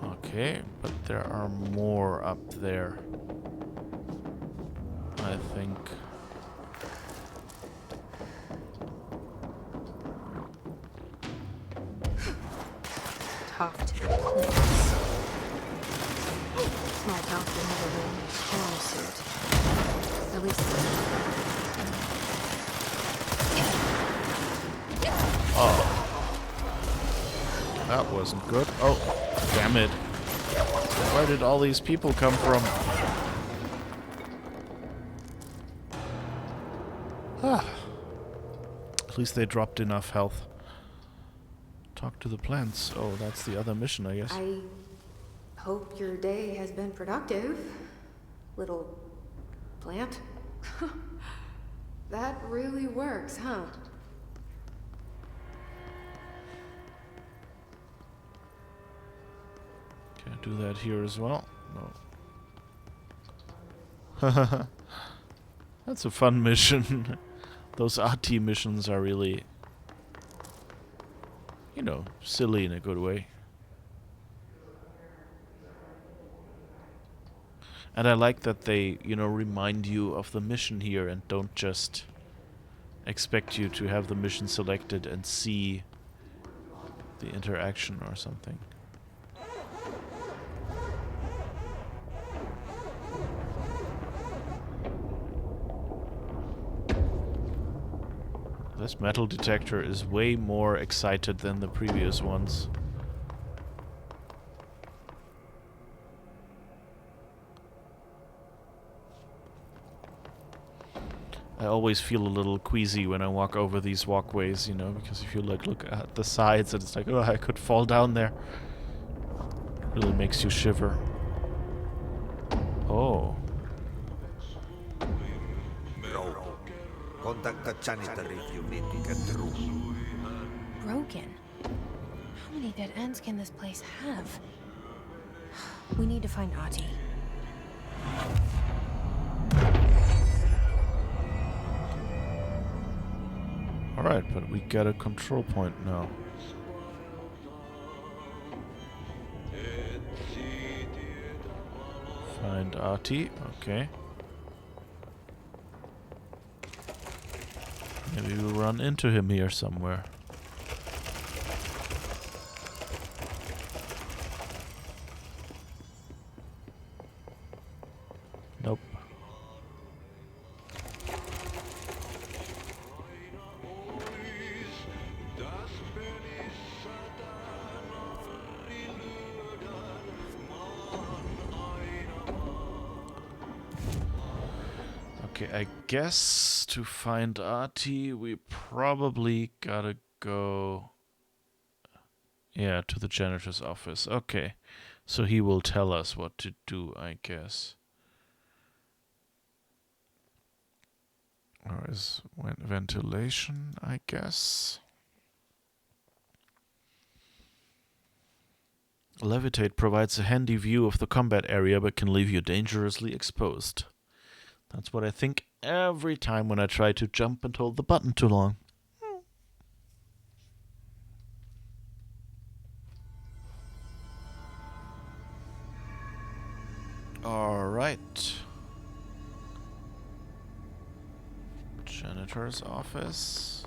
Speaker 1: Okay, but there are more up there, I think.
Speaker 16: Talk to the plants. My doctor never wore a thermal suit. At least.
Speaker 1: Oh. That wasn't good. Oh, damn it. Where did all these people come from? Ah. At least they dropped enough health. Talk to the plants. Oh, that's the other mission, I guess.
Speaker 3: I hope your day has been productive, little plant. That really works, huh?
Speaker 1: Can't do that here as well. No. That's a fun mission. Those RT missions are really, you know, silly in a good way. And I like that they, you know, remind you of the mission here and don't just expect you to have the mission selected and see the interaction or something. This metal detector is way more excited than the previous ones. I always feel a little queasy when I walk over these walkways, you know, because if you look at the sides and it's like, oh, I could fall down there. It really makes you shiver. Oh.
Speaker 8: Contact the janitor if you need to get through.
Speaker 16: Broken? How many dead ends can this place have? We need to find Ati.
Speaker 1: Alright, but we got a control point now. Find Ati, okay. Maybe we'll run into him here somewhere. Nope. Okay, I guess to find Artie, we probably gotta go... Yeah, to the janitor's office. Okay, so he will tell us what to do, I guess. Or is ventilation, I guess. Levitate provides a handy view of the combat area, but can leave you dangerously exposed. That's what I think every time when I try to jump and hold the button too long. Alright. Janitor's office.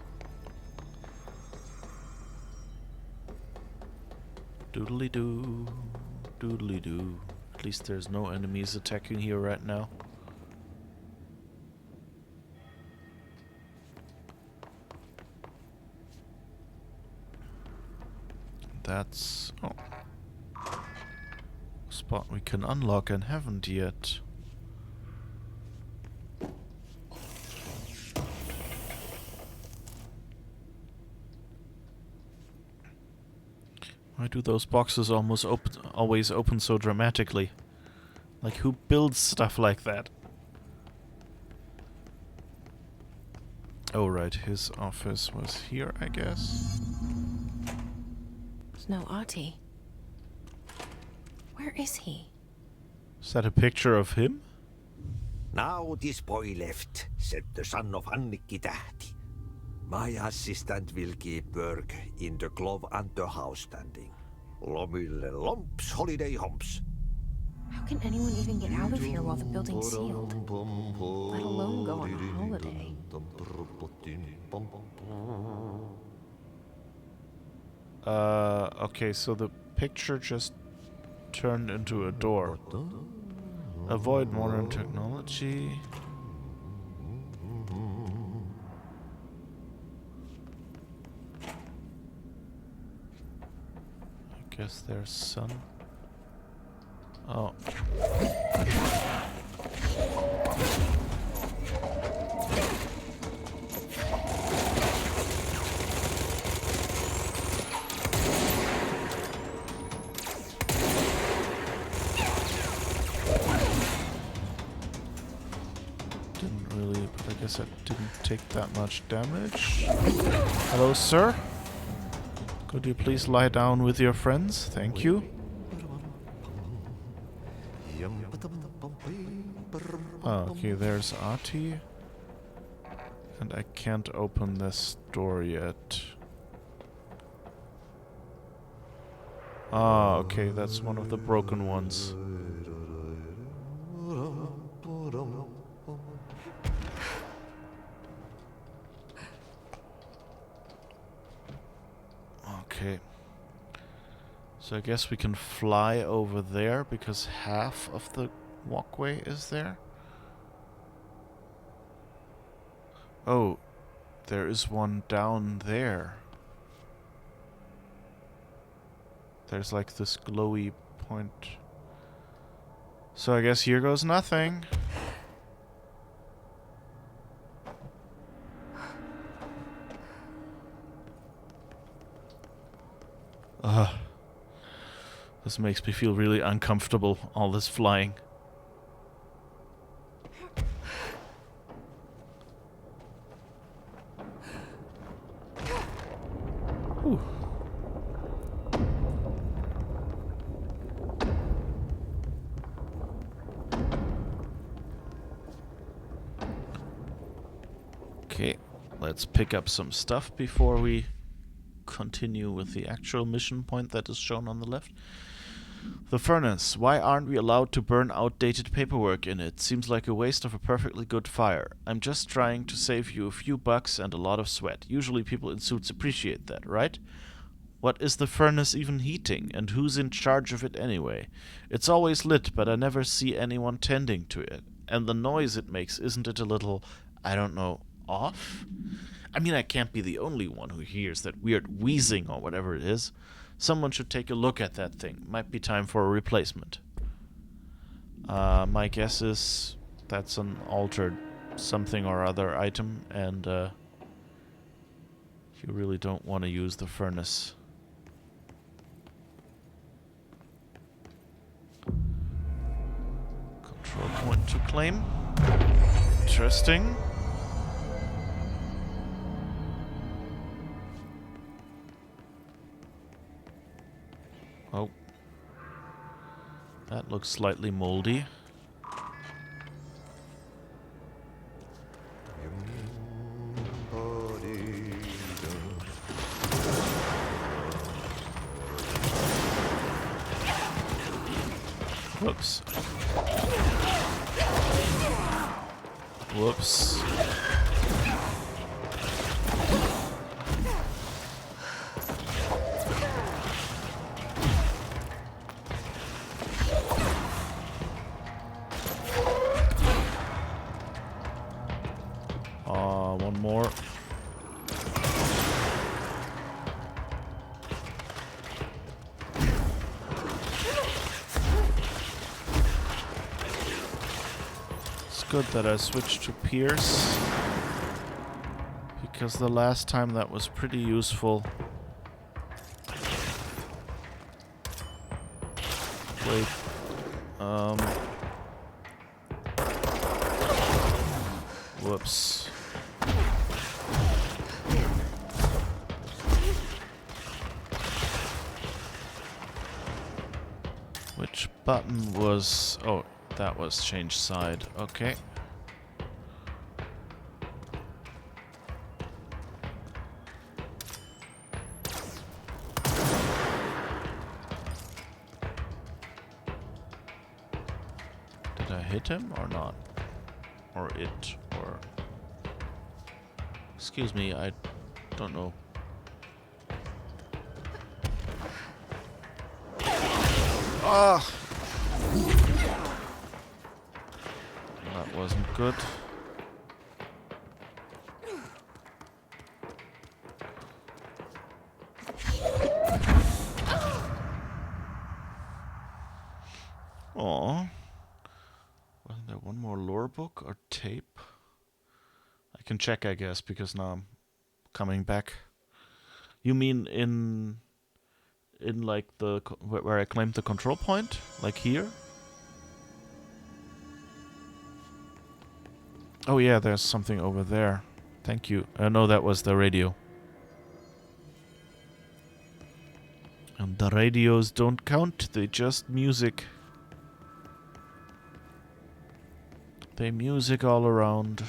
Speaker 1: Doodly-doo. Doodly-doo. At least there's no enemies attacking here right now. That's... oh. A spot we can unlock and haven't yet. Why do those boxes always open so dramatically? Like, who builds stuff like that? Oh right, his office was here, I guess.
Speaker 16: There's no Ati. Where is he?
Speaker 1: Is that a picture of him?
Speaker 8: Now this boy left, said the son of Annikki Tähti. My assistant will keep work in the glove and the house standing. Lomille lomps, holiday humps.
Speaker 16: How can anyone even get out of here while the building's sealed? Let alone go on a holiday.
Speaker 1: Okay, so the picture just turned into a door. Avoid modern technology. I guess there's sun. Oh. Didn't really, but I guess I didn't take that much damage. Hello, sir? Could you please lie down with your friends? Thank you. Oh, okay, there's Ahti. And I can't open this door yet. Ah, okay, that's one of the broken ones. Okay. So I guess we can fly over there because half of the walkway is there. Oh, there is one down there. There's like this glowy point. So I guess here goes nothing. This makes me feel really uncomfortable, all this flying. Whew. Okay, let's pick up some stuff before we continue with the actual mission point that is shown on the left. The furnace. Why aren't we allowed to burn outdated paperwork in it? Seems like a waste of a perfectly good fire. I'm just trying to save you a few bucks and a lot of sweat. Usually people in suits appreciate that, right? What is the furnace even heating, and who's in charge of it anyway? It's always lit, but I never see anyone tending to it. And the noise it makes, isn't it a little, I don't know, off? I mean, I can't be the only one who hears that weird wheezing or whatever it is. Someone should take a look at that thing. Might be time for a replacement. My guess is that's an altered something or other item, and you really don't want to use the furnace. Control point to claim. Interesting. Oh. That looks slightly moldy. Whoops. Whoops. One more. It's good that I switched to Pierce, because the last time that was pretty useful. Wait. Whoops. Which button was... Oh, that was change side. Okay. Did I hit him or not? Or it? Or... Excuse me, I don't know. Ah! That wasn't good. Aw. Wasn't there one more lore book or tape? I can check, I guess, because now I'm coming back. You mean in like the where I claimed the control point, like here? Oh yeah, there's something over there. Thank you. No, that was the radio. And the radios don't count, they just music. They music all around.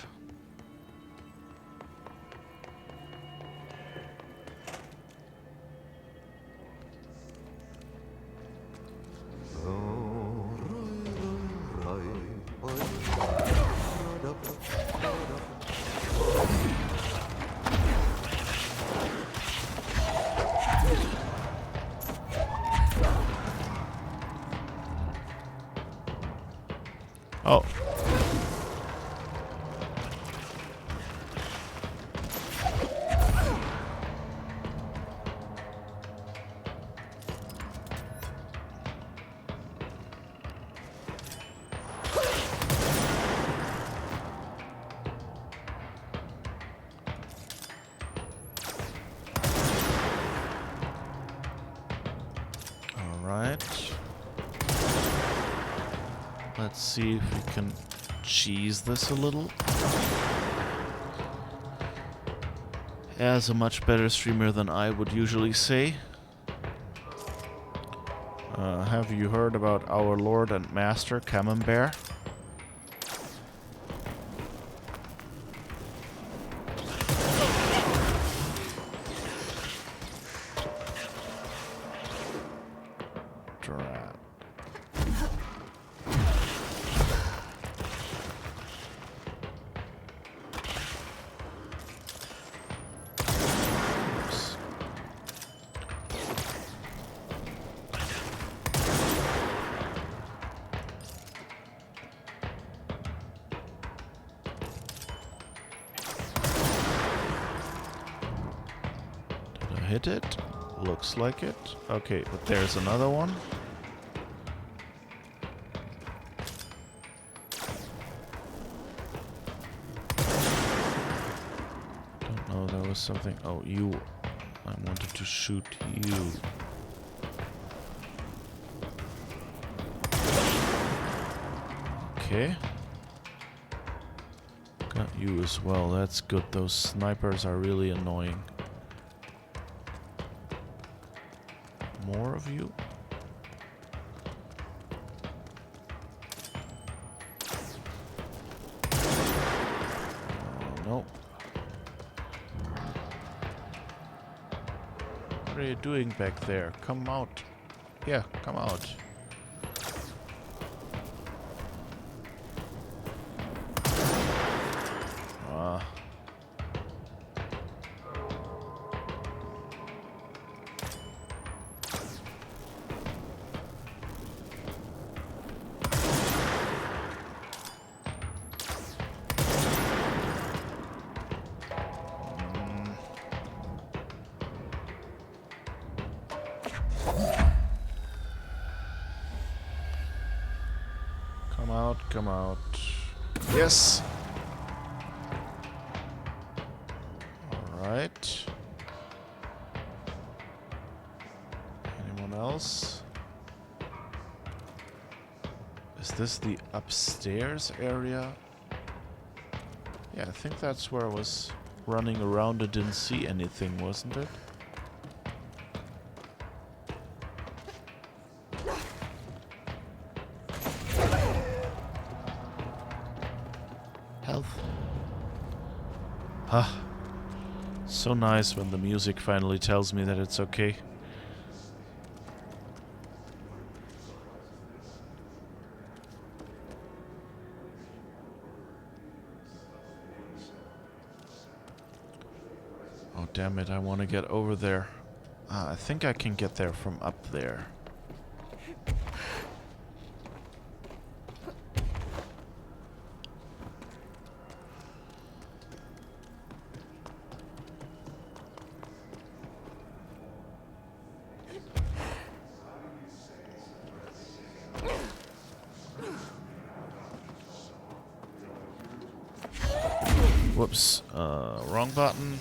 Speaker 1: Oh. Alright. Let's see if we can cheese this a little. As a much better streamer than I would usually say. Have you heard about our Lord and Master Camembert? Drat. Hit it? Looks like it. Okay, but there's another one. Don't know, there was something. Oh, you. I wanted to shoot you. Okay. Got you as well. That's good. Those snipers are really annoying. More of you? No. What are you doing back there? Come out. Yeah, come out. Ah. Come out. Yes! Alright. Anyone else? Is this the upstairs area? Yeah, I think that's where I was running around and didn't see anything, wasn't it? health. Ah. So nice when the music finally tells me that it's okay. Oh damn it, I want to get over there. I think I can get there from up there. Whoops, wrong button.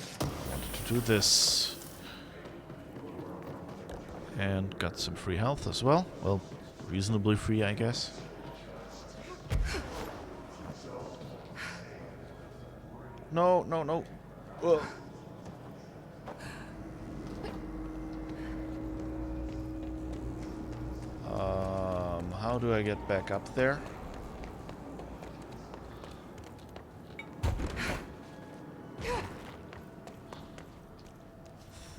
Speaker 1: Wanted to do this. And got some free health as well. Well, reasonably free, I guess. No, no, no. Ugh. How do I get back up there?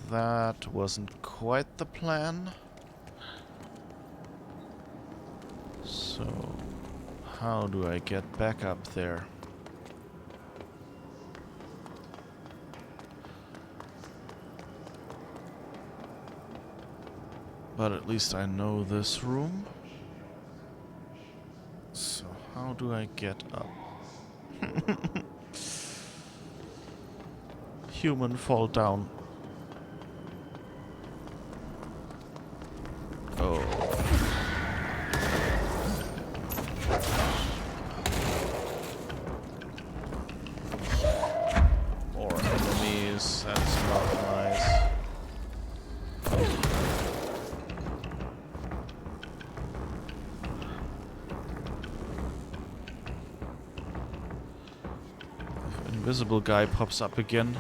Speaker 1: That wasn't quite the plan. So, how do I get back up there? But at least I know this room. So, how do I get up? Human fall down. Oh. More enemies, that's not nice. If invisible guy pops up again.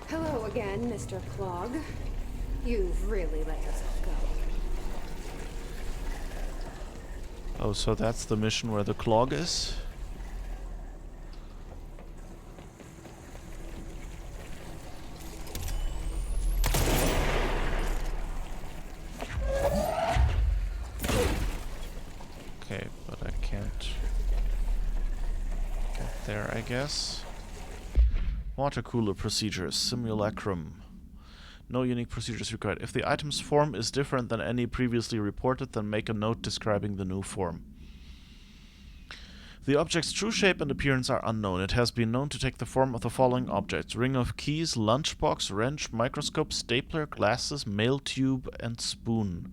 Speaker 3: Hello again, Mr. Clog. You've really let yourself go.
Speaker 1: Oh, so that's the mission where the clog is? Okay, but I can't get there, I guess. Water cooler procedures, simulacrum. No unique procedures required. If the item's form is different than any previously reported, then make a note describing the new form. The object's true shape and appearance are unknown. It has been known to take the form of the following objects: ring of keys, lunchbox, wrench, microscope, stapler, glasses, mail tube, and spoon.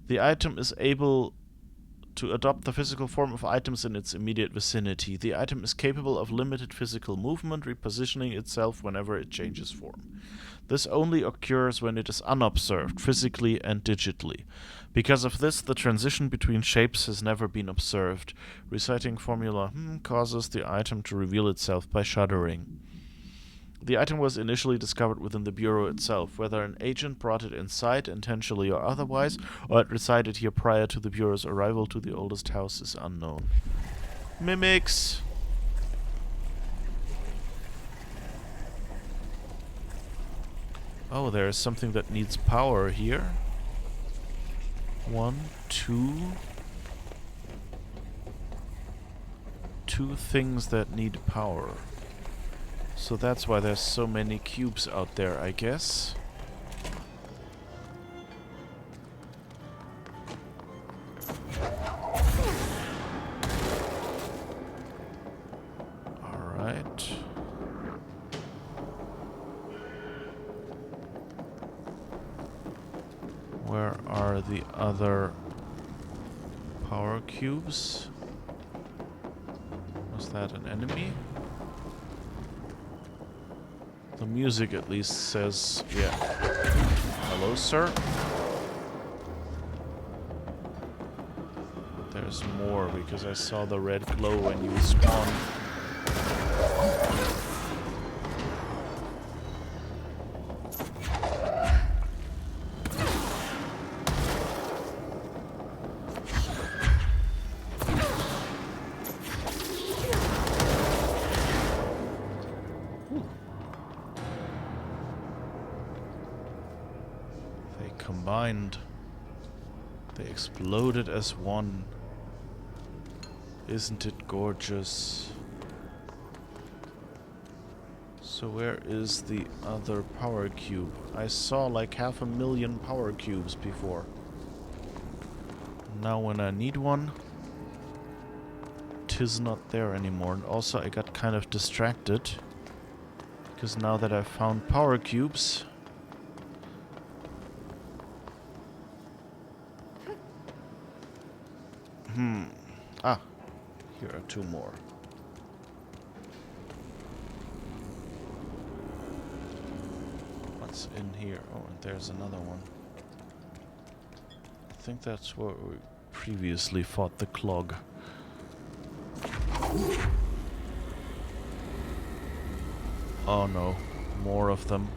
Speaker 1: The item is able to adopt the physical form of items in its immediate vicinity. The item is capable of limited physical movement, repositioning itself whenever it changes form. This only occurs when it is unobserved, physically and digitally. Because of this, the transition between shapes has never been observed. Reciting formula causes the item to reveal itself by shuddering. The item was initially discovered within the Bureau itself. Whether an agent brought it inside, intentionally or otherwise, or it resided here prior to the Bureau's arrival to the oldest house is unknown. Mimics! Oh, there is something that needs power here. 1, 2... 2 things that need power. So that's why there's so many cubes out there, I guess. Alright. Where are the other power cubes? Was that an enemy? The music at least says, yeah. Hello, sir? There's more because I saw the red glow when you spawned. combined. They exploded as one. Isn't it gorgeous? So where is the other power cube? I saw like 500,000 power cubes before. Now when I need one, 'tis not there anymore. And also I got kind of distracted, because now that I've found power cubes, here are 2 more. What's in here? Oh, and there's another one. I think that's where we previously fought the clog. Oh no, more of them.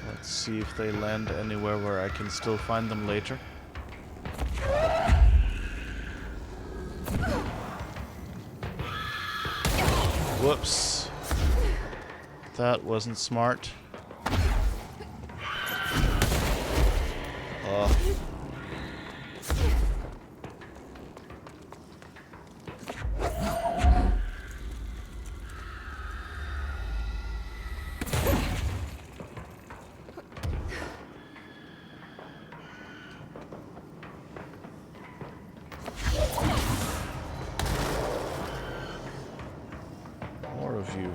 Speaker 1: Let's see if they land anywhere where I can still find them later. Whoops. That wasn't smart. Oh. More of you.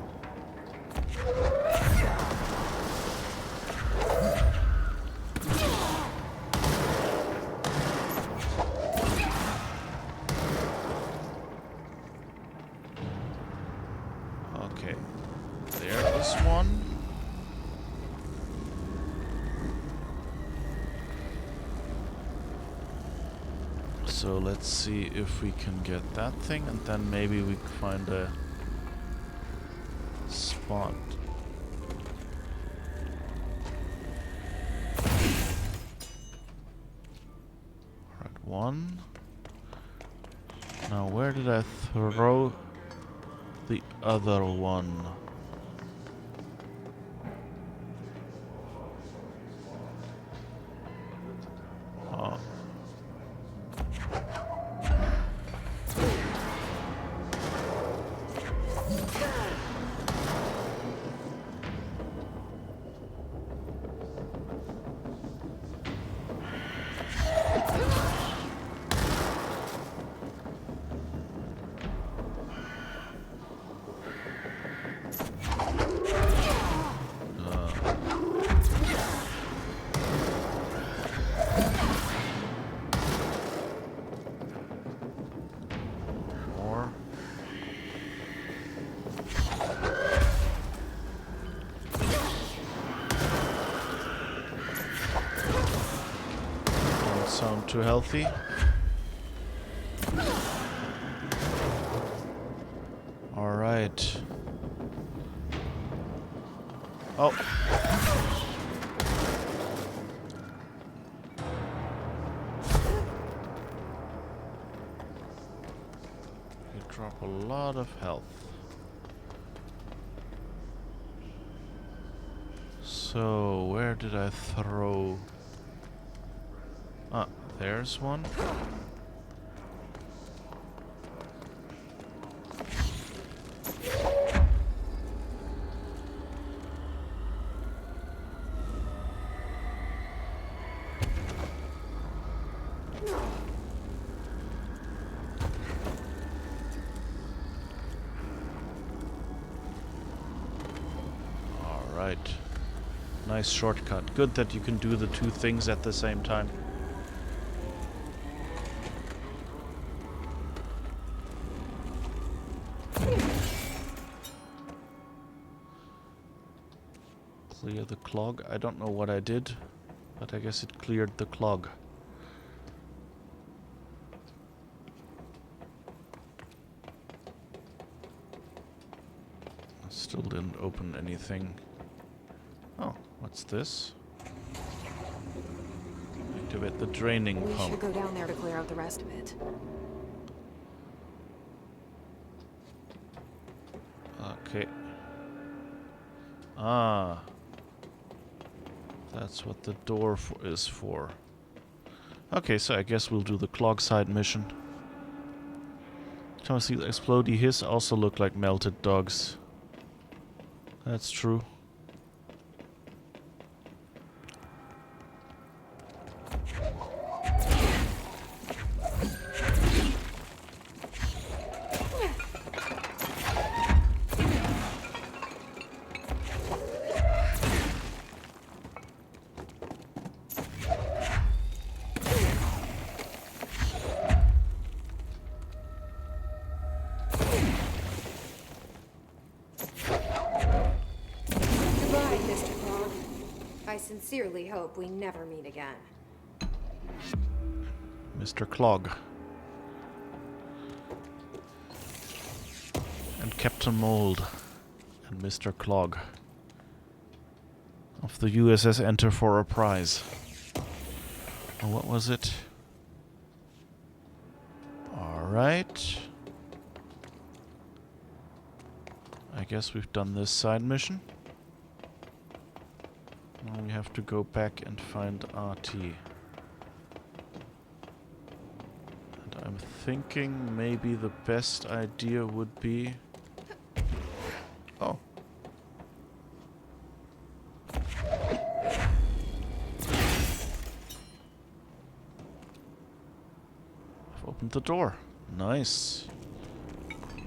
Speaker 1: Okay, there is one. So let's see if we can get that thing, and then maybe we can find a spot. Alright, one. Now where did I throw the other one? Oh. More. Don't sound too healthy. All right. Oh. You drop a lot of health. So, where did I throw? Ah, there's one. Alright. Nice shortcut. Good that you can do the 2 things at the same time. Clear the clog. I don't know what I did, but I guess it cleared the clog. Still didn't open anything. Oh, what's this? Activate the draining
Speaker 3: We
Speaker 1: pump.
Speaker 3: should go down there to clear out the rest of it.
Speaker 1: Okay. Ah. That's what the door is for. Okay, so I guess we'll do the clog side mission. Trying to see the explodey hiss also look like melted dogs. That's true.
Speaker 3: Goodbye, Mr. Clog. I sincerely hope we never meet again.
Speaker 1: Mr. Clog. And Captain Mold. And Mr. Clog. Of the USS Enter for a prize. And what was it? Alright. I guess we've done this side mission. Now we have to go back and find RT. And I'm thinking maybe the best idea would be... Oh. I've opened the door. Nice.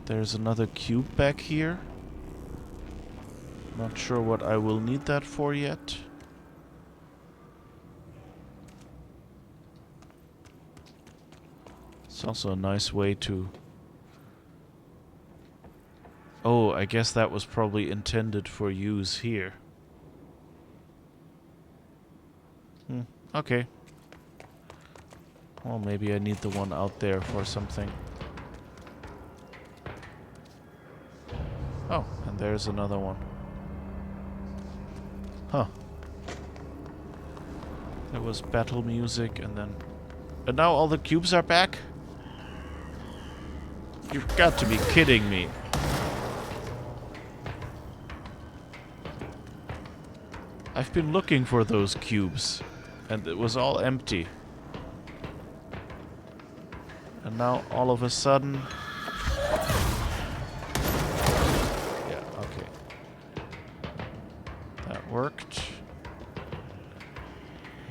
Speaker 1: There's another cube back here. Not sure what I will need that for yet. It's also a nice way to... Oh, I guess that was probably intended for use here. Okay. Well, maybe I need the one out there for something. Oh, and there's another one. Huh. There was battle music and then... And now all the cubes are back? You've got to be kidding me. I've been looking for those cubes, and it was all empty. And now all of a sudden... Yeah, okay. That worked.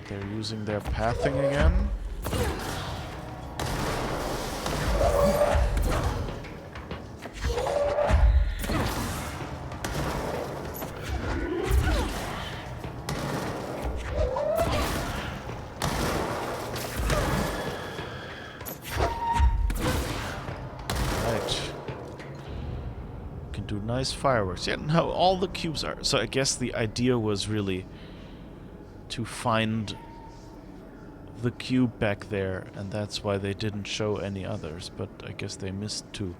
Speaker 1: They're using their pathing again. Nice fireworks. Yeah, no, all the cubes are... So I guess the idea was really to find the cube back there, and that's why they didn't show any others, but I guess they missed two.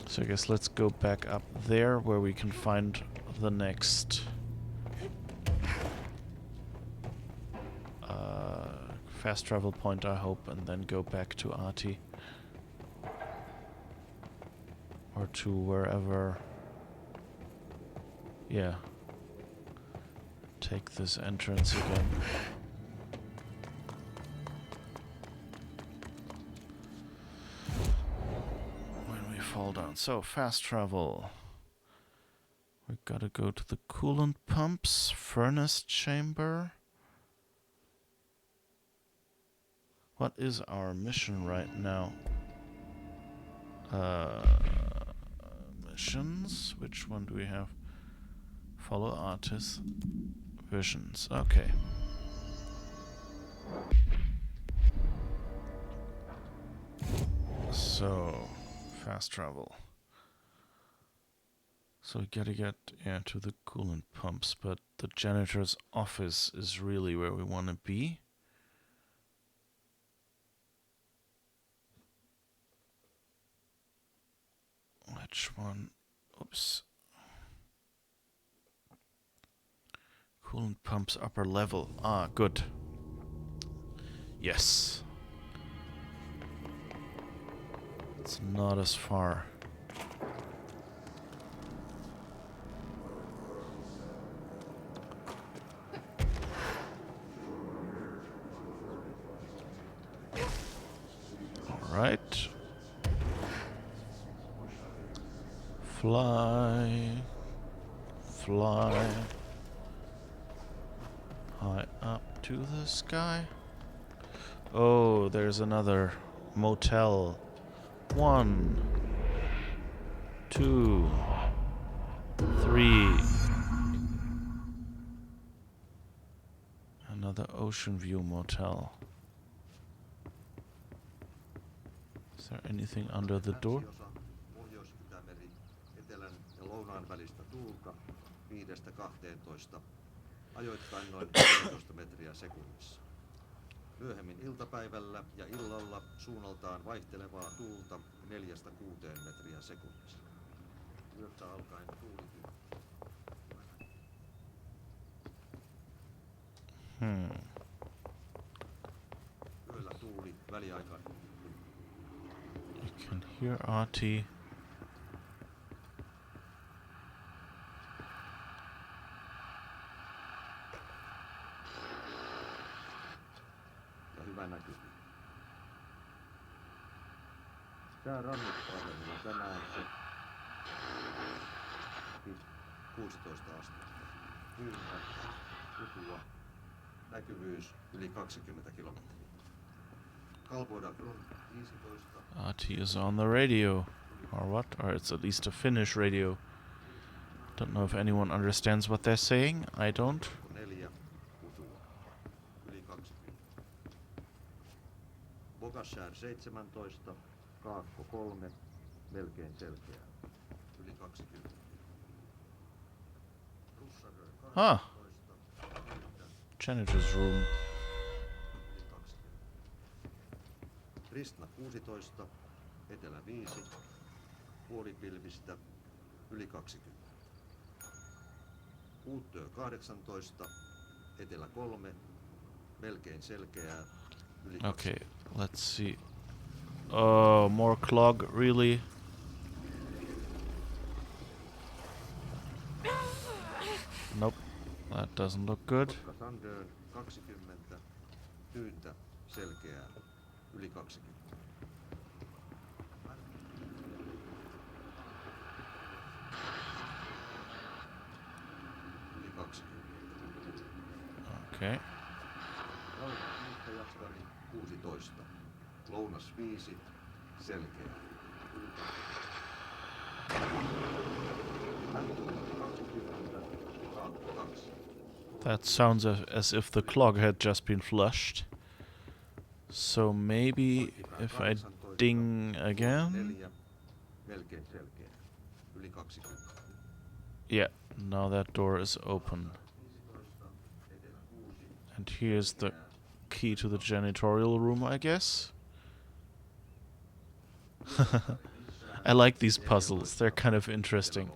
Speaker 1: So I guess let's go back up there where we can find the next... fast travel point, I hope, and then go back to Artie. Or to wherever... Yeah. Take this entrance again. When we fall down. So, fast travel. We gotta go to the coolant pumps, furnace chamber. What is our mission right now? Missions? Which one do we have? Follow artist. Visions. Okay. So, fast travel. So we gotta get to the coolant pumps, but the janitor's office is really where we want to be. Which Which one? Oops. Coolant pumps upper level. Ah, good. Yes. It's not as far. Alright. Fly. Fly. High up to the sky. Oh, there's another motel. 1, 2, 3. Another Ocean View motel. Is there anything under the door?
Speaker 8: Pohjois-Itämeri, etelän ja lounaan välistä tuulta 5–12, ajoittain noin 15 metriä sekunnissa. Myöhemmin iltapäivällä ja illalla suunnaltaan vaihtelevaa tuulta 4–6 metriä sekunnissa. Yöstä alkaen tuuli Yöllä tuuli väliaikainen.
Speaker 1: You can hear Artie.
Speaker 8: Ja hyvä näky. Sää rannusparemmilla tänään se 16 astetta. Kyyntä, kutua, näkyvyys yli 20 kilometriä. Kalvoida on 15.
Speaker 1: Artie is on the radio. Or what? Or it's at least a Finnish radio. Don't know if anyone understands what they're saying. I don't.
Speaker 8: 4, kutua, yli 20. Bogassär 17, Kaakko 3, melkein selkeää, yli 20. Russarö 18,
Speaker 1: Janitor's room.
Speaker 8: yli 20. Ristna 16, etelä 5, puolipilvistä, yli 20. Uuttyö 18, etelä 3, melkein selkeää, yli 20.
Speaker 1: Okay, let's see. Oh, more clog, really? Nope, that doesn't look good.
Speaker 8: Kotka Sandön 20, tyyntä, selkeää, yli 20. Yli 20.
Speaker 1: Okay.
Speaker 8: Jaskari 16, lounas 5, selkeää.
Speaker 1: That sounds as if the clog had just been flushed. So maybe if I ding again.
Speaker 8: Melkein selkeää, yli 20.
Speaker 1: Yeah, now that door is open. And here's the key to the janitorial room, I guess. I like these puzzles, they're kind of interesting.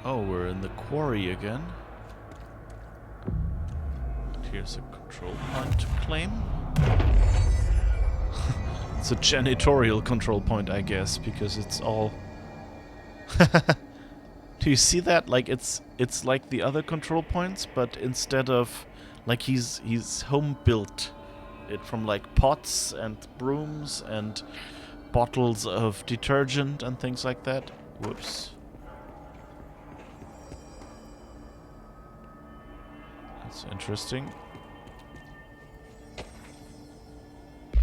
Speaker 1: Oh, we're in the quarry again. And here's a control point to claim. It's a janitorial control point, I guess, because it's all... Do you see that? Like it's like the other control points, but instead of like he's home built it from like pots and brooms and bottles of detergent and things like that. Whoops. That's interesting.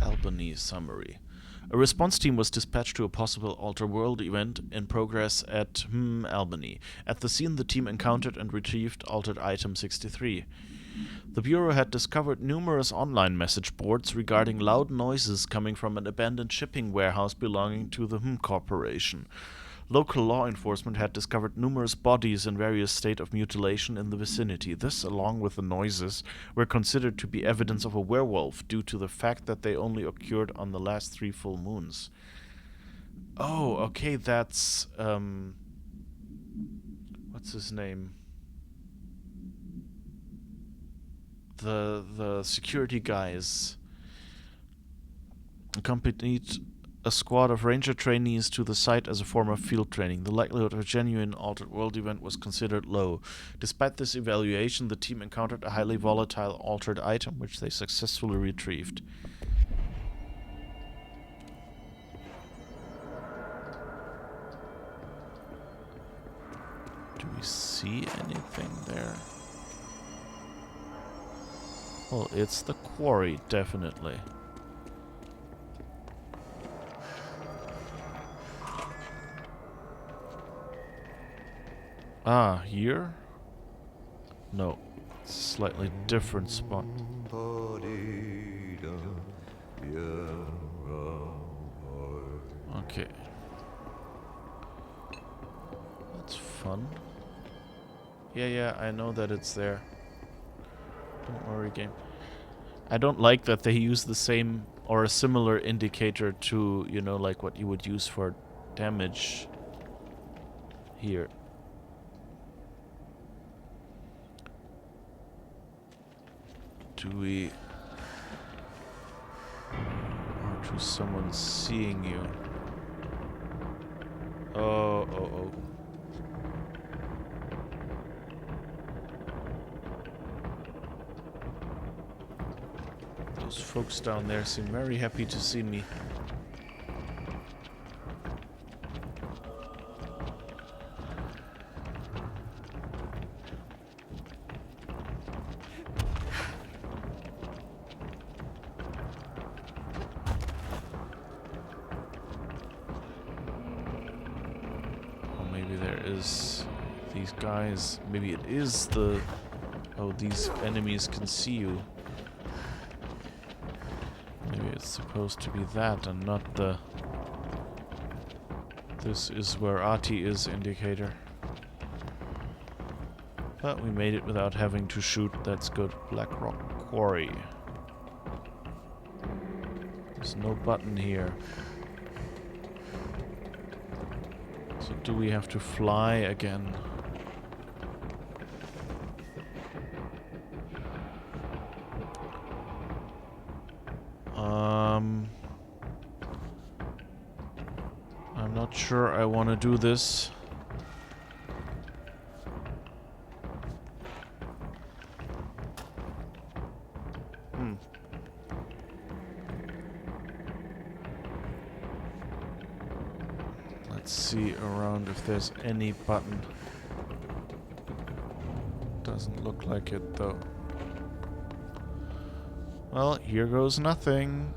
Speaker 1: Albany summary. A response team was dispatched to a possible Alter World event in progress at Albany. At the scene, the team encountered and retrieved altered item 63. The Bureau had discovered numerous online message boards regarding loud noises coming from an abandoned shipping warehouse belonging to the Corporation. Local law enforcement had discovered numerous bodies in various states of mutilation in the vicinity. This, along with the noises, were considered to be evidence of a werewolf due to the fact that they only occurred on the last 3 full moons. Oh, okay, that's, what's his name? The security guys accompanied a squad of ranger trainees to the site as a form of field training. The likelihood of a genuine altered world event was considered low. Despite this evaluation, the team encountered a highly volatile altered item, which they successfully retrieved. Do we see anything there? Well, it's the quarry, definitely. Ah, here? No, it's a slightly different spot. Okay. That's fun. Yeah, I know that it's there. Don't worry, game. I don't like that they use the same or a similar indicator to, you know, like what you would use for damage here. Do we... Or to someone seeing you? Oh. Those folks down there seem very happy to see me. These guys, maybe it is the... Oh, these enemies can see you. Maybe it's supposed to be that and not the... This is where Ati is indicator. But we made it without having to shoot, that's good. Black Rock Quarry. There's no button here. So do we have to fly again? I'm not sure I want to do this. Let's see around if there's any button. Doesn't look like it though. Well, here goes nothing.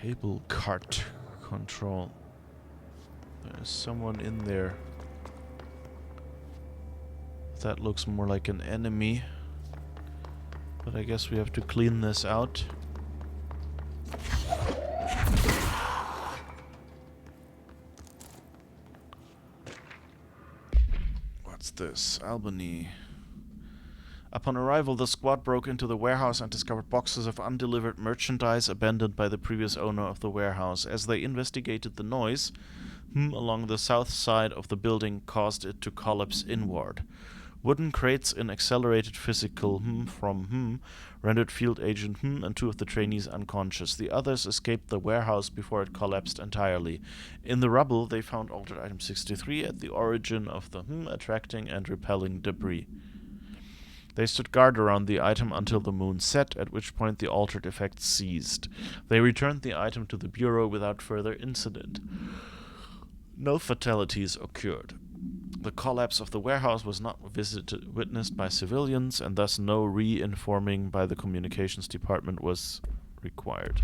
Speaker 1: Cable cart control. There's someone in there. That looks more like an enemy. But I guess we have to clean this out. What's this? Albany. Upon arrival, the squad broke into the warehouse and discovered boxes of undelivered merchandise abandoned by the previous owner of the warehouse. As they investigated the noise, along the south side of the building caused it to collapse inward. Wooden crates in accelerated physical from rendered Field Agent and 2 of the trainees unconscious. The others escaped the warehouse before it collapsed entirely. In the rubble, they found altered item 63 at the origin of the attracting and repelling debris. They stood guard around the item until the moon set, at which point the altered effect ceased. They returned the item to the Bureau without further incident. No fatalities occurred. The collapse of the warehouse was not witnessed by civilians, and thus no re-informing by the communications department was required.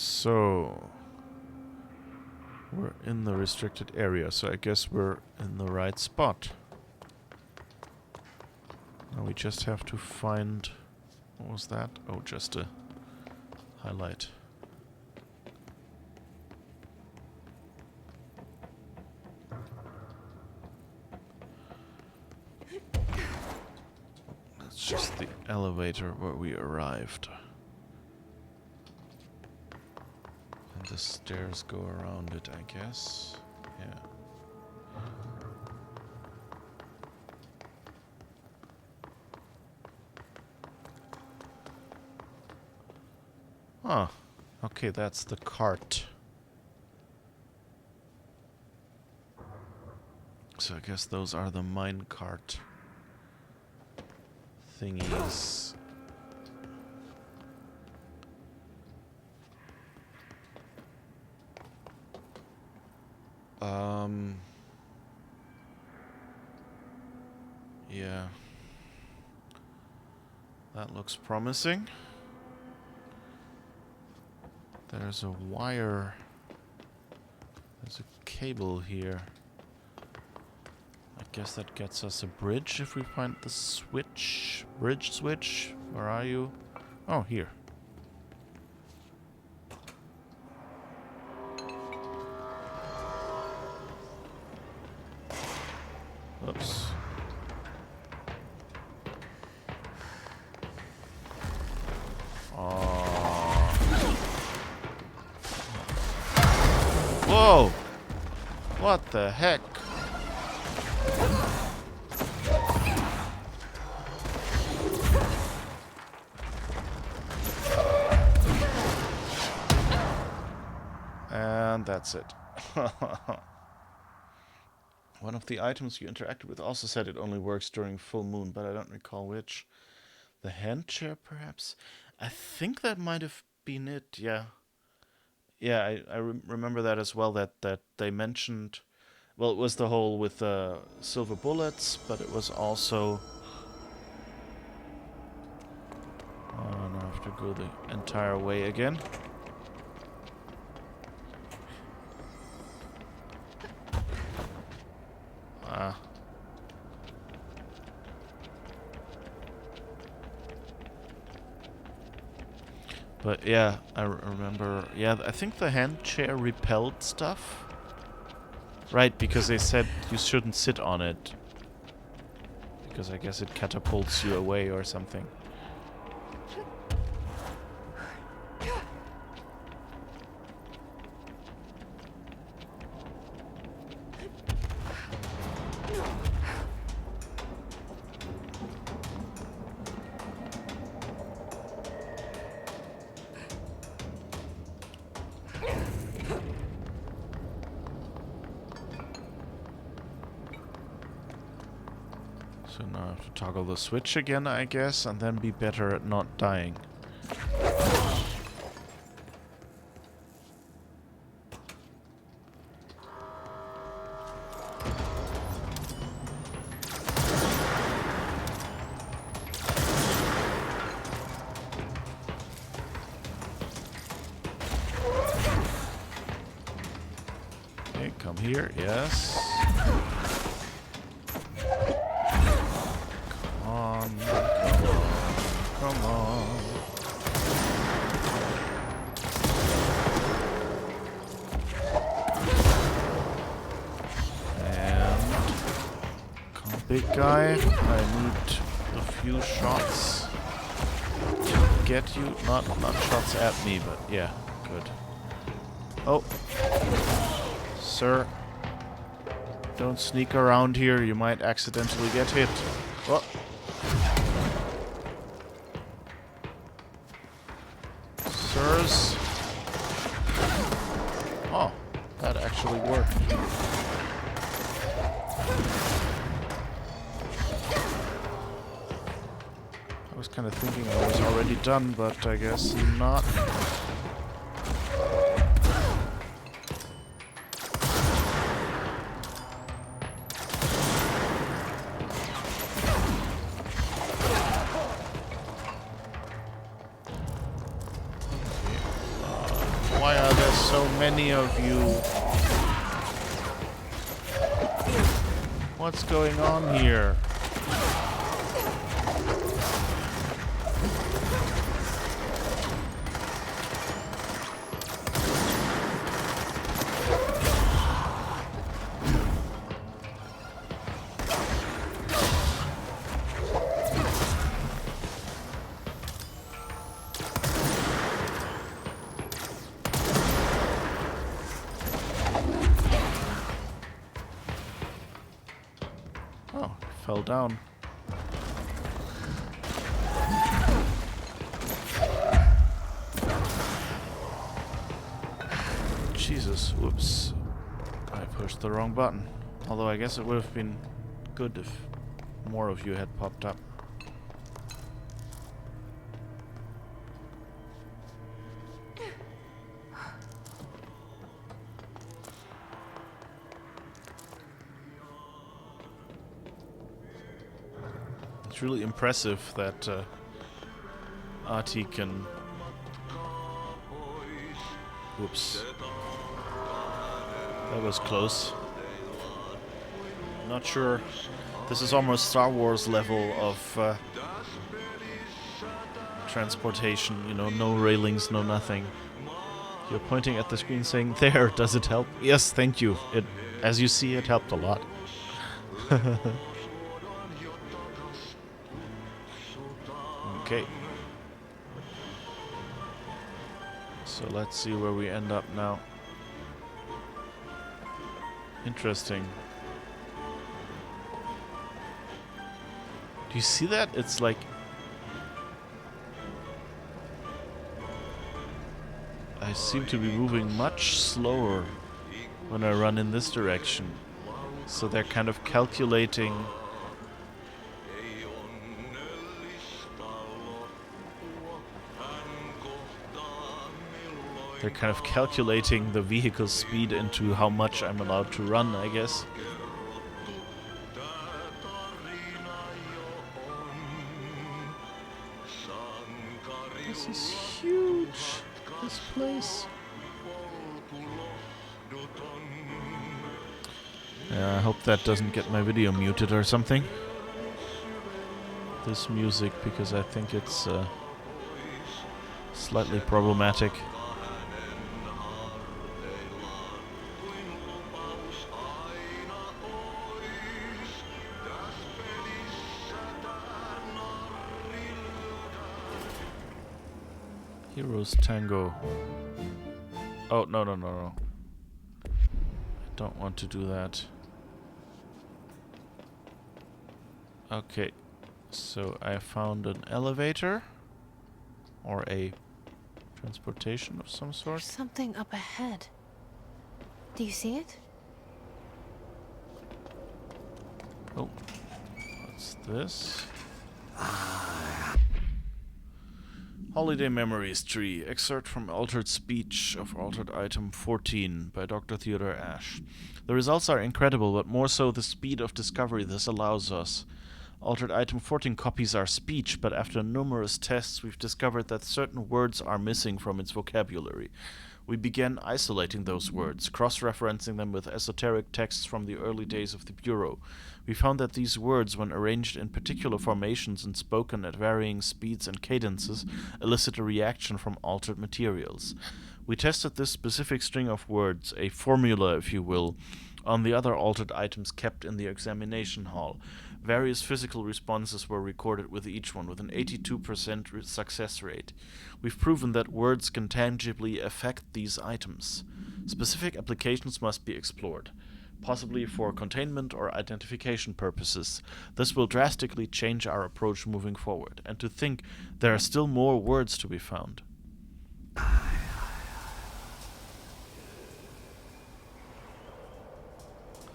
Speaker 1: So we're in the restricted area, so I guess we're in the right spot. Now we just have to find... What was that? Oh, just a highlight. That's just the elevator where we arrived. And the stairs go around it, I guess. Yeah. Ah, okay, that's the cart. So I guess those are the mine cart thingies. Yeah. That looks promising. There's a wire. There's a cable here. I guess that gets us a bridge if we find the switch. Bridge switch? Where are you? Oh, here. Oops. Whoa! What the heck? And that's it. One of the items you interacted with also said it only works during full moon, but I don't recall which. The hand chair, perhaps? I think that might have been it, yeah. Yeah, I remember that as well, that they mentioned... Well, it was the whole with silver bullets, but it was also... Oh, now I have to go the entire way again. Ah. But yeah, I remember... Yeah, I think the hand chair repelled stuff. Right, because they said you shouldn't sit on it. Because I guess it catapults you away or something. So now I have to toggle the switch again, I guess, and then be better at not dying. Okay, come here, yes. Come on. And come on, big guy. I need a few shots to get you. Not shots at me, but yeah, good. Oh, sir, don't sneak around here. You might accidentally get hit. Oh. Sirs. Oh, that actually worked. I was kind of thinking I was already done, but I guess not. so many of you. What's going on here? Oh, fell down. Jesus, whoops. I pushed the wrong button. Although I guess it would have been good if more of you had popped up. It's really impressive that Artie can... Whoops. That was close. Not sure. This is almost Star Wars level of transportation, you know, no railings, no nothing. You're pointing at the screen saying, there, does it help? Yes, thank you. It, as you see, it helped a lot. Okay. So let's see where we end up now. Interesting. Do you see that? It's like... I seem to be moving much slower when I run in this direction. So they're kind of calculating... They're kind of calculating the vehicle's speed into how much I'm allowed to run, I guess. This is huge, this place. I hope that doesn't get my video muted or something. This music, because I think it's slightly problematic. Heroes Tango. Oh, no, no, no, no. I don't want to do that. Okay, so I found an elevator. Or a transportation of some sort.
Speaker 16: There's something up ahead. Do you see it?
Speaker 1: Oh, what's this? Holiday Memories Tree. Excerpt from Altered Speech of Altered Item 14 by Dr. Theodore Ashe. The results are incredible, but more so the speed of discovery this allows us. Altered Item 14 copies our speech, but after numerous tests we've discovered that certain words are missing from its vocabulary. We began isolating those words, cross-referencing them with esoteric texts from the early days of the Bureau. We found that these words, when arranged in particular formations and spoken at varying speeds and cadences, elicit a reaction from altered materials. We tested this specific string of words, a formula if you will, on the other altered items kept in the examination hall. Various physical responses were recorded with each one, with an 82% success rate. We've proven that words can tangibly affect these items. Specific applications must be explored, possibly for containment or identification purposes. This will drastically change our approach moving forward. And to think there are still more words to be found.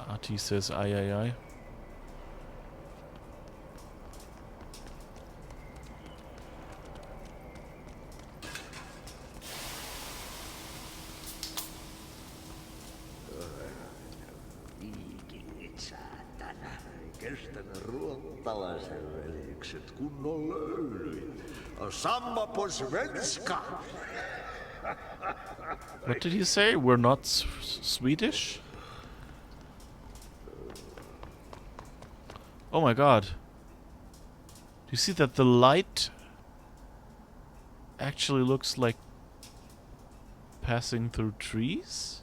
Speaker 1: Artie says aye aye aye.
Speaker 8: Kestänyt ruottalaisen veljekset kunnon löylyit. Samma på svenska!
Speaker 1: What did he say? We're not Swedish? Oh my god. Do you see that the light actually looks like passing through trees?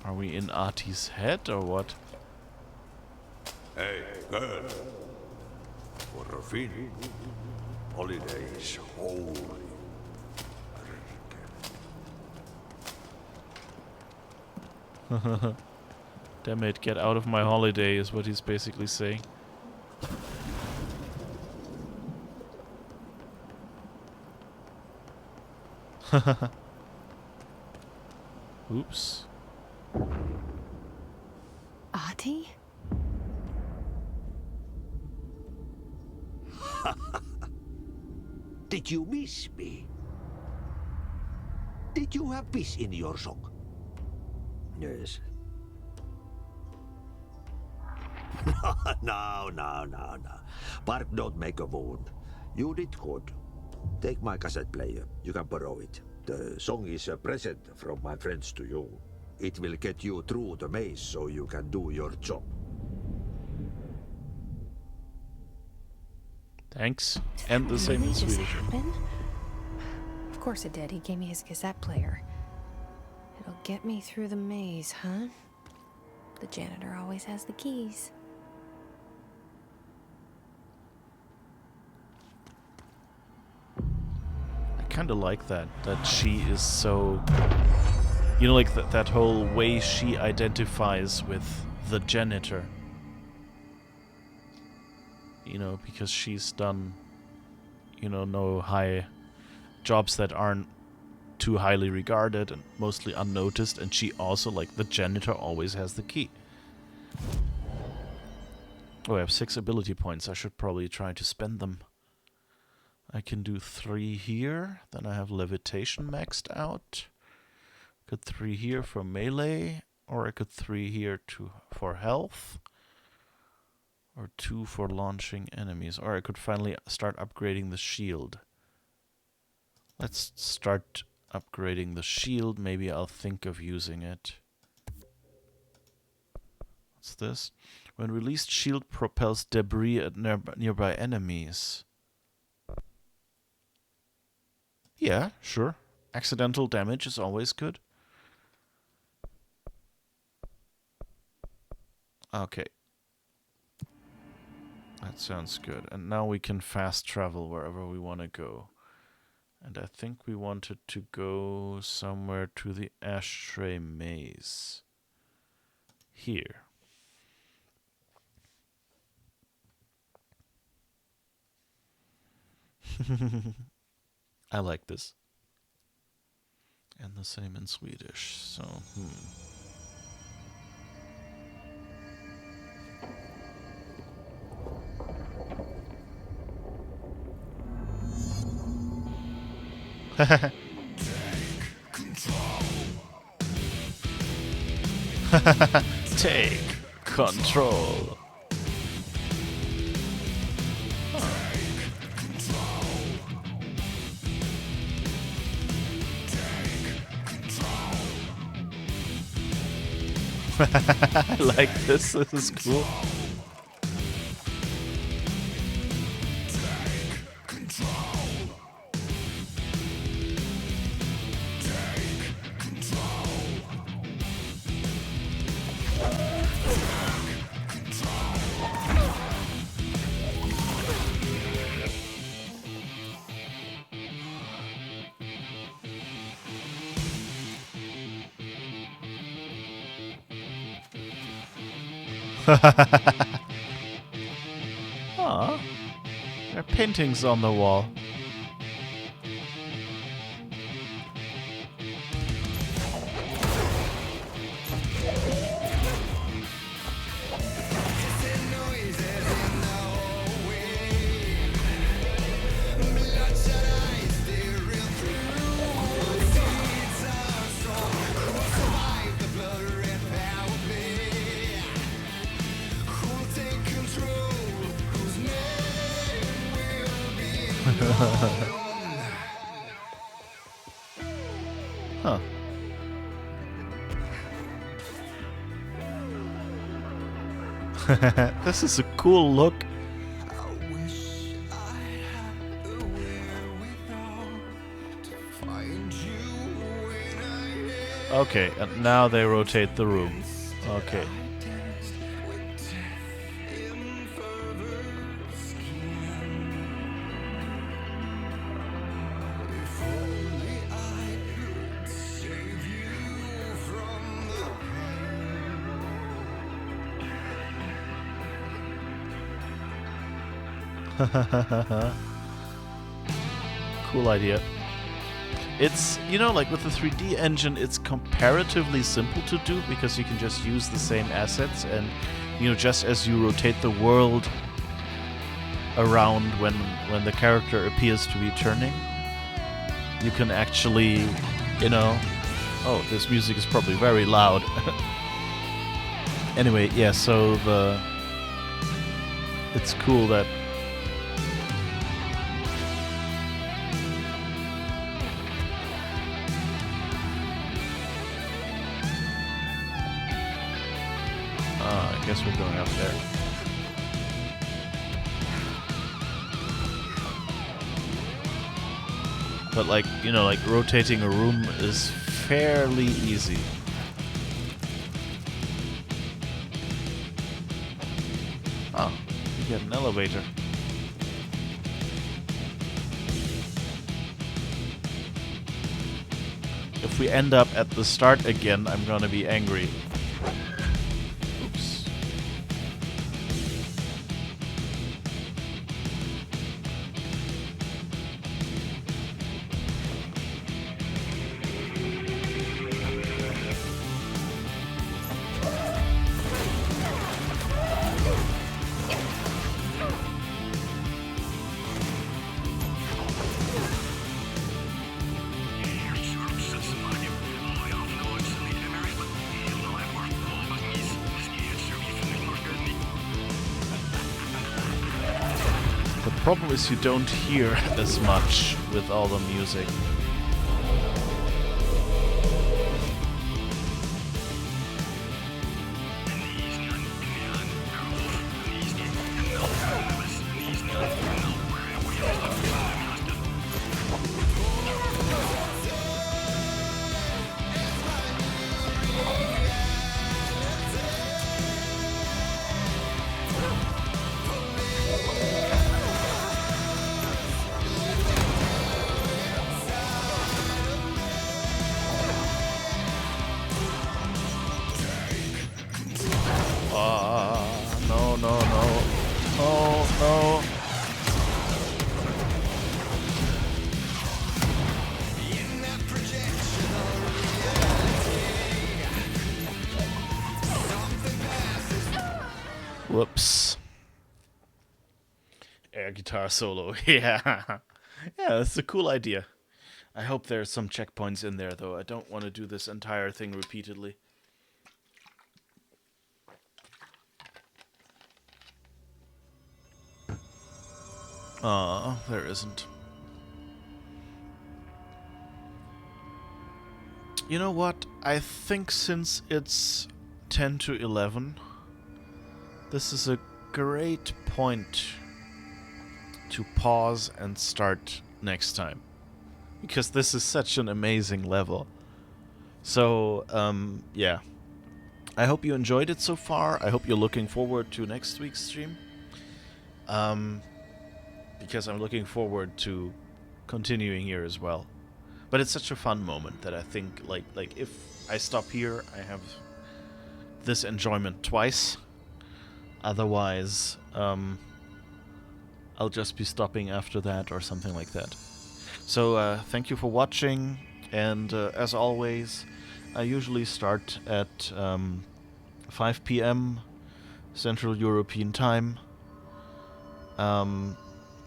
Speaker 1: Are we in Artie's head or what?
Speaker 8: Hey, girl. For a fin, holiday is holy.
Speaker 1: Damn it, get out of my holiday is what he's basically saying. Oops.
Speaker 16: Ahti?
Speaker 8: Did you miss me? Did you have peace in your song? Yes. No. Bark don't make a wound. You did good. Take my cassette player. You can borrow it. The song is a present from my friends to you. It will get you through the maze so you can do your job.
Speaker 1: Thanks. And the same in
Speaker 16: Really just
Speaker 1: Swedish.
Speaker 16: happen? Of course it did. He gave me his cassette player. It'll get me through the maze, huh? The janitor always has the keys.
Speaker 1: I kind of like that she is so, you know, like that whole way she identifies with the janitor, you know, because she's done, you know, no high jobs that aren't too highly regarded and mostly unnoticed, and she also, like the janitor, always has the key. Oh, I have 6 ability points. I should probably try to spend them. I can do 3 here. Then I have levitation maxed out. Could 3 here for melee, or I could 3 here for health, or 2 for launching enemies, or I could finally start upgrading the shield. Let's start upgrading the shield. Maybe I'll think of using it. What's this? When released, shield propels debris at nearby enemies. Yeah, sure. Accidental damage is always good. Okay. That sounds good. And now we can fast travel wherever we want to go. And I think we wanted to go somewhere to the ashtray maze. Here. I like this. And the same in Swedish, so, Take control. I like this. This is cool. Aw, there are paintings on the wall. Huh. This is a cool look. Okay, and now they rotate the room. Okay. Cool idea. It's, you know, like with the 3D engine, it's comparatively simple to do because you can just use the same assets and, you know, just as you rotate the world around when the character appears to be turning, you can actually, you know... Oh, this music is probably very loud. Anyway, yeah, so it's cool that... I guess we're going up there. But like, you know, like rotating a room is fairly easy. Oh, you get an elevator. If we end up at the start again, I'm gonna be angry. Oops. The problem is you don't hear as much with all the music. No, no, no. Oh, no. Whoops. Air guitar solo. Yeah. Yeah, that's a cool idea. I hope there's some checkpoints in there, though. I don't want to do this entire thing repeatedly. There isn't. You know what? I think since it's 10 to 11, this is a great point to pause and start next time. Because this is such an amazing level. So, yeah. I hope you enjoyed it so far. I hope you're looking forward to next week's stream. Because I'm looking forward to continuing here as well. But it's such a fun moment that I think, like if I stop here, I have this enjoyment twice. Otherwise, I'll just be stopping after that or something like that. So, thank you for watching, and as always, I usually start at 5 p.m. Central European Time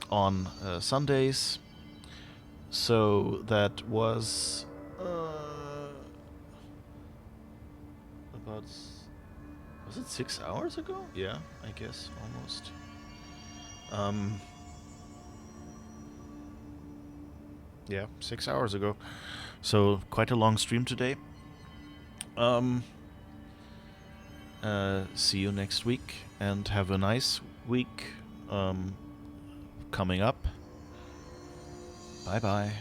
Speaker 1: on Sundays. So that was about... Was it 6 hours ago? Yeah, I guess, almost. Yeah, 6 hours ago. So quite a long stream today. Um. See you next week, and have a nice week. Coming up. Bye bye.